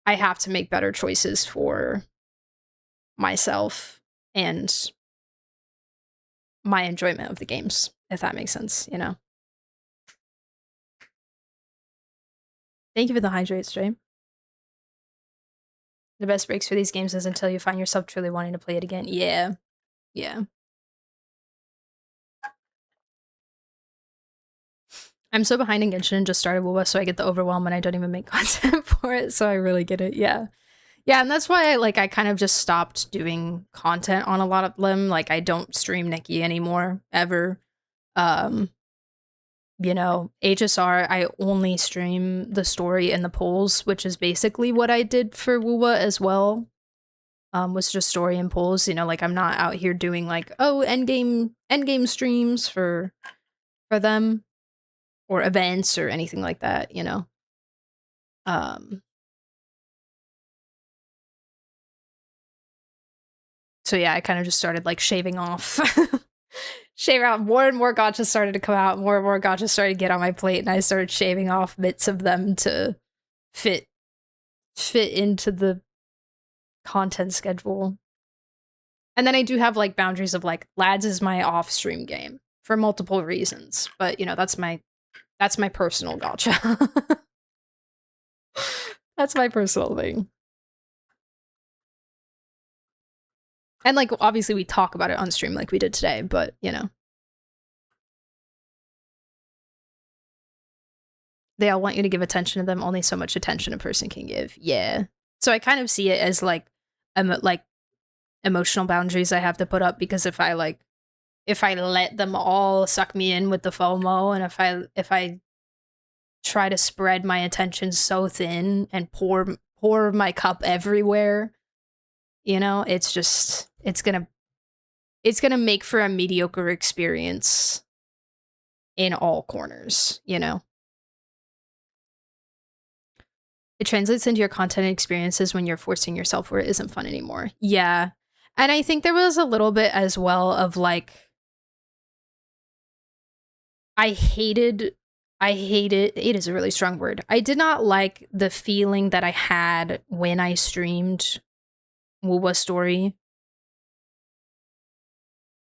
I have to make better choices for myself and my enjoyment of the games, if that makes sense, you know? Thank you for the hydrate stream. The best breaks for these games is until you find yourself truly wanting to play it again. Yeah. Yeah. I'm so behind in Genshin and just started WoW, so I get the overwhelm and I don't even make content for it, so I really get it. Yeah. Yeah, and that's why I kind of just stopped doing content on a lot of them. Like, I don't stream Nikki anymore, ever. You know, HSR, I only stream the story and the polls, which is basically what I did for WUWA as well. Was just story and polls, you know, like I'm not out here doing like, oh, endgame streams for them or events or anything like that, you know. So yeah, I kind of just started like shaving off. Shave out. More and more gachas started to come out. More and more gachas started to get on my plate, and I started shaving off bits of them to fit into the content schedule. And then I do have like boundaries of like, Lads is my off-stream game for multiple reasons, but you know, that's my personal gacha. That's my personal thing. And like, obviously we talk about it on stream like we did today, but you know. They all want you to give attention to them, only so much attention a person can give. Yeah. So I kind of see it as like emotional boundaries I have to put up, because if I let them all suck me in with the FOMO, and if I try to spread my attention so thin and pour my cup everywhere, you know, it's it's gonna make for a mediocre experience in all corners, you know? It translates into your content and experiences when you're forcing yourself where it isn't fun anymore. Yeah. And I think there was a little bit as well of like, I hated, hate is a really strong word. I did not like the feeling that I had when I streamed Wuwa Story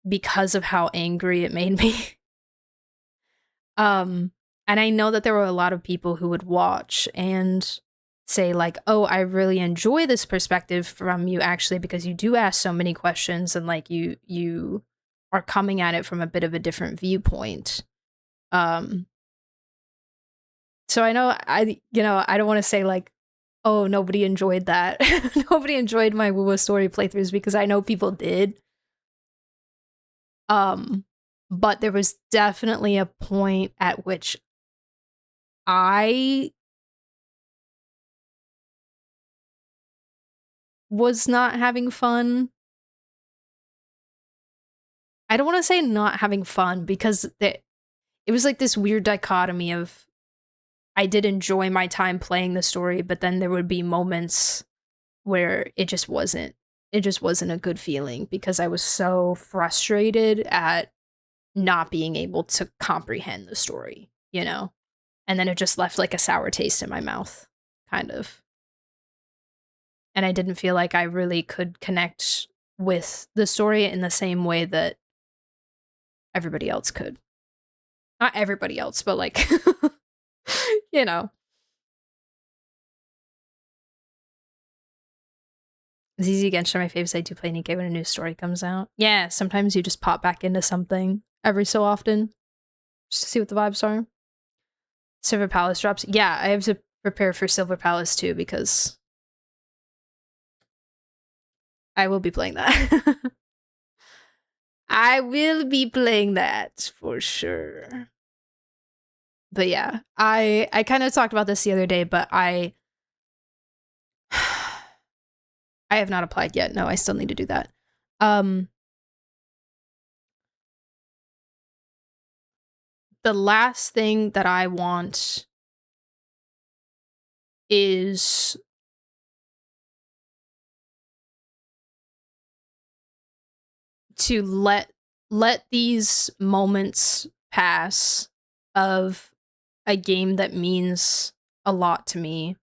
because of how angry it made me. And I know that there were a lot of people who would watch and say like, oh, I really enjoy this perspective from you actually, because you do ask so many questions and like you are coming at it from a bit of a different viewpoint. So I know I don't want to say like, oh, nobody enjoyed that. Nobody enjoyed my Wuwa Story playthroughs, because I know people did. But there was definitely a point at which I was not having fun. I don't want to say not having fun, because it was like this weird dichotomy of I did enjoy my time playing the story, but then there would be moments where it just wasn't a good feeling, because I was so frustrated at not being able to comprehend the story, you know? And then it just left like a sour taste in my mouth, kind of. And I didn't feel like I really could connect with the story in the same way that everybody else could. Not everybody else, but like, you know. ZZ Genshin, my faves, I do play Nikkei when a new story comes out. Yeah, sometimes you just pop back into something every so often, just to see what the vibes are. Silver Palace drops. Yeah, I have to prepare for Silver Palace too, because I will be playing that. I will be playing that for sure. But yeah, I kind of talked about this the other day, but I have not applied yet. No, I still need to do that. The last thing that I want is to let these moments pass of a game that means a lot to me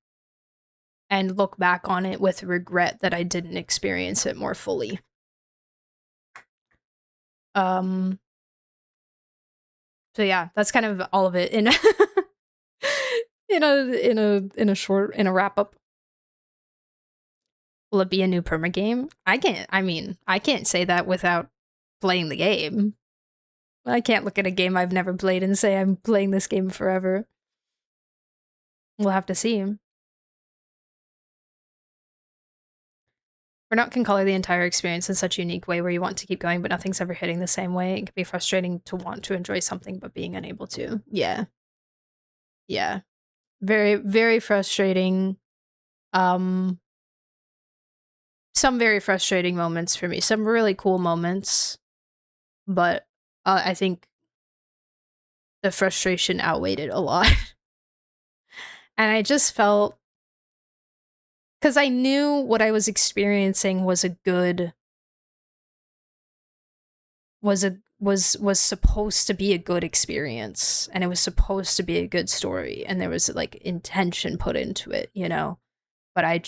and look back on it with regret that I didn't experience it more fully. So yeah, that's kind of all of it in in a wrap up. Will it be a new perma game? I can't say that without playing the game. I can't look at a game I've never played and say I'm playing this game forever. We'll have to see. Burnout can color the entire experience in such a unique way where you want to keep going, but nothing's ever hitting the same way. It can be frustrating to want to enjoy something, but being unable to. Yeah. Yeah. Very, very frustrating. Some very frustrating moments for me. Some really cool moments. But I think the frustration outweighed it a lot. And I just felt, because I knew what I was experiencing was a good, was supposed to be a good experience, and it was supposed to be a good story, and there was like intention put into it, you know? But I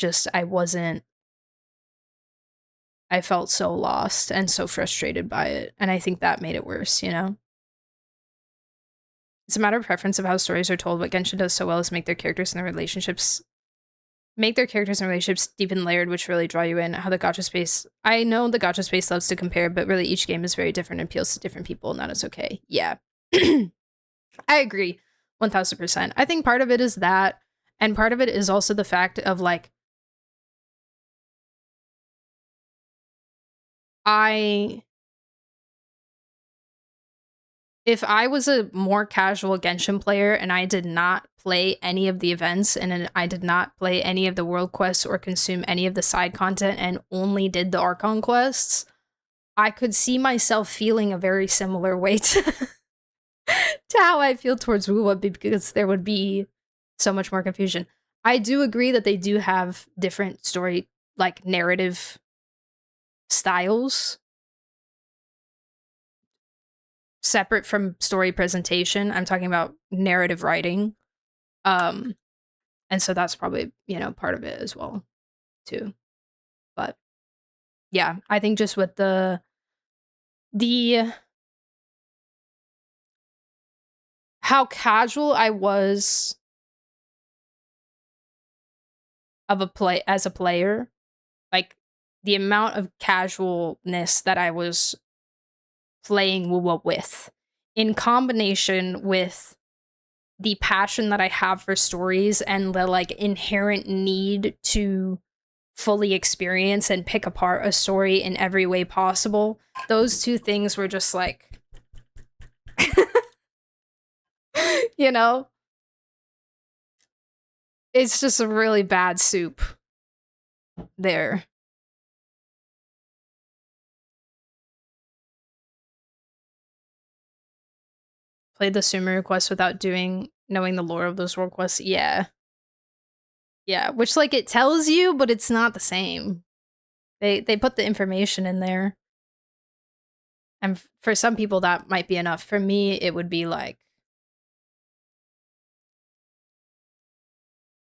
felt so lost and so frustrated by it, and I think that made it worse, you know? It's a matter of preference of how stories are told. What Genshin does so well is make their characters and their relationships deep and layered, which really draw you in. How the gacha space, I know the gacha space loves to compare, but really each game is very different and appeals to different people, and that is okay. Yeah. I agree 1000%. I think part of it is that, and part of it is also the fact of like, if I was a more casual Genshin player and I did not play any of the events and I did not play any of the world quests or consume any of the side content and only did the Archon quests, I could see myself feeling a very similar way to how I feel towards Wuwa because there would be so much more confusion. I do agree that they do have different story, like narrative styles separate from story presentation. I'm talking about narrative writing. And so that's probably, you know, part of it as well, too. But yeah, I think just with the how casual I was of a play as a player, like the amount of casualness that I was playing Wuwa with, in combination with the passion that I have for stories and the like inherent need to fully experience and pick apart a story in every way possible. Those two things were just like, you know, it's just a really bad soup there. Played the Sumeru quest without knowing the lore of those world quests. Yeah. Yeah, which like it tells you, but it's not the same. They put the information in there. And for some people that might be enough. For me, it would be like,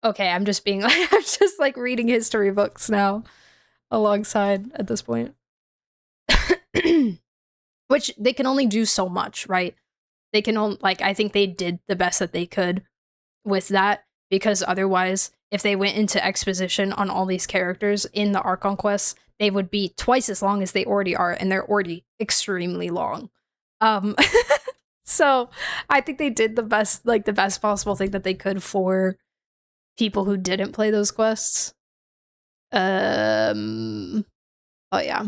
okay, I'm just being like, I'm just like reading history books now alongside at this point. Which they can only do so much, right? They can only, like, I think they did the best that they could with that, because otherwise, if they went into exposition on all these characters in the Archon quests, they would be twice as long as they already are, and they're already extremely long. So I think they did the best possible thing that they could for people who didn't play those quests. Oh yeah.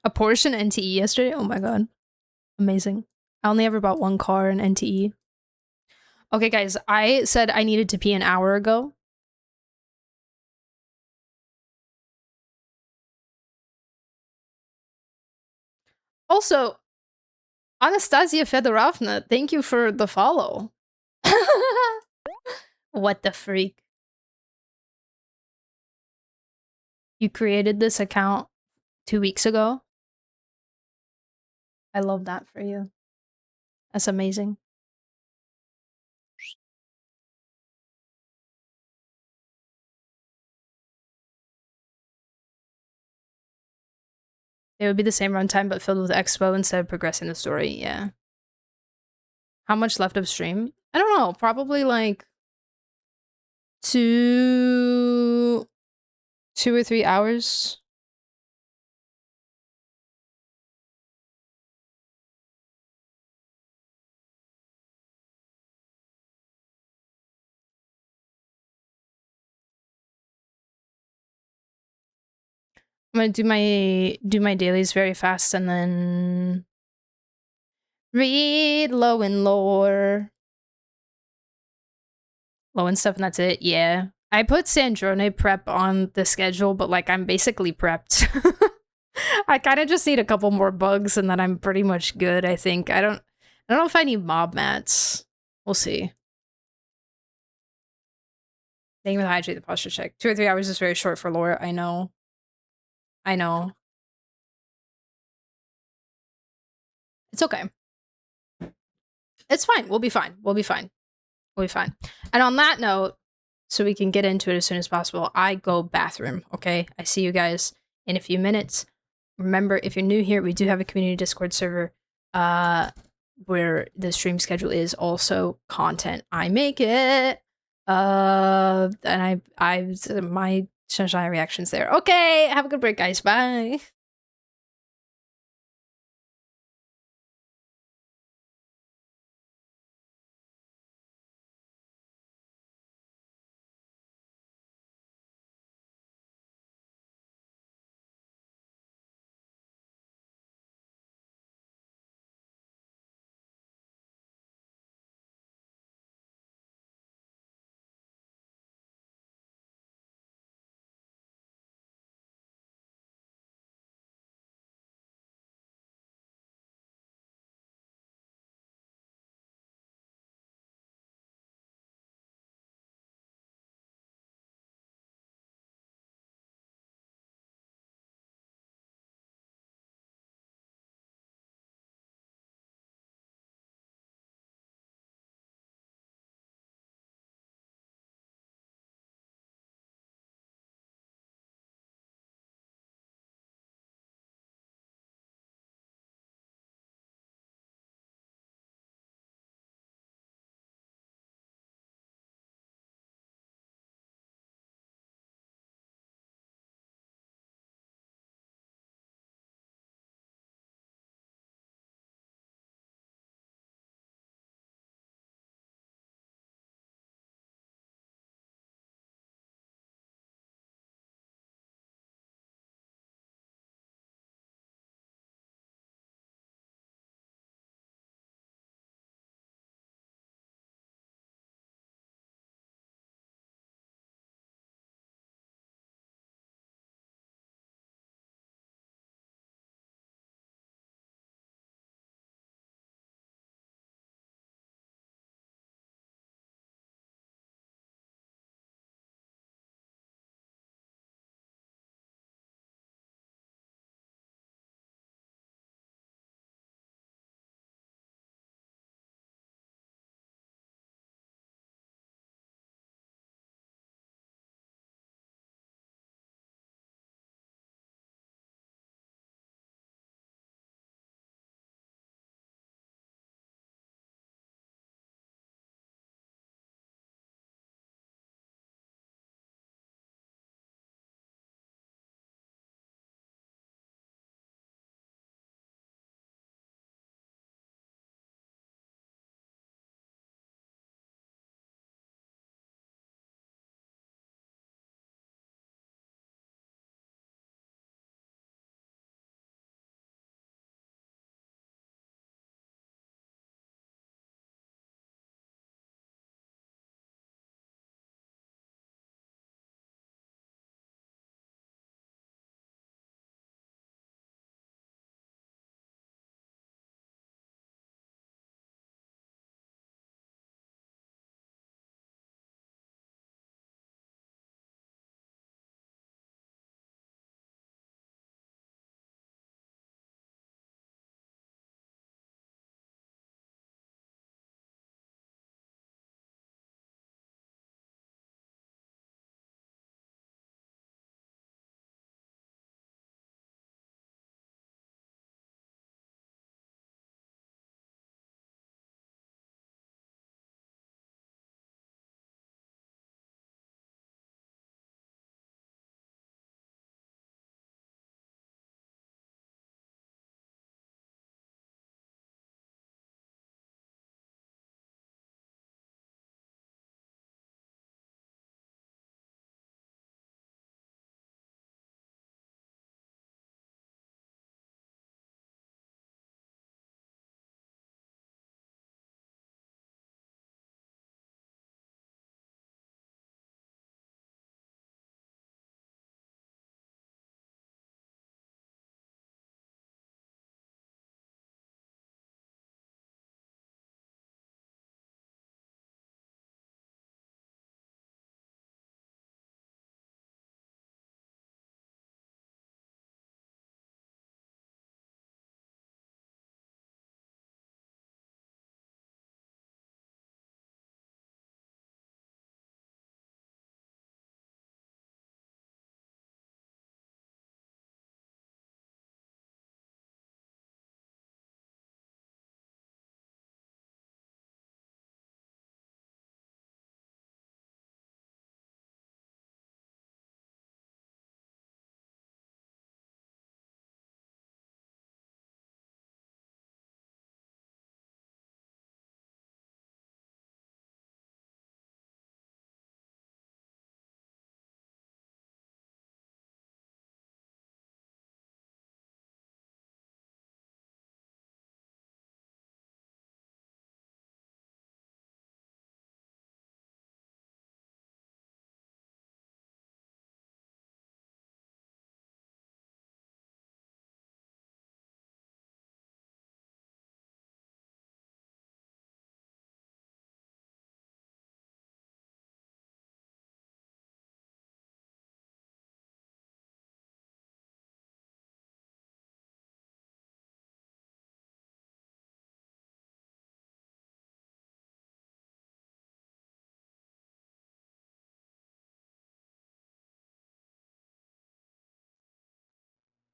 A Porsche NTE yesterday? Oh my god. Amazing. I only ever bought one car in NTE. Okay, guys, I said I needed to pee an hour ago. Also, Anastasia Fedorovna, thank you for the follow. What the freak? You created this account 2 weeks ago? I love that for you. That's amazing. It would be the same runtime, but filled with expo instead of progressing the story. Yeah. How much left of stream? I don't know. Probably like 2 or 3 hours. I'm gonna do my dailies very fast and then read lohen lore. Lohen stuff and that's it. Yeah. I put Sandrone prep on the schedule, but like I'm basically prepped. I kind of just need a couple more bugs and then I'm pretty much good, I think. I don't know if I need mob mats. We'll see. Thank you for the hydrate the posture check. 2 or 3 hours is very short for lore. I know. I know. It's okay. It's fine. We'll be fine. We'll be fine. We'll be fine. And on that note, so we can get into it as soon as possible, I go bathroom, okay? I see you guys in a few minutes. Remember, if you're new here, we do have a community Discord server where the stream schedule is also content. I make it. And my sunshine reactions there. Okay, have a good break, guys. Bye.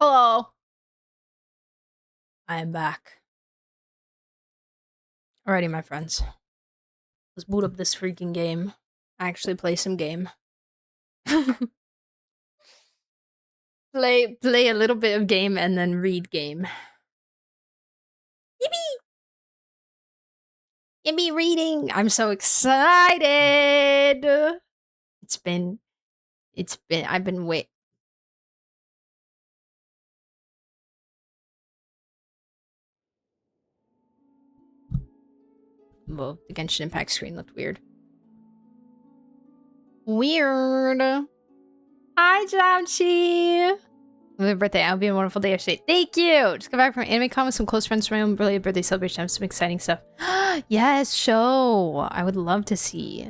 Hello. I am back. Alrighty, my friends. Let's boot up this freaking game. Actually play some game. play a little bit of game and then read game. Yippee! Yippee reading! I'm so excited! I've been wait. Whoa, the Genshin Impact screen looked weird. Weird. Hi, Jamchi! Happy birthday. I'll be a wonderful day yesterday. Thank you! Just got back from anime comics, some close friends from my own brilliant birthday celebration. I have some exciting stuff. Yes, show! I would love to see.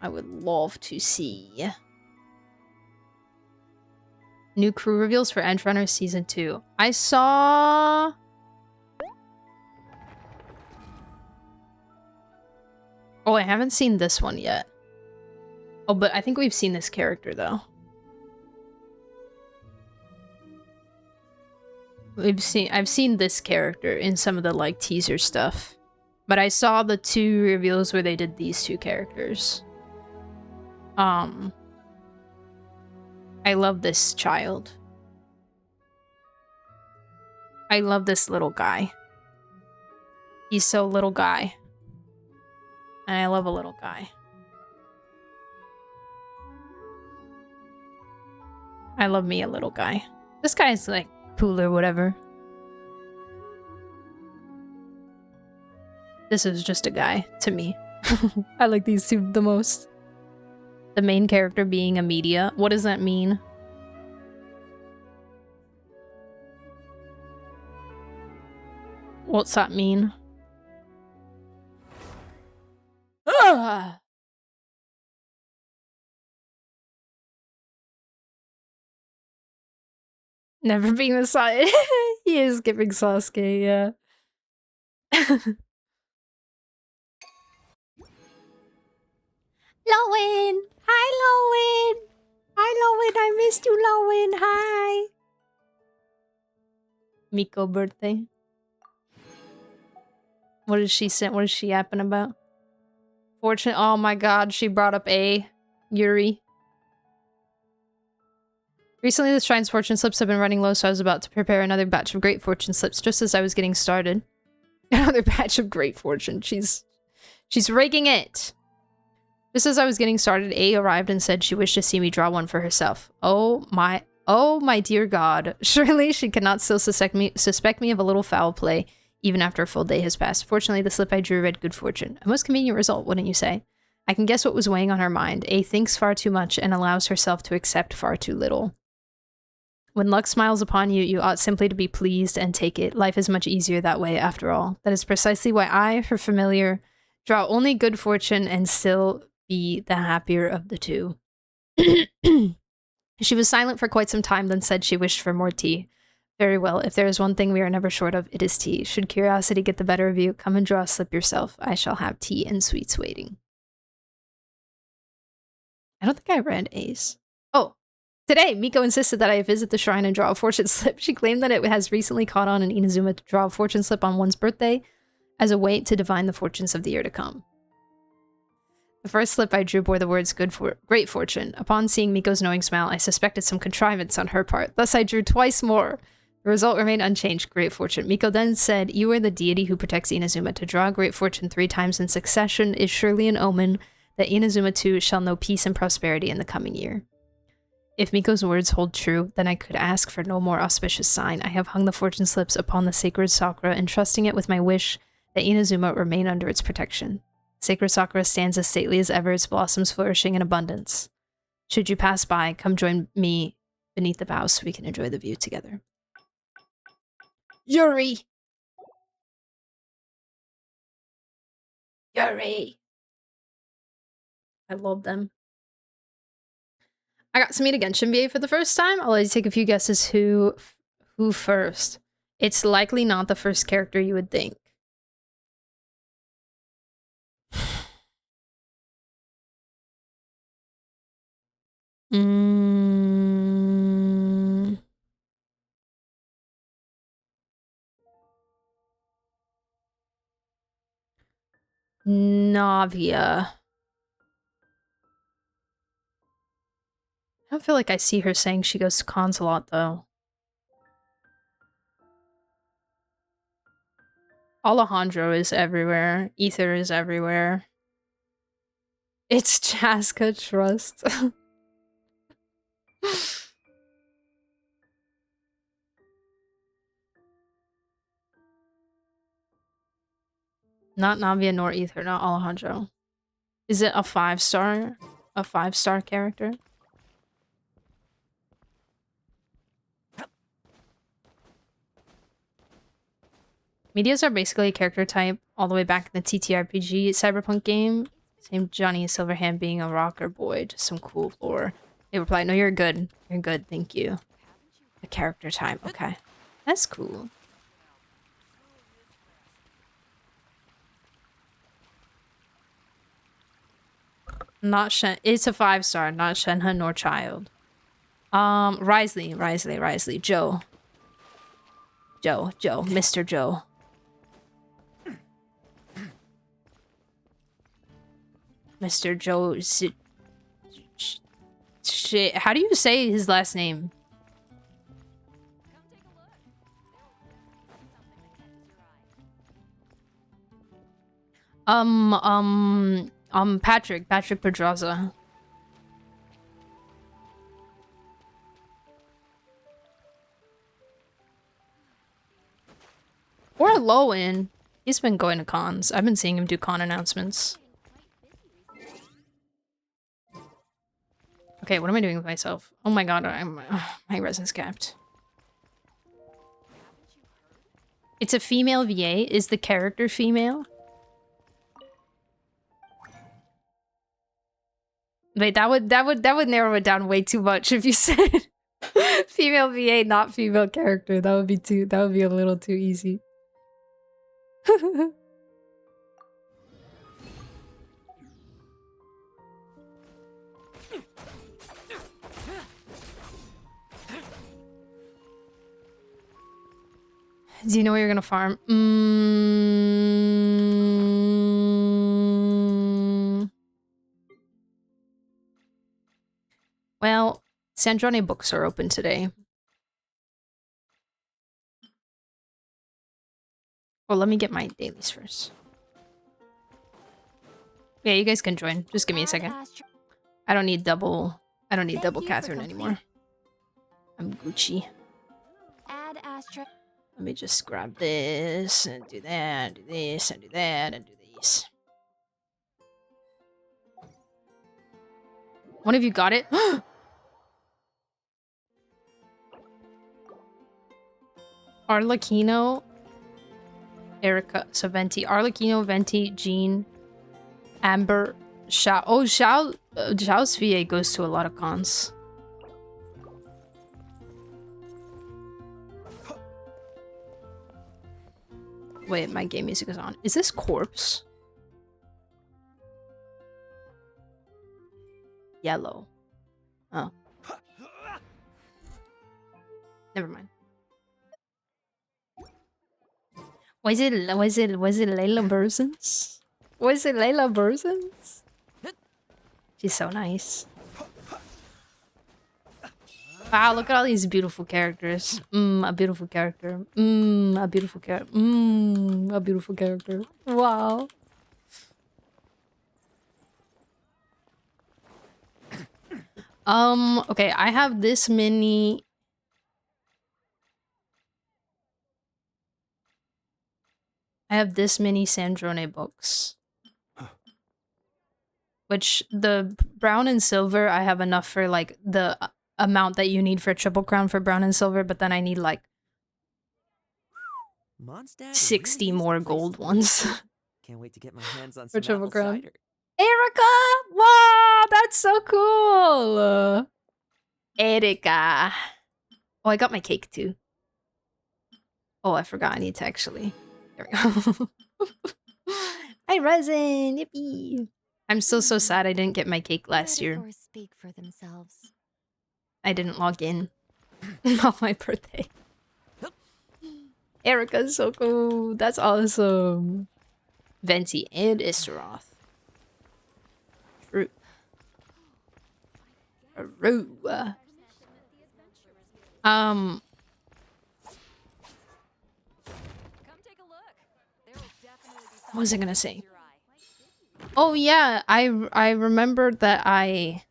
I would love to see. New crew reveals for Edge Runner Season 2. I saw... Oh, I haven't seen this one yet. Oh, but I think we've seen this character, though. I've seen this character in some of the, like, teaser stuff. But I saw the 2 reveals where they did these 2 characters. I love this child. I love this little guy. He's so little guy. And I love a little guy. I love me a little guy. This guy's like cool or whatever. This is just a guy to me. I like these 2 the most. The main character being a media. What does that mean? What's that mean? Ah! Never being the side. He is giving Sasuke, yeah. Lohen! Hi, Lohen! Hi, Lohen! I missed you, Lohen! Hi! Miko birthday. What is she saying? What is she yapping about? Fortune. Oh my god, she brought up A. Yuri. Recently, the Shrine's fortune slips have been running low, so I was about to prepare another batch of great fortune slips just as I was getting started. Another batch of great fortune. She's raking it. Just as I was getting started, A arrived and said she wished to see me draw one for herself. Oh my dear god. Surely she cannot still suspect me of a little foul play, even after a full day has passed. Fortunately, the slip I drew read good fortune. A most convenient result, wouldn't you say? I can guess what was weighing on her mind. A thinks far too much and allows herself to accept far too little. When luck smiles upon you, you ought simply to be pleased and take it. Life is much easier that way, after all. That is precisely why I, her familiar, draw only good fortune and still be the happier of the 2. She was silent for quite some time, then said she wished for more tea. Very well, if there is one thing we are never short of, it is tea. Should curiosity get the better of you, come and draw a slip yourself. I shall have tea and sweets waiting. I don't think I read Ace. Oh, today, Miko insisted that I visit the shrine and draw a fortune slip. She claimed that it has recently caught on in Inazuma to draw a fortune slip on one's birthday as a way to divine the fortunes of the year to come. The first slip I drew bore the words great fortune. Upon seeing Miko's knowing smile, I suspected some contrivance on her part. Thus I drew twice more. The result remained unchanged, great fortune. Miko then said, you are the deity who protects Inazuma. To draw great fortune 3 times in succession is surely an omen that Inazuma too shall know peace and prosperity in the coming year. If Miko's words hold true, then I could ask for no more auspicious sign. I have hung the fortune slips upon the sacred sakura, entrusting it with my wish that Inazuma remain under its protection. Sacred sakura stands as stately as ever, its blossoms flourishing in abundance. Should you pass by, come join me beneath the boughs so we can enjoy the view together. Yuri! Yuri! I love them. I got to meet a Genshin BA for the first time. I'll let you take a few guesses who first. It's likely not the first character you would think. Navia. I don't feel like I see her saying she goes to cons a lot, though. Alejandro is everywhere. Ether is everywhere. It's Chaska Trust. Not Navia nor Ether, not Alejandro. Is it a 5-star? A 5-star character? Medias are basically a character type all the way back in the TTRPG Cyberpunk game. Same Johnny Silverhand being a rocker boy, just some cool lore. They replied, no, you're good. You're good, thank you. A character type, okay. That's cool. Not Shen. It's a 5-star, not Shenhe nor Child. Risley. Joe, Mr. Joe. Mr. Joe. Shit. How do you say his last name? Patrick Pedraza. Or Lohen. He's been going to cons. I've been seeing him do con announcements. Okay, what am I doing with myself? Oh my god, my resin's capped. It's a female VA. Is the character female? Wait, that would narrow it down way too much if you said female VA, not female character. That would be a little too easy. Do you know where you're gonna farm? Well, Sandrone books are open today. Well, let me get my dailies first. Yeah, you guys can join. Just give me a second. I don't need double Catherine anymore. I'm Gucci. Let me just grab this and do that, do this and do that and do these. One of you got it? Arlecchino, Erica, so Venti, Arlecchino, Venti, Jean, Amber, Xiao. Oh, Xiao's VA goes to a lot of cons. Wait, my game music is on. Is this Corpse? Yellow. Oh. Never mind. Was it Layla Burzens? Was it Layla Burzens? She's so nice. Wow, look at all these beautiful characters. A beautiful character. A beautiful character. A beautiful character. Wow. Okay, I have this many. I have this many Sandrone books. Which, the brown and silver, I have enough for, like, the amount that you need for Triple Crown for brown and silver, but then I need, like, 60 more gold ones. Can't wait to get my hands on for some Triple apple Crown. cider. Erica! Wow, that's so cool! Erica. Oh, I got my cake, too. Oh, I forgot. I need to actually... There we go. Hi, resin! Yippee! I'm still so sad I didn't get my cake last year. Speak for themselves. I didn't log in on my birthday. Erica's so cool. That's awesome. Venti and Istaroth. True. True. What was I gonna say? Oh yeah, I remembered that I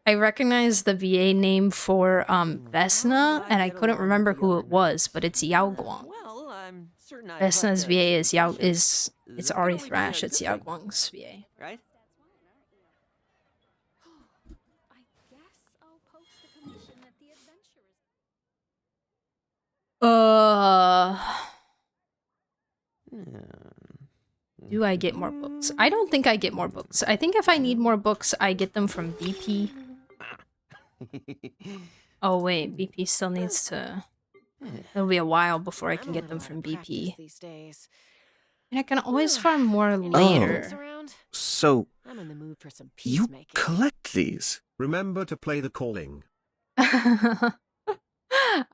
recognized the VA name for Vesna, and I couldn't remember who it was, but it's Yao Guang. Well, I'm certain Vesna's VA is Yao it's Ari Thrash, it's Yao Guang's VA. Right? Do I get more books? I don't think I get more books. I think if I need more books, I get them from BP. Oh wait, BP still needs to... It'll be a while before I can get them from BP. And I can always farm more later. So, I'm in the mood for some you peacemaking. collect these? Remember to play the calling.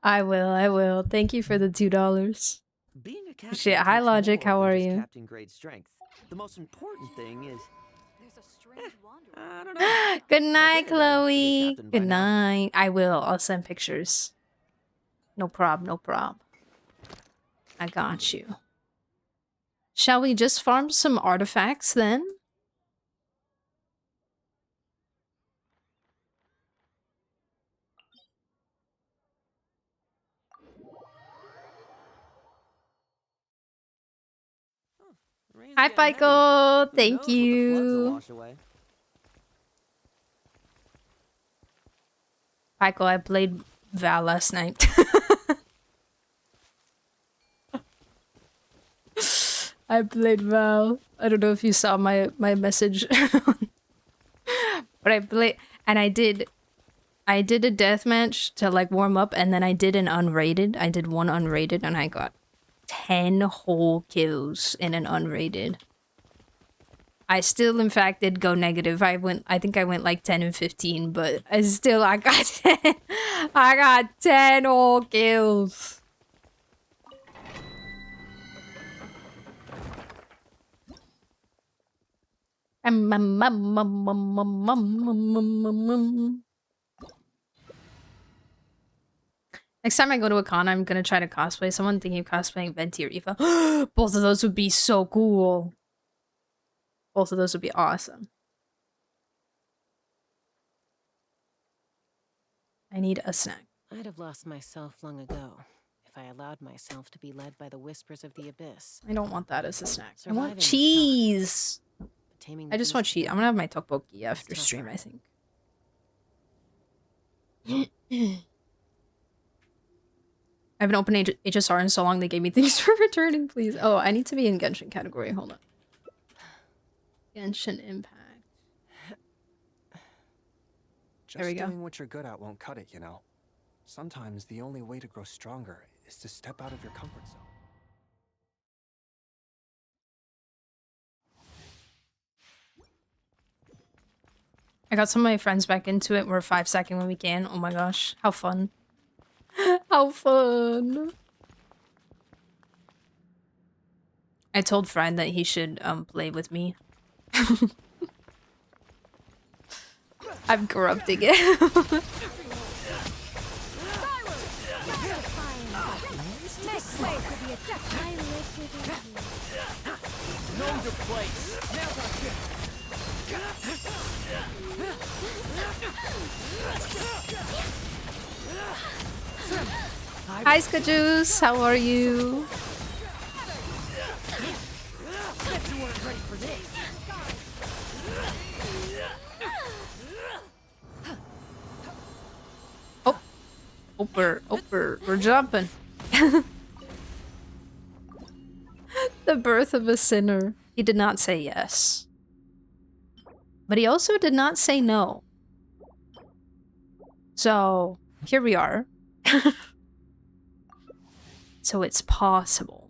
I will. Thank you for the $2. Being a captain Shit, hi takes Logic, more how than are just you? captain grade strength. The most important thing is I don't know. Good night, I Chloe. captain by Good now. night. I will. I'll send pictures. No prob, no prob. I got you. Shall we just farm some artifacts then? Rain's Hi, getting heavy. Pico. Who Thank knows what the floods will you. wash away. Pico, I played Val last night. I played Val. I don't know if you saw my message. But I played, and I did a deathmatch to like warm up, and then I did an unrated. I did one unrated, and I got 10 whole kills in an unrated. I still, in fact, did go negative. I think I went like 10 and 15, but I got 10. I got 10 whole kills. Next time I go to a con, I'm gonna try to cosplay someone, thinking of cosplaying Venti or Eva. Both of those would be so cool. Both of those would be awesome. I need a snack. I'd have lost myself long ago if I allowed myself to be led by the whispers of the abyss. I don't want that as a snack. I Surviving want is tough, cheese. but taming I the just want beast cheese. I'm gonna have my tteokbokki after tougher. stream, I think. I haven't opened HSR in so long, they gave me things for returning, please. Oh, I need to be in Genshin category. Hold on. Genshin Impact. There we go. Just doing what you're good at won't cut it, you know. Sometimes the only way to grow stronger is to step out of your comfort zone. I got some of my friends back into it. We're 5-second when we can. Oh my gosh. How fun. How fun. I told Fred that he should play with me. I'm corrupting it. Hi, Skajuice. How are you? Oh, we're jumping. The birth of a sinner. He did not say yes. But he also did not say no. So, here we are. So it's possible.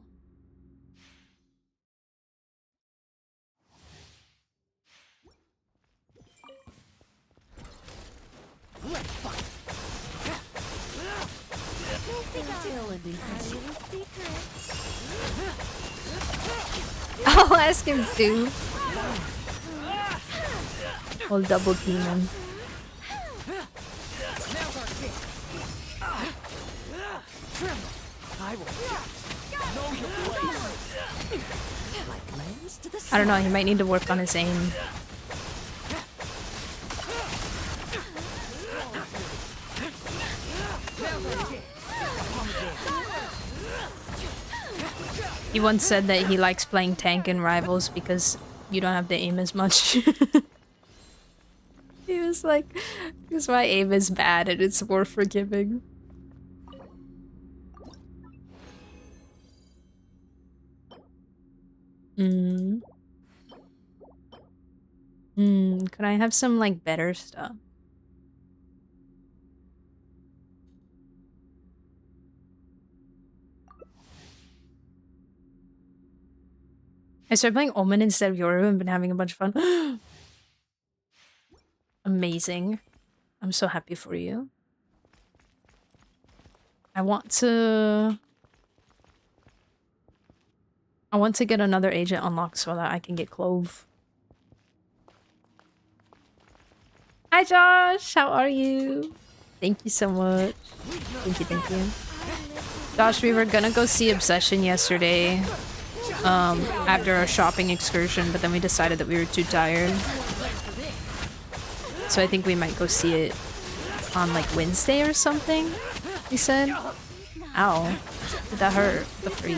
I'll ask him too. We'll double team him. I don't know, he might need to work on his aim. He once said that he likes playing tank in Rivals because you don't have to aim as much. He was like, because my aim is bad and it's more forgiving. Could I have some like better stuff? I started playing Omen instead of Yoru and been having a bunch of fun. Amazing. I'm so happy for you. I want to get another agent unlocked so that I can get Clove. Hi Josh, how are you? Thank you so much. Thank you, thank you. Josh, we were gonna go see Obsession yesterday. After our shopping excursion, but then we decided that we were too tired. So I think we might go see it on like Wednesday or something, he said. Ow. Did that hurt? The freak.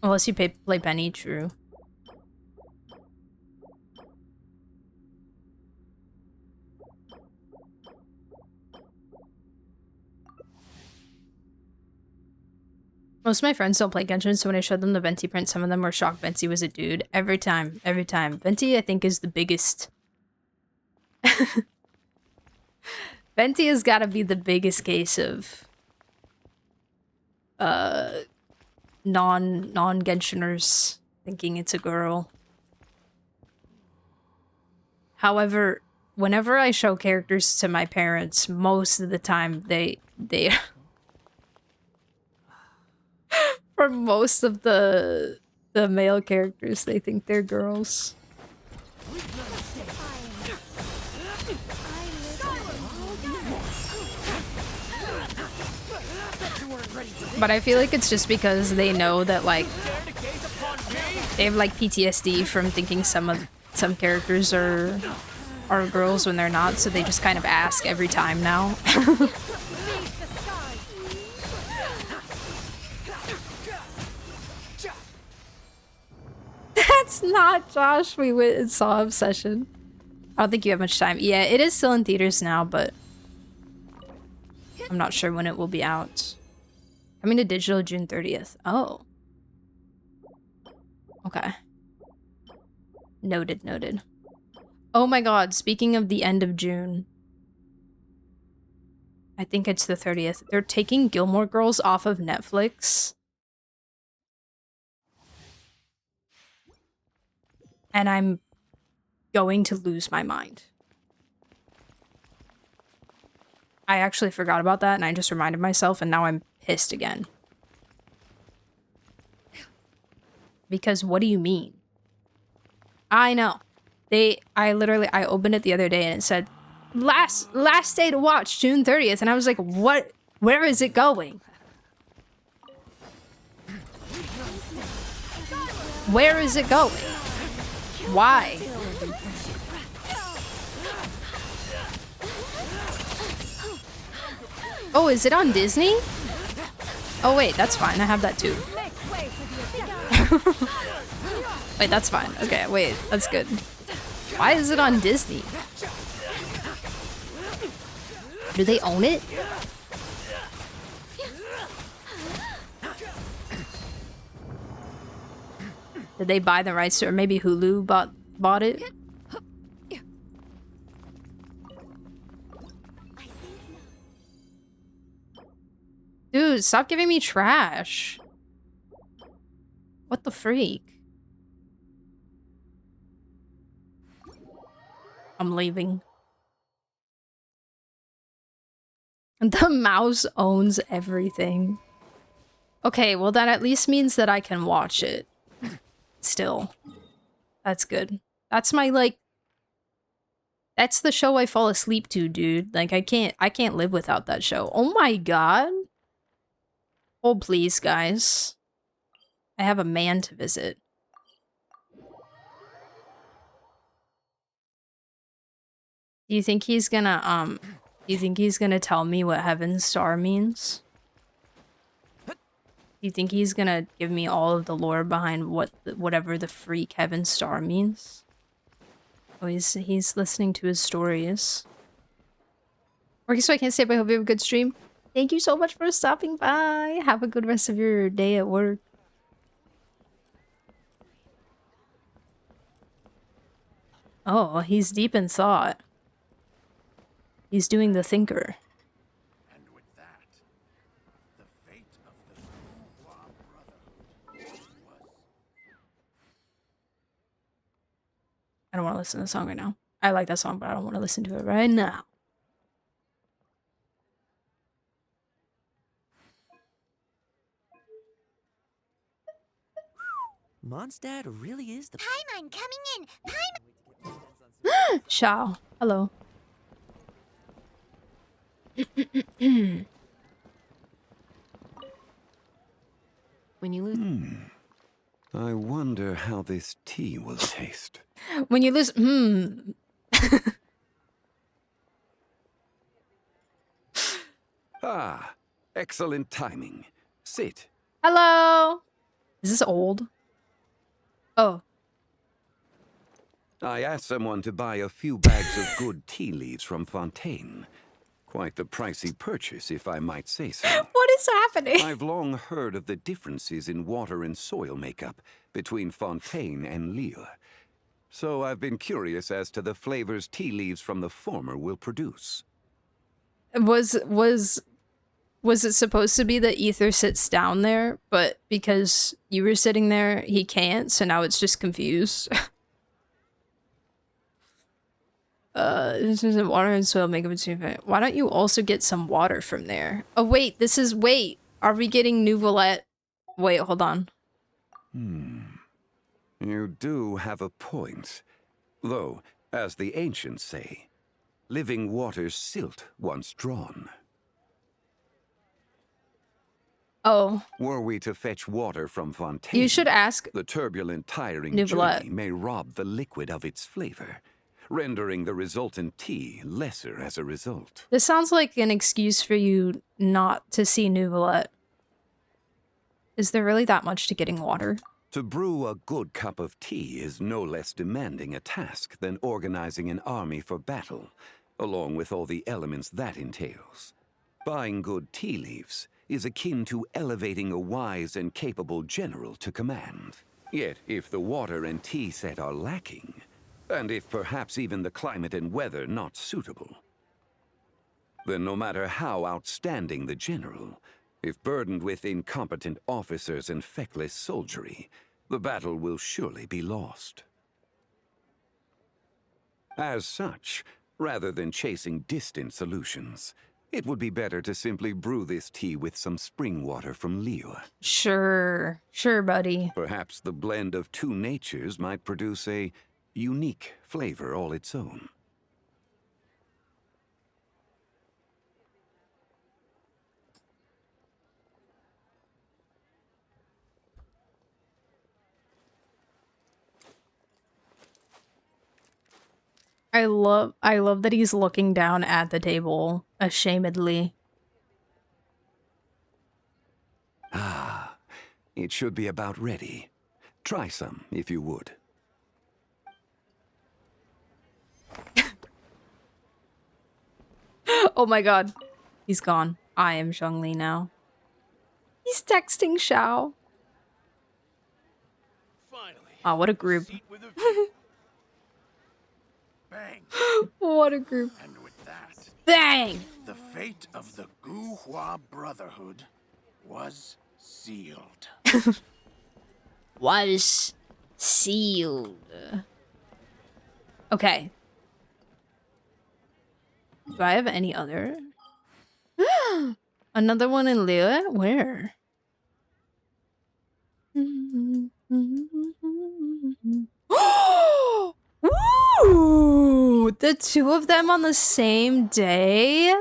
Unless you play Penny, true. Most of my friends don't play Genshin, so when I showed them the Venti print, some of them were shocked Venti was a dude. Every time, every time. Venti, I think, is the biggest. Venti has got to be the biggest case of non-Genshiners thinking it's a girl. However, whenever I show characters to my parents, most of the time they for most of the male characters, they think they're girls. But I feel like it's just because they know that, like, they have like PTSD from thinking some characters are girls when they're not, so they just kind of ask every time now. That's not Josh. We went and saw Obsession. I don't think you have much time. Yeah, it is still in theaters now, but I'm not sure when it will be out. Coming to digital June 30th. Oh. Okay. Noted, noted. Oh my god, speaking of the end of June. I think it's the 30th. They're taking Gilmore Girls off of Netflix. And I'm going to lose my mind. I actually forgot about that and I just reminded myself and now I'm pissed again. Because what do you mean? I know. I opened it the other day and it said last day to watch, June 30th, and I was like, what? Where is it going? Where is it going? Why? Oh, is it on Disney? Oh wait, that's fine. I have that too. Wait, that's fine. Okay, wait, that's good. Why is it on Disney? Do they own it? Did they buy the rights to it? Or maybe Hulu bought it? Dude, stop giving me trash. What the freak? I'm leaving. The mouse owns everything. Okay, well that at least means that I can watch it. Still. That's good. That's my, like... That's the show I fall asleep to, dude. Like, I can't live without that show. Oh my god. Oh, please, guys. I have a man to visit. Do you think he's gonna, do you think he's gonna tell me what Heaven's Star means? Do you think he's gonna give me all of the lore behind whatever the freak Heaven's Star means? Oh, he's listening to his stories. Okay, so I can't say, but I hope you have a good stream. Thank you so much for stopping by. Have a good rest of your day at work. Oh, he's deep in thought. He's doing the thinker. And with that, the fate of the Brotherhood was... I don't want to listen to the song right now. I like that song, but I don't want to listen to it right now. Mondstadt really is the... Paimon coming in! Shao, hello. When you lose... I wonder how this tea will taste. When you lose... Ah, excellent timing. Sit. Hello! Is this old? Oh. I asked someone to buy a few bags of good tea leaves from Fontaine. Quite the pricey purchase, if I might say so. What is happening? I've long heard of the differences in water and soil makeup between Fontaine and Lille. So I've been curious as to the flavors tea leaves from the former will produce. Was it supposed to be that Ether sits down there, but because you were sitting there, he can't, so now it's just confused? This isn't water and soil makeup. Why don't you also get some water from there? Oh, wait, wait, are we getting Nouvelette? Wait, hold on. You do have a point. Though, as the ancients say, living water's silt once drawn. Oh. Were we to fetch water from Fontaine, You should ask the turbulent, tiring Nouvelette. journey may rob the liquid of its flavor, rendering the resultant tea lesser as a result. This sounds like an excuse for you not to see Nouvelette. Is there really that much to getting water? To brew a good cup of tea is no less demanding a task than organizing an army for battle, along with all the elements that entails. Buying good tea leaves is akin to elevating a wise and capable general to command. Yet, if the water and tea set are lacking, and if perhaps even the climate and weather not suitable, then no matter how outstanding the general, if burdened with incompetent officers and feckless soldiery, the battle will surely be lost. As such, rather than chasing distant solutions, it would be better to simply brew this tea with some spring water from Lille. Sure, buddy. Perhaps the blend of two natures might produce a unique flavor all its own. I love that he's looking down at the table ashamedly. Ah, it should be about ready. Try some, if you would. Oh my god. He's gone. I am Zhongli now. He's texting Xiao. Oh, what a group. Bang. What a group. And with that, bang! The fate of the Guhua Brotherhood was sealed. Was sealed. Okay. Do I have any other? Another one in Leo? Where? Ooh, the two of them on the same day?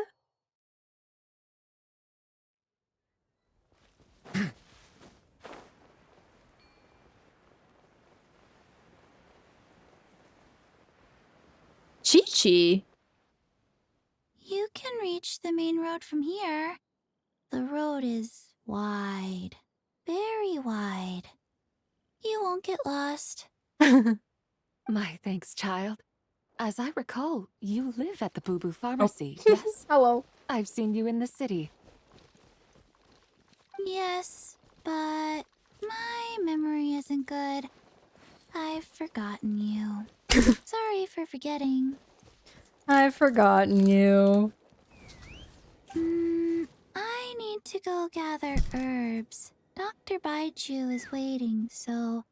Chi-Chi. You can reach the main road from here. The road is wide. Very wide. You won't get lost. My thanks, child. As I recall, you live at the Boo Boo Pharmacy, Oh. yes? Hello. I've seen you in the city. Yes, but my memory isn't good. I've forgotten you. Sorry for forgetting. I've forgotten you. I need to go gather herbs. Dr. Baichu is waiting, so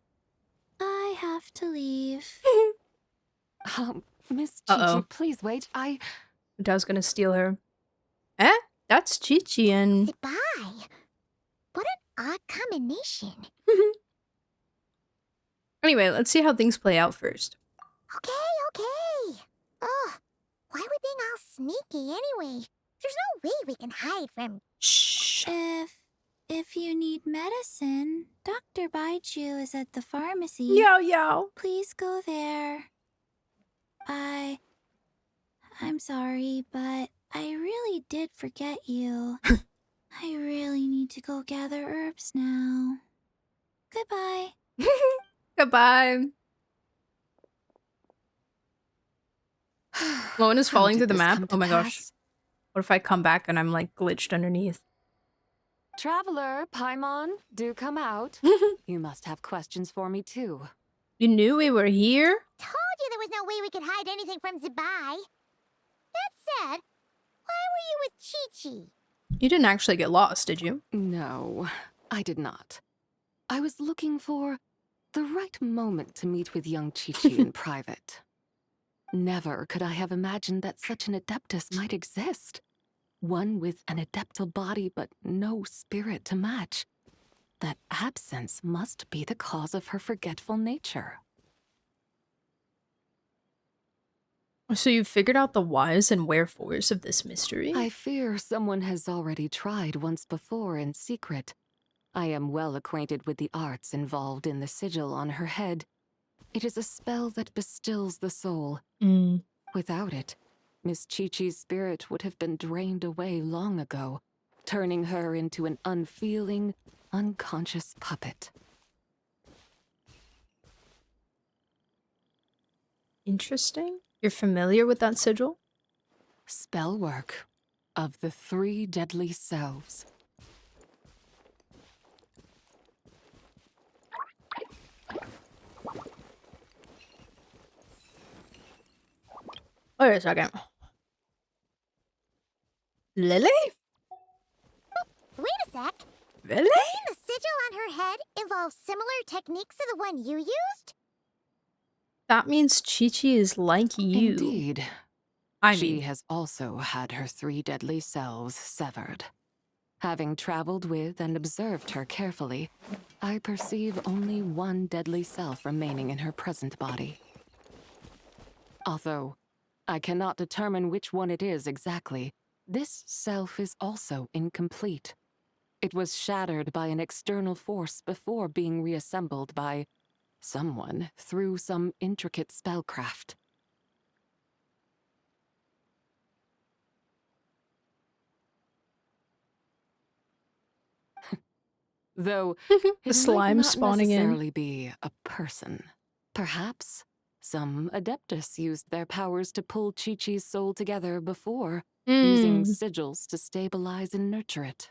I have to leave. Miss Uh-oh. Chi-Chi, please wait. Dao's gonna steal her. Eh? That's Chi-Chi and... Bye. What an odd combination. Anyway, let's see how things play out first. Okay. Oh, why are we being all sneaky anyway? There's no way we can hide from... Shh. If you need medicine, Dr. Baichu is at the pharmacy. Yo. Please go there. I'm sorry, but I really did forget you. I really need to go gather herbs now. Goodbye. Goodbye. Lohen is How falling did through the this map. come to Oh my gosh. pass? What if I come back and I'm like glitched underneath? Traveler, Paimon, do come out. You must have questions for me too. You knew we were here? Told you there was no way we could hide anything from Zibai. That said, why were you with Chi-Chi? You didn't actually get lost, did you? No, I did not. I was looking for the right moment to meet with young Chi-Chi in private. Never could I have imagined that such an adeptus might exist. One with an adeptal body but no spirit to match. That absence must be the cause of her forgetful nature. So you figured out the whys and wherefores of this mystery? I fear someone has already tried once before in secret. I am well acquainted with the arts involved in the sigil on her head. It is a spell that bestills the soul. Without it, Miss Chi-Chi's spirit would have been drained away long ago, turning her into an unfeeling, unconscious puppet. Interesting. You're familiar with that sigil? Spell work of the 3 deadly selves. Wait a second. Lily? Wait a sec. Really? Doesn't the sigil on her head involve similar techniques to the one you used? That means Chi-Chi is like you. Indeed. She has also had her 3 deadly selves severed. Having traveled with and observed her carefully, I perceive only 1 deadly self remaining in her present body. Although I cannot determine which one it is exactly, this self is also incomplete. It was shattered by an external force before being reassembled by someone through some intricate spellcraft. Though the it slime might not spawning necessarily in. be a person. Perhaps some adeptus used their powers to pull Chi-Chi's soul together before, using sigils to stabilize and nurture it.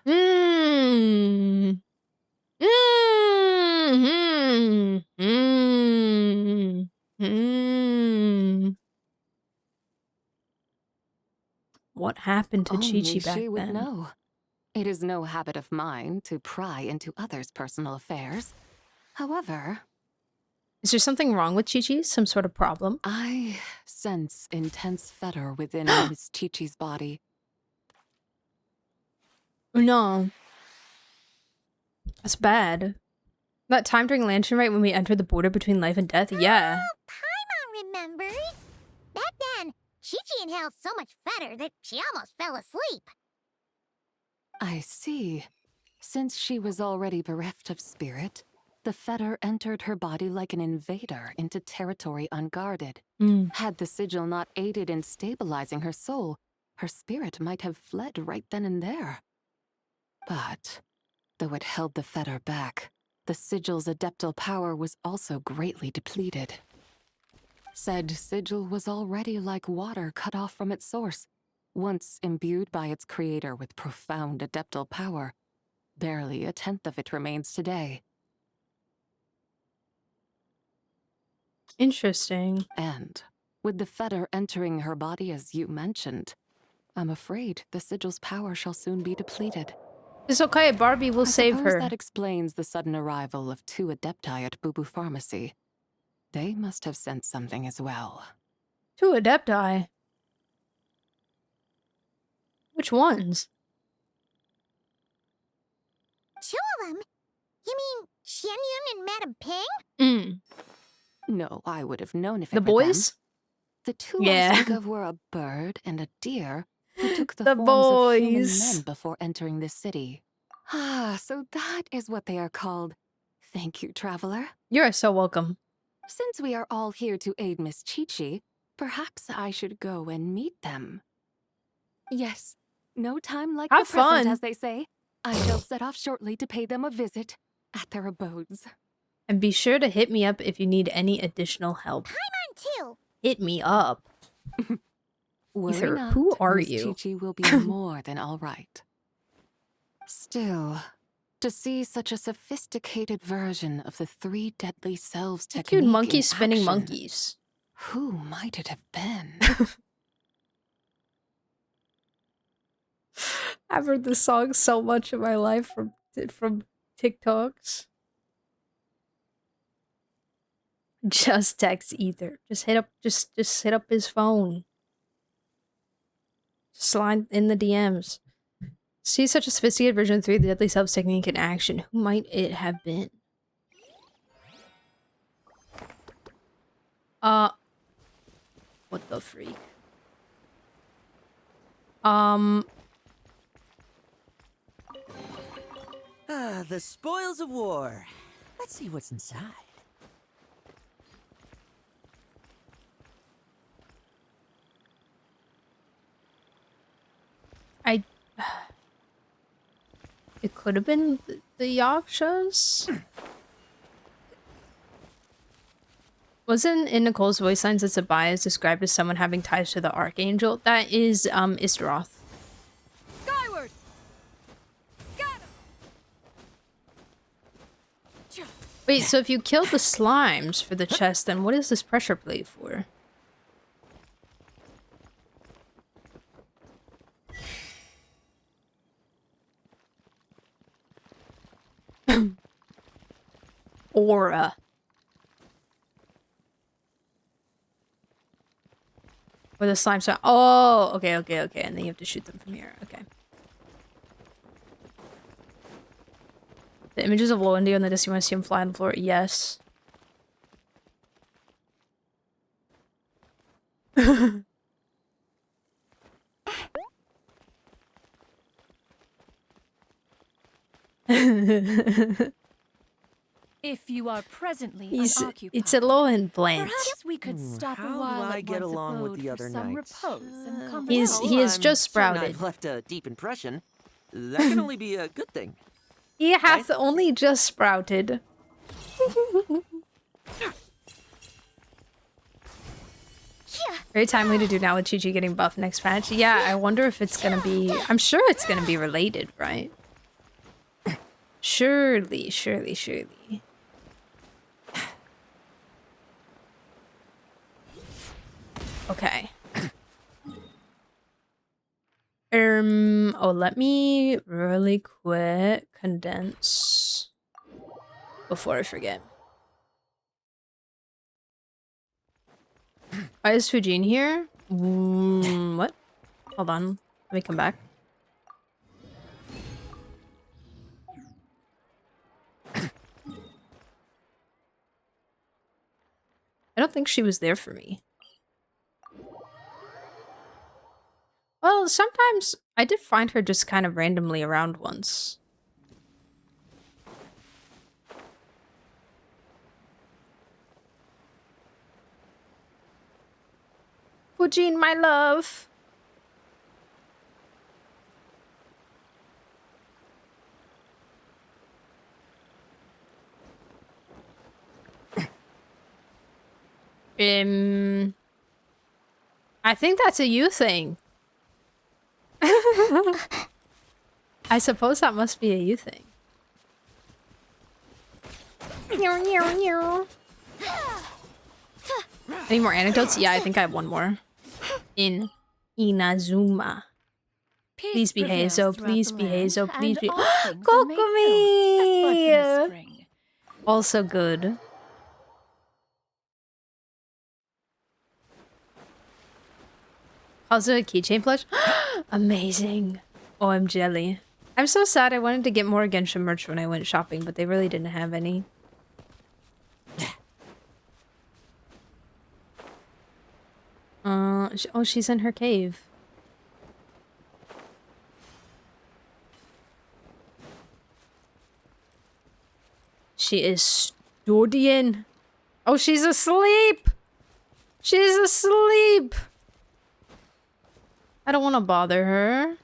What happened to Only Chi-Chi back she would then? know. It is no habit of mine to pry into others' personal affairs. However... Is there something wrong with Chi-Chi? Some sort of problem? I sense intense fetter within Miss Chi-Chi's body. No. That's bad. That time during Lantern Rite when we entered the border between life and death? Yeah. Oh, Paimon remembers. Back then, Chi-Chi inhaled so much fetter that she almost fell asleep. I see. Since she was already bereft of spirit, the fetter entered her body like an invader into territory unguarded. Had the sigil not aided in stabilizing her soul, her spirit might have fled right then and there. But, though it held the fetter back, the sigil's adeptal power was also greatly depleted. Said sigil was already like water cut off from its source, once imbued by its creator with profound adeptal power. Barely a tenth of it remains today. Interesting. And, with the fetter entering her body as you mentioned, I'm afraid the sigil's power shall soon be depleted. It's okay, Barbie will save I suppose her. that explains the sudden arrival of 2 adepti at Boo Boo Pharmacy. They must have sensed something as well. 2 adepti? Which ones? 2 of them? You mean Xian Yun and Madame Ping? No, I would have known if it The were boys? them. The 2 Yeah. I speak of were a bird and a deer who took the, The forms of human boys. men before entering the city. Ah, so that is what they are called. Thank you, traveler. You are so welcome. Since we are all here to aid Miss Chi-Chi, perhaps I should go and meet them. Yes, no time like Have the present, fun. as they say. I shall set off shortly to pay them a visit at their abodes. And be sure to hit me up if you need any additional help. Paimon too. Hit me up. Worry Ether, not, who are Miss you? Chi-Chi will be more than all right. Still, to see such a sophisticated version of the 3 deadly selves technique Cute monkey in spinning action, monkeys. who might it have been? I've heard this song so much in my life from TikToks. Just text Ether. Just hit up his phone. Slide in the DMs. See such a sophisticated version of 3 the deadly selves technique in action. Who might it have been? What the freak? The spoils of war. Let's see what's inside. It could have been the Yakshas? Wasn't in Nicole's voice lines that Sabaya is described as someone having ties to the Archangel? That is, Istroth. Skyward! Wait, so if you killed the slimes for the chest, then what is this pressure plate for? Aura. Where the slimes are. Oh, okay. And then you have to shoot them from here. Okay. The images of Lohen on the disc, you want to see him fly on the floor? Yes. If you are presently It's unoccupied, a Lohen plant. perhaps we could stop a How while do I at get one's along with abode the for other some knights? repose and Well, conversation. He has just certain sprouted. I've left a deep impression. That can only be a good thing. He hath only just sprouted. Very timely to do now with Chi-Chi getting buffed next patch. Yeah, I wonder if it's gonna be... I'm sure it's gonna be related, right? Surely. Okay. Oh, let me really quick condense before I forget. Why is Fujin here? What? Hold on. Let me come back. I don't think she was there for me. Well, sometimes I did find her just kind of randomly around once. Fujin, my love. I think that's a you thing. I suppose that must be a you thing. Any more anecdotes? Yeah, I think I have one more. In Inazuma. Please be Hazo, please be Hazo, please be Kokumi! Also good. Also a keychain plush? Amazing. Oh, I'm jelly. I'm so sad. I wanted to get more Genshin merch when I went shopping, but they really didn't have any. Oh, she's in her cave. She is studying. Oh, she's asleep. She's asleep. I don't want to bother her.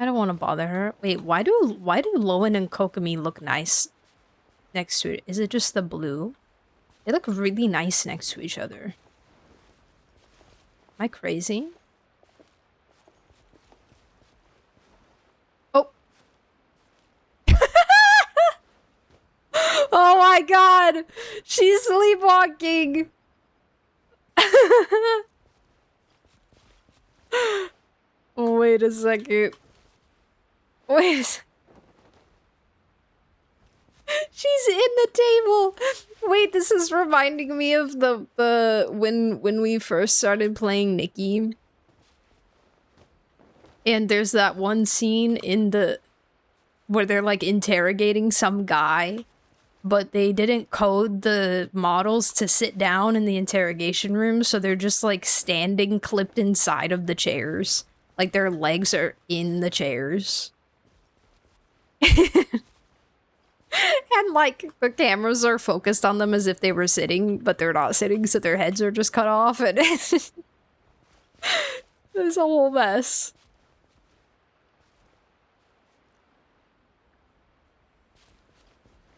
I don't want to bother her. Wait, why do Lohen and Kokumi look nice next to it? Is it just the blue? They look really nice next to each other. Am I crazy? Oh. Oh my god! She's sleepwalking! Wait a second. Wait. She's in the table. Wait, this is reminding me of the when we first started playing Nikki. And there's that one scene in the where they're like interrogating some guy, but they didn't code the models to sit down in the interrogation room, so they're just like standing clipped inside of the chairs. Like their legs are in the chairs. And like the cameras are focused on them as if they were sitting, but they're not sitting, so their heads are just cut off, and it's a whole mess.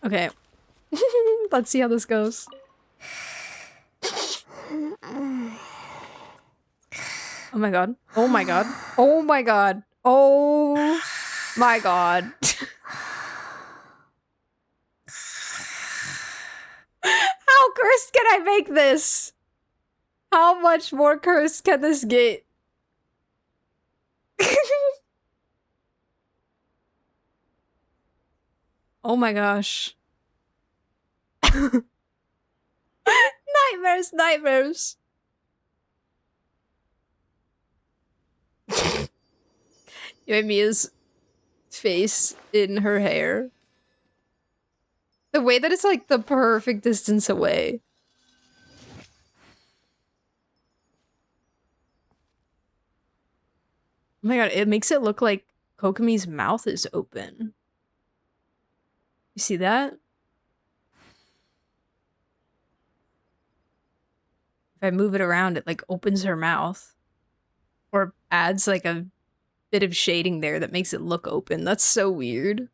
Okay. Let's see how this goes. Oh my god. Oh my god. Oh my god. Oh my god. How cursed can I make this? How much more cursed can this get? Oh my gosh. Nightmares, nightmares. Yoimiya's face in her hair. The way that it's like the perfect distance away. Oh my god, it makes it look like Kokomi's mouth is open. You see that? If I move it around, it like opens her mouth. Or adds like a bit of shading there that makes it look open. That's so weird.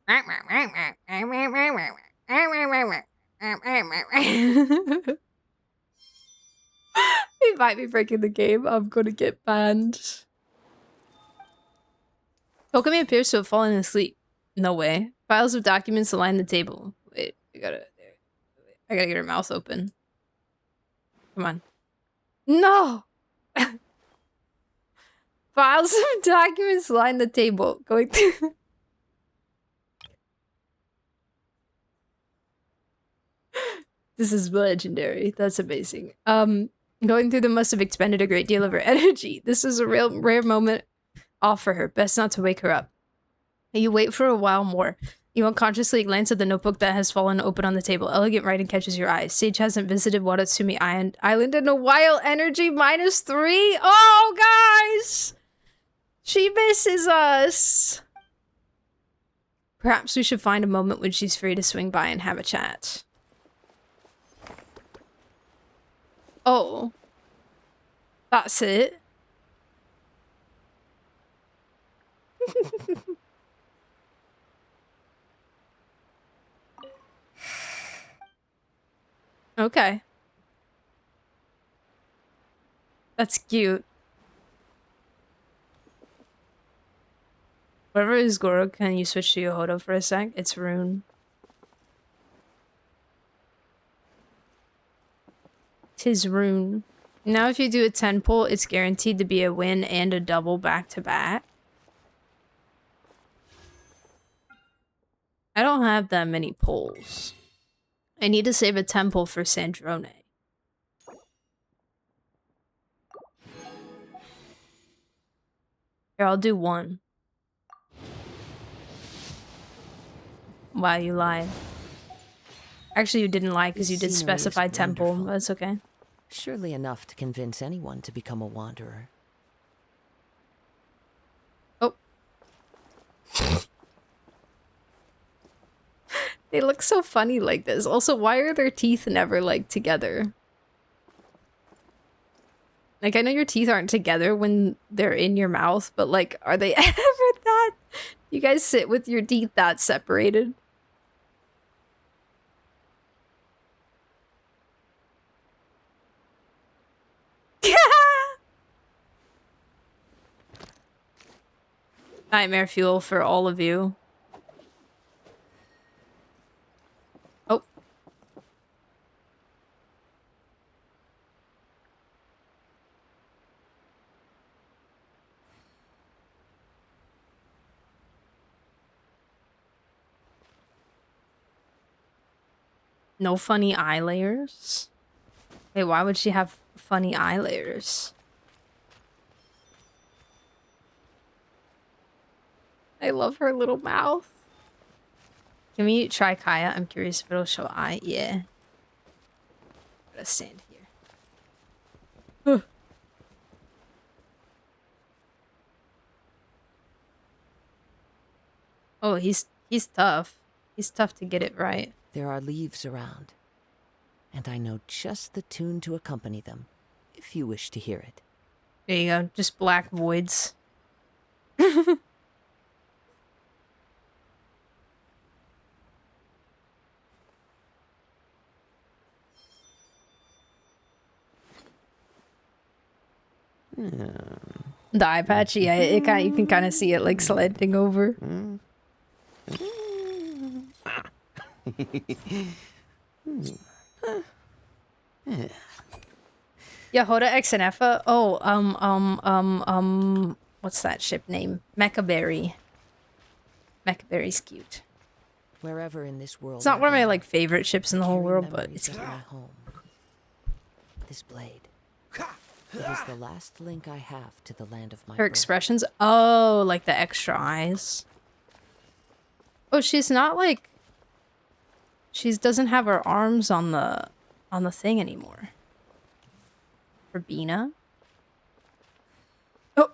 He might be breaking the game. I'm gonna get banned. Kokomi appears to have fallen asleep. No way. Piles of documents line the table. Wait, I gotta get her mouth open. Come on. No! Files of documents line the table. Going through. This is legendary. That's amazing. Going through them must have expended a great deal of her energy. This is a real rare moment off for her. Best not to wake her up. You wait for a while more. You unconsciously glance at the notebook that has fallen open on the table. Elegant writing catches your eye. Sage hasn't visited Watatsumi Island in a while. Energy -3. Oh, guys! She misses us. Perhaps we should find a moment when she's free to swing by and have a chat. Oh. That's it. Okay. That's cute. Whatever is Goro, can you switch to Yohodo for a sec? It's Rune. Tis Rune. Now if you do a 10 pull, it's guaranteed to be a win and a double back-to-back. I don't have that many pulls. I need to save a 10 pull for Sandrone. Here, I'll do 1. Wow, you lied. Actually, you didn't lie because you did specify 10 pull. That's okay. Surely enough to convince anyone to become a wanderer. Oh. They look so funny like this. Also, why are their teeth never, like, together? Like, I know your teeth aren't together when they're in your mouth, but, like, are they ever that? You guys sit with your teeth that separated? Nightmare fuel for all of you. Oh. No funny eye layers? Wait, why would she have funny eye layers? I love her little mouth. Can we try Kaya? I'm curious if it'll show eye. Yeah. Gotta stand here. Oh, he's tough. He's tough to get it right. There are leaves around, and I know just the tune to accompany them, if you wish to hear it. There you go. Just black voids. The eye patch, yeah, you can kind of see it like slanting over. Yahoda Exenefa? Oh, what's that ship name? Mechaberry. Mechaberry's cute. Wherever in this world. It's not one of my like favorite ships in the whole world, but it's cute. My home. This blade. It is the last link I have to the land of my Her birth. expressions? Oh, like the extra eyes. Oh, she's not like... She doesn't have her arms on the thing anymore. For Bina? Oh!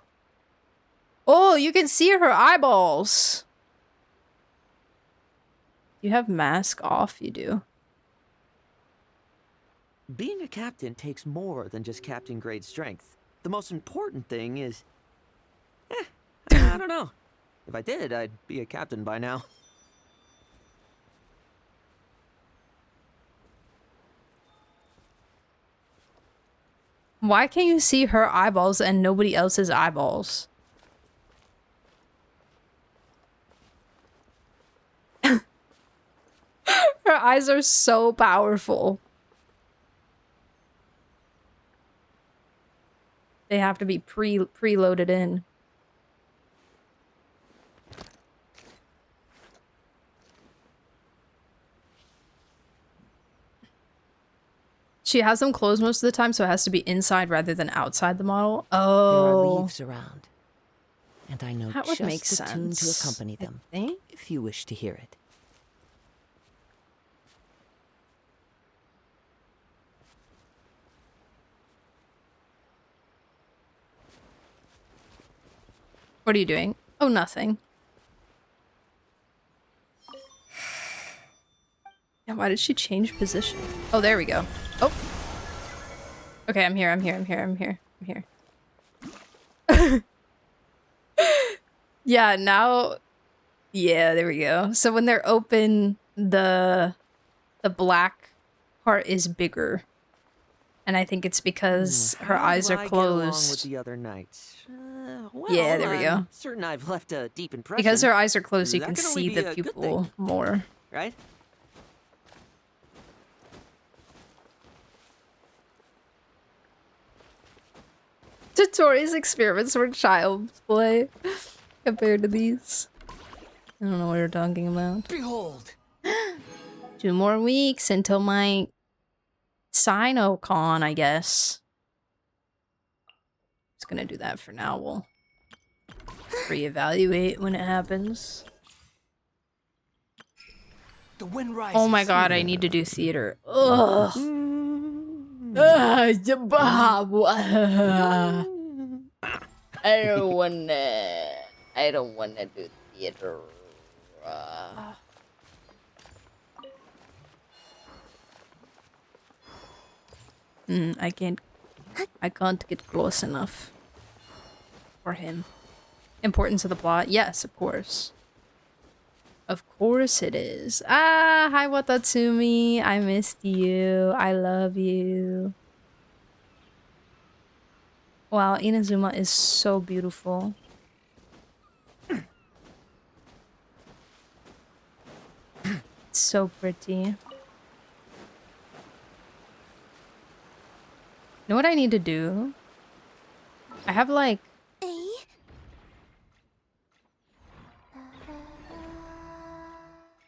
Oh, you can see her eyeballs! You have mask off? You do. Being a captain takes more than just captain grade strength. The most important thing is... I don't know. If I did, I'd be a captain by now. Why can't you see her eyeballs and nobody else's eyeballs? Her eyes are so powerful. They have to be preloaded in. She has them closed most of the time, so it has to be inside rather than outside the model. There are Oh. leaves around, and I know That would make just the tune to sense, accompany I them, think. if you wish to hear it. What are you doing? Oh, nothing. Yeah, why did she change position? Oh, there we go. Oh. Okay, I'm here, I'm here, I'm here, I'm here, I'm here. Yeah, now... Yeah, there we go. So when they're open, the black part is bigger. And I think it's because her eyes are How do I get along with closed. the other knights? Well, Yeah, there we go. I'm certain I've left a deep impression. Because her eyes are closed, you That can can only see be the a good pupil thing, more. right? Tutori's experiments were child's play compared to these. I don't know what you're talking about. Behold! 2 more weeks until my SinoCon, I guess. Just gonna do that for now. We'll reevaluate when it happens. The wind rises. Oh my god, I need to do theater. Ugh. I don't wanna do theater. I can't get close enough for him. Importance of the plot? Yes, of course. Of course it is. Ah, hi Watatsumi. I missed you. I love you. Wow, Inazuma is so beautiful. It's so pretty. You know what I need to do? I have like...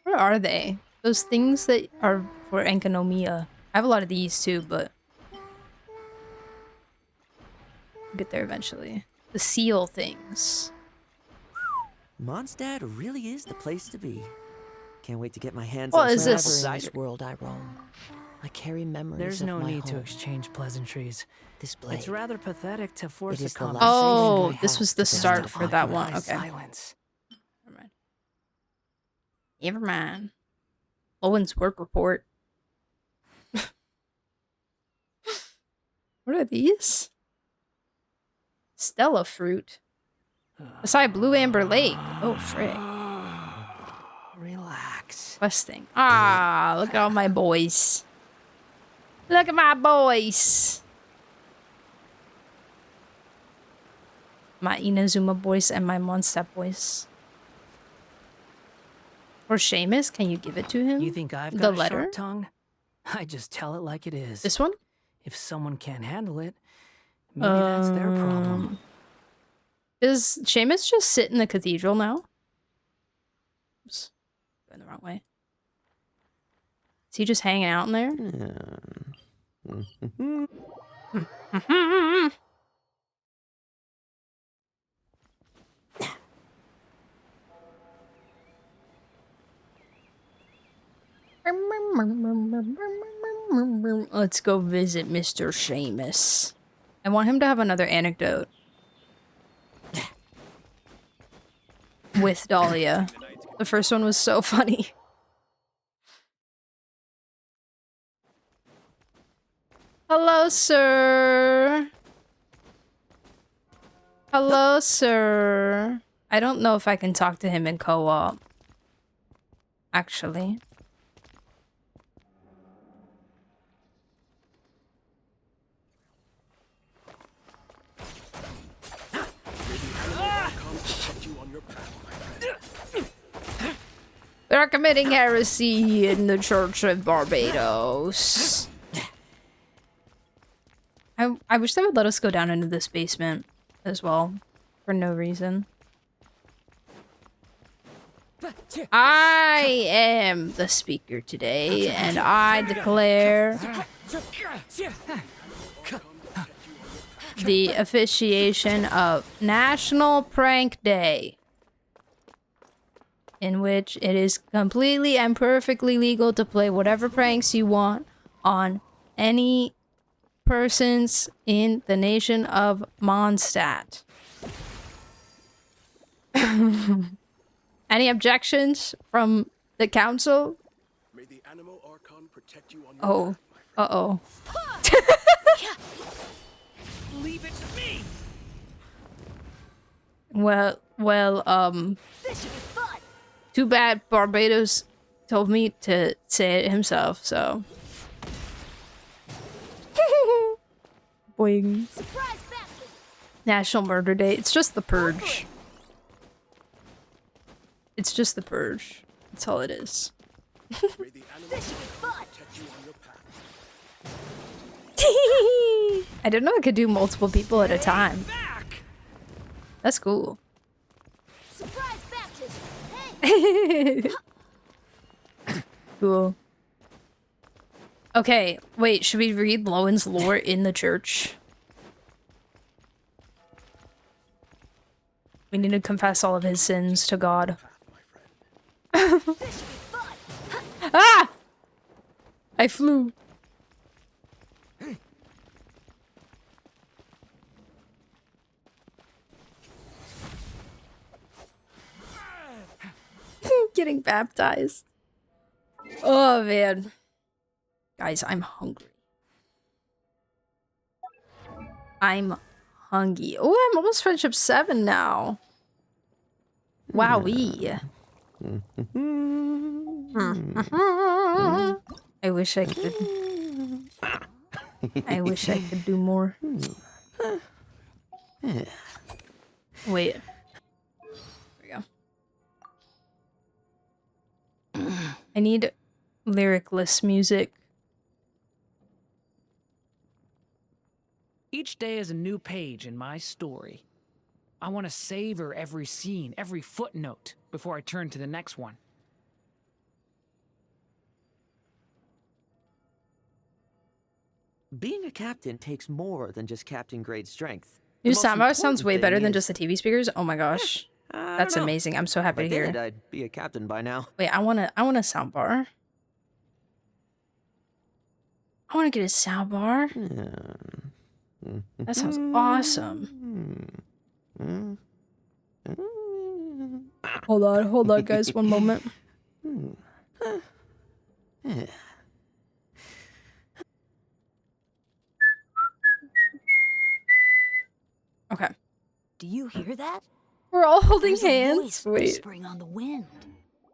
Where are they? Those things that are for Enkanomiya. I have a lot of these too, but... I'll get there eventually. The seal things. Mondstadt really is the place to be. Can't wait to get my hands What on is some this? Wherever in this world I roam. I carry memories There's of no my need to home. exchange pleasantries. This blade. It's rather pathetic to force It a is the last conversation. Oh, I this have was to the justify start for that my one. Okay. Silence. Never mind. Never mind. Lowen's work report. What are these? Stella fruit. Beside Blue Amber Lake. Oh, frick. Relax. Questing. Ah, look at all my boys. Look at my boys. My Inazuma boys and my Mondstadt boys. Or Seamus, can you give it to him? You think I've got the a letter? sharp tongue? I just tell it like it is. This one? If someone can't handle it, maybe that's their problem. Does Seamus just sit in the cathedral now? Oops. Going the wrong way. Is he just hanging out in there? Let's go visit Mr. Seamus. I want him to have another anecdote. With Dahlia. The first one was so funny. Hello, sir. Hello, sir. I don't know if I can talk to him in co-op. Actually. They're committing heresy in the Church of Barbados. I wish they would let us go down into this basement as well, for no reason. I am the speaker today, and I declare The officiation of National Prank Day, in which it is completely and perfectly legal to play whatever pranks you want on any persons in the nation of Mondstadt. Any objections from the council? May the animal archon protect you on your Oh. path, Uh-oh. Leave it to me. Well, too bad Barbados told me to say it himself, so. Boing. National Murder Day. It's just the purge. It's just the purge. That's all it is. May the animal archon protect you on your path. I didn't know I could do multiple people at a time. That's cool. Surprise baptism! Cool. Okay, wait, should we read Lowen's lore in the church? We need to confess all of his sins to God. Ah! I flew. Getting baptized. Oh man. Guys, I'm hungry. I'm hungry. Oh, I'm almost friendship 7 now. Wowee. I wish I could. I wish I could do more. Wait. There we go. I need lyricless music. Each day is a new page in my story. I want to savor every scene, every footnote, before I turn to the next one. Being a captain takes more than just captain grade strength. New The most soundbar sounds way important better thing than is- just the TV speakers. Oh my gosh. I That's don't know. amazing. I'm so happy If to I hear. did, I'd be a captain by now. Wait, I want a soundbar. I want to get a soundbar. That sounds awesome. Hold on, guys, one moment. Okay. Do you hear that? We're all holding There's a hands. voice Wait. whispering on the wind.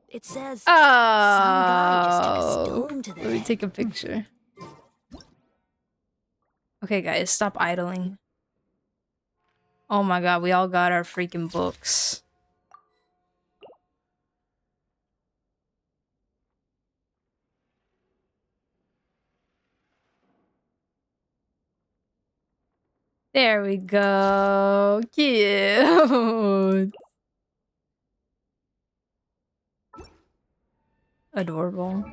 It says, some guy just took a Oh. stone to the Let me head. take a picture. Okay, guys, stop idling. Oh my god, we all got our freaking books. There we go. Cute. Adorable.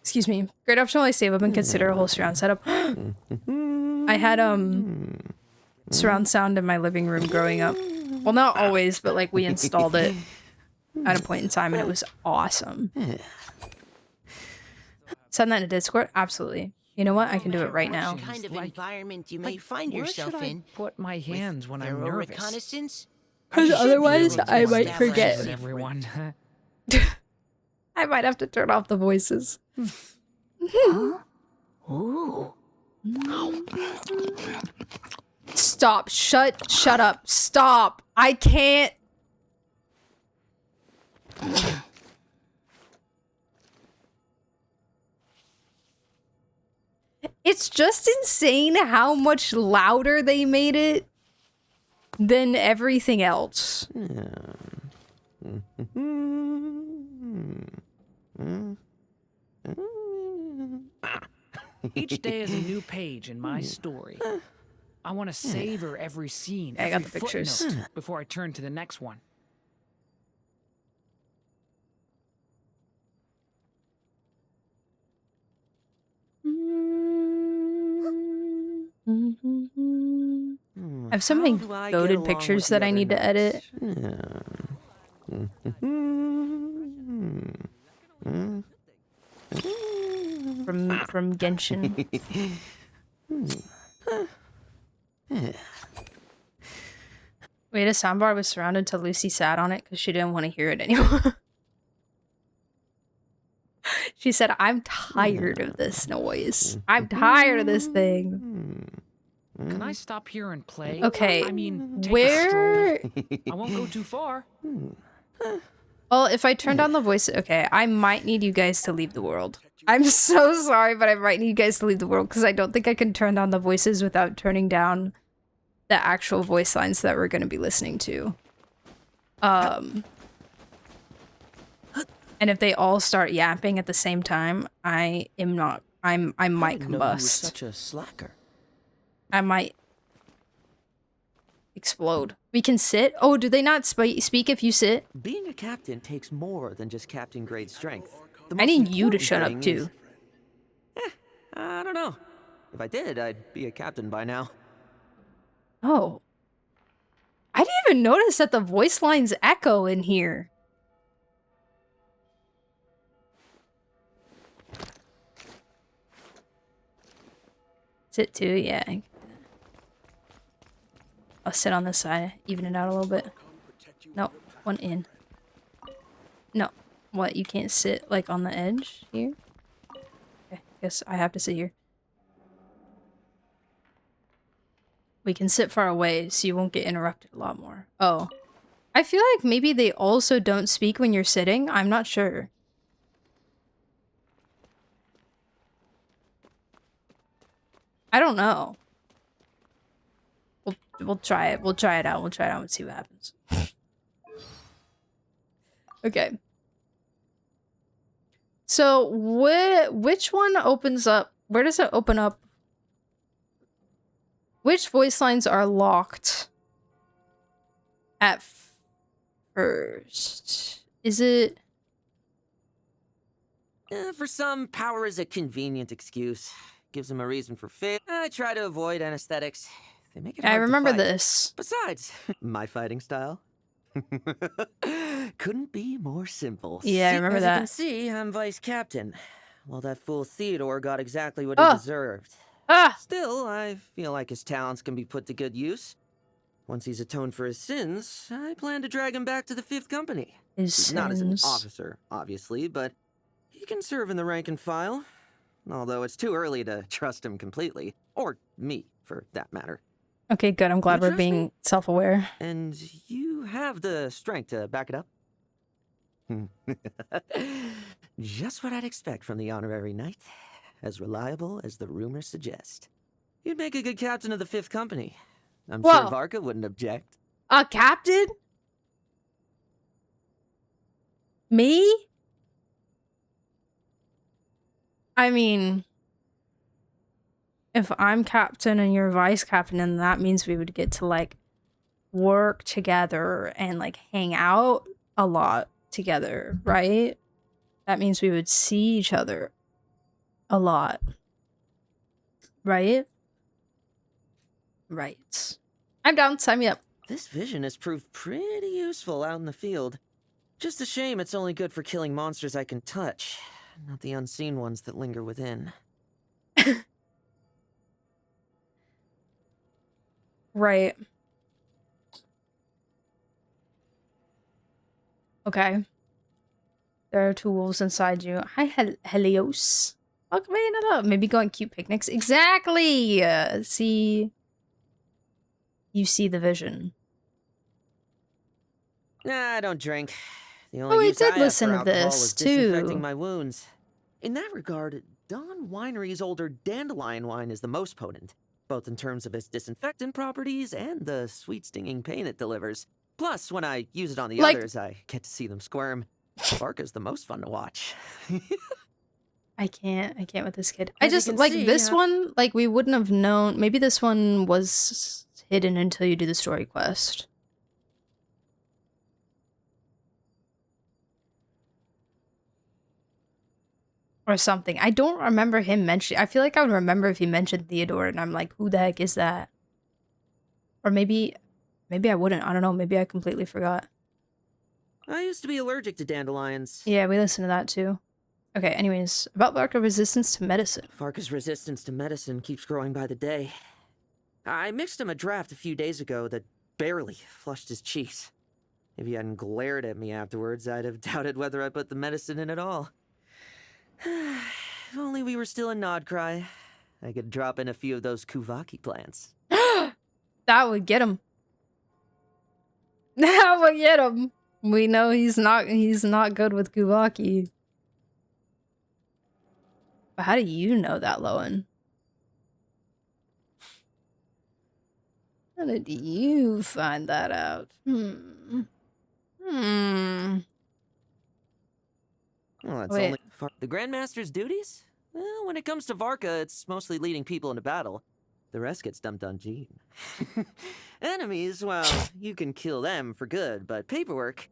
Excuse me. Great option while I save up and consider a whole surround setup. I had surround sound in my living room growing up. Well, not always, but like we installed it at a point in time and it was awesome. Send that to Discord? Absolutely. You know what? I can do it right now. What kind of environment you may find Where yourself should I in? put my hands when I'm thorough nervous? reconnaissance? Because You should be otherwise able to I might establish forget. a Everyone. I might have to turn off the voices. Ooh. Stop. Shut up. Stop. I can't. It's just insane how much louder they made it than everything else. Each day is a new page in my story. I want to savor every scene, I got every the pictures. footnote, before I turn to the next one. I have so many goated pictures that I need to edit. From Genshin. Wait, a soundbar was surrounded till Lucy sat on it because she didn't want to hear it anymore. She said, I'm tired of this noise. I'm tired of this thing. Can I stop here and play? Okay, I mean, take where... a stroll. I won't go too far. Well, if I turn down the voice... Okay, I might need you guys to leave the world. I'm so sorry, but I might need you guys to leave the world because I don't think I can turn down the voices without turning down the actual voice lines that we're going to be listening to. And if they all start yapping at the same time, I might combust. Such a slacker. I might explode. We can sit? Oh, do they not speak if you sit? Being a captain takes more than just captain grade strength. I need you to shut up too. I don't know. If I did, I'd be a captain by now. Oh. I didn't even notice that the voice lines echo in here. Sit too, yeah. I'll sit on this side, even it out a little bit. No, one in. No. What, you can't sit like on the edge here? Okay, guess I have to sit here. We can sit far away so you won't get interrupted a lot more. Oh. I feel like maybe they also don't speak when you're sitting. I'm not sure. I don't know. We'll try it. We'll try it out. We'll try it out and see what happens. Okay. So, which one opens up? Where does it open up? Which voice lines are locked at first? Is it... For some, power is a convenient excuse. Gives them a reason for fail. I try to avoid anesthetics. They make it hard I remember to fight. this. Besides, my fighting style couldn't be more simple. Yeah, I remember As that. you can see, I'm vice captain. Well, that fool Theodore got exactly what he deserved. Still, I feel like his talents can be put to good use. Once he's atoned for his sins, I plan to drag him back to the 5th Company. His Not as an sins. officer, obviously, but he can serve in the rank and file. Although it's too early to trust him completely. Or me, for that matter. Okay, good. I'm glad we're being self-aware. And you have the strength to back it up? Just what I'd expect from the honorary knight. As reliable as the rumors suggest. You'd make a good captain of the 5th Company. I'm sure Varka wouldn't object. A captain? Me? I mean, if I'm captain and you're vice captain, then that means we would get to, like, work together and, like, hang out a lot together, right? That means we would see each other a lot. Right? Right. I'm down. Sign me up. This vision has proved pretty useful out in the field. Just a shame it's only good for killing monsters I can touch, not the unseen ones that linger within. Right. Okay. There are 2 wolves inside you. Hi, Helios. Welcome in. Hello. Maybe go on cute picnics. Exactly. See. You see the vision. Nah, I don't drink. The only we use did I have listen for to alcohol this, is disinfecting too. my wounds. In that regard, Dawn Winery's older dandelion wine is the most potent, both in terms of its disinfectant properties and the sweet stinging pain it delivers. Plus, when I use it on the others, I get to see them squirm. Varka's the most fun to watch. I can't with this kid. As I you just, can like, see, this one, like, we wouldn't have known. Maybe this one was hidden until you do the story quest. or something. I don't remember him mentioning. I feel like I would remember if he mentioned Theodore, and I'm like, who the heck is that? Or maybe I wouldn't. I don't know. Maybe I completely forgot. I used to be allergic to dandelions. Yeah, we listened to that too. Okay, anyways, about Varka's resistance to medicine. Varka's resistance to medicine keeps growing by the day. I mixed him a draft a few days ago that barely flushed his cheeks. If he hadn't glared at me afterwards, I'd have doubted whether I put the medicine in at all. If only we were still in Nodcry, I could drop in a few of those Kuvaki plants. That would get him. That would get him. We know he's not good with Kuvaki. But how do you know that, Lohen? How did you find that out? Well, that's Wait. only the Grandmaster's duties? Well, when it comes to Varka, it's mostly leading people into battle. The rest gets dumped on Jean. Enemies, well, you can kill them for good, but paperwork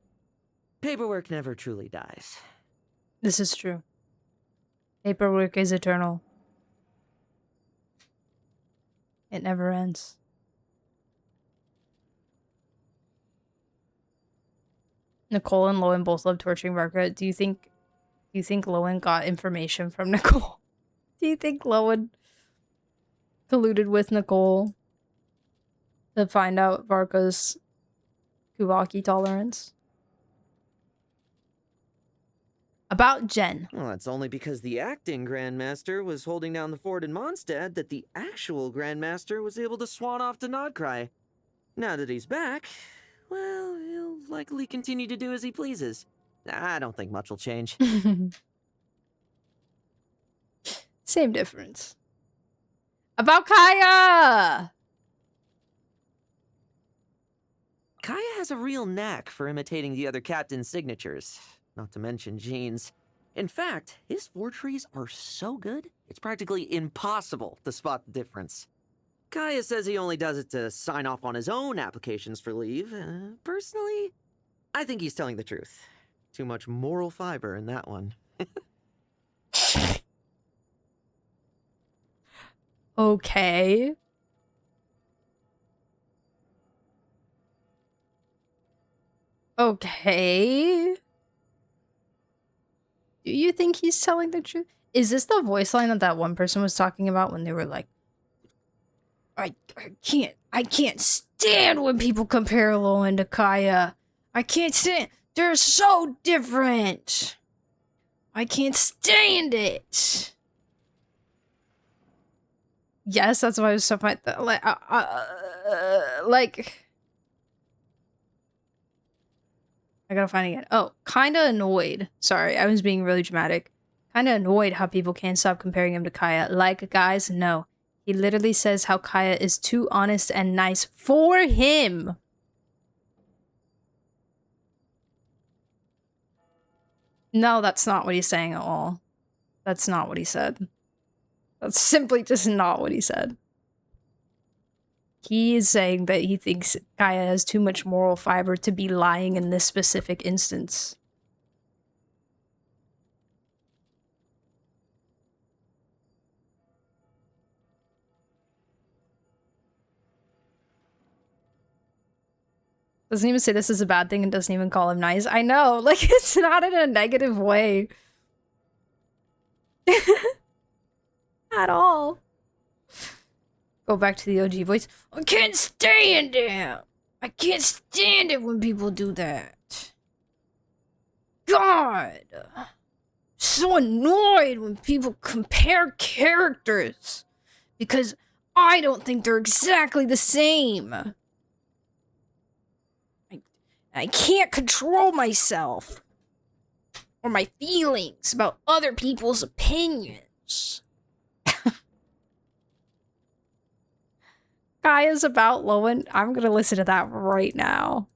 never truly dies. This is true. Paperwork is eternal. It never ends. Nicole and Lohen both love torturing Varka. Do you think Lohen got information from Nicole? Do you think Lohen colluded with Nicole to find out Varka's Kuvaki tolerance? About Jen. Well, that's only because the acting Grandmaster was holding down the fort in Mondstadt that the actual Grandmaster was able to swan off to Nodcry. Now that he's back, well, he'll likely continue to do as he pleases. I don't think much will change. Same difference. About Kaya! Kaya has a real knack for imitating the other captain's signatures, not to mention Jean's. In fact, his forgeries are so good, it's practically impossible to spot the difference. Kaya says he only does it to sign off on his own applications for leave. Personally, I think he's telling the truth. Too much moral fiber in that one. Okay. Okay. Do you think he's telling the truth? Is this the voice line that one person was talking about when they were like, I can't stand when people compare Lohen to Kaya. I can't stand. They're so different. I can't stand it. Yes, that's why I was so funny. Like, I gotta find it again. Oh, kinda annoyed. Sorry, I was being really dramatic. Kinda annoyed how people can't stop comparing him to Kaya. Like, guys, no. He literally says how Kaya is too honest and nice for him. No, that's not what he's saying at all. That's not what he said. That's simply just not what he said. He is saying that he thinks Kaya has too much moral fiber to be lying in this specific instance. Doesn't even say this is a bad thing and doesn't even call him nice. I know, like, it's not in a negative way. At all. Go back to the OG voice. I can't stand it. I can't stand it when people do that. God. So annoyed when people compare characters. Because I don't think they're exactly the same. I can't control myself. Or my feelings about other people's opinions. Kaya's about Lohen. I'm gonna listen to that right now.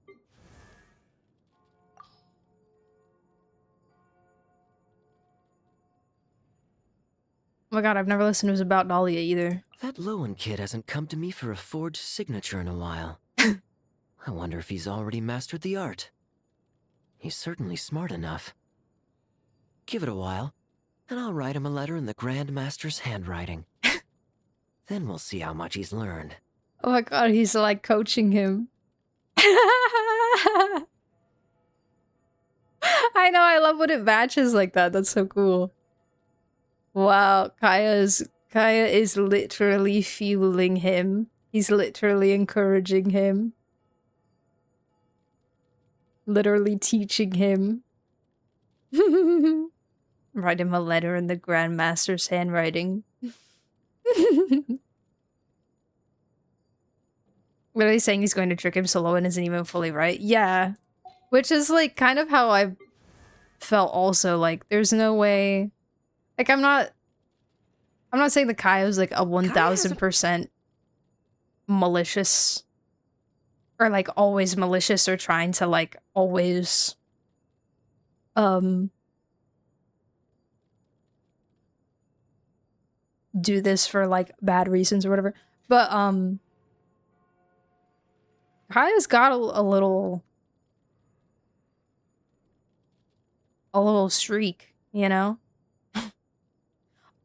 Oh my god, I've never listened to his about Dahlia either. That Lohen kid hasn't come to me for a forged signature in a while. I wonder if he's already mastered the art. He's certainly smart enough. Give it a while, and I'll write him a letter in the Grand Master's handwriting. Then we'll see how much he's learned. Oh my god, he's like coaching him. I know, I love when it matches like that. That's so cool. Wow, Kaya is literally fueling him. He's literally encouraging him. Literally teaching him. Write him a letter in the Grand Master's handwriting. Literally saying he's going to trick him so Lohen isn't even fully right. Yeah. Which is like kind of how I felt also. Like there's no way. Like I'm not saying that Kaya was like a 1000% malicious. Or like always malicious or trying to like always do this for like bad reasons or whatever. But Kaya's got a little streak, you know?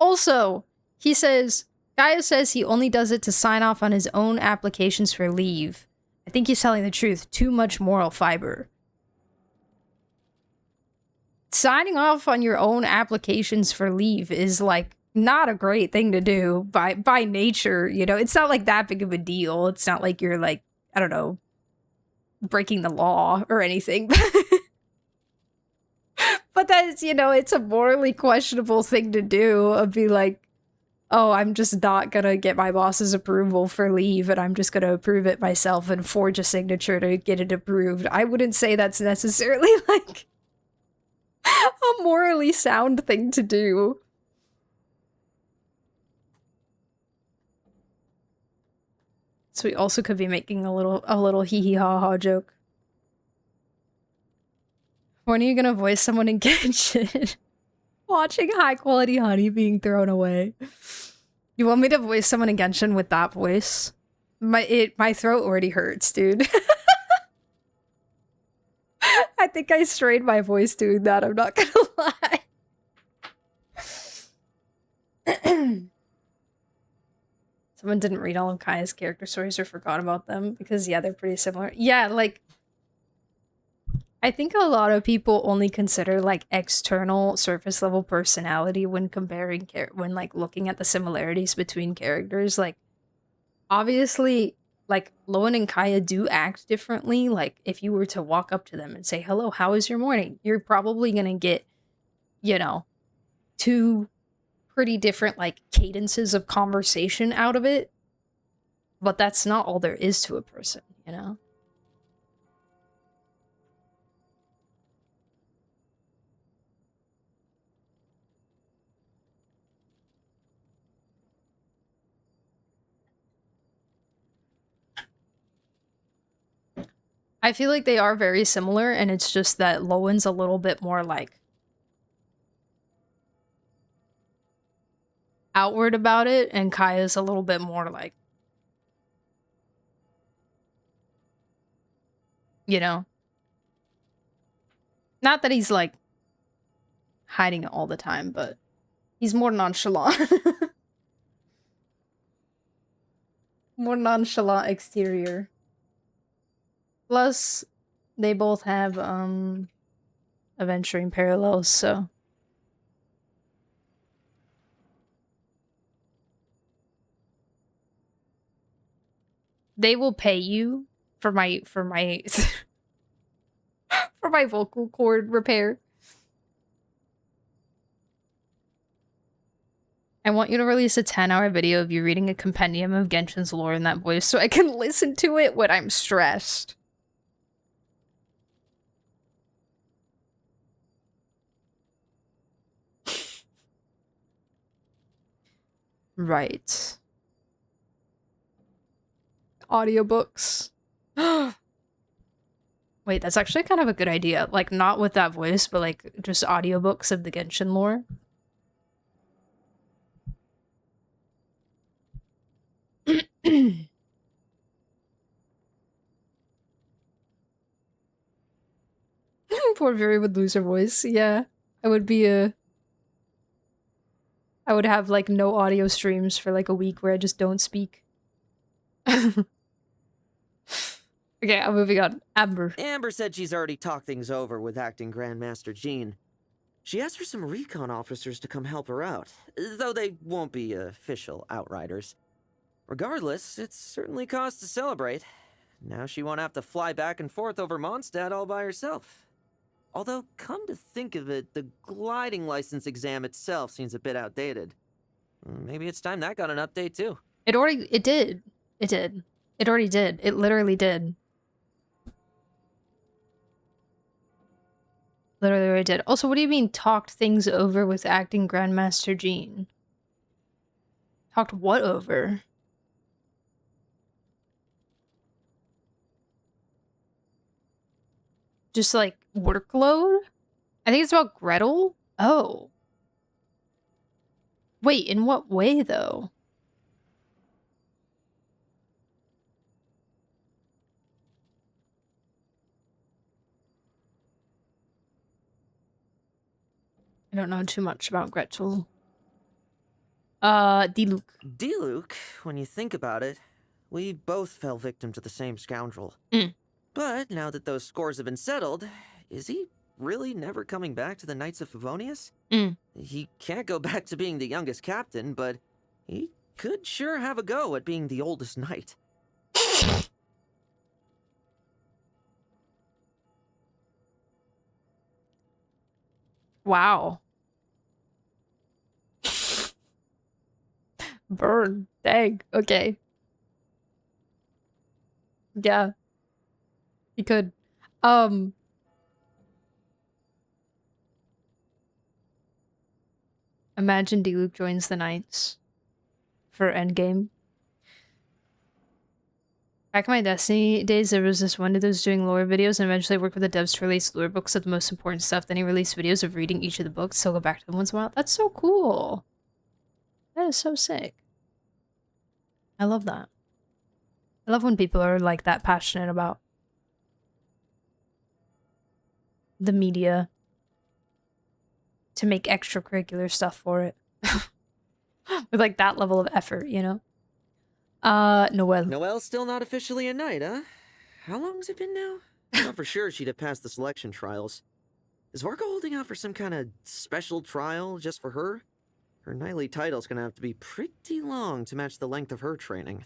Also, Kaya says he only does it to sign off on his own applications for leave. I think he's telling the truth. Too much moral fiber. Signing off on your own applications for leave is like not a great thing to do by nature, you know? It's not like that big of a deal. It's not like you're like, I don't know, breaking the law or anything. But that's, you know, it's a morally questionable thing to do. Of be like, oh, I'm just not gonna get my boss's approval for leave and I'm just gonna approve it myself and forge a signature to get it approved. I wouldn't say that's necessarily like a morally sound thing to do. So we also could be making a little hee hee ha ha joke. When are you gonna voice someone in Genshin? Watching high quality honey being thrown away. You want me to voice someone in Genshin with that voice? My throat already hurts, dude. I think I strained my voice doing that, I'm not gonna lie. Someone didn't read all of Kaya's character stories or forgot about them because, yeah, they're pretty similar. Yeah, like, I think a lot of people only consider, like, external surface level personality when comparing, when, like, looking at the similarities between characters. Like, obviously, like, Lohen and Kaya do act differently. Like, if you were to walk up to them and say, hello, how is your morning? You're probably gonna get, you know, two pretty different, like, cadences of conversation out of it. But that's not all there is to a person, you know? I feel like they are very similar, and it's just that Lowen's a little bit more, like, outward about it, and Kaya's a little bit more, like, you know? Not that he's, like, hiding it all the time, but he's more nonchalant. More nonchalant exterior. Plus, they both have, adventuring parallels, so. They will pay you for my, for my vocal cord repair. I want you to release a 10-hour video of you reading a compendium of Genshin's lore in that voice so I can listen to it when I'm stressed. Right. Audiobooks. Wait, that's actually kind of a good idea. Like, not with that voice, but like just audiobooks of the Genshin lore. Poor Viri would lose her voice, yeah. I would be a... I would have, like, no audio streams for, like, a week where I just don't speak. Okay, I'm moving on. Amber. Amber said she's already talked things over with Acting Grandmaster Jean. She asked for some recon officers to come help her out, though they won't be official Outriders. Regardless, it's certainly cause to celebrate. Now she won't have to fly back and forth over Mondstadt all by herself. Although, come to think of it, the gliding license exam itself seems a bit outdated. Maybe it's time that got an update too. It did. It did. It already did. It literally did. Literally already did. Also, what do you mean talked things over with Acting Grandmaster Jean? Talked what over? Just like workload? I think it's about Gretel? Oh. Wait, in what way though? I don't know too much about Gretel. Diluc. Diluc, when you think about it, we both fell victim to the same scoundrel. But now that those scores have been settled, is he really never coming back to the Knights of Favonius? He can't go back to being the youngest captain, but he could sure have a go at being the oldest knight. Wow. Burn. Dang. Okay. Yeah. He could. Imagine Diluc joins the Knights for Endgame. Back in my Destiny days, there was this one dude that was doing lore videos and eventually worked with the devs to release lore books of the most important stuff. Then he released videos of reading each of the books, so I'll go back to them once in a while. That's so cool. That is so sick. I love that. I love when people are like that passionate about the media to make extracurricular stuff for it. With like that level of effort, you know? Noelle. Noelle's still not officially a knight, huh? How long has it been now? I thought for sure she'd have passed the selection trials. Is Varka holding out for some kind of special trial just for her? Her knightly title's gonna have to be pretty long to match the length of her training.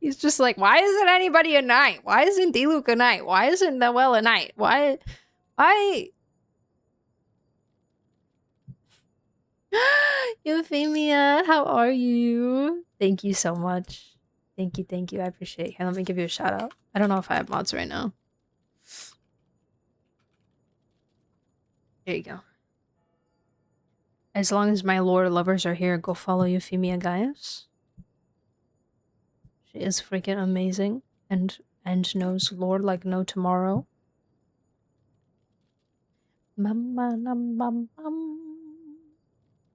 He's just like, why isn't anybody a knight? Why isn't Diluc a knight? Why isn't Noelle a knight? Why? Euphemia, how are you? Thank you so much. Thank you. I appreciate it. Here, let me give you a shout out. I don't know if I have mods right now. There you go. As long as my lore lovers are here, go follow Euphemia, guys. She is freaking amazing and knows lore like no tomorrow.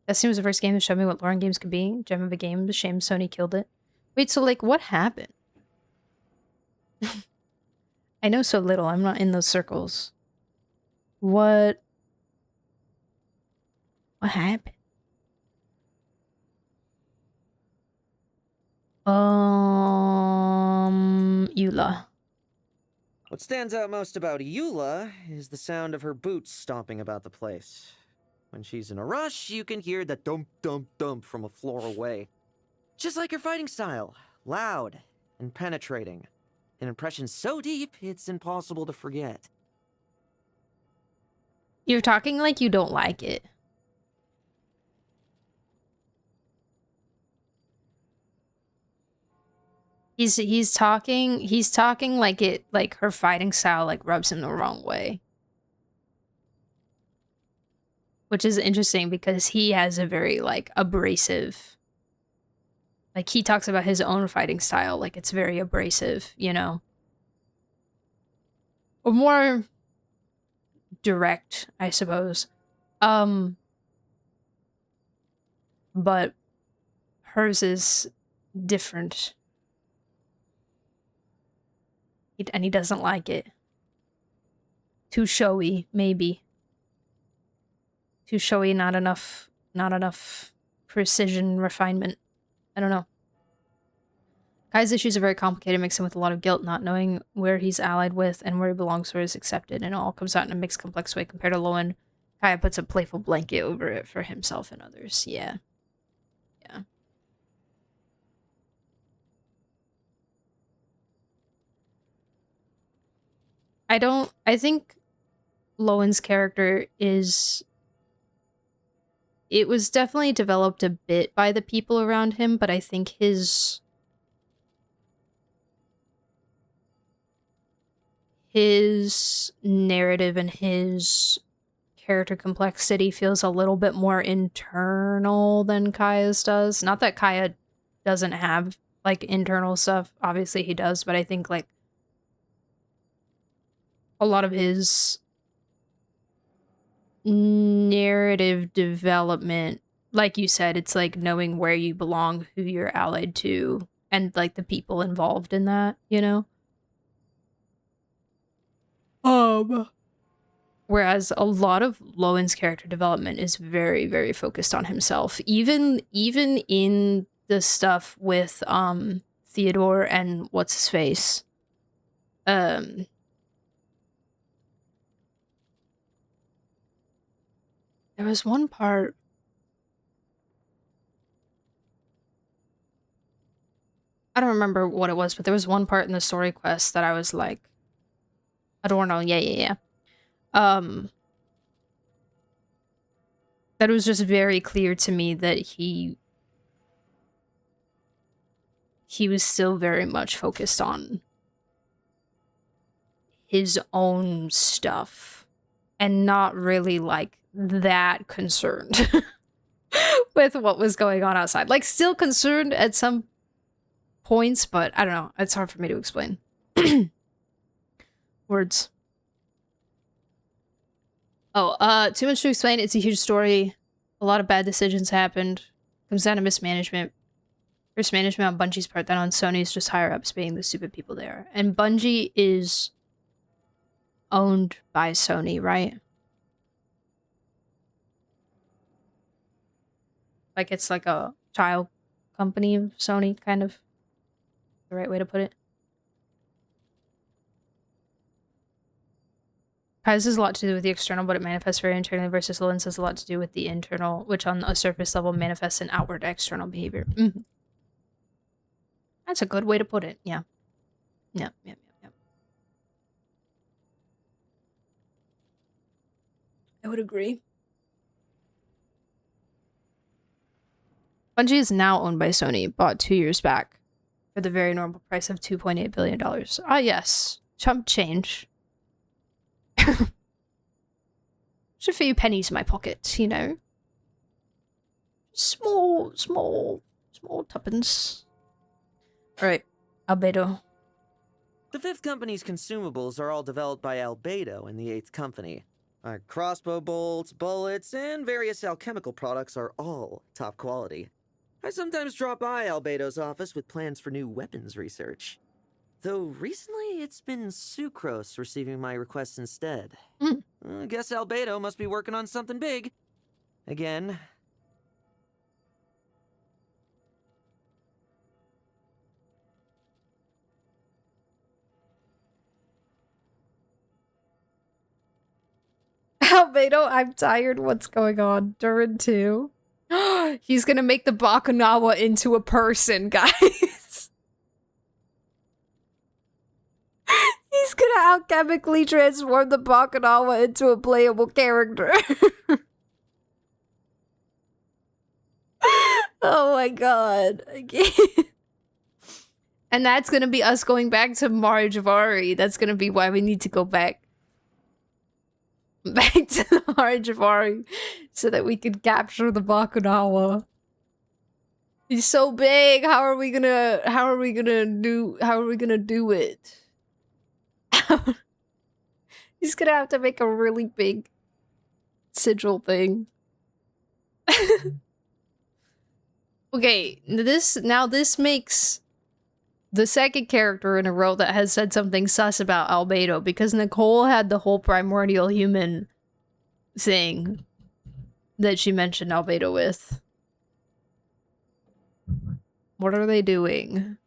That seems the first game that showed me what lore games could be. Gem of a game. The shame Sony killed it. Wait, so like what happened? I know so little. I'm not in those circles. What happened? Eula. What stands out most about Eula is the sound of her boots stomping about the place. When she's in a rush, you can hear the dump, dump, dump from a floor away. Just like her fighting style. Loud and penetrating. An impression so deep, it's impossible to forget. You're talking like you don't like it. He's talking like her fighting style like rubs him the wrong way. Which is interesting because he has a very like abrasive, like he talks about his own fighting style like it's very abrasive, you know? Or more direct, I suppose. But hers is different. And he doesn't like it. too showy, maybe. Too showy, not enough precision, refinement. I don't know. Kai's issues are very complicated, mixed in with a lot of guilt, not knowing where he's allied with and where he belongs, where he's accepted, and it all comes out in a mixed, complex way. Compared to Lohen, Kaya puts a playful blanket over it for himself and others. Yeah. Yeah. I think Lowen's character is... It was definitely developed a bit by the people around him, but I think his narrative and his character complexity feels a little bit more internal than Kaya's does. Not that Kaya doesn't have, like, internal stuff. Obviously he does, but I think, like, a lot of his narrative development, like you said, it's like knowing where you belong, who you're allied to, and, like, the people involved in that, you know? Whereas a lot of Lowen's character development is very, very focused on himself. Even in the stuff with Theodore and what's his face. There was one part. I don't remember what it was, but there was one part in the story quest that I was like, Adorno, yeah. That it was just very clear to me that he was still very much focused on his own stuff and not really, like, that concerned with what was going on outside. Like, still concerned at some points, but I don't know. It's hard for me to explain. Words. Oh, too much to explain. It's a huge story. A lot of bad decisions happened. Comes down to mismanagement. First management on Bungie's part, then on Sony's, just higher ups being the stupid people they are. And Bungie is owned by Sony, right? Like, it's like a child company of Sony, kind of. The right way to put it. Kai's has a lot to do with the external, but it manifests very internally, versus Lowen's has a lot to do with the internal, which on a surface level manifests in outward external behavior. Mm-hmm. That's a good way to put it, yeah. Yep. I would agree. Bungie is now owned by Sony, bought 2 years back for the very normal price of $2.8 billion. Ah, yes. Chump change. Just a few pennies in my pocket, you know. Small tuppence. Alright, Albedo. The fifth company's consumables are all developed by Albedo and the eighth company. Our crossbow bolts, bullets, and various alchemical products are all top quality. I sometimes drop by Albedo's office with plans for new weapons research. Though recently it's been Sucrose receiving my requests instead. I guess Albedo must be working on something big. Again. Albedo, I'm tired. What's going on? Durin 2. He's gonna make the Bakunawa into a person, guys. He's gonna alchemically transform the Bakunawa into a playable character. Oh my god. And that's gonna be us going back to Marijavari. That's gonna be why we need to go back to the Marijavari so that we could capture the Bakunawa. He's so big. How are we gonna do it? He's gonna have to make a really big sigil thing. Okay, this makes the second character in a row that has said something sus about albedo, because Nicole had the whole primordial human thing that she mentioned albedo with. What are they doing?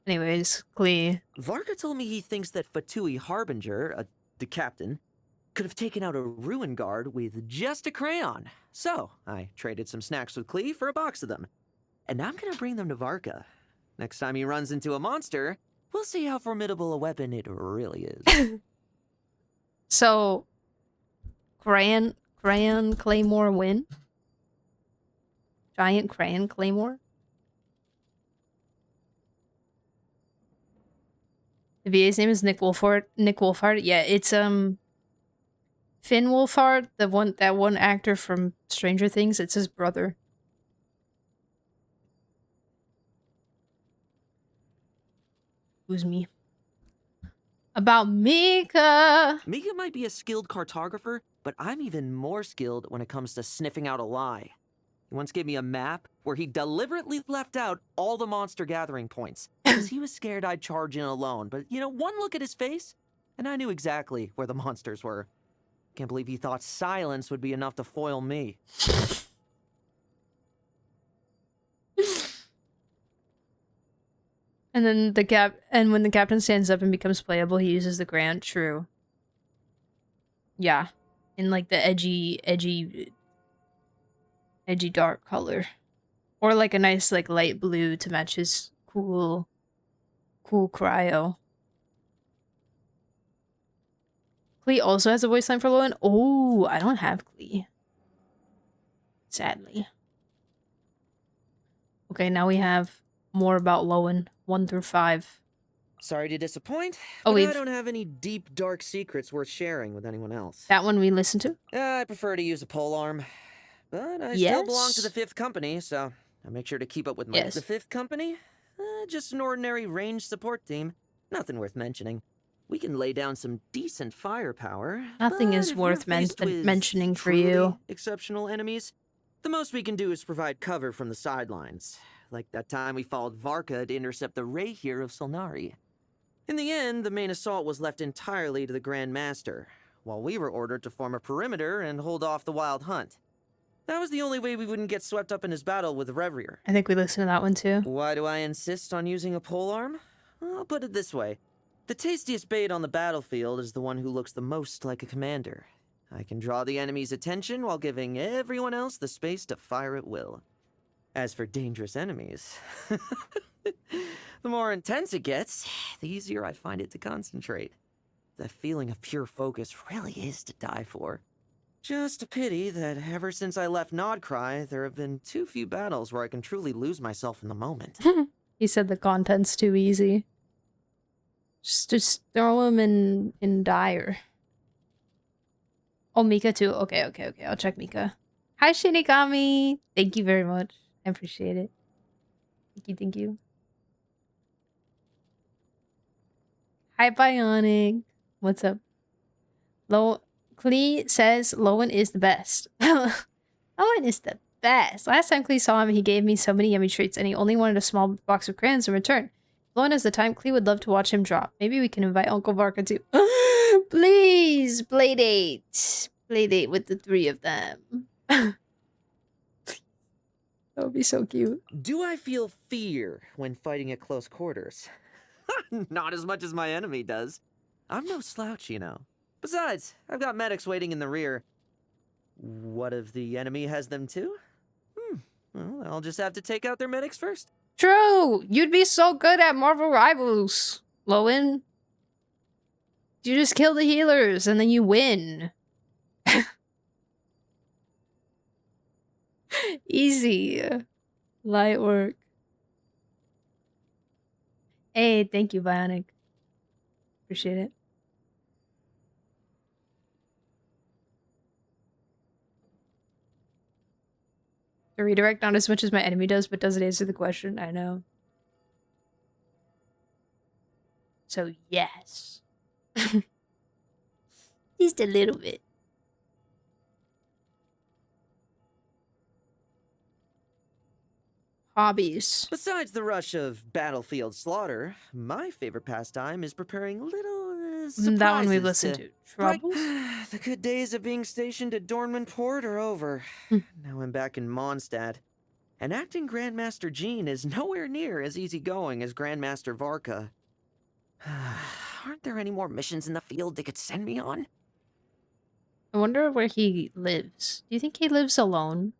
Anyways, Klee. Varka told me he thinks that Fatui Harbinger, the captain, could have taken out a ruin guard with just a crayon. So, I traded some snacks with Klee for a box of them. And I'm gonna bring them to Varka. Next time he runs into a monster, we'll see how formidable a weapon it really is. So, Crayon Claymore win? Giant Crayon Claymore? The VA's name is Nick Wolfhard. Nick Wolfhard? Yeah, it's, Finn Wolfhard, that one actor from Stranger Things. It's his brother. Who's me? About Mika! Mika might be a skilled cartographer, but I'm even more skilled when it comes to sniffing out a lie. He once gave me a map where he deliberately left out all the monster gathering points because he was scared I'd charge in alone. But, you know, one look at his face, and I knew exactly where the monsters were. Can't believe he thought silence would be enough to foil me. And then when the captain stands up and becomes playable, he uses the grant. True. Yeah. In like the edgy dark color. Or like a nice like light blue to match his cool cryo. Klee also has a voice line for Lohen. Oh, I don't have Klee. Sadly. Okay, now we have more about Lohen, 1 through 5. Sorry to disappoint, but I don't have any deep, dark secrets worth sharing with anyone else. That one we listened to? I prefer to use a polearm. But I still belong to the 5th Company, so I make sure to keep up with my... The 5th Company? Just an ordinary range support team. Nothing worth mentioning. We can lay down some decent firepower. Nothing is worth mentioning for you. Exceptional enemies. The most we can do is provide cover from the sidelines. Like that time we followed Varka to intercept the Rayhir of Solnari. In the end, the main assault was left entirely to the Grand Master, while we were ordered to form a perimeter and hold off the Wild Hunt. That was the only way we wouldn't get swept up in his battle with Revrier. I think we listened to that one too. Why do I insist on using a polearm? I'll put it this way. The tastiest bait on the battlefield is the one who looks the most like a commander. I can draw the enemy's attention while giving everyone else the space to fire at will. As for dangerous enemies, the more intense it gets, the easier I find it to concentrate. The feeling of pure focus really is to die for. Just a pity that ever since I left Nodcry, there have been too few battles where I can truly lose myself in the moment. He said the content's too easy. Just throw him in dire. Oh, Mika too? Okay. I'll check Mika. Hi, Shinigami! Thank you very much. I appreciate it. Thank you. Hi, Bionic. What's up? Klee says Lohen is the best. Lohen is the best. Last time Klee saw him, he gave me so many yummy treats, and he only wanted a small box of crayons in return. Lohen has the time. Klee would love to watch him drop. Maybe we can invite Uncle Varka too. Please, play date. Play date with the 3 of them. That would be so cute. Do I feel fear when fighting at close quarters? Not as much as my enemy does. I'm no slouch, you know. Besides, I've got medics waiting in the rear. What if the enemy has them too? Well, I'll just have to take out their medics first. True! You'd be so good at Marvel Rivals, Lohen. You just kill the healers and then you win. Easy. Light work. Hey, thank you, Bionic. Appreciate it. The redirect not as much as my enemy does, but does it answer the question? I know. So, yes. Just a little bit. Hobbies. Besides the rush of battlefield slaughter, my favorite pastime is preparing little surprises. That one we've listened to. Troubles? The good days of being stationed at Dornman Port are over. Now I'm back in Mondstadt. And acting Grandmaster Jean is nowhere near as easygoing as Grandmaster Varka. Aren't there any more missions in the field they could send me on? I wonder where he lives. Do you think he lives alone?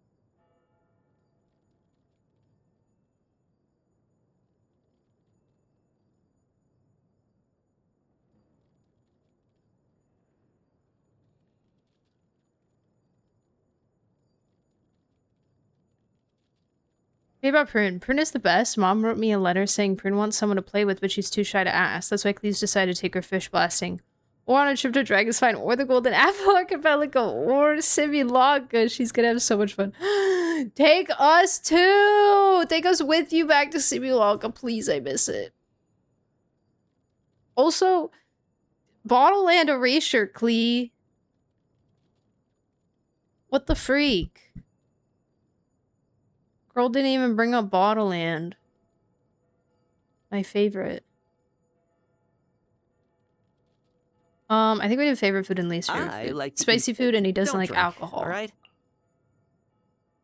Hey about Prune. Prune is the best. Mom wrote me a letter saying Prune wants someone to play with, but she's too shy to ask. That's why Cleese decided to take her fish blasting. Or on a trip to Dragonspine, or the Golden Apple Archipelago, or Similaga. She's gonna have so much fun. Take us too! Take us with you back to Similaga. Please, I miss it. Also, Bottle Land Erasure, Clee. What the freak? Girl didn't even bring up Bottle Land. My favorite. I think we did favorite food and least favorite I food. like to Spicy eat, food, and he doesn't don't like drink, alcohol. all right?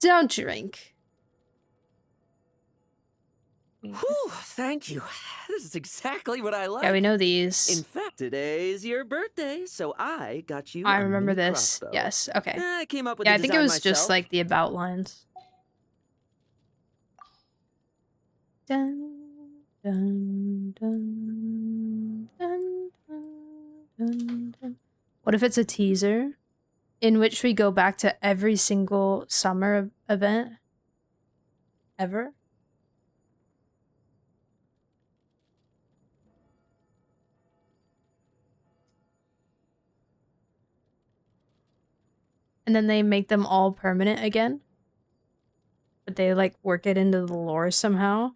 Don't drink. Whew, thank you. This is exactly what I like. Yeah, we know these. In fact, today is your birthday, so I got you I a remember mini this. crossbow. Yes. Okay. I came up with Yeah, the I think it design was just myself. like the about lines. Dun, dun, dun, dun, dun, dun. What if it's a teaser in which we go back to every single summer event ever? And then they make them all permanent again? But they like work it into the lore somehow?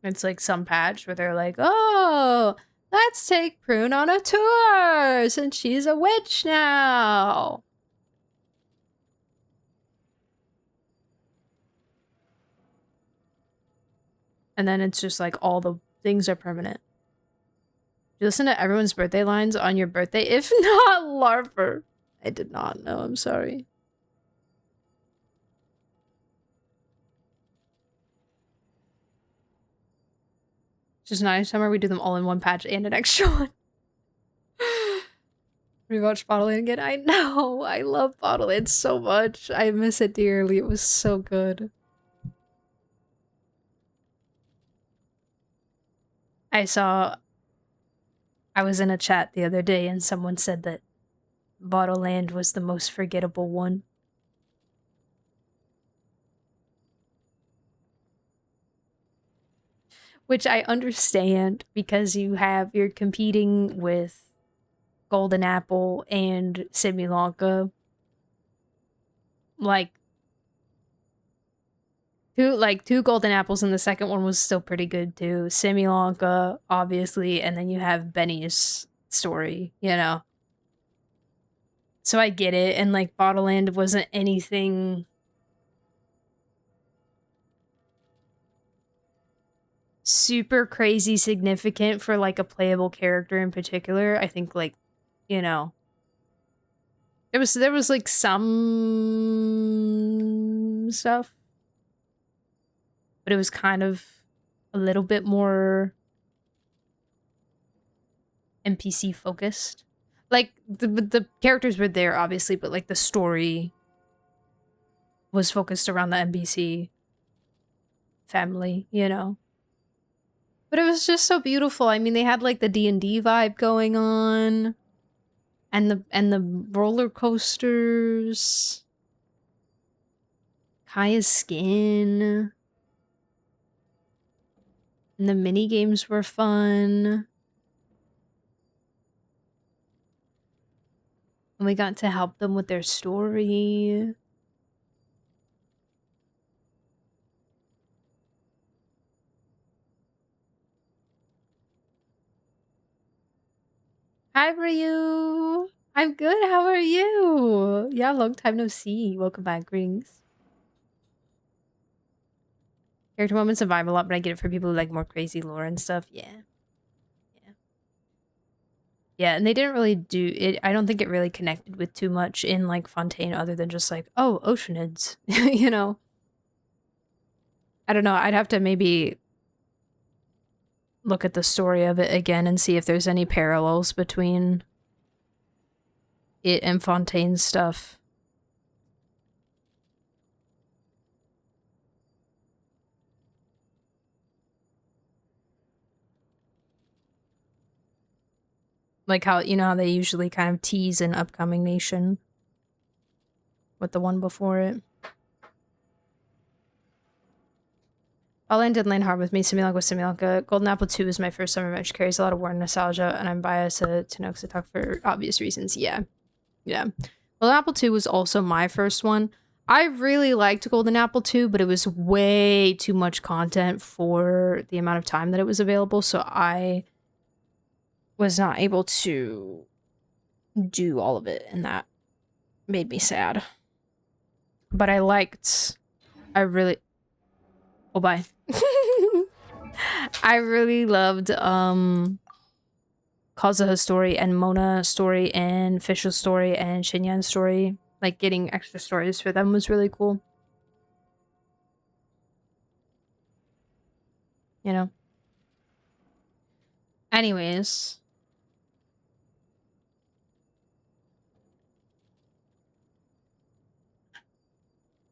It's like some patch where they're like, oh, let's take Prune on a tour since she's a witch now. And then it's just like all the things are permanent. You listen to everyone's birthday lines on your birthday? If not, Larper. I did not know. I'm sorry. Just nice summer we do them all in one patch and an extra one. Rewatch Bottleland again. I know. I love Bottleland so much. I miss it dearly. It was so good. I was in a chat the other day and someone said that Bottleland was the most forgettable one. Which I understand because you're competing with Golden Apple and Similanka. Like two Golden Apples, and the second one was still pretty good too. Similanka, obviously, and then you have Benny's story, you know. So I get it, and like Bottleland wasn't anything super crazy significant for like a playable character in particular. I think like, you know, there was like some stuff, but it was kind of a little bit more NPC focused. Like the characters were there obviously, but like the story was focused around the NPC family, you know. But it was just so beautiful. I mean, they had like the D&D vibe going on, and the roller coasters, Kaya's skin, and the mini games were fun. And we got to help them with their story. Hi, Ryu. I'm good. How are you? Yeah, long time no see. Welcome back. Greetings. Character moments and vibe a lot, but I get it for people who like more crazy lore and stuff. Yeah. Yeah, and they didn't really do it. I don't think it really connected with too much in like Fontaine other than just like, oh, Oceanids, you know? I don't know. I'd have to maybe look at the story of it again and see if there's any parallels between it and Fontaine's stuff. Like how, you know, how they usually kind of tease an upcoming nation with the one before it. All-In did land hard with me. Simulacra was Simulacra. Golden Apple 2 is my first summer match. Carries a lot of war and nostalgia, and I'm biased to Noxatalk for obvious reasons. Yeah. Yeah. Golden Apple 2 was also my first one. I really liked Golden Apple 2, but it was way too much content for the amount of time that it was available, so I was not able to do all of it, and that made me sad. But I really... Oh, bye. I really loved Kazuha's story and Mona's story and Fish's story and Shinyan's story. Like, getting extra stories for them was really cool. You know? Anyways.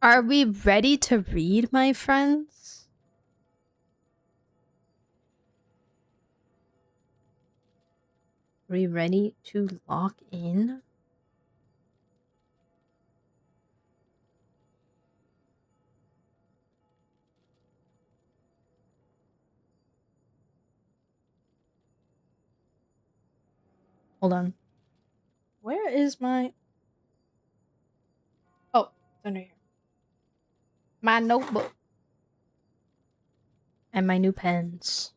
Are we ready to read, my friends? Are we ready to lock in? Hold on. Where is my... Oh, it's under here. My notebook. And my new pens.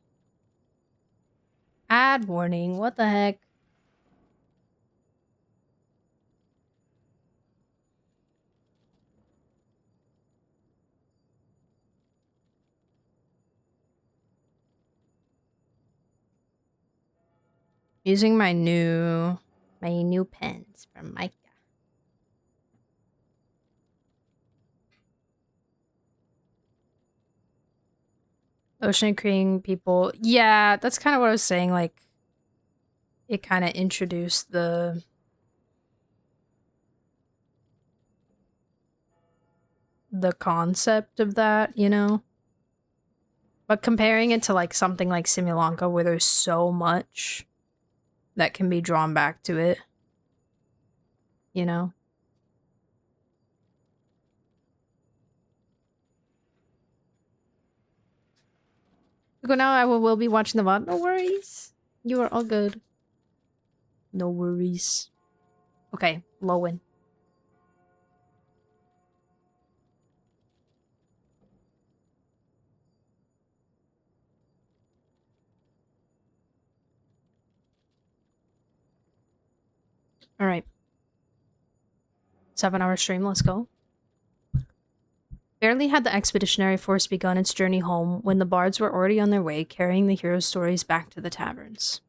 Ad warning. What the heck? Using my new pens from Micah. Ocean Cream people. Yeah, that's kind of what I was saying. Like, it kind of introduced the concept of that, you know? But comparing it to like something like Simulanka where there's so much that can be drawn back to it, you know? So now I will be watching the VOD. No worries. You are all good. No worries. Okay, Lowen. All right. 7-hour stream, let's go. Barely had the expeditionary force begun its journey home when the bards were already on their way, carrying the heroes' stories back to the taverns.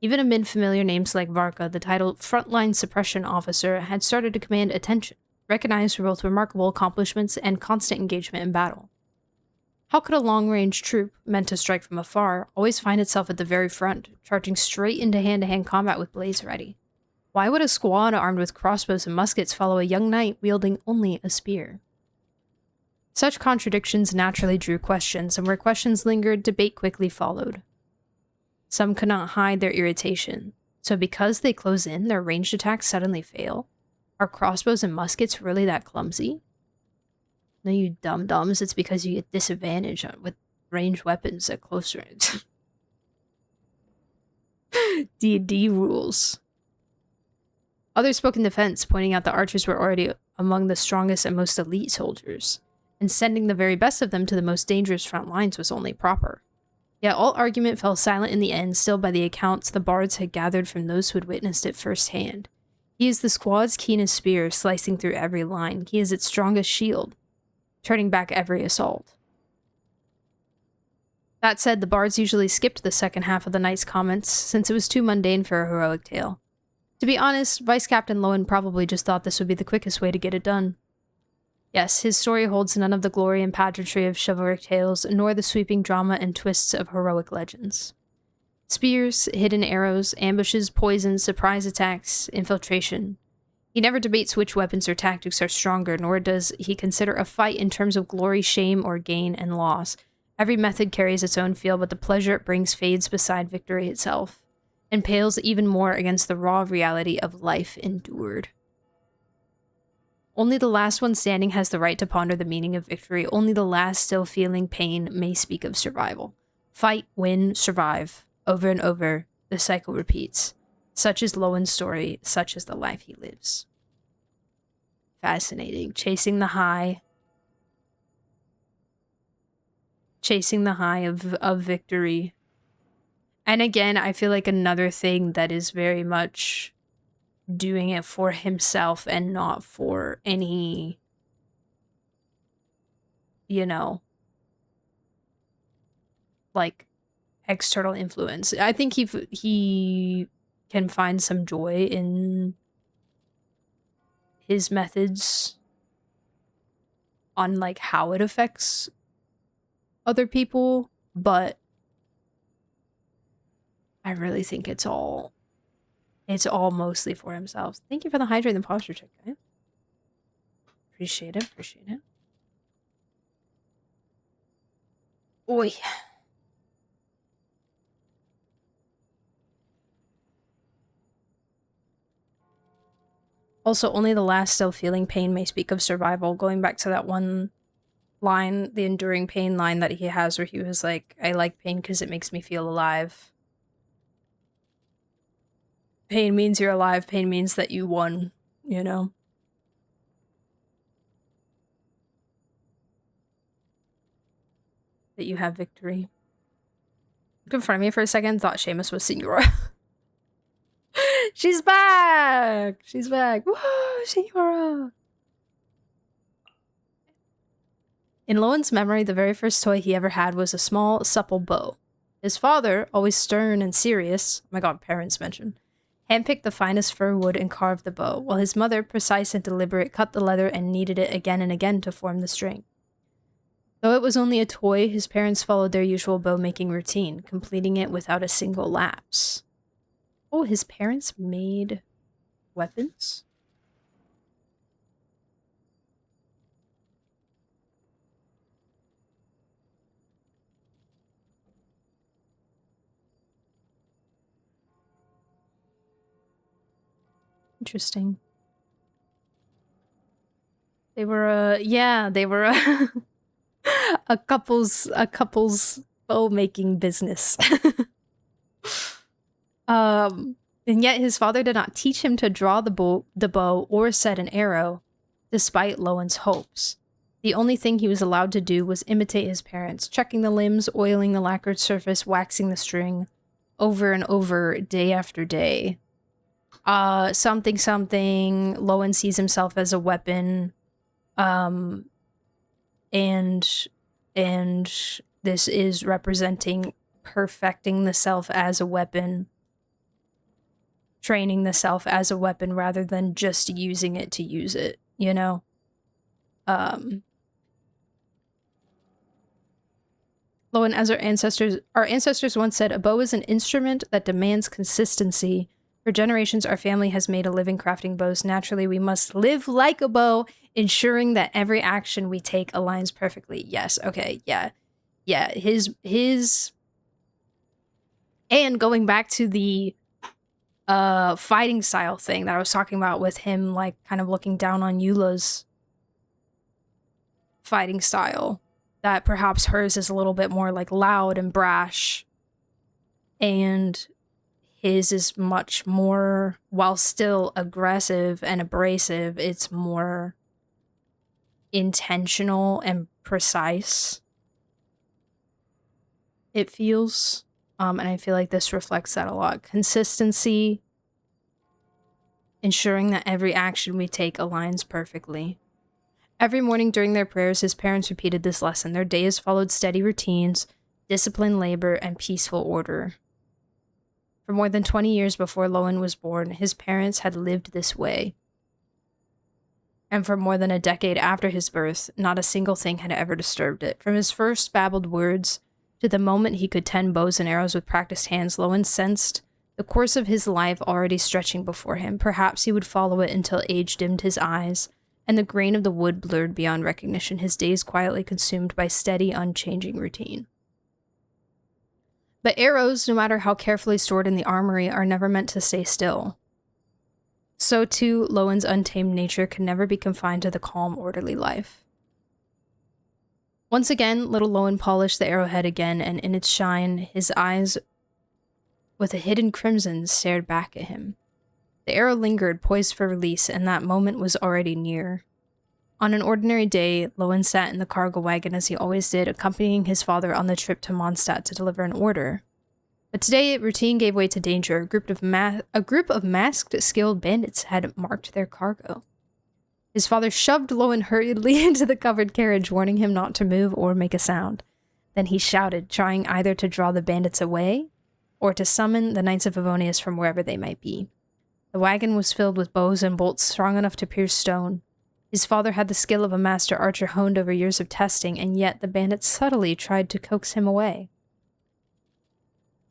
Even amid familiar names like Varka, the title Frontline Suppression Officer had started to command attention, recognized for both remarkable accomplishments and constant engagement in battle. How could a long-range troop, meant to strike from afar, always find itself at the very front, charging straight into hand-to-hand combat with blades ready? Why would a squad armed with crossbows and muskets follow a young knight wielding only a spear? Such contradictions naturally drew questions, and where questions lingered, debate quickly followed. Some could not hide their irritation, so because they close in, their ranged attacks suddenly fail? Are crossbows and muskets really that clumsy? No, you dum-dums, it's because you get disadvantage with ranged weapons at close range. D&D rules. Others spoke in defense, pointing out the archers were already among the strongest and most elite soldiers, and sending the very best of them to the most dangerous front lines was only proper. Yet all argument fell silent in the end, still by the accounts the bards had gathered from those who had witnessed it firsthand. He is the squad's keenest spear, slicing through every line. He is its strongest shield, turning back every assault. That said, the bards usually skipped the second half of the knight's comments, since it was too mundane for a heroic tale. To be honest, Vice Captain Lohen probably just thought this would be the quickest way to get it done. Yes, his story holds none of the glory and pageantry of chivalric tales, nor the sweeping drama and twists of heroic legends. Spears, hidden arrows, ambushes, poison, surprise attacks, infiltration. He never debates which weapons or tactics are stronger, nor does he consider a fight in terms of glory, shame, or gain and loss. Every method carries its own feel, but the pleasure it brings fades beside victory itself, and pales even more against the raw reality of life endured. Only the last one standing has the right to ponder the meaning of victory. Only the last still feeling pain may speak of survival. Fight, win, survive. Over and over, the cycle repeats. Such is Lowen's story, such is the life he lives. Fascinating. Chasing the high. Chasing the high of victory. And again, I feel like another thing that is very much doing it for himself and not for any, you know, like, external influence. I think he can find some joy in his methods on, like, how it affects other people, but I really think it's all mostly for himself. Thank you for the hydrate and the posture check, guys. Appreciate it, appreciate it. Oi. Also, only the last still feeling pain may speak of survival. Going back to that one line, the enduring pain line that he has where he was like, I like pain because it makes me feel alive. Pain means you're alive. Pain means that you won, you know? That you have victory. Looked in front of me for a second, thought Seamus was Senora. She's back! She's back. Whoa, Senora! In Lowen's memory, the very first toy he ever had was a small, supple bow. His father, always stern and serious, oh my god, parents mentioned, handpicked the finest fir wood and carved the bow, while his mother, precise and deliberate, cut the leather and kneaded it again and again to form the string. Though it was only a toy, his parents followed their usual bow-making routine, completing it without a single lapse. Oh, his parents made weapons? Interesting. They were, yeah, they were a couple's bow-making business. And yet his father did not teach him to draw the bow or set an arrow, despite Lowen's hopes. The only thing he was allowed to do was imitate his parents, checking the limbs, oiling the lacquered surface, waxing the string, over and over, day after day. Something, Lowen sees himself as a weapon, and this is representing perfecting the self as a weapon, training the self as a weapon rather than just using it to use it, you know? Lowen, as our ancestors once said, a bow is an instrument that demands consistency. For generations, our family has made a living crafting bows. Naturally, we must live like a bow, ensuring that every action we take aligns perfectly. Yes, okay, yeah. Yeah, his... And going back to the fighting style thing that I was talking about with him, like, kind of looking down on Eula's fighting style, that perhaps hers is a little bit more, like, loud and brash, and his is much more, while still aggressive and abrasive, it's more intentional and precise, it feels. And I feel like this reflects that a lot. Consistency, ensuring that every action we take aligns perfectly. Every morning during their prayers, his parents repeated this lesson. Their days followed steady routines, disciplined labor, and peaceful order. For more than 20 years before Lohen was born, his parents had lived this way. And for more than a decade after his birth, not a single thing had ever disturbed it. From his first babbled words to the moment he could tend bows and arrows with practiced hands, Lohen sensed the course of his life already stretching before him. Perhaps he would follow it until age dimmed his eyes, and the grain of the wood blurred beyond recognition, his days quietly consumed by steady, unchanging routine. But arrows, no matter how carefully stored in the armory, are never meant to stay still. So too, Lohen's untamed nature could never be confined to the calm, orderly life. Once again, little Lohen polished the arrowhead again, and in its shine, his eyes with a hidden crimson stared back at him. The arrow lingered, poised for release, and that moment was already near. On an ordinary day, Lohen sat in the cargo wagon as he always did, accompanying his father on the trip to Mondstadt to deliver an order. But today, routine gave way to danger. A group of masked, skilled bandits had marked their cargo. His father shoved Lohen hurriedly into the covered carriage, warning him not to move or make a sound. Then he shouted, trying either to draw the bandits away or to summon the Knights of Favonius from wherever they might be. The wagon was filled with bows and bolts strong enough to pierce stone. His father had the skill of a master archer honed over years of testing, and yet the bandits subtly tried to coax him away.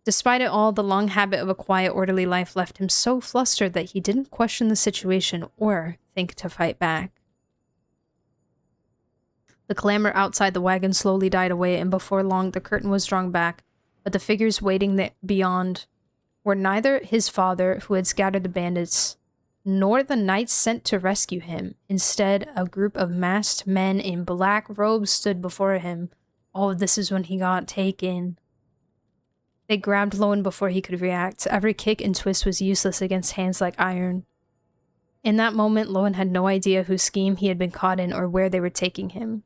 Despite it all, the long habit of a quiet, orderly life left him so flustered that he didn't question the situation or think to fight back. The clamor outside the wagon slowly died away, and before long the curtain was drawn back, but the figures waiting beyond were neither his father, who had scattered the bandits, nor the knights sent to rescue him. Instead, a group of masked men in black robes stood before him. Oh, this is when he got taken. They grabbed Lohen before he could react. Every kick and twist was useless against hands like iron. In that moment, Lohen had no idea whose scheme he had been caught in or where they were taking him.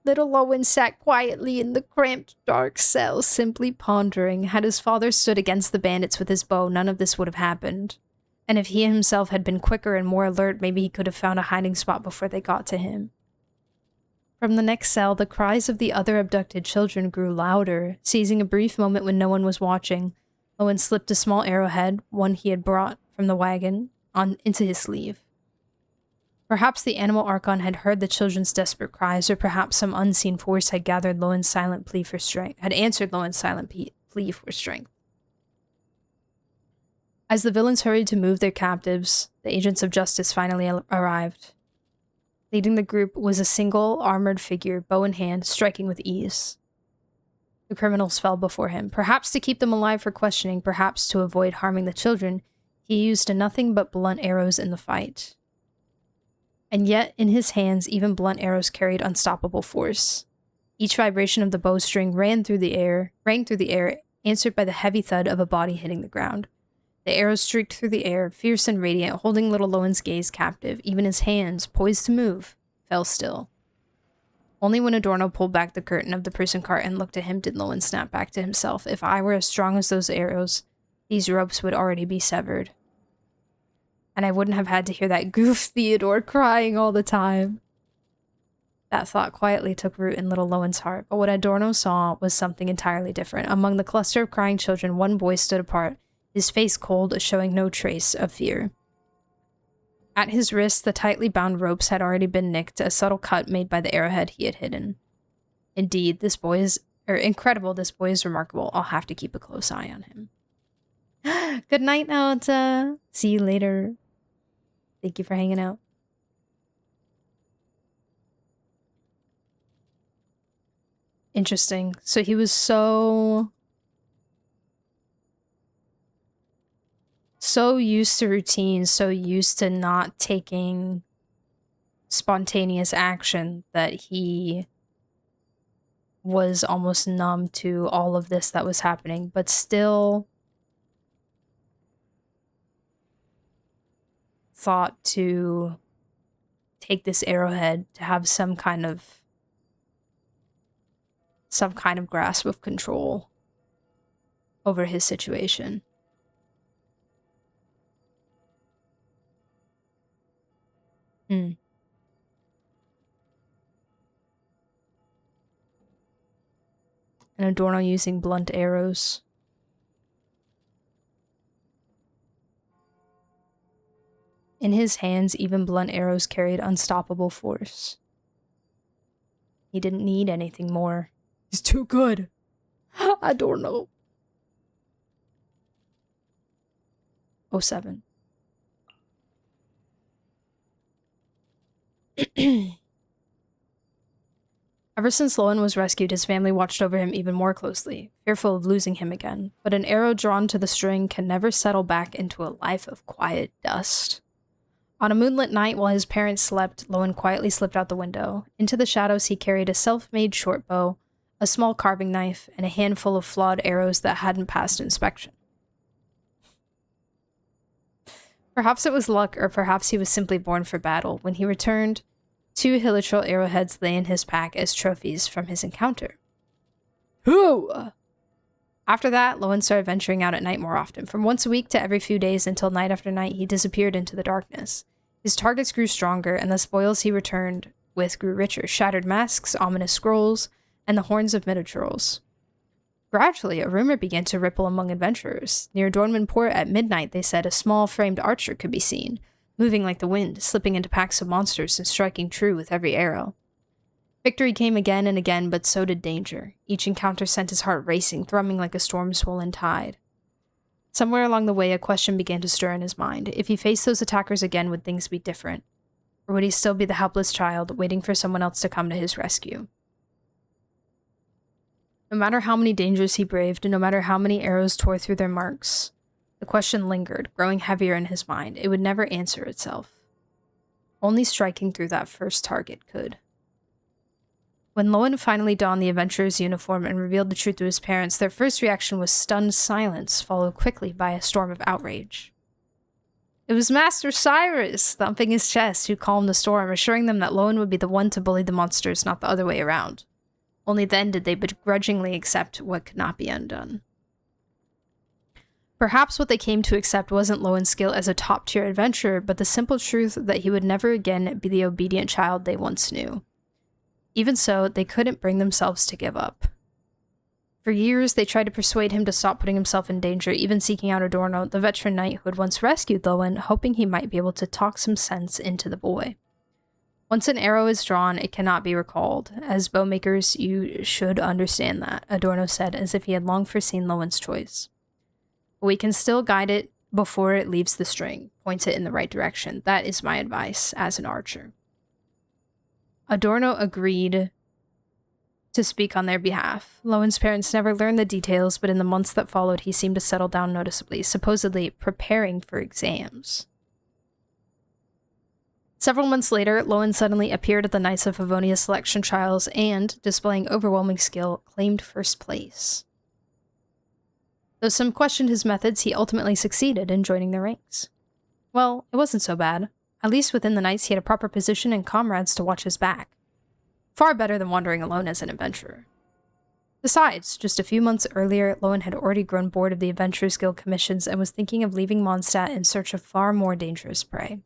Little Lohen sat quietly in the cramped, dark cell, simply pondering. Had his father stood against the bandits with his bow, none of this would have happened. And if he himself had been quicker and more alert, maybe he could have found a hiding spot before they got to him. From the next cell, the cries of the other abducted children grew louder. Seizing a brief moment when no one was watching, Lohen slipped a small arrowhead, one he had brought from the wagon, into his sleeve. Perhaps the animal Archon had heard the children's desperate cries, or perhaps some unseen force had gathered Lohen's silent plea for strength, had answered Lohen's silent plea for strength. As the villains hurried to move their captives, the agents of justice finally arrived. Leading the group was a single, armored figure, bow in hand, striking with ease. The criminals fell before him. Perhaps to keep them alive for questioning, perhaps to avoid harming the children, he used nothing but blunt arrows in the fight. And yet, in his hands, even blunt arrows carried unstoppable force. Each vibration of the bowstring rang through the air, answered by the heavy thud of a body hitting the ground. The arrows streaked through the air, fierce and radiant, holding little Lohen's gaze captive. Even his hands, poised to move, fell still. Only when Adorno pulled back the curtain of the prison cart and looked at him did Lohen snap back to himself. If I were as strong as those arrows, these ropes would already be severed. And I wouldn't have had to hear that goof Theodore crying all the time. That thought quietly took root in little Lohen's heart, but what Adorno saw was something entirely different. Among the cluster of crying children, one boy stood apart, his face cold, showing no trace of fear. At his wrists, the tightly bound ropes had already been nicked, a subtle cut made by the arrowhead he had hidden. Indeed, this boy is remarkable. I'll have to keep a close eye on him. Good night, Naota. See you later. Thank you for hanging out. Interesting. So he was so used to routine, so used to not taking spontaneous action that he was almost numb to all of this that was happening, but still thought to take this arrowhead to have some kind of grasp of control over his situation. and Adorno using blunt arrows. In his hands, even blunt arrows carried unstoppable force. He didn't need anything more. He's too good. Adorno. 07. Ever since Lohen was rescued, his family watched over him even more closely, fearful of losing him again. But an arrow drawn to the string can never settle back into a life of quiet dust. On a moonlit night while his parents slept, Lohen quietly slipped out the window. Into the shadows he carried a self-made short bow, a small carving knife, and a handful of flawed arrows that hadn't passed inspection. Perhaps it was luck, or perhaps he was simply born for battle. When he returned, 2 hilichurl arrowheads lay in his pack as trophies from his encounter. Who? After that, Lohen started venturing out at night more often. From once a week to every few days until night after night, he disappeared into the darkness. His targets grew stronger, and the spoils he returned with grew richer. Shattered masks, ominous scrolls, and the horns of minotaurs. Gradually, a rumor began to ripple among adventurers. Near Dornman Port at midnight, they said a small framed archer could be seen, moving like the wind, slipping into packs of monsters and striking true with every arrow. Victory came again and again, but so did danger. Each encounter sent his heart racing, thrumming like a storm-swollen tide. Somewhere along the way, a question began to stir in his mind. If he faced those attackers again, would things be different? Or would he still be the helpless child, waiting for someone else to come to his rescue? No matter how many dangers he braved, and no matter how many arrows tore through their marks, the question lingered, growing heavier in his mind. It would never answer itself. Only striking through that first target could. When Lohen finally donned the adventurer's uniform and revealed the truth to his parents, their first reaction was stunned silence, followed quickly by a storm of outrage. It was Master Cyrus, thumping his chest, who calmed the storm, assuring them that Lohen would be the one to bully the monsters, not the other way around. Only then did they begrudgingly accept what could not be undone. Perhaps what they came to accept wasn't Lohen's skill as a top-tier adventurer, but the simple truth that he would never again be the obedient child they once knew. Even so, they couldn't bring themselves to give up. For years, they tried to persuade him to stop putting himself in danger, even seeking out Adorno, the veteran knight who had once rescued Lohen, hoping he might be able to talk some sense into the boy. Once an arrow is drawn, it cannot be recalled. As bowmakers, you should understand that, Adorno said, as if he had long foreseen Lohen's choice. But we can still guide it before it leaves the string, point it in the right direction. That is my advice as an archer. Adorno agreed to speak on their behalf. Lohen's parents never learned the details, but in the months that followed, he seemed to settle down noticeably, supposedly preparing for exams. Several months later, Lohen suddenly appeared at the Knights of Favonius selection trials and, displaying overwhelming skill, claimed first place. Though some questioned his methods, he ultimately succeeded in joining their ranks. Well, it wasn't so bad. At least within the Knights, he had a proper position and comrades to watch his back. Far better than wandering alone as an adventurer. Besides, just a few months earlier, Lohen had already grown bored of the Adventurers Guild commissions and was thinking of leaving Mondstadt in search of far more dangerous prey.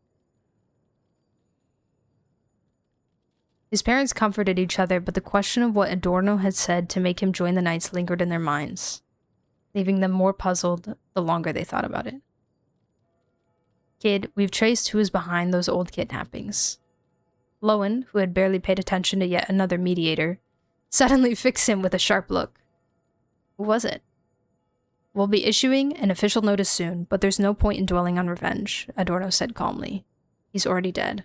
His parents comforted each other, but the question of what Adorno had said to make him join the Knights lingered in their minds, leaving them more puzzled the longer they thought about it. Kid, we've traced who is behind those old kidnappings. Lohen, who had barely paid attention to yet another mediator, suddenly fixed him with a sharp look. Who was it? We'll be issuing an official notice soon, but there's no point in dwelling on revenge, Adorno said calmly. He's already dead.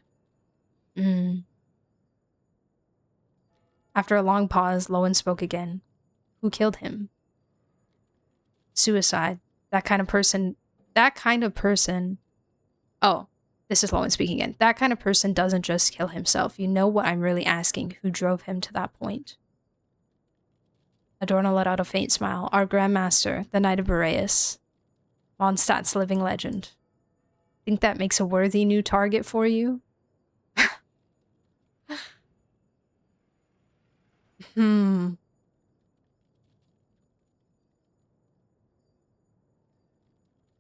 After a long pause, Lohen spoke again. Who killed him? Suicide. That kind of person... Oh, this is Lohen speaking again. That kind of person doesn't just kill himself. You know what I'm really asking. Who drove him to that point? Adorno let out a faint smile. Our Grandmaster, the Knight of Boreas. Mondstadt's living legend. Think that makes a worthy new target for you?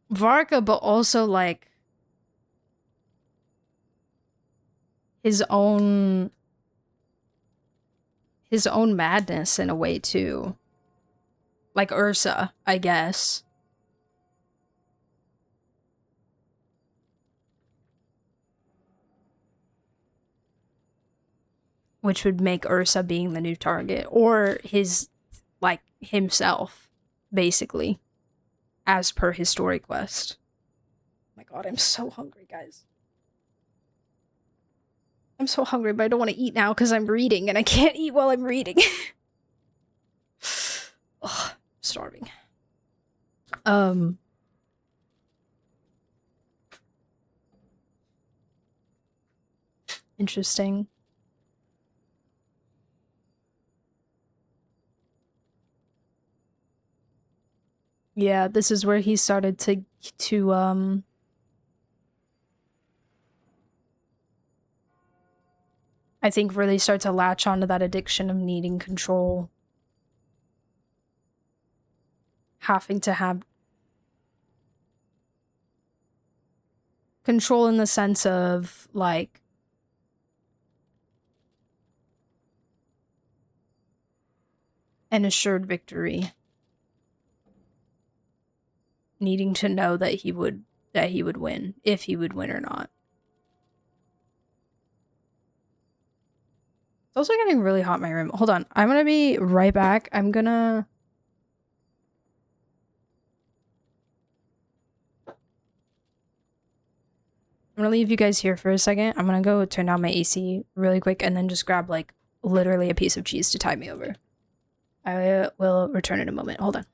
Varka, but also, like, his own madness in a way, too. Like Ursa, I guess. Which would make Ursa being the new target. Or his, like, himself, basically. As per his story quest. Oh my god, I'm so hungry, guys. I'm so hungry, but I don't want to eat now because I'm reading, and I can't eat while I'm reading. Ugh, starving. Interesting. Yeah, this is where he started to I think really start to latch onto that addiction of needing control. Having to have control in the sense of, like, an assured victory. Needing to know that he would win, if he would win or not. It's also getting really hot in my room. Hold on, I'm gonna be right back. I'm gonna leave you guys here for a second. I'm gonna go turn down my AC really quick and then just grab, like, literally a piece of cheese to tide me over. I will return in a moment. Hold on.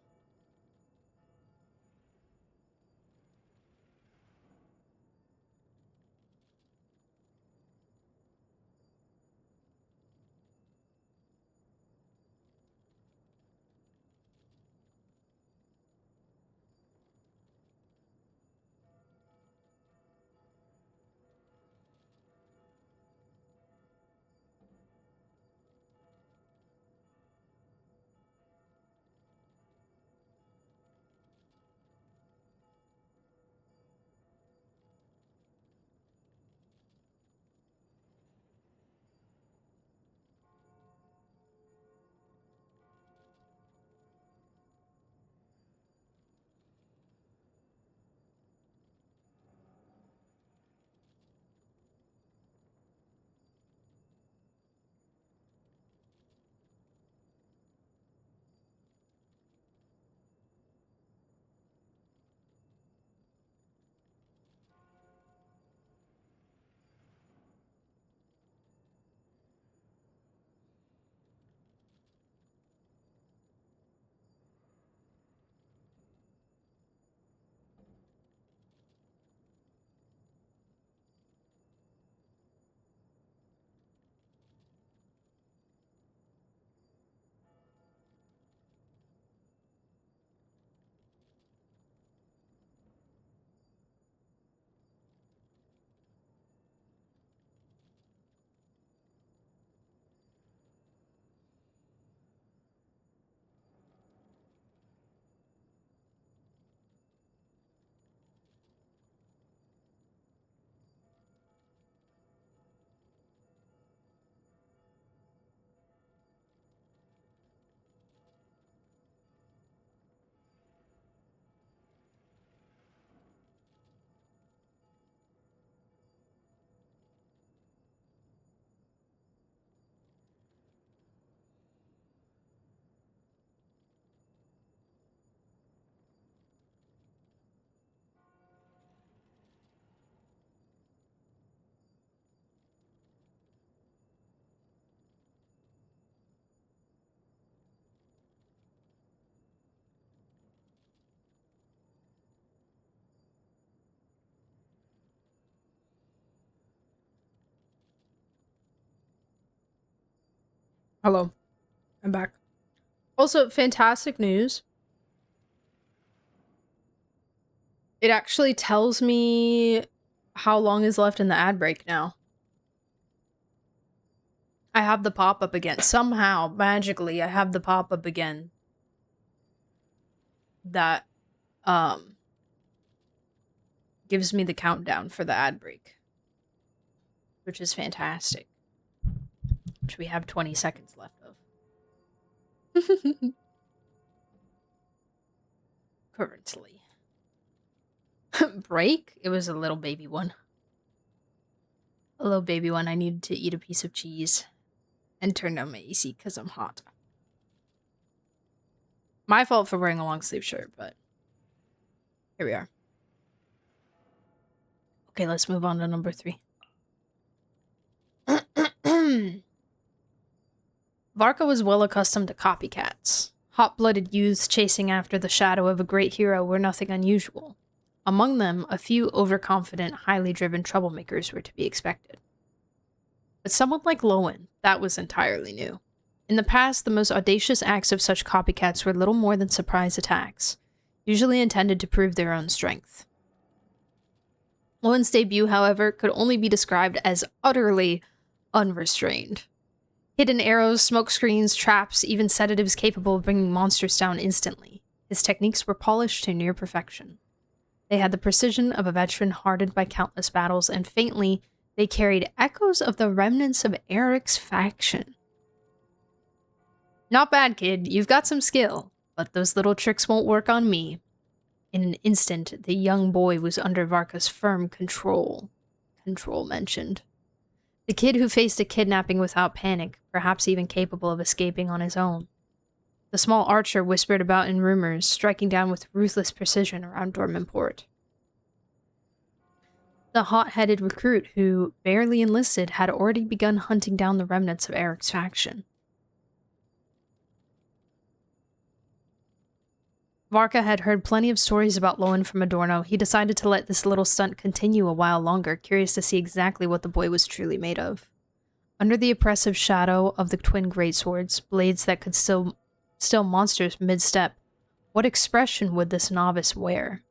Hello. I'm back. Also, fantastic news. It actually tells me how long is left in the ad break now. I have the pop-up again. Somehow, magically, I have the pop-up again. That, gives me the countdown for the ad break. Which is fantastic. Which we have 20 seconds left of. currently. Break? It was a little baby one. A little baby one. I needed to eat a piece of cheese and turn down my AC because I'm hot. My fault for wearing a long sleeve shirt, but here we are. Okay, let's move on to number 3. Varka was well accustomed to copycats. Hot-blooded youths chasing after the shadow of a great hero were nothing unusual. Among them, a few overconfident, highly driven troublemakers were to be expected. But someone like Lohen, that was entirely new. In the past, the most audacious acts of such copycats were little more than surprise attacks, usually intended to prove their own strength. Lohen's debut, however, could only be described as utterly unrestrained. Hidden arrows, smoke screens, traps, even sedatives capable of bringing monsters down instantly. His techniques were polished to near perfection. They had the precision of a veteran hardened by countless battles, and faintly, they carried echoes of the remnants of Eric's faction. Not bad, kid. You've got some skill, but those little tricks won't work on me. In an instant, the young boy was under Varka's firm control. Control mentioned. The kid who faced a kidnapping without panic, perhaps even capable of escaping on his own. The small archer whispered about in rumors, striking down with ruthless precision around Dormanport. The hot-headed recruit who, barely enlisted, had already begun hunting down the remnants of Eric's faction. Varka had heard plenty of stories about Lohen from Adorno. He decided to let this little stunt continue a while longer, curious to see exactly what the boy was truly made of. Under the oppressive shadow of the twin greatswords, blades that could still monsters mid-step, what expression would this novice wear?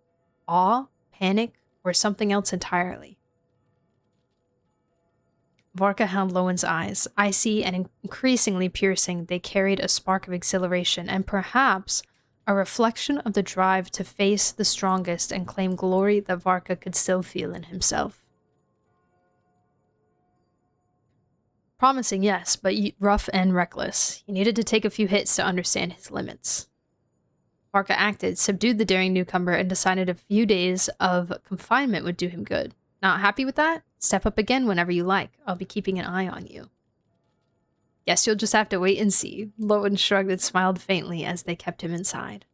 Awe? Panic? Or something else entirely? Varka held Lohen's eyes. Icy and increasingly piercing, they carried a spark of exhilaration, and perhaps a reflection of the drive to face the strongest and claim glory that Varka could still feel in himself. Promising, yes, but rough and reckless. He needed to take a few hits to understand his limits. Varka acted, subdued the daring newcomer, and decided a few days of confinement would do him good. Not happy with that? Step up again whenever you like. I'll be keeping an eye on you. Guess you'll just have to wait and see. Lohen shrugged and smiled faintly as they kept him inside.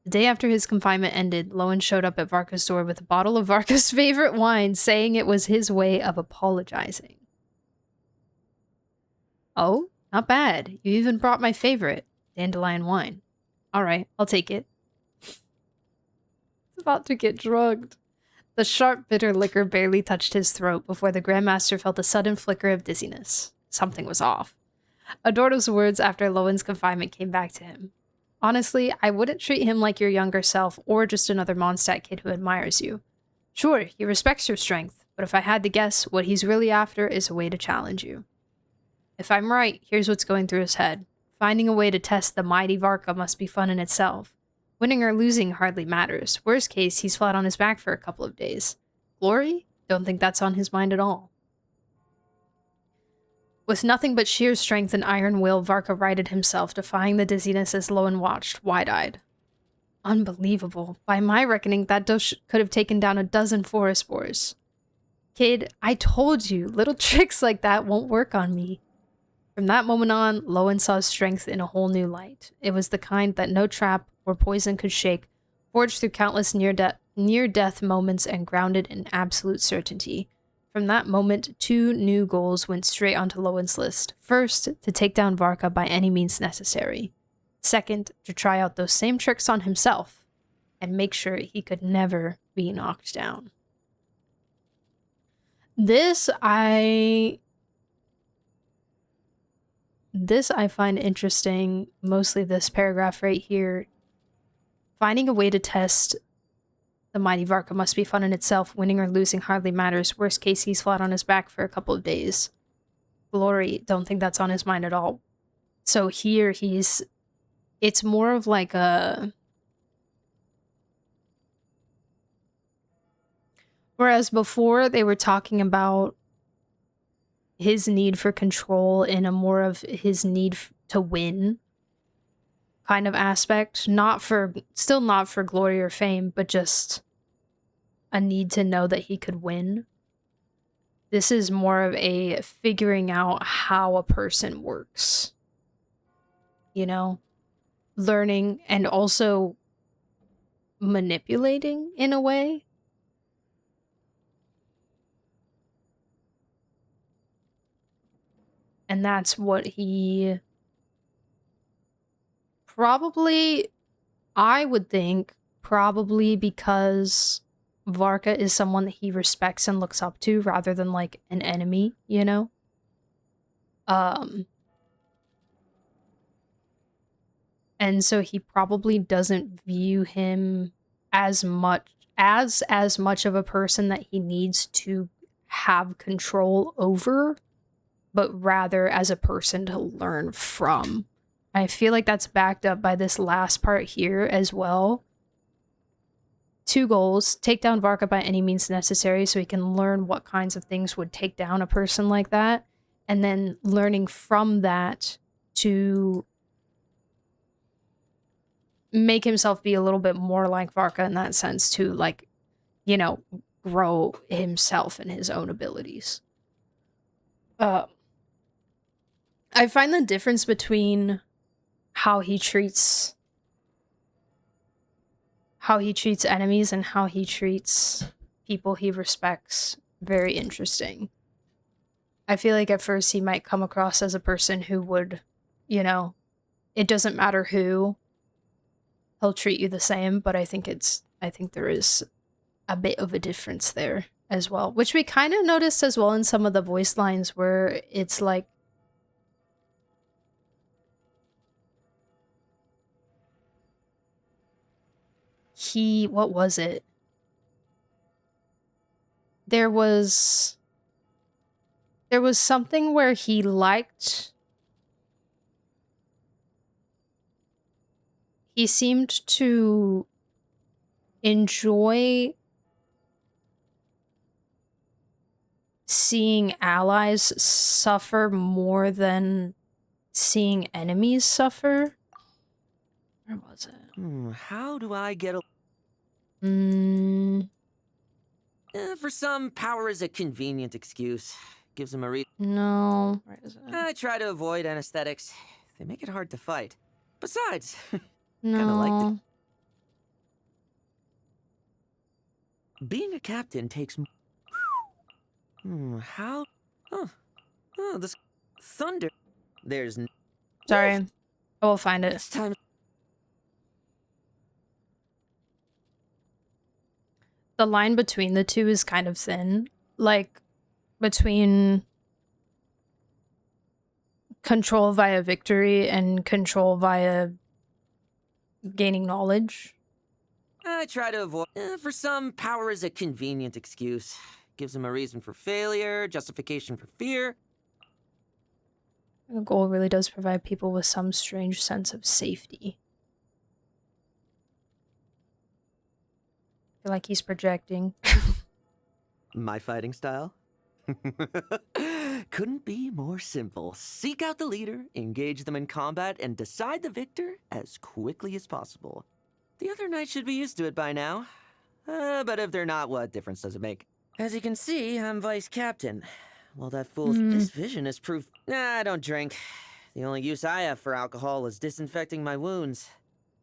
The day after his confinement ended, Lohen showed up at Varka's door with a bottle of Varka's favorite wine, saying it was his way of apologizing. Oh, not bad. You even brought my favorite, dandelion wine. All right, I'll take it. It's about to get drugged. The sharp, bitter liquor barely touched his throat before the Grandmaster felt a sudden flicker of dizziness. Something was off. Adorno's words after Lohen's confinement came back to him. Honestly, I wouldn't treat him like your younger self or just another Mondstadt kid who admires you. Sure, he respects your strength, but if I had to guess, what he's really after is a way to challenge you. If I'm right, here's what's going through his head. Finding a way to test the mighty Varka must be fun in itself. Winning or losing hardly matters. Worst case, he's flat on his back for a couple of days. Glory? Don't think that's on his mind at all. With nothing but sheer strength and iron will, Varka righted himself, defying the dizziness as Lohen watched, wide-eyed. Unbelievable. By my reckoning, that dose could have taken down a dozen forest boars. Kid, I told you, little tricks like that won't work on me. From that moment on, Lohen saw strength in a whole new light. It was the kind that no trap or poison could shake, forged through countless near-death moments and grounded in absolute certainty. From that moment, 2 new goals went straight onto Lohen's list. First, to take down Varka by any means necessary. Second, to try out those same tricks on himself and make sure he could never be knocked down. This I find interesting, mostly this paragraph right here. Finding a way to test the mighty Varka must be fun in itself. Winning or losing hardly matters. Worst case, he's flat on his back for a couple of days. Glory, don't think that's on his mind at all. So here it's more of like a... Whereas before they were talking about his need for control and a more of his need to win. kind of aspect. Still not for glory or fame, but just a need to know that he could win. This is more of a figuring out how a person works. You know? Learning and also manipulating in a way. And that's what he probably, I would think, probably because Varka is someone that he respects and looks up to rather than like an enemy, you know? And so he probably doesn't view him as much of a person that he needs to have control over, but rather as a person to learn from. I feel like that's backed up by this last part here as well. 2 goals: take down Varka by any means necessary so he can learn what kinds of things would take down a person like that, and then learning from that to make himself be a little bit more like Varka in that sense, to like, you know, grow himself and his own abilities. I find the difference between how he treats enemies and how he treats people he respects very interesting. I feel like at first he might come across as a person who would, you know, it doesn't matter who, he'll treat you the same, but I think there is a bit of a difference there as well, which we kind of noticed as well in some of the voice lines where it's like what was it? There was something where he seemed to enjoy seeing allies suffer more than seeing enemies suffer. Where was it? How do I get a... for some, power is a convenient excuse. Gives them a reason. No. Where is it? I try to avoid anesthetics. They make it hard to fight. Besides, no. Kind of like being a captain takes... how? Oh, this thunder. There's... Sorry. I will find it. It's time. The line between the two is kind of thin. Like, between control via victory and control via gaining knowledge. I try to avoid... for some, power is a convenient excuse. Gives them a reason for failure, justification for fear. The goal really does provide people with some strange sense of safety. I feel like he's projecting. My fighting style? Couldn't be more simple. Seek out the leader, engage them in combat, and decide the victor as quickly as possible. The other knights should be used to it by now. But if they're not, what difference does it make? As you can see, I'm vice captain. Well, that fool... This vision is proof... I don't drink. The only use I have for alcohol is disinfecting my wounds.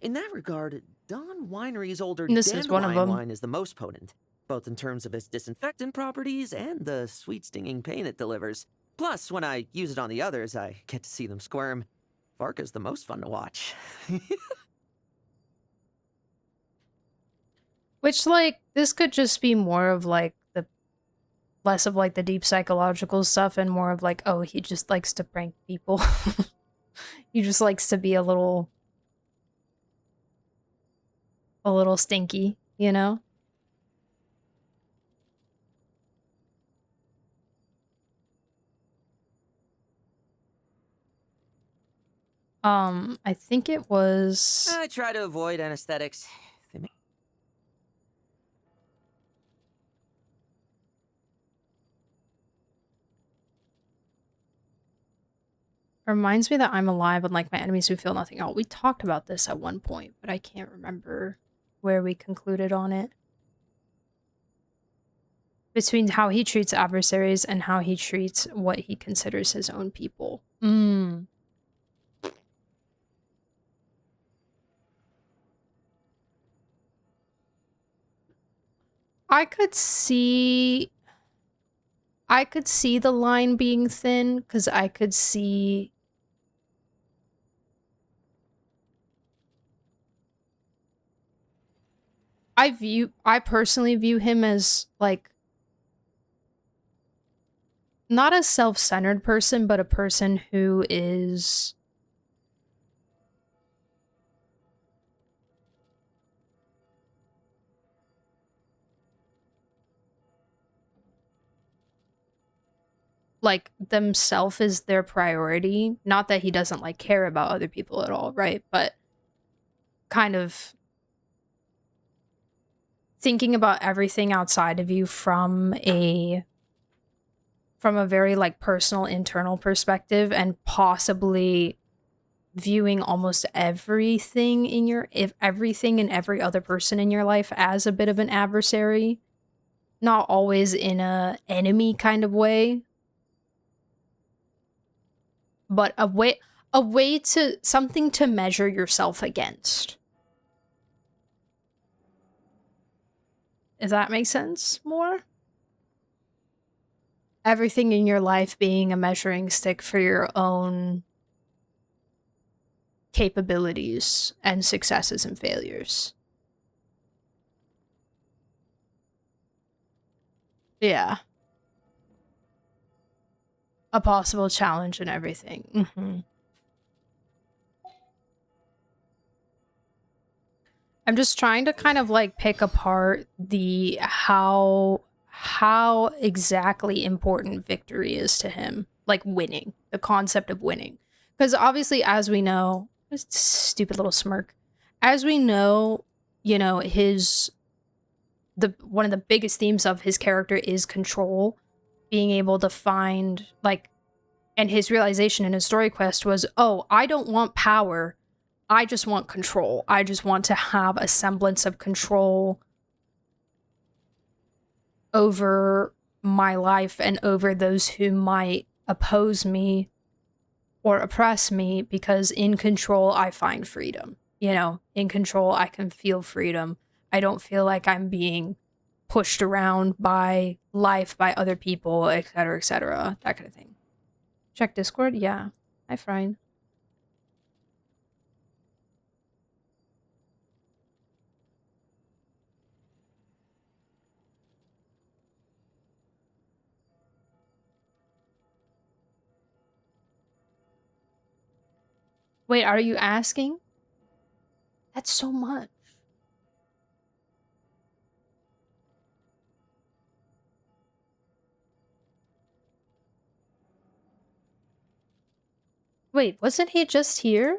In that regard, Dawn Winery's older dandelion wine is the most potent, both in terms of its disinfectant properties and the sweet stinging pain it delivers. Plus, when I use it on the others, I get to see them squirm. Varka's the most fun to watch. Which, like, this could just be more of, like, less of, like, the deep psychological stuff and more of, like, oh, he just likes to prank people. He just likes to be a little stinky, you know? I think it was... I try to avoid anesthetics. They make... Reminds me that I'm alive, unlike my enemies who feel nothing. Oh, we talked about this at one point, but I can't remember where we concluded on it. Between how he treats adversaries and how he treats what he considers his own people. I could see the line being thin, because I could see I personally view him as, like, not a self-centered person, but a person who is like themselves is their priority. Not that he doesn't like care about other people at all, right? But kind of thinking about everything outside of you from a very like personal internal perspective, and possibly viewing almost everything in everything and every other person in your life as a bit of an adversary, not always in a enemy kind of way, but a way to something to measure yourself against. If that makes sense more? Everything in your life being a measuring stick for your own capabilities and successes and failures. Yeah. A possible challenge and everything. I'm just trying to kind of like pick apart the how exactly important victory is to him. Like winning, the concept of winning. Because obviously, as we know, this stupid little smirk, as we know, you know, one of the biggest themes of his character is control, being able to find, like, and his realization in his story quest was, oh, I don't want power, I just want control. I just want to have a semblance of control over my life and over those who might oppose me or oppress me, because in control I find freedom. You know, in control I can feel freedom. I don't feel like I'm being pushed around by life, by other people, etc., that kind of thing. Check Discord? Yeah. Hi, Frine. Wait, are you asking? That's so much. Wait, wasn't he just here?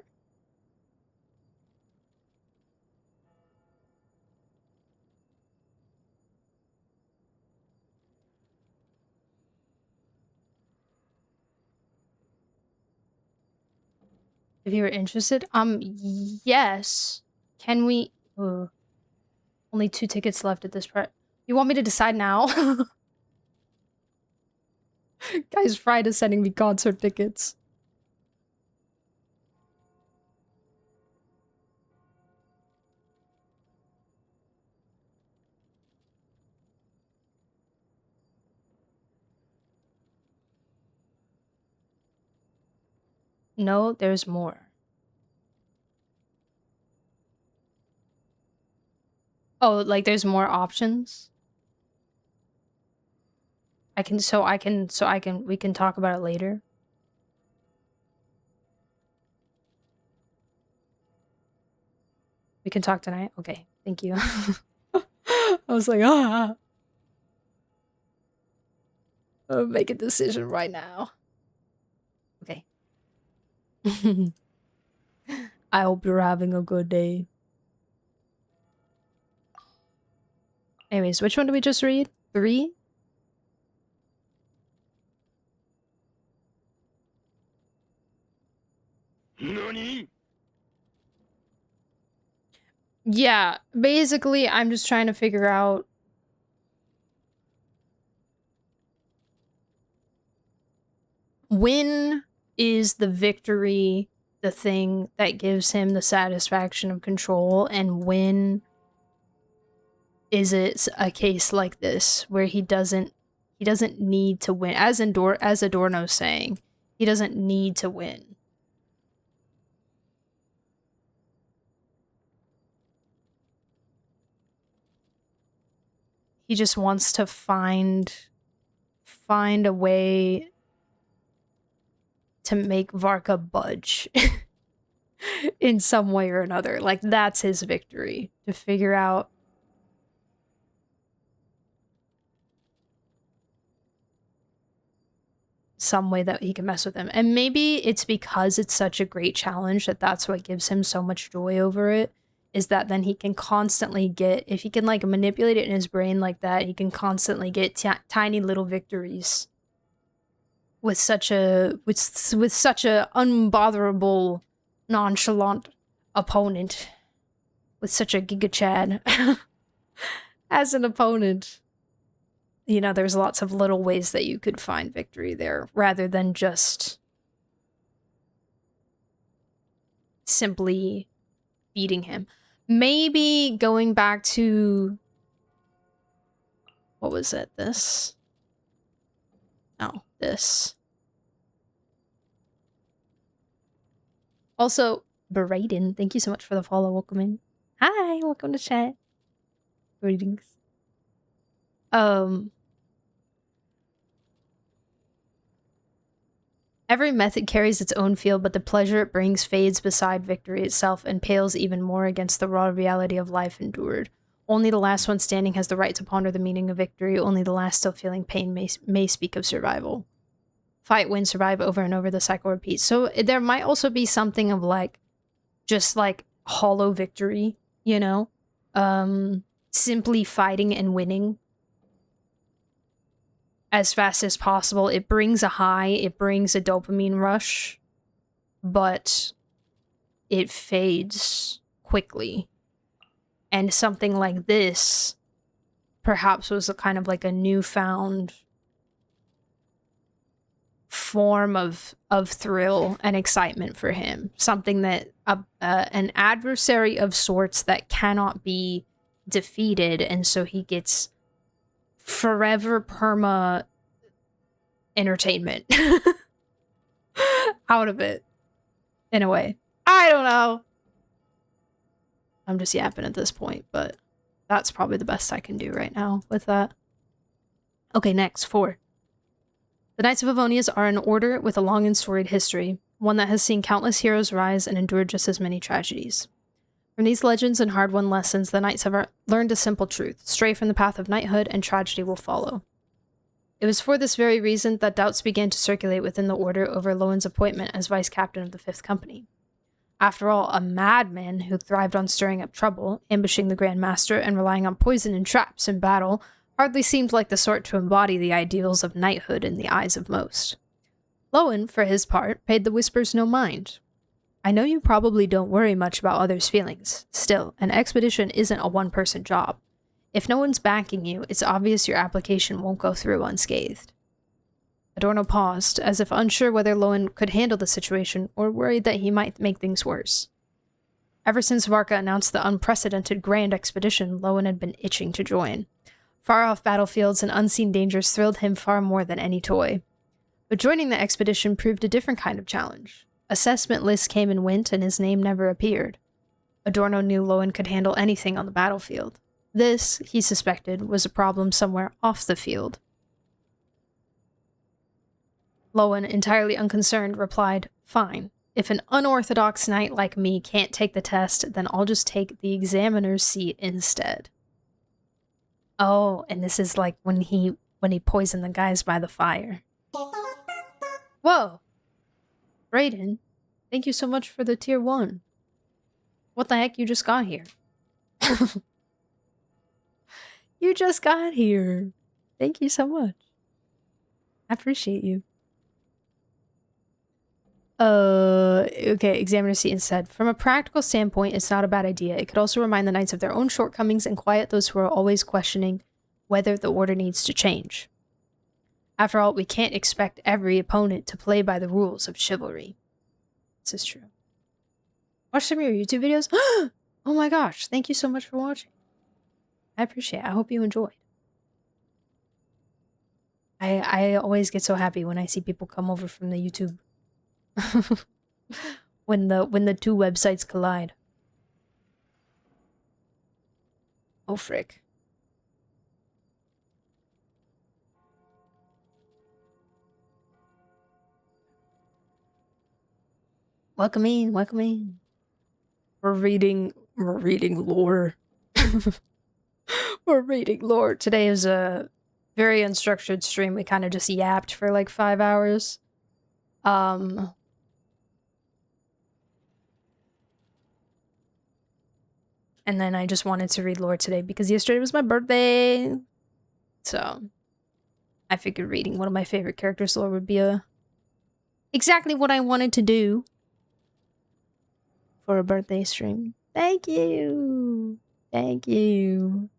If you were interested, yes. Can we? Only 2 tickets left at this part. You want me to decide now? Guys, Friday's sending me concert tickets. No, there's more. Oh, like there's more options? We can talk about it later. We can talk tonight? Okay, thank you. I was like, I'll make a decision right now. Okay. I hope you're having a good day. Anyways, which one did we just read? 3? Yeah, basically, I'm just trying to figure out when is the victory the thing that gives him the satisfaction of control, and when is it a case like this where he doesn't need to win, as Adorno's saying, he doesn't need to win. He just wants to find a way to make Varka budge in some way or another. Like, that's his victory, to figure out some way that he can mess with him. And maybe it's because it's such a great challenge that's what gives him so much joy over it, is that then he can constantly get, if he can like manipulate it in his brain like that, he can constantly get tiny little victories with such a unbotherable, nonchalant opponent, with such a Giga Chad as an opponent. You know, there's lots of little ways that you could find victory there, rather than just simply beating him. Maybe going back to, what was it? This? No, this. Also, Beraden, thank you so much for the follow. Welcome in. Hi, welcome to chat. Greetings. Every method carries its own field, but the pleasure it brings fades beside victory itself and pales even more against the raw reality of life endured. Only the last one standing has the right to ponder the meaning of victory. Only the last still feeling pain may speak of survival. Fight, win, survive, over and over, the cycle repeats. So there might also be something of like, just like hollow victory, you know? Simply fighting and winning as fast as possible. It brings a high, it brings a dopamine rush, but it fades quickly. And something like this perhaps was a kind of like a newfound form of thrill and excitement for him. Something that an adversary of sorts that cannot be defeated, and so he gets forever perma entertainment out of it, in a way. I don't know. I'm just yapping at this point, but that's probably the best I can do right now with that. Okay, next, 4. The Knights of Avonius are an order with a long and storied history, one that has seen countless heroes rise and endured just as many tragedies. From these legends and hard-won lessons, the knights have learned a simple truth: stray from the path of knighthood and tragedy will follow. It was for this very reason that doubts began to circulate within the order over Lohen's appointment as vice captain of the 5th Company. After all, a madman who thrived on stirring up trouble, ambushing the Grand Master, and relying on poison and traps in battle hardly seemed like the sort to embody the ideals of knighthood in the eyes of most. Lohen, for his part, paid the whispers no mind. I know you probably don't worry much about others' feelings. Still, an expedition isn't a one-person job. If no one's backing you, it's obvious your application won't go through unscathed. Adorno paused, as if unsure whether Lohen could handle the situation or worried that he might make things worse. Ever since Varka announced the unprecedented grand expedition, Lohen had been itching to join. Far-off battlefields and unseen dangers thrilled him far more than any toy. But joining the expedition proved a different kind of challenge. Assessment lists came and went, and his name never appeared. Adorno knew Lohen could handle anything on the battlefield. This, he suspected, was a problem somewhere off the field. Lohen, entirely unconcerned, replied, "Fine. If an unorthodox knight like me can't take the test, then I'll just take the examiner's seat instead." Oh, and this is like when he poisoned the guys by the fire. Whoa! Brayden, thank you so much for the tier 1. What the heck, you just got here? You just got here. Thank you so much. I appreciate you. Okay, Examiner Seaton said, from a practical standpoint, it's not a bad idea. It could also remind the knights of their own shortcomings and quiet those who are always questioning whether the order needs to change. After all, we can't expect every opponent to play by the rules of chivalry. This is true. Watch some of your YouTube videos? Oh my gosh, thank you so much for watching. I appreciate it. I hope you enjoyed. I always get so happy when I see people come over from the YouTube. when the two websites collide. Oh frick. Welcome in, welcome in. We're reading lore. We're reading lore. Today is a very unstructured stream. We kind of just yapped for like 5 hours. And then I just wanted to read lore today because yesterday was my birthday. So I figured reading one of my favorite characters' lore would be exactly what I wanted to do for a birthday stream. Thank you. Thank you.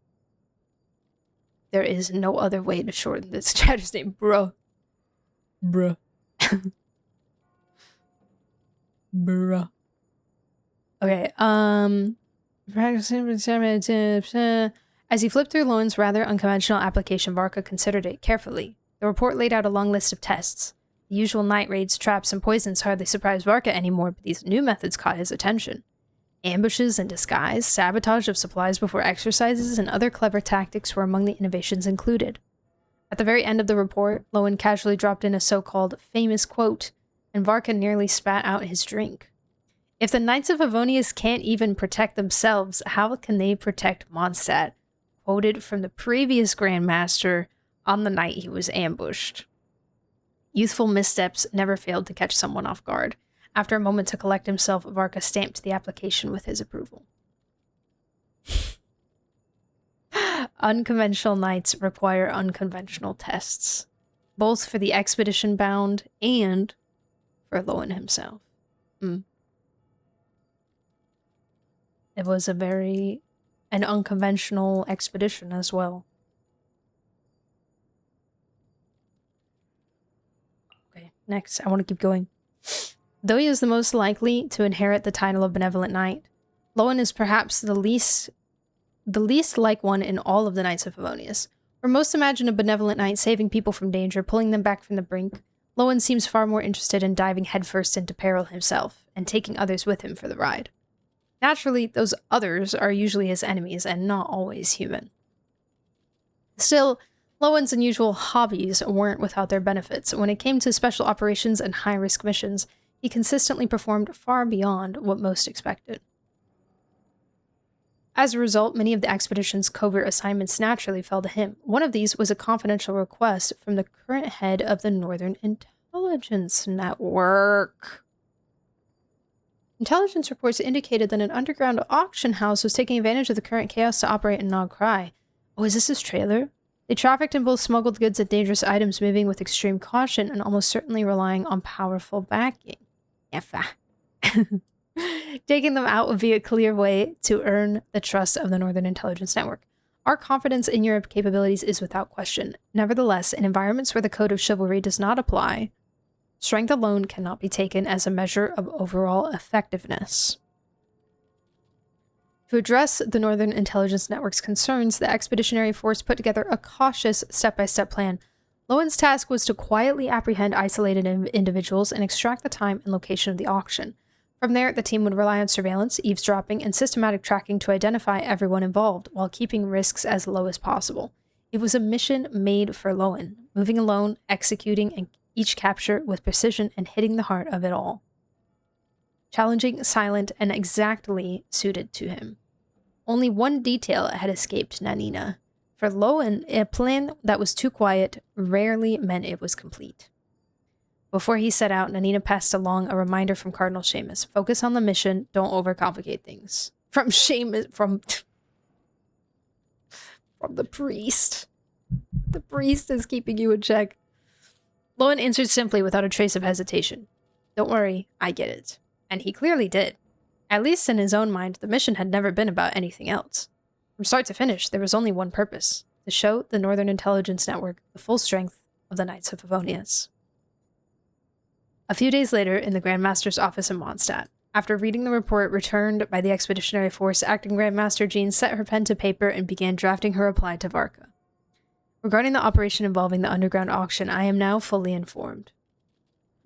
There is no other way to shorten this chatter's name, bruh. Bruh. Bruh. Okay, as he flipped through Lowen's rather unconventional application, Varka considered it carefully. The report laid out a long list of tests. The usual night raids, traps, and poisons hardly surprised Varka anymore, but these new methods caught his attention. Ambushes and disguise, sabotage of supplies before exercises, and other clever tactics were among the innovations included. At the very end of the report, Lowen casually dropped in a so-called famous quote, and Varka nearly spat out his drink. If the Knights of Favonius can't even protect themselves, how can they protect Mondstadt? Quoted from the previous Grandmaster on the night he was ambushed. Youthful missteps never failed to catch someone off guard. After a moment to collect himself, Varka stamped the application with his approval. Unconventional knights require unconventional tests, both for the expedition bound and for Lowen himself. It was an unconventional expedition as well. Okay, next, I want to keep going. Though he is the most likely to inherit the title of Benevolent Knight, Lowen is perhaps the least like one in all of the Knights of Favonius. Where most imagine a benevolent knight saving people from danger, pulling them back from the brink, Lowen seems far more interested in diving headfirst into peril himself, and taking others with him for the ride. Naturally, those others are usually his enemies, and not always human. Still, Lowen's unusual hobbies weren't without their benefits. When it came to special operations and high-risk missions, he consistently performed far beyond what most expected. As a result, many of the expedition's covert assignments naturally fell to him. One of these was a confidential request from the current head of the Northern Intelligence Network. Intelligence reports indicated that an underground auction house was taking advantage of the current chaos to operate in Nog Krai. Oh, is this his trailer? They trafficked in both smuggled goods and dangerous items, moving with extreme caution and almost certainly relying on powerful backing. Taking them out would be a clear way to earn the trust of the Northern Intelligence Network. Our confidence in your capabilities is without question. Nevertheless, in environments where the code of chivalry does not apply, strength alone cannot be taken as a measure of overall effectiveness. To address the Northern Intelligence Network's concerns, the Expeditionary Force put together a cautious step-by-step plan. Lowen's task was to quietly apprehend isolated individuals and extract the time and location of the auction. From there, the team would rely on surveillance, eavesdropping, and systematic tracking to identify everyone involved, while keeping risks as low as possible. It was a mission made for Lowen, moving alone, executing each capture with precision, and hitting the heart of it all. Challenging, silent, and exactly suited to him. Only one detail had escaped Nanina. For Lowen, a plan that was too quiet rarely meant it was complete. Before he set out, Nanina passed along a reminder from Cardinal Seamus. Focus on the mission, don't overcomplicate things. From Seamus, from the priest. The priest is keeping you in check. Lowen answered simply without a trace of hesitation. Don't worry, I get it. And he clearly did. At least in his own mind, the mission had never been about anything else. From start to finish, there was only one purpose: to show the Northern Intelligence Network the full strength of the Knights of Favonius. A few days later, in the Grand Master's office in Mondstadt, after reading the report returned by the Expeditionary Force, Acting Grand Master Jean set her pen to paper and began drafting her reply to Varka. Regarding the operation involving the underground auction, I am now fully informed.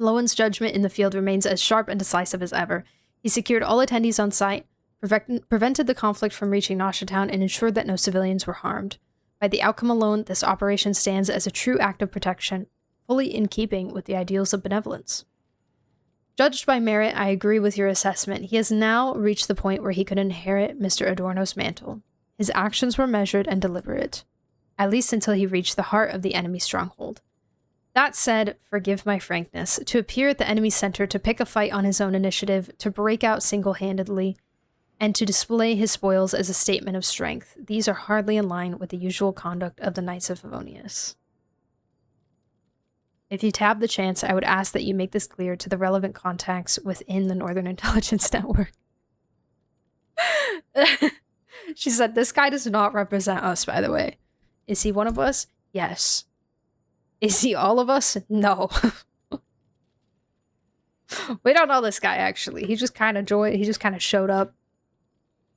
Lowen's judgment in the field remains as sharp and decisive as ever. He secured all attendees on site, prevented the conflict from reaching Nosha Town, and ensured that no civilians were harmed. By the outcome alone, this operation stands as a true act of protection, fully in keeping with the ideals of benevolence. Judged by merit, I agree with your assessment. He has now reached the point where he could inherit Mr. Adorno's mantle. His actions were measured and deliberate, at least until he reached the heart of the enemy stronghold. That said, forgive my frankness, to appear at the enemy center, to pick a fight on his own initiative, to break out single-handedly, and to display his spoils as a statement of strength, these are hardly in line with the usual conduct of the Knights of Favonius. If you tab the chance, I would ask that you make this clear to the relevant contacts within the Northern Intelligence Network. She said, this guy does not represent us, by the way. Is he one of us? Yes. Is he all of us? No. We don't know this guy, actually. He just kind of showed up.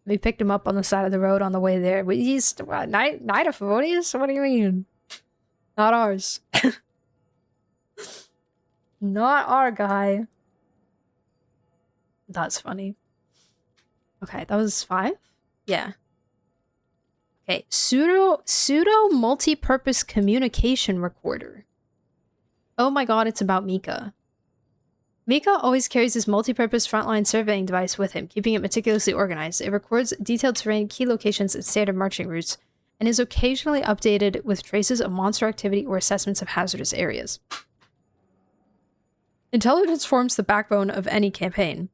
We picked him up on the side of the road on the way there. He's what, Knight of Favonius? What do you mean? Not ours. Not our guy. That's funny. Okay, that was 5? Yeah. Okay, pseudo multi-purpose communication recorder. Oh my god, it's about Mika. Mika always carries his multi-purpose frontline surveying device with him, keeping it meticulously organized. It records detailed terrain, key locations, and standard marching routes, and is occasionally updated with traces of monster activity or assessments of hazardous areas. Intelligence forms the backbone of any campaign.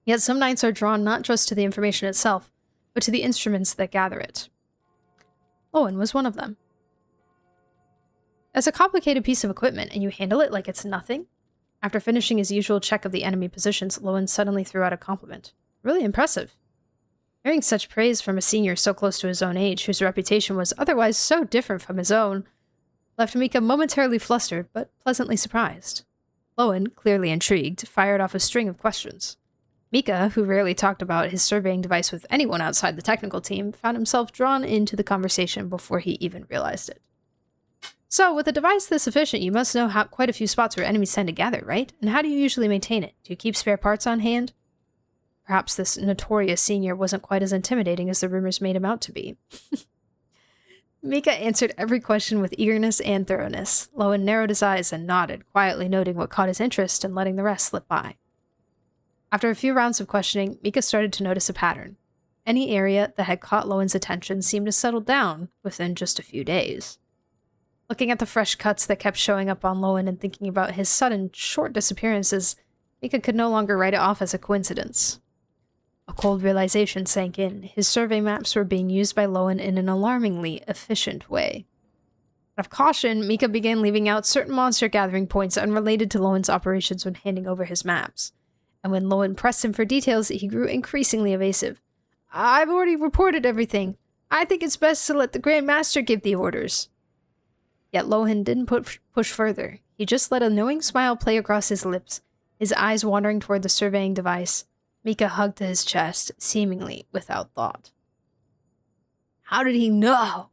Yet some knights are drawn not just to the information itself, but to the instruments that gather it. Lohen was one of them. It's a complicated piece of equipment, and you handle it like it's nothing? After finishing his usual check of the enemy positions, Lohen suddenly threw out a compliment. Really impressive. Hearing such praise from a senior so close to his own age, whose reputation was otherwise so different from his own, left Mika momentarily flustered, but pleasantly surprised. Lohen, clearly intrigued, fired off a string of questions. Mika, who rarely talked about his surveying device with anyone outside the technical team, found himself drawn into the conversation before he even realized it. So, with a device this efficient, you must know quite a few spots where enemies tend to gather, right? And how do you usually maintain it? Do you keep spare parts on hand? Perhaps this notorious senior wasn't quite as intimidating as the rumors made him out to be. Mika answered every question with eagerness and thoroughness. Lohen narrowed his eyes and nodded, quietly noting what caught his interest and letting the rest slip by. After a few rounds of questioning, Mika started to notice a pattern. Any area that had caught Lohen's attention seemed to settle down within just a few days. Looking at the fresh cuts that kept showing up on Lohen and thinking about his sudden, short disappearances, Mika could no longer write it off as a coincidence. A cold realization sank in. His survey maps were being used by Lohen in an alarmingly efficient way. Out of caution, Mika began leaving out certain monster gathering points unrelated to Lohen's operations when handing over his maps. And when Lohen pressed him for details, he grew increasingly evasive. I've already reported everything. I think it's best to let the Grand Master give the orders. Yet Lohen didn't push further. He just let a knowing smile play across his lips, his eyes wandering toward the surveying device. Mika hugged to his chest, seemingly without thought. How did he know?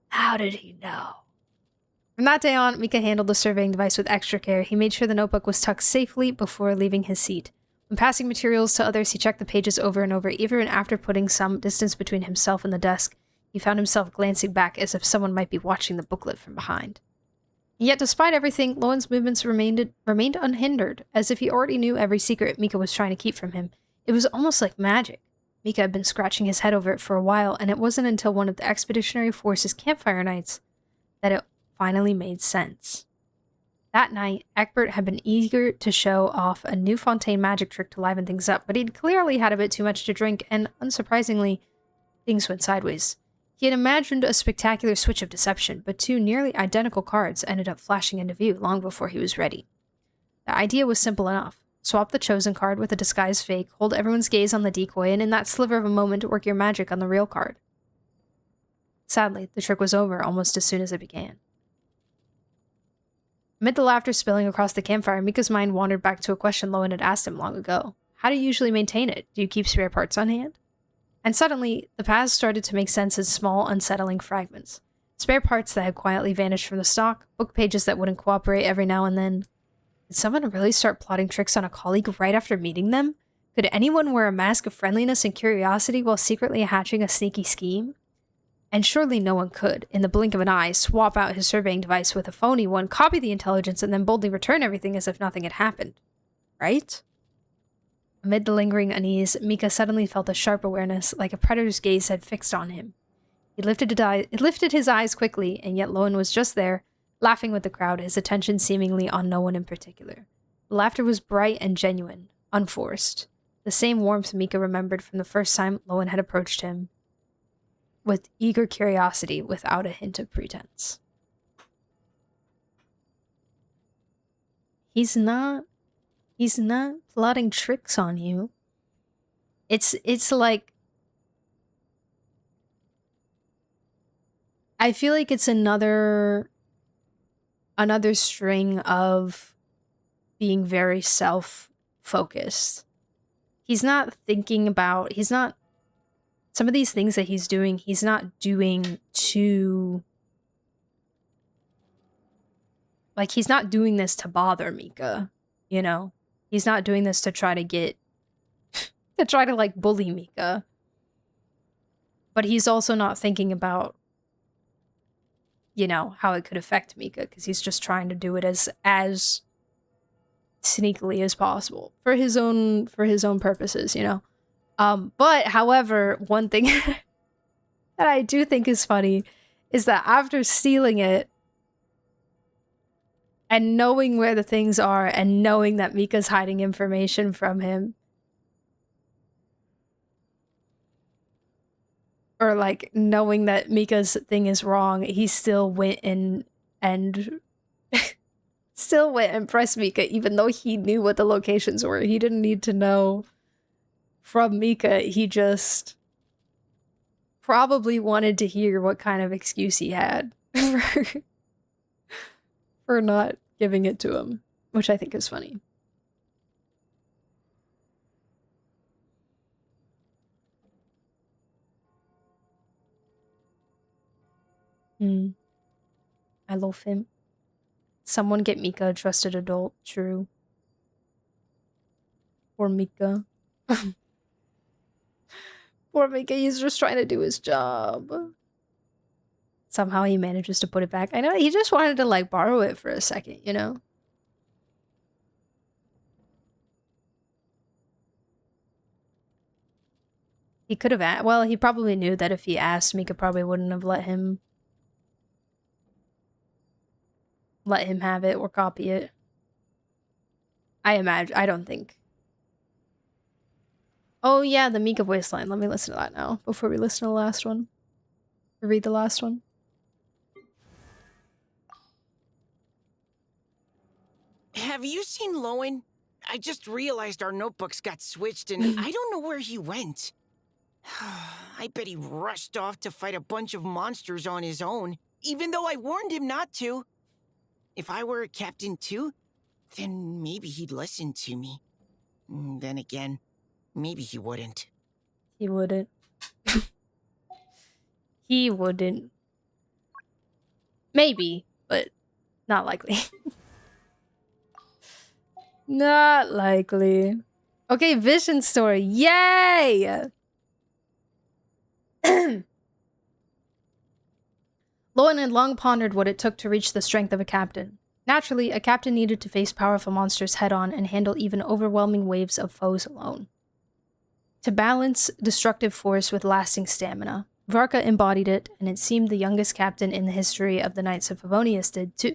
How did he know? From that day on, Mika handled the surveying device with extra care. He made sure the notebook was tucked safely before leaving his seat. When passing materials to others, he checked the pages over and over. Even after putting some distance between himself and the desk, he found himself glancing back as if someone might be watching the booklet from behind. Yet despite everything, Lohen's movements remained unhindered, as if he already knew every secret Mika was trying to keep from him. It was almost like magic. Mika had been scratching his head over it for a while, and it wasn't until one of the Expeditionary Force's campfire nights that it finally made sense. That night, Egbert had been eager to show off a new Fontaine magic trick to liven things up, but he'd clearly had a bit too much to drink, and unsurprisingly, things went sideways. He had imagined a spectacular switch of deception, but two nearly identical cards ended up flashing into view long before he was ready. The idea was simple enough. Swap the chosen card with a disguise fake, hold everyone's gaze on the decoy, and in that sliver of a moment, work your magic on the real card. Sadly, the trick was over almost as soon as it began. Amid the laughter spilling across the campfire, Mika's mind wandered back to a question Lohen had asked him long ago. How do you usually maintain it? Do you keep spare parts on hand? And suddenly, the past started to make sense as small, unsettling fragments. Spare parts that had quietly vanished from the stock, book pages that wouldn't cooperate every now and then. Did someone really start plotting tricks on a colleague right after meeting them? Could anyone wear a mask of friendliness and curiosity while secretly hatching a sneaky scheme? And surely no one could, in the blink of an eye, swap out his surveying device with a phony one, copy the intelligence, and then boldly return everything as if nothing had happened. Right? Amid the lingering unease, Mika suddenly felt a sharp awareness, like a predator's gaze had fixed on him. He lifted his eyes quickly, and yet Lohen was just there, laughing with the crowd, his attention seemingly on no one in particular. The laughter was bright and genuine, unforced. The same warmth Mika remembered from the first time Lohen had approached him, with eager curiosity without a hint of pretense. He's not plotting tricks on you. It's like, I feel like it's another string of being very self-focused. He's not thinking about, some of these things that he's doing to, like, he's not doing this to bother Mika, you know? He's not doing this to try to like, bully Mika. But he's also not thinking about, you know, how it could affect Mika, because he's just trying to do it as sneakily as possible for his own purposes, you know? But however, one thing that I do think is funny is that after stealing it and knowing where the things are and knowing that Mika's hiding information from him, or like knowing that Mika's thing is wrong, he still went and still went and pressed Mika, even though he knew what the locations were. He didn't need to know from Mika. He just probably wanted to hear what kind of excuse he had for not giving it to him, which I think is funny. I love him. Someone get Mika a trusted adult. True. Poor Mika. Poor Mika, he's just trying to do his job. Somehow he manages to put it back. I know, he just wanted to, like, borrow it for a second, you know? He could have well, he probably knew that if he asked, Mika probably wouldn't have let him have it or copy it. I don't think. Oh yeah, the Mika voice line. Let me listen to that now before we listen to the last one. Or read the last one. Have you seen Lohen? I just realized our notebooks got switched and I don't know where he went. I bet he rushed off to fight a bunch of monsters on his own, even though I warned him not to. If I were a captain too, then maybe he'd listen to me. Then again, maybe he wouldn't. He wouldn't. He wouldn't. Maybe, but not likely. Not likely. Okay, vision story. Yay! Lohen had long pondered what it took to reach the strength of a captain. Naturally, a captain needed to face powerful monsters head-on and handle even overwhelming waves of foes alone. To balance destructive force with lasting stamina, Varka embodied it, and it seemed the youngest captain in the history of the Knights of Favonius did too.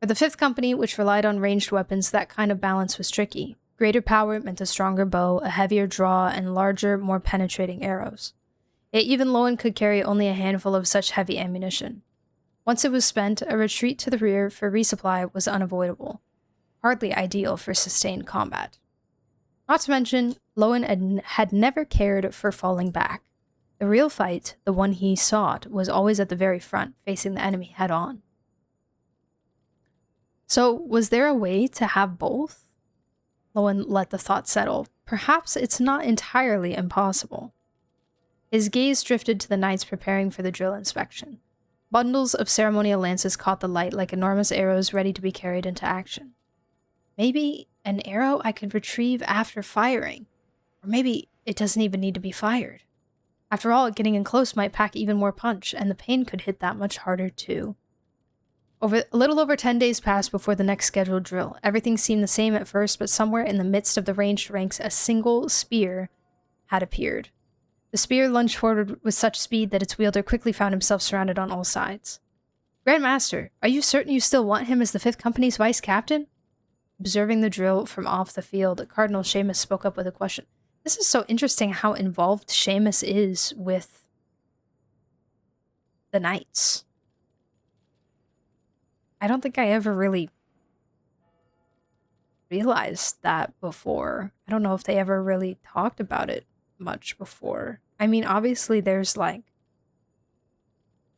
For the 5th Company, which relied on ranged weapons, that kind of balance was tricky. Greater power meant a stronger bow, a heavier draw, and larger, more penetrating arrows. Yet even Lohen could carry only a handful of such heavy ammunition. Once it was spent, a retreat to the rear for resupply was unavoidable. hardly ideal for sustained combat. Not to mention, Lohen had never cared for falling back. The real fight, the one he sought, was always at the very front, facing the enemy head-on. So, was there a way to have both? Lohen let the thought settle. Perhaps it's not entirely impossible. His gaze drifted to the knights preparing for the drill inspection. Bundles of ceremonial lances caught the light like enormous arrows ready to be carried into action. Maybe an arrow I could retrieve after firing. Or maybe it doesn't even need to be fired. After all, getting in close might pack even more punch, and the pain could hit that much harder too. A little over 10 days passed before the next scheduled drill. Everything seemed the same at first, but somewhere in the midst of the ranged ranks, a single spear had appeared. The spear lunged forward with such speed that its wielder quickly found himself surrounded on all sides. Grand Master, are you certain you still want him as the 5th Company's vice captain? Observing the drill from off the field, Cardinal Seamus spoke up with a question. This is so interesting how involved Seamus is with the knights. I don't think I ever really realized that before. I don't know if they ever really talked about it much before. I mean, obviously there's like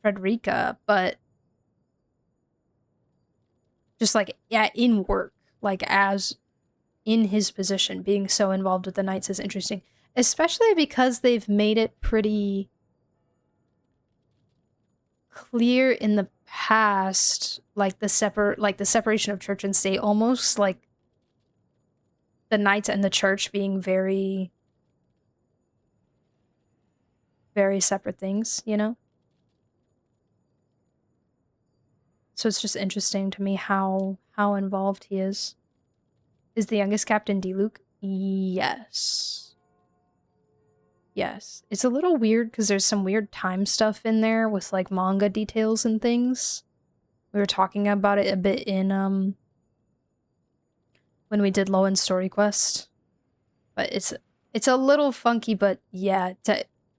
Frederica, but just like, yeah, in work, like as in his position, being so involved with the knights is interesting, especially because they've made it pretty clear in the past, like the separation of church and state, almost like the knights and the church being very, very separate things, you know? So it's just interesting to me how involved he is. Is the youngest Captain D-Luke? Yes. Yes. It's a little weird because there's some weird time stuff in there with like manga details and things. We were talking about it a bit in when we did Lowen's Story Quest. But it's a little funky, but yeah,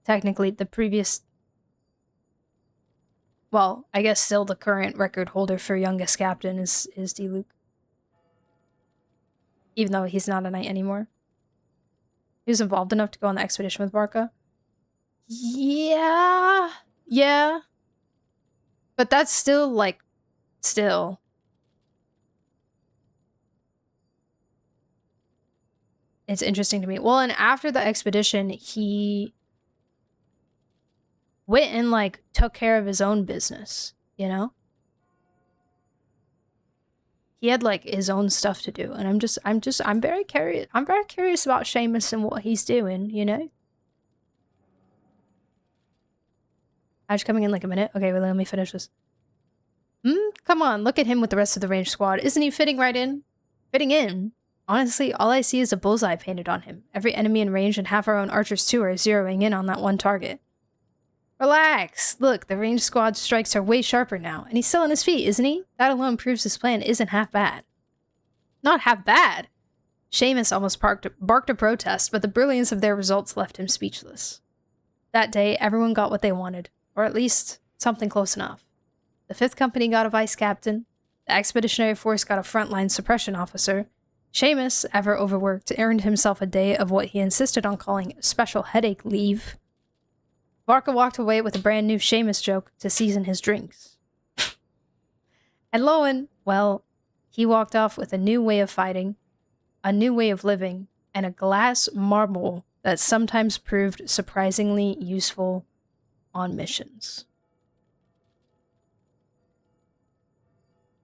technically the previous, well, I guess still the current record holder for youngest captain is D-Luke. Even though he's not a knight anymore. He was involved enough to go on the expedition with Barca. Yeah. Yeah. But that's still, like, still. It's interesting to me. Well, and after the expedition, he went and, like, took care of his own business, you know? He had like his own stuff to do, and I'm very curious. I'm very curious about Seamus and what he's doing, you know? Ash coming in like a minute. Okay, well, let me finish this. Come on, look at him with the rest of the range squad. Isn't he fitting right in? Fitting in? Honestly, all I see is a bullseye painted on him. Every enemy in range and half our own archers too are zeroing in on that one target. Relax! Look, the range squad strikes are way sharper now, and he's still on his feet, isn't he? That alone proves his plan isn't half bad. Not half bad! Seamus almost barked a protest, but the brilliance of their results left him speechless. That day, everyone got what they wanted, or at least something close enough. The 5th Company got a vice captain, the Expeditionary Force got a frontline suppression officer, Seamus, ever overworked, earned himself a day of what he insisted on calling special headache leave. Barca walked away with a brand new Seamus joke to season his drinks. And Lohen, well, he walked off with a new way of fighting, a new way of living, and a glass marble that sometimes proved surprisingly useful on missions.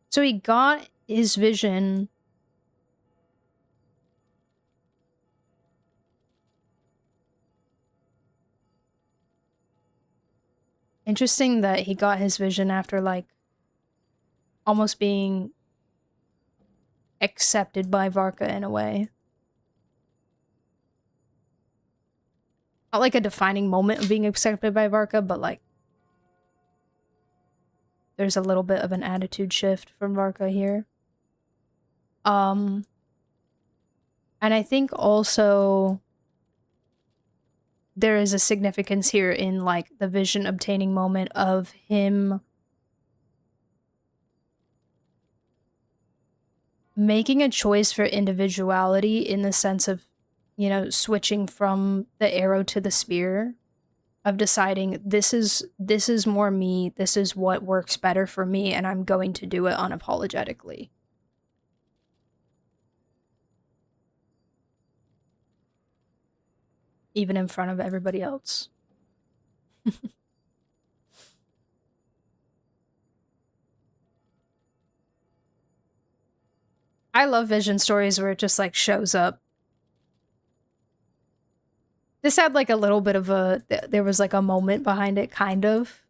So he got his vision interesting that he got his vision after, like, almost being accepted by Varka in a way. Not like a defining moment of being accepted by Varka, but, like, there's a little bit of an attitude shift from Varka here. And I think also there is a significance here in, like, the vision obtaining moment of him making a choice for individuality in the sense of, you know, switching from the arrow to the spear, of deciding this is more me, this is what works better for me, and I'm going to do it unapologetically. Even in front of everybody else. I love vision stories where it just like shows up. This had like a little bit of a, there was like a moment behind it, kind of.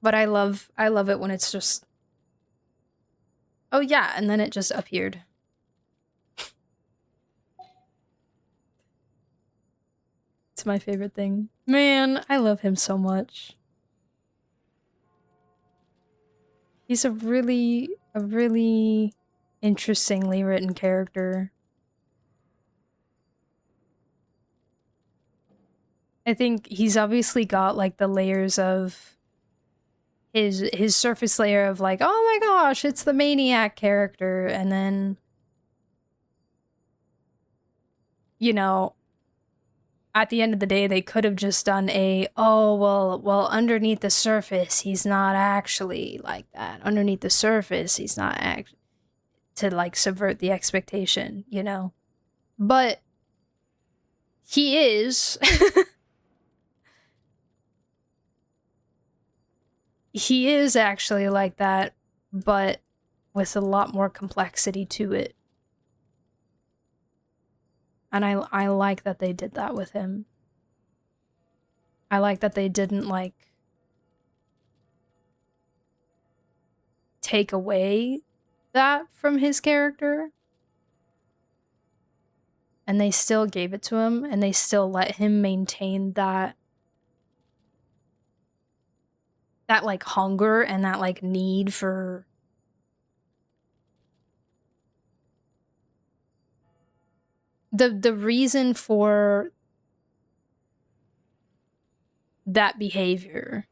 But I love it when it's just, oh yeah, and then it just appeared. It's my favorite thing. Man, I love him so much. He's a really interestingly written character. I think he's obviously got like the layers of his surface layer of like, oh my gosh, it's the maniac character, and then, you know, at the end of the day, they could have just done a, oh, well, underneath the surface, he's not actually like that. Underneath the surface, he's not to like subvert the expectation, you know? But he is. He is actually like that, but with a lot more complexity to it. And I like that they did that with him. I like that they didn't like take away that from his character. And they still gave it to him, and they still let him maintain that like hunger and that like need for the reason for that behavior,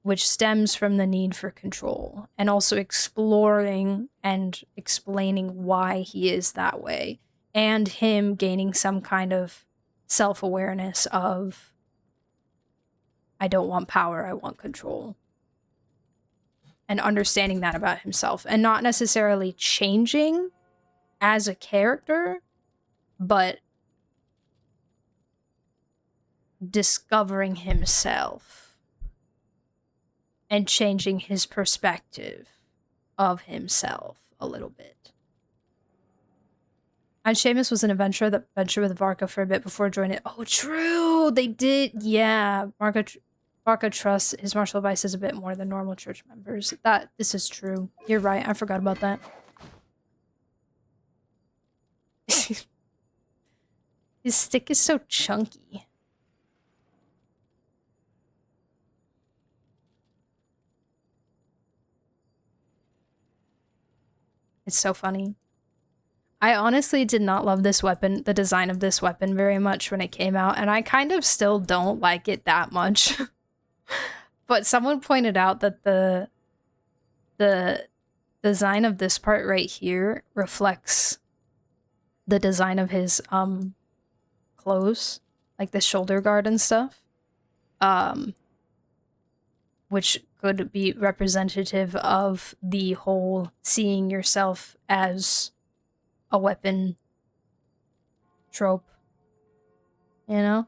which stems from the need for control, and also exploring and explaining why he is that way, and him gaining some kind of self-awareness of, I don't want power, I want control. And understanding that about himself, and not necessarily changing as a character, but discovering himself and changing his perspective of himself a little bit. And Seamus was an adventurer that ventured with Varka for a bit before joining. Oh, true! They did, yeah. Varka trusts his martial advice a bit more than normal church members. This is true. You're right, I forgot about that. His stick is so chunky. It's so funny. I honestly did not love this weapon, the design of this weapon, very much when it came out, and I kind of still don't like it that much. But someone pointed out that the design of this part right here reflects the design of his clothes, like the shoulder guard and stuff, which could be representative of the whole seeing yourself as a weapon trope, you know?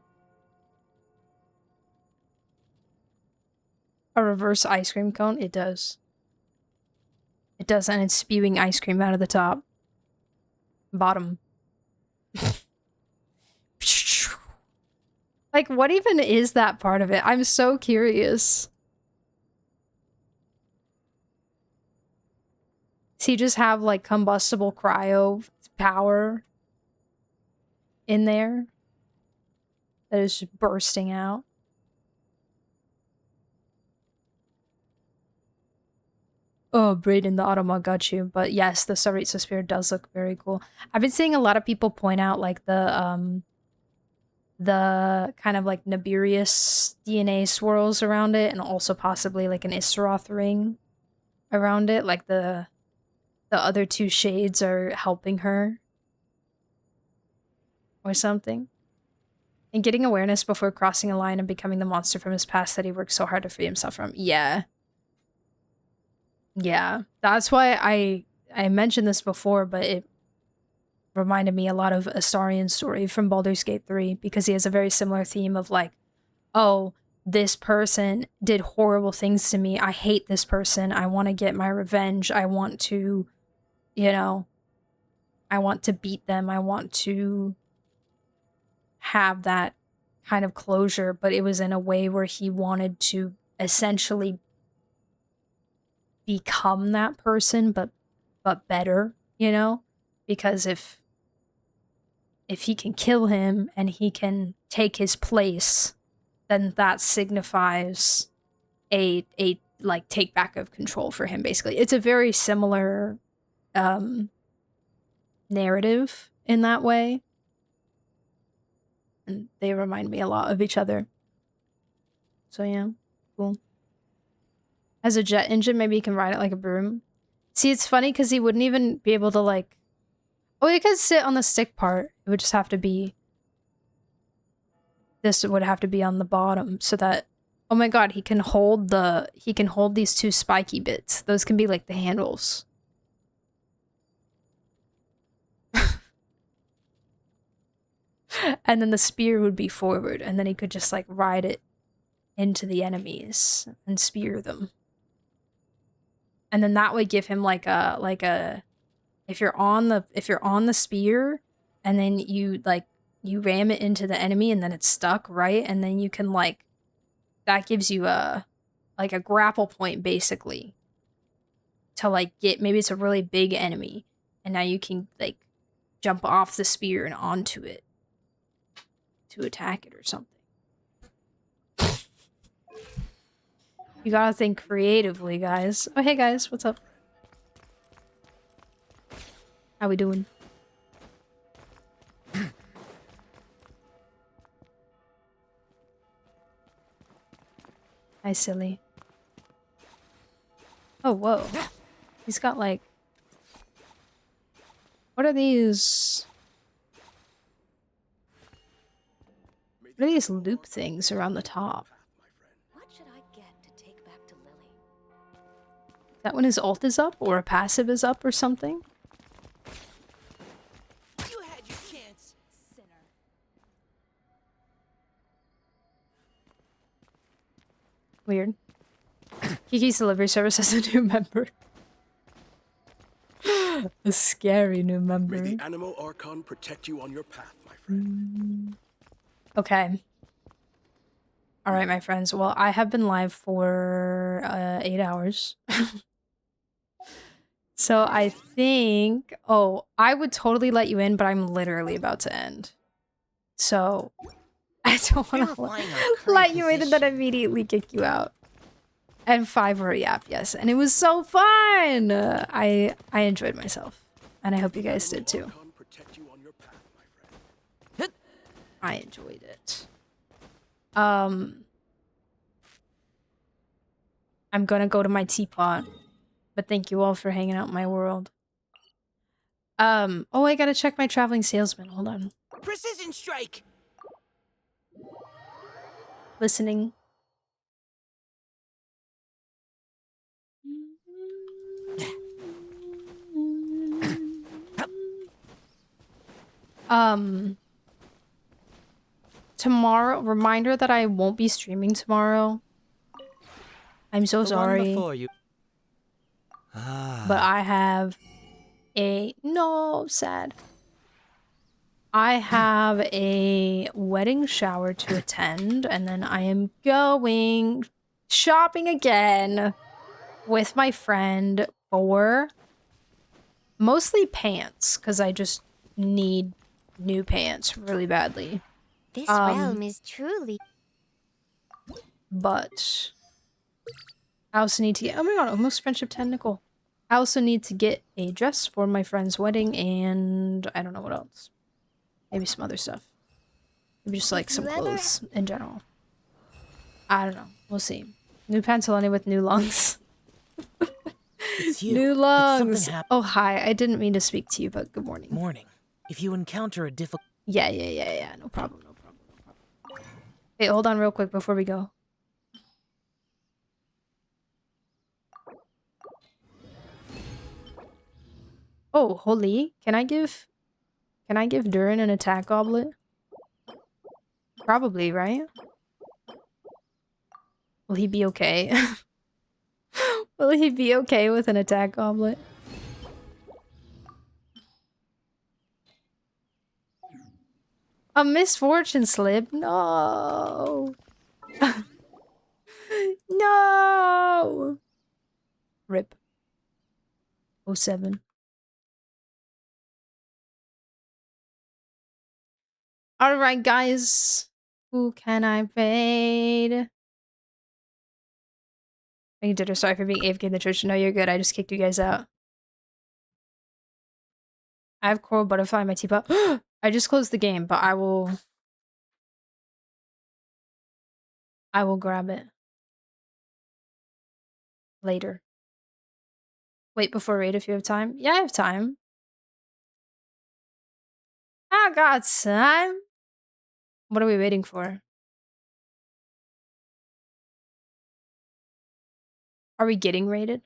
A reverse ice cream cone? It does. It does, and it's spewing ice cream out of the top. Bottom. Like, what even is that part of it? I'm so curious. Does he just have, like, combustible cryo power in there that is just bursting out? Oh, Brayden, the Automod got you. But yes, the Saritsa Spear does look very cool. I've been seeing a lot of people point out, like, the kind of, like, Nibirius DNA swirls around it, and also possibly, like, an Issaroth ring around it, like the other two shades are helping her or something. And getting awareness before crossing a line and becoming the monster from his past that he worked so hard to free himself from. Yeah. Yeah. That's why I mentioned this before, but it reminded me a lot of Astarian's story from Baldur's Gate 3, because he has a very similar theme of like, oh, this person did horrible things to me. I hate this person. I want to get my revenge. I want to, you know, I want to beat them. I want to have that kind of closure, but it was in a way where he wanted to essentially become that person, but better, you know? Because if he can kill him and he can take his place, then that signifies a like take back of control for him, basically. It's a very similar narrative in that way. And they remind me a lot of each other. So yeah, cool. As a jet engine, maybe you can ride it like a broom. See, it's funny because he wouldn't even be able to like... Oh, he could sit on the stick part. It would just have to be... This would have to be on the bottom so that... Oh my god, he can hold these two spiky bits. Those can be like the handles. And then the spear would be forward, and then he could just like ride it into the enemies and spear them. And then that would give him like a if you're on the spear and then you ram it into the enemy and then it's stuck, right? And then you can like, that gives you a grapple point basically to like get, maybe it's a really big enemy and now you can like jump off the spear and onto it to attack it or something. You gotta think creatively, guys. Oh, hey guys, what's up? How we doing? Hi, silly. Oh, whoa. He's got like... What are these? What are these loop things around the top? Is that when his ult is up, or a passive is up, or something? You had your chance, sinner. Weird. Kiki's delivery service has a new member. A scary new member. May the animal archon protect you on your path, my friend. Okay. Alright, my friends. Well, I have been live for 8 hours. So I think... Oh, I would totally let you in, but I'm literally about to end. So I don't want to let you in and then immediately kick you out. And 5 were a yap, yes. And it was so fun! I enjoyed myself. And I hope you guys did too. I enjoyed it. I'm gonna go to my teapot. But thank you all for hanging out in my world. Oh, I gotta check my traveling salesman. Hold on. Precision strike! Listening. Tomorrow, reminder that I won't be streaming tomorrow. I'm so sorry. But I have sad. I have a wedding shower to attend, and then I am going shopping again with my friend for mostly pants, because I just need new pants really badly. This realm is truly... But I also need to get... Oh my god, almost friendship technical. I also need to get a dress for my friend's wedding, and I don't know what else. Maybe some other stuff. Maybe just like some clothes in general. I don't know. We'll see. New pants only with new lungs. It's you. New Did something logs. happen? Oh, hi. I didn't mean to speak to you, but good morning. Morning. If you encounter a difficult... Yeah. No problem. Hey, hold on real quick before we go. Oh, holy. Can I give Durin an attack goblet? Probably, right? Will he be okay? Will he be okay with an attack goblet? A misfortune slip? No. No. Rip. 07. Alright, guys. Who can I raid? Thank you, Jitter. Sorry for being AFK in the church. No, you're good. I just kicked you guys out. I have coral butterfly in my teapot. I just closed the game, but I will grab it later. Wait before raid if you have time. Yeah, I have time. I got time. What are we waiting for? Are we getting raided?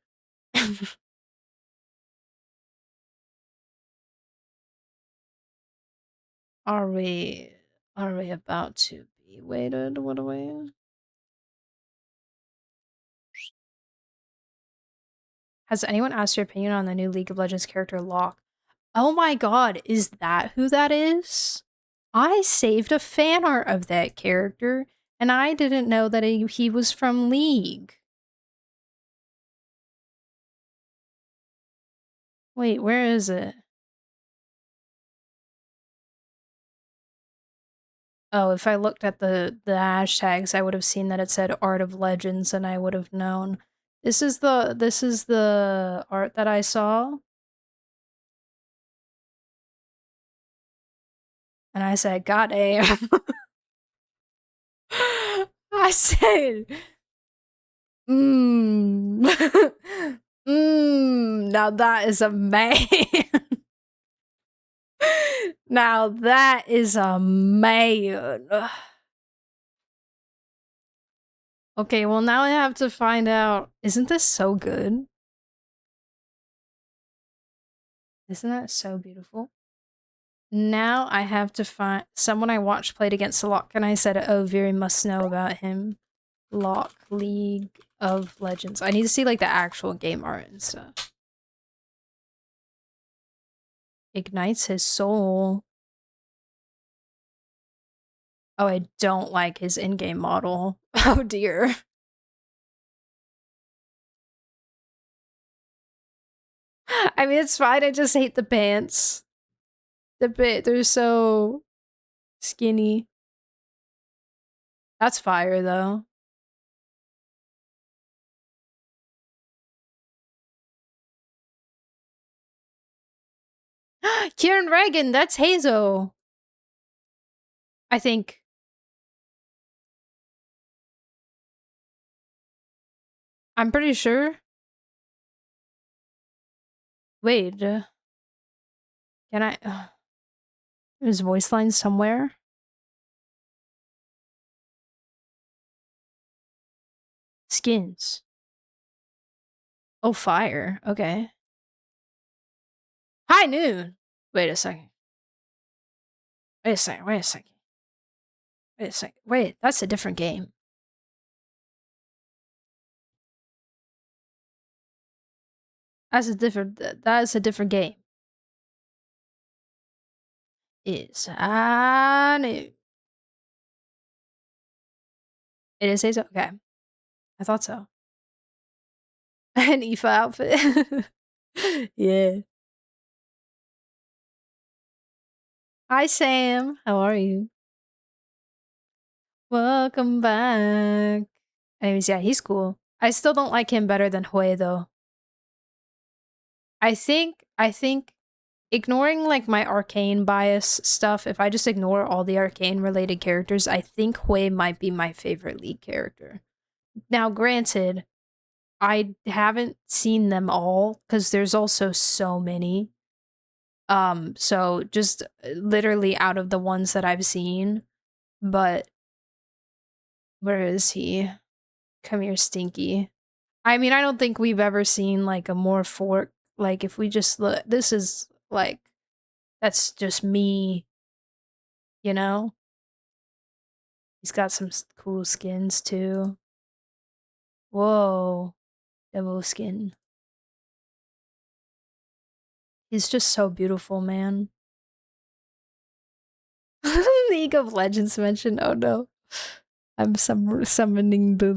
Are we about to be waited? What are we? Has anyone asked your opinion on the new League of Legends character Locke? Oh my god, is that who that is? I saved a fan art of that character, and I didn't know that he was from League. Wait, where is it? Oh, if I looked at the hashtags, I would have seen that it said Art of Legends, and I would have known. This is the art that I saw. And I said, God damn. I said, now that is a man. Now that is a man. Okay, well now I have to find out. Isn't this so good? Isn't that so beautiful? Now I have to find someone I watched played against Locke, and I said, oh, Viri must know about him. Locke, League of Legends. I need to see like the actual game art and stuff. Ignites his soul. Oh, I don't like his in-game model. Oh dear. I mean, it's fine. I just hate the pants. They're so skinny. That's fire, though. Kieran Reagan, that's Hazo. I think. I'm pretty sure. Wait. Can I... There's voice lines somewhere? Skins. Oh, fire. Okay. High noon. Wait a second. Wait a second. Wait, that's a different game. That is a different game. It's high noon. It is Hazel? Okay. I thought so. An Aoife outfit. Yeah. Hi, Sam. How are you? Welcome back. Anyways, yeah, he's cool. I still don't like him better than Hui, though. I think ignoring like my arcane bias stuff, if I just ignore all the arcane related characters, I think Hui might be my favorite League character. Now, granted, I haven't seen them all because there's also so many. So just literally out of the ones that I've seen, but where is he? Come here, Stinky. I mean, I don't think we've ever seen like a more fork. Like if we just look, this is like, that's just me, you know? He's got some cool skins too. Whoa, demo skin. He's just so beautiful, man. League of Legends mentioned. Oh no. I'm summoning the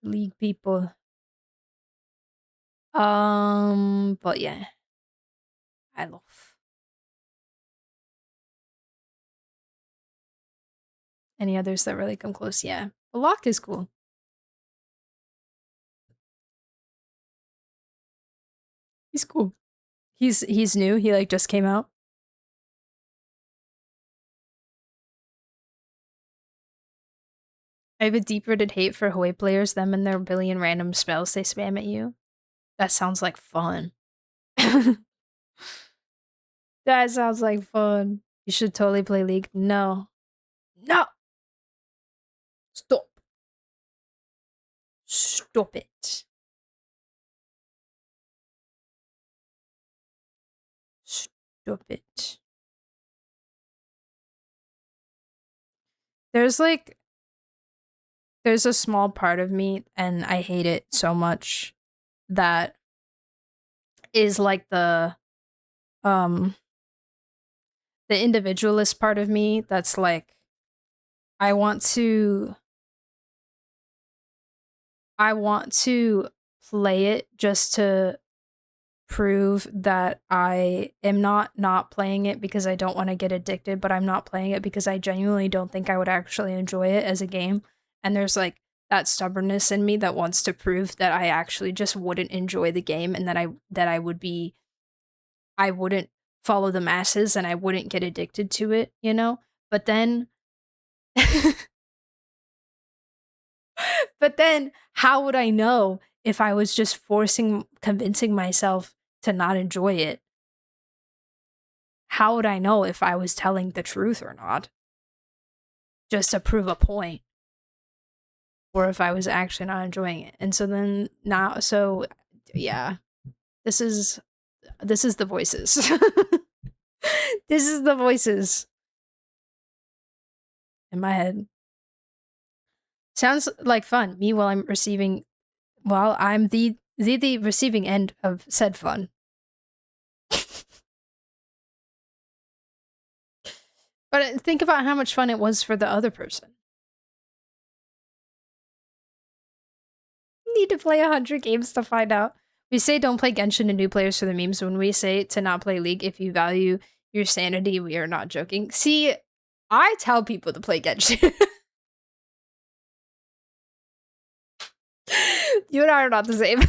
league people. But yeah. I love. Any others that really come close? Yeah. The lock is cool. He's cool. He's new. He like just came out. I have a deep-rooted hate for Hawaii players, them and their billion random spells they spam at you. That sounds like fun. That sounds like fun. You should totally play League. No. No! Stop. Stop it. Stop it. There's a small part of me, and I hate it so much, that is like the individualist part of me that's like, I want to play it just to prove that I am not playing it because I don't want to get addicted, but I'm not playing it because I genuinely don't think I would actually enjoy it as a game. And there's like that stubbornness in me that wants to prove that I actually just wouldn't enjoy the game, and that I wouldn't follow the masses and I wouldn't get addicted to it, you know? But then but then how would I know if I was just convincing myself to not enjoy it? How would I know if I was telling the truth or not? Just to prove a point. Or if I was actually not enjoying it. And so then now, so yeah, this is the voices. This is the voices in my head. Sounds like fun. Me while I'm the receiving end of said fun. But think about how much fun it was for the other person. Need to play 100 games to find out. We say don't play Genshin to new players for the memes. When we say to not play League if you value your sanity, we are not joking. See, I tell people to play Genshin. You and I are not the same.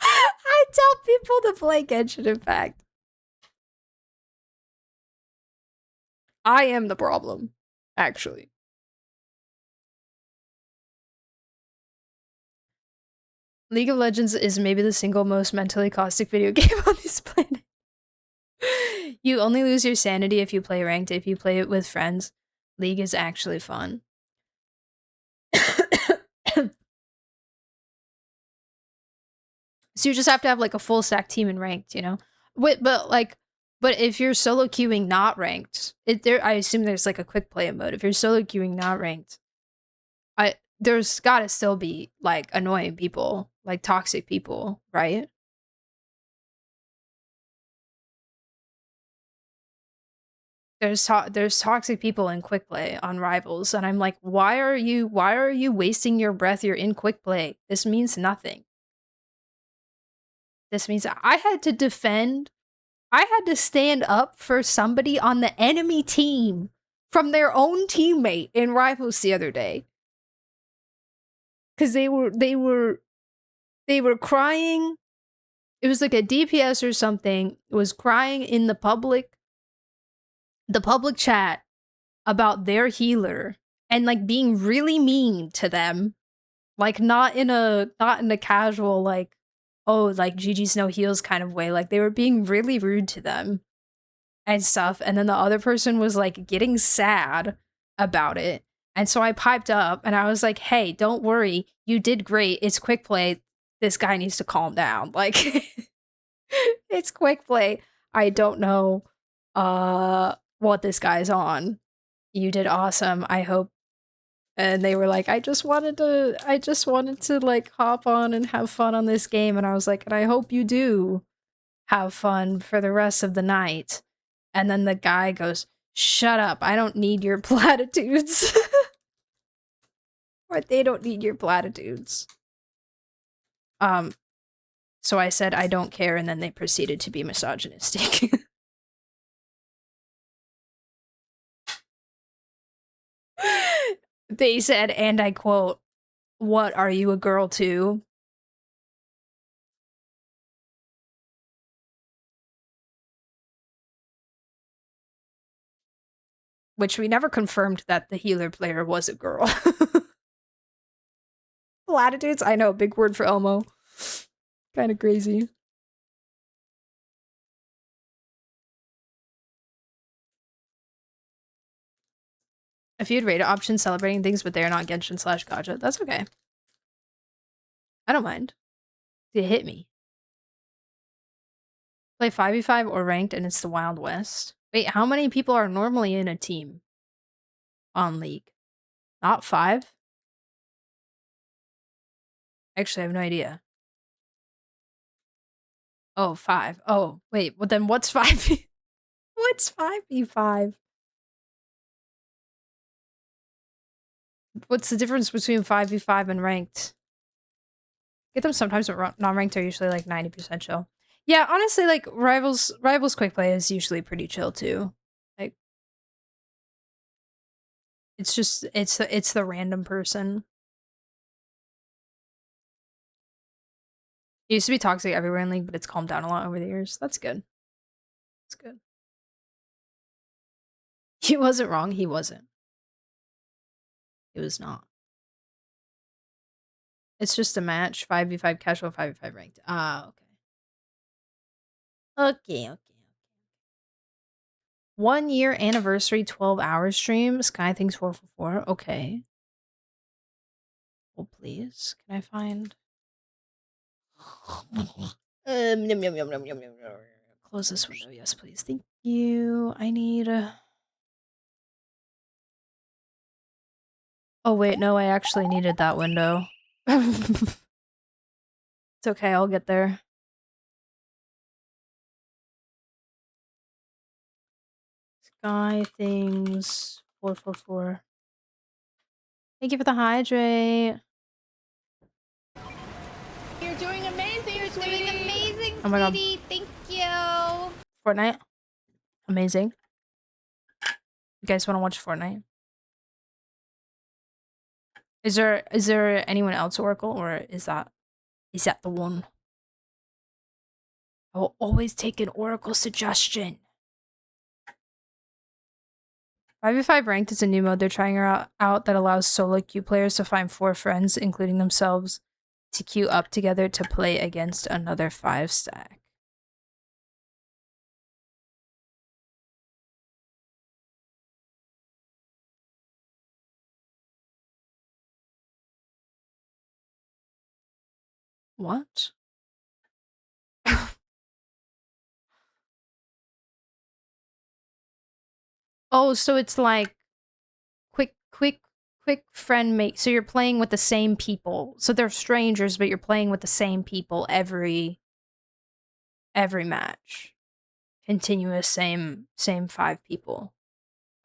I tell people to play Genshin, in fact. I am the problem, actually. League of Legends is maybe the single most mentally caustic video game on this planet. You only lose your sanity if you play ranked. If you play it with friends, League is actually fun. So you just have to have like a full stack team in ranked, you know? But if you're solo queuing not ranked, I assume there's like a quick play mode. If you're solo queuing not ranked, there's gotta still be like annoying people, like toxic people, right? There's toxic people in quick play on Rivals, and I'm like, why are you wasting your breath? You're in quick play. This means nothing. This means I had to stand up for somebody on the enemy team from their own teammate in Rivals the other day. Cause they were crying. It was like a DPS or something, was crying in the public chat about their healer and like being really mean to them. Like not in a casual like, oh, like Gigi's no heels kind of way. Like they were being really rude to them and stuff. And then the other person was like getting sad about it. And so I piped up and I was like, hey, don't worry. You did great. It's quick play. This guy needs to calm down. Like it's quick play. I don't know what this guy's on. You did awesome. I hope. And they were like, I just wanted to like hop on and have fun on this game. And I was like, and I hope you do have fun for the rest of the night. And then the guy goes, shut up. I don't need your platitudes. Or they don't need your platitudes. So I said, I don't care. And then they proceeded to be misogynistic. They said, and I quote, what, are you a girl too? Which we never confirmed that the healer player was a girl. Platitudes? I know, big word for Elmo. Kind of crazy. If you'd rate options celebrating things, but they're not Genshin / Gacha, that's okay. I don't mind. It hit me. Play 5v5 or ranked and it's the Wild West. Wait, how many people are normally in a team on League? Not 5? Actually, I have no idea. Oh, 5. Oh, wait, well then what's 5? What's 5v5? What's the difference between 5v5 and ranked? Get them sometimes, but non-ranked are usually like 90% chill. Yeah, honestly, like Rivals quick play is usually pretty chill too. Like it's just it's the random person. It used to be toxic everywhere in League, but it's calmed down a lot over the years. That's good. That's good. He wasn't wrong. He wasn't. He was not. It's just a match. 5v5 casual, 5v5 ranked. Ah, okay. Okay. 1 year anniversary 12-hour stream. Sky thinks 444. Okay. Oh, please. Can I find... Close this window. Yes, please. Thank you. I need... Oh, wait. No, I actually needed that window. It's okay. I'll get there. Sky things 444. Thank you for the hydrate. You're doing amazing, You're doing amazing, Oh my God. sweetie. Thank you. Fortnite. Amazing. You guys want to watch Fortnite? Is there anyone else Oracle, or is that the one? I will always take an Oracle suggestion. 5v5 ranked is a new mode they're trying out that allows solo queue players to find 4 friends, including themselves, to queue up together to play against another 5-stack. What? Oh, so it's like quick friend make. So you're playing with the same people. So they're strangers, but you're playing with the same people every match. Continuous same 5 people.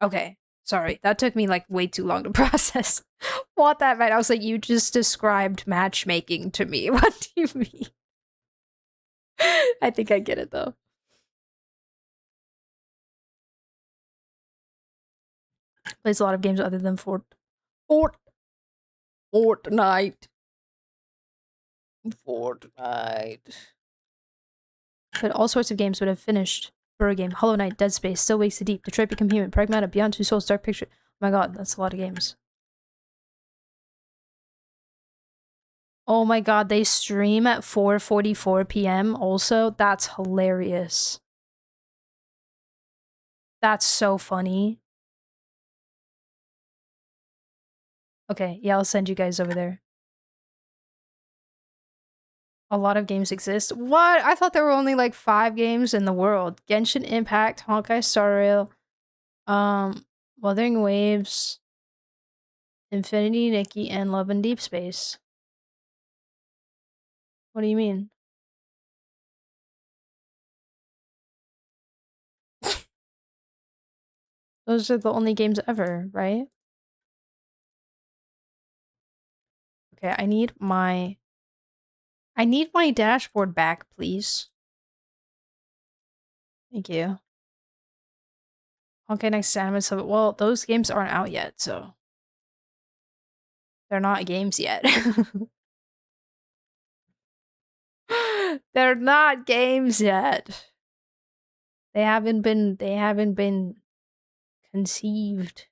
Okay. Sorry. That took me like way too long to process what that meant. I was like, you just described matchmaking to me. What do you mean? I think I get it though. Plays a lot of games other than Fortnite. But all sorts of games would have finished. Burrow game, Hollow Knight, Dead Space, Still Wakes the Deep, Detroit Become Human, Pragmata, Beyond Two Souls, Dark Picture. Oh my god, that's a lot of games. Oh my god, they stream at 4:44 p.m. also? That's hilarious. That's so funny. Okay, yeah, I'll send you guys over there. A lot of games exist. What? I thought there were only like 5 games in the world. Genshin Impact, Honkai Star Rail, Wuthering Waves, Infinity Nikki, and Love and Deep Space. What do you mean? Those are the only games ever, right? Okay, I need my dashboard back, please. Thank you. Okay, next anime so well, those games aren't out yet, so they're not games yet. They're not games yet. They haven't been conceived.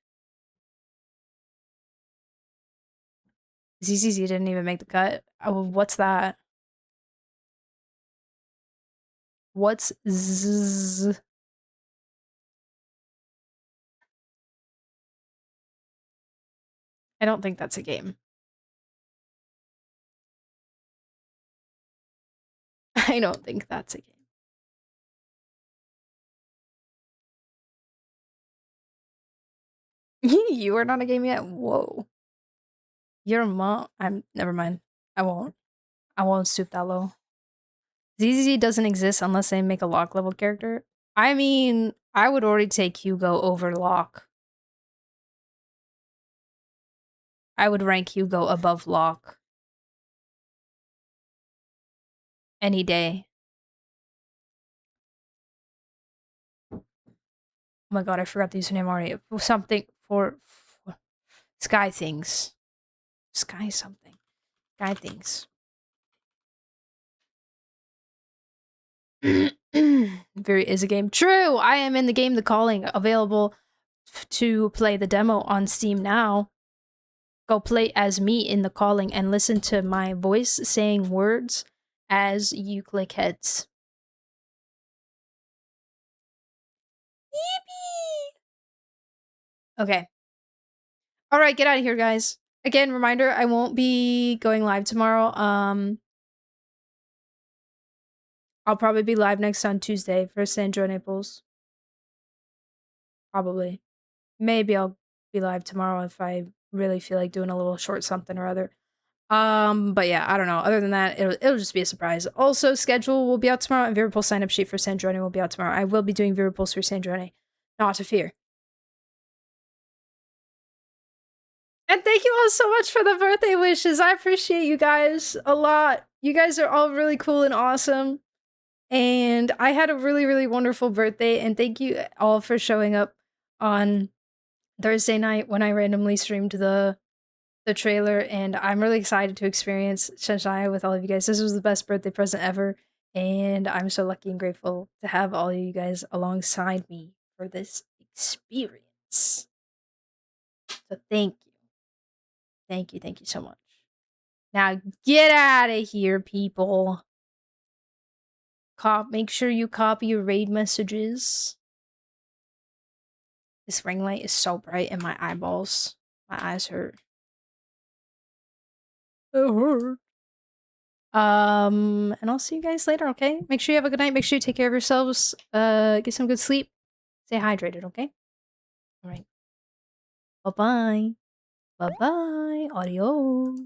ZZZ didn't even make the cut. Oh, what's that? What's Z? I don't think that's a game. I don't think that's a game. You are not a game yet? Whoa. Your mom? Never mind. I won't stoop that low. ZZZ doesn't exist unless they make a Locke level character. I mean, I would already take Hugo over Locke. I would rank Hugo above Locke. Any day. Oh my god, I forgot the username already. Something for Sky Things. Sky something. Sky Things. Very is a game. True! I am in the game The Calling, available to play the demo on Steam now. Go play as me in The Calling and listen to my voice saying words as you click heads. Yippee! Okay. Alright, get out of here, guys. Again, reminder, I won't be going live tomorrow. I'll probably be live next on Tuesday for sandrone pulls. Probably. Maybe I'll be live tomorrow if I really feel like doing a little short something or other. But yeah, I don't know. Other than that, it'll just be a surprise. Also, schedule will be out tomorrow, and Virapulse sign up sheet for Sandrone will be out tomorrow. I will be doing Virapulse for Sandrone. Not to fear. And thank you all so much for the birthday wishes. I appreciate you guys a lot. You guys are all really cool and awesome. And I had a really, really wonderful birthday. And thank you all for showing up on Thursday night when I randomly streamed the trailer, and I'm really excited to experience Shenzhen with all of you guys. This was the best birthday present ever, and I'm so lucky and grateful to have all of you guys alongside me for this experience. So thank you. Thank you so much. Now get out of here, people. Make sure you copy your raid messages. This ring light is so bright in my eyeballs. My eyes hurt. It hurt. And I'll see you guys later, okay? Make sure you have a good night. Make sure you take care of yourselves. Get some good sleep. Stay hydrated, okay? All right. Bye-bye. Bye-bye. Adios.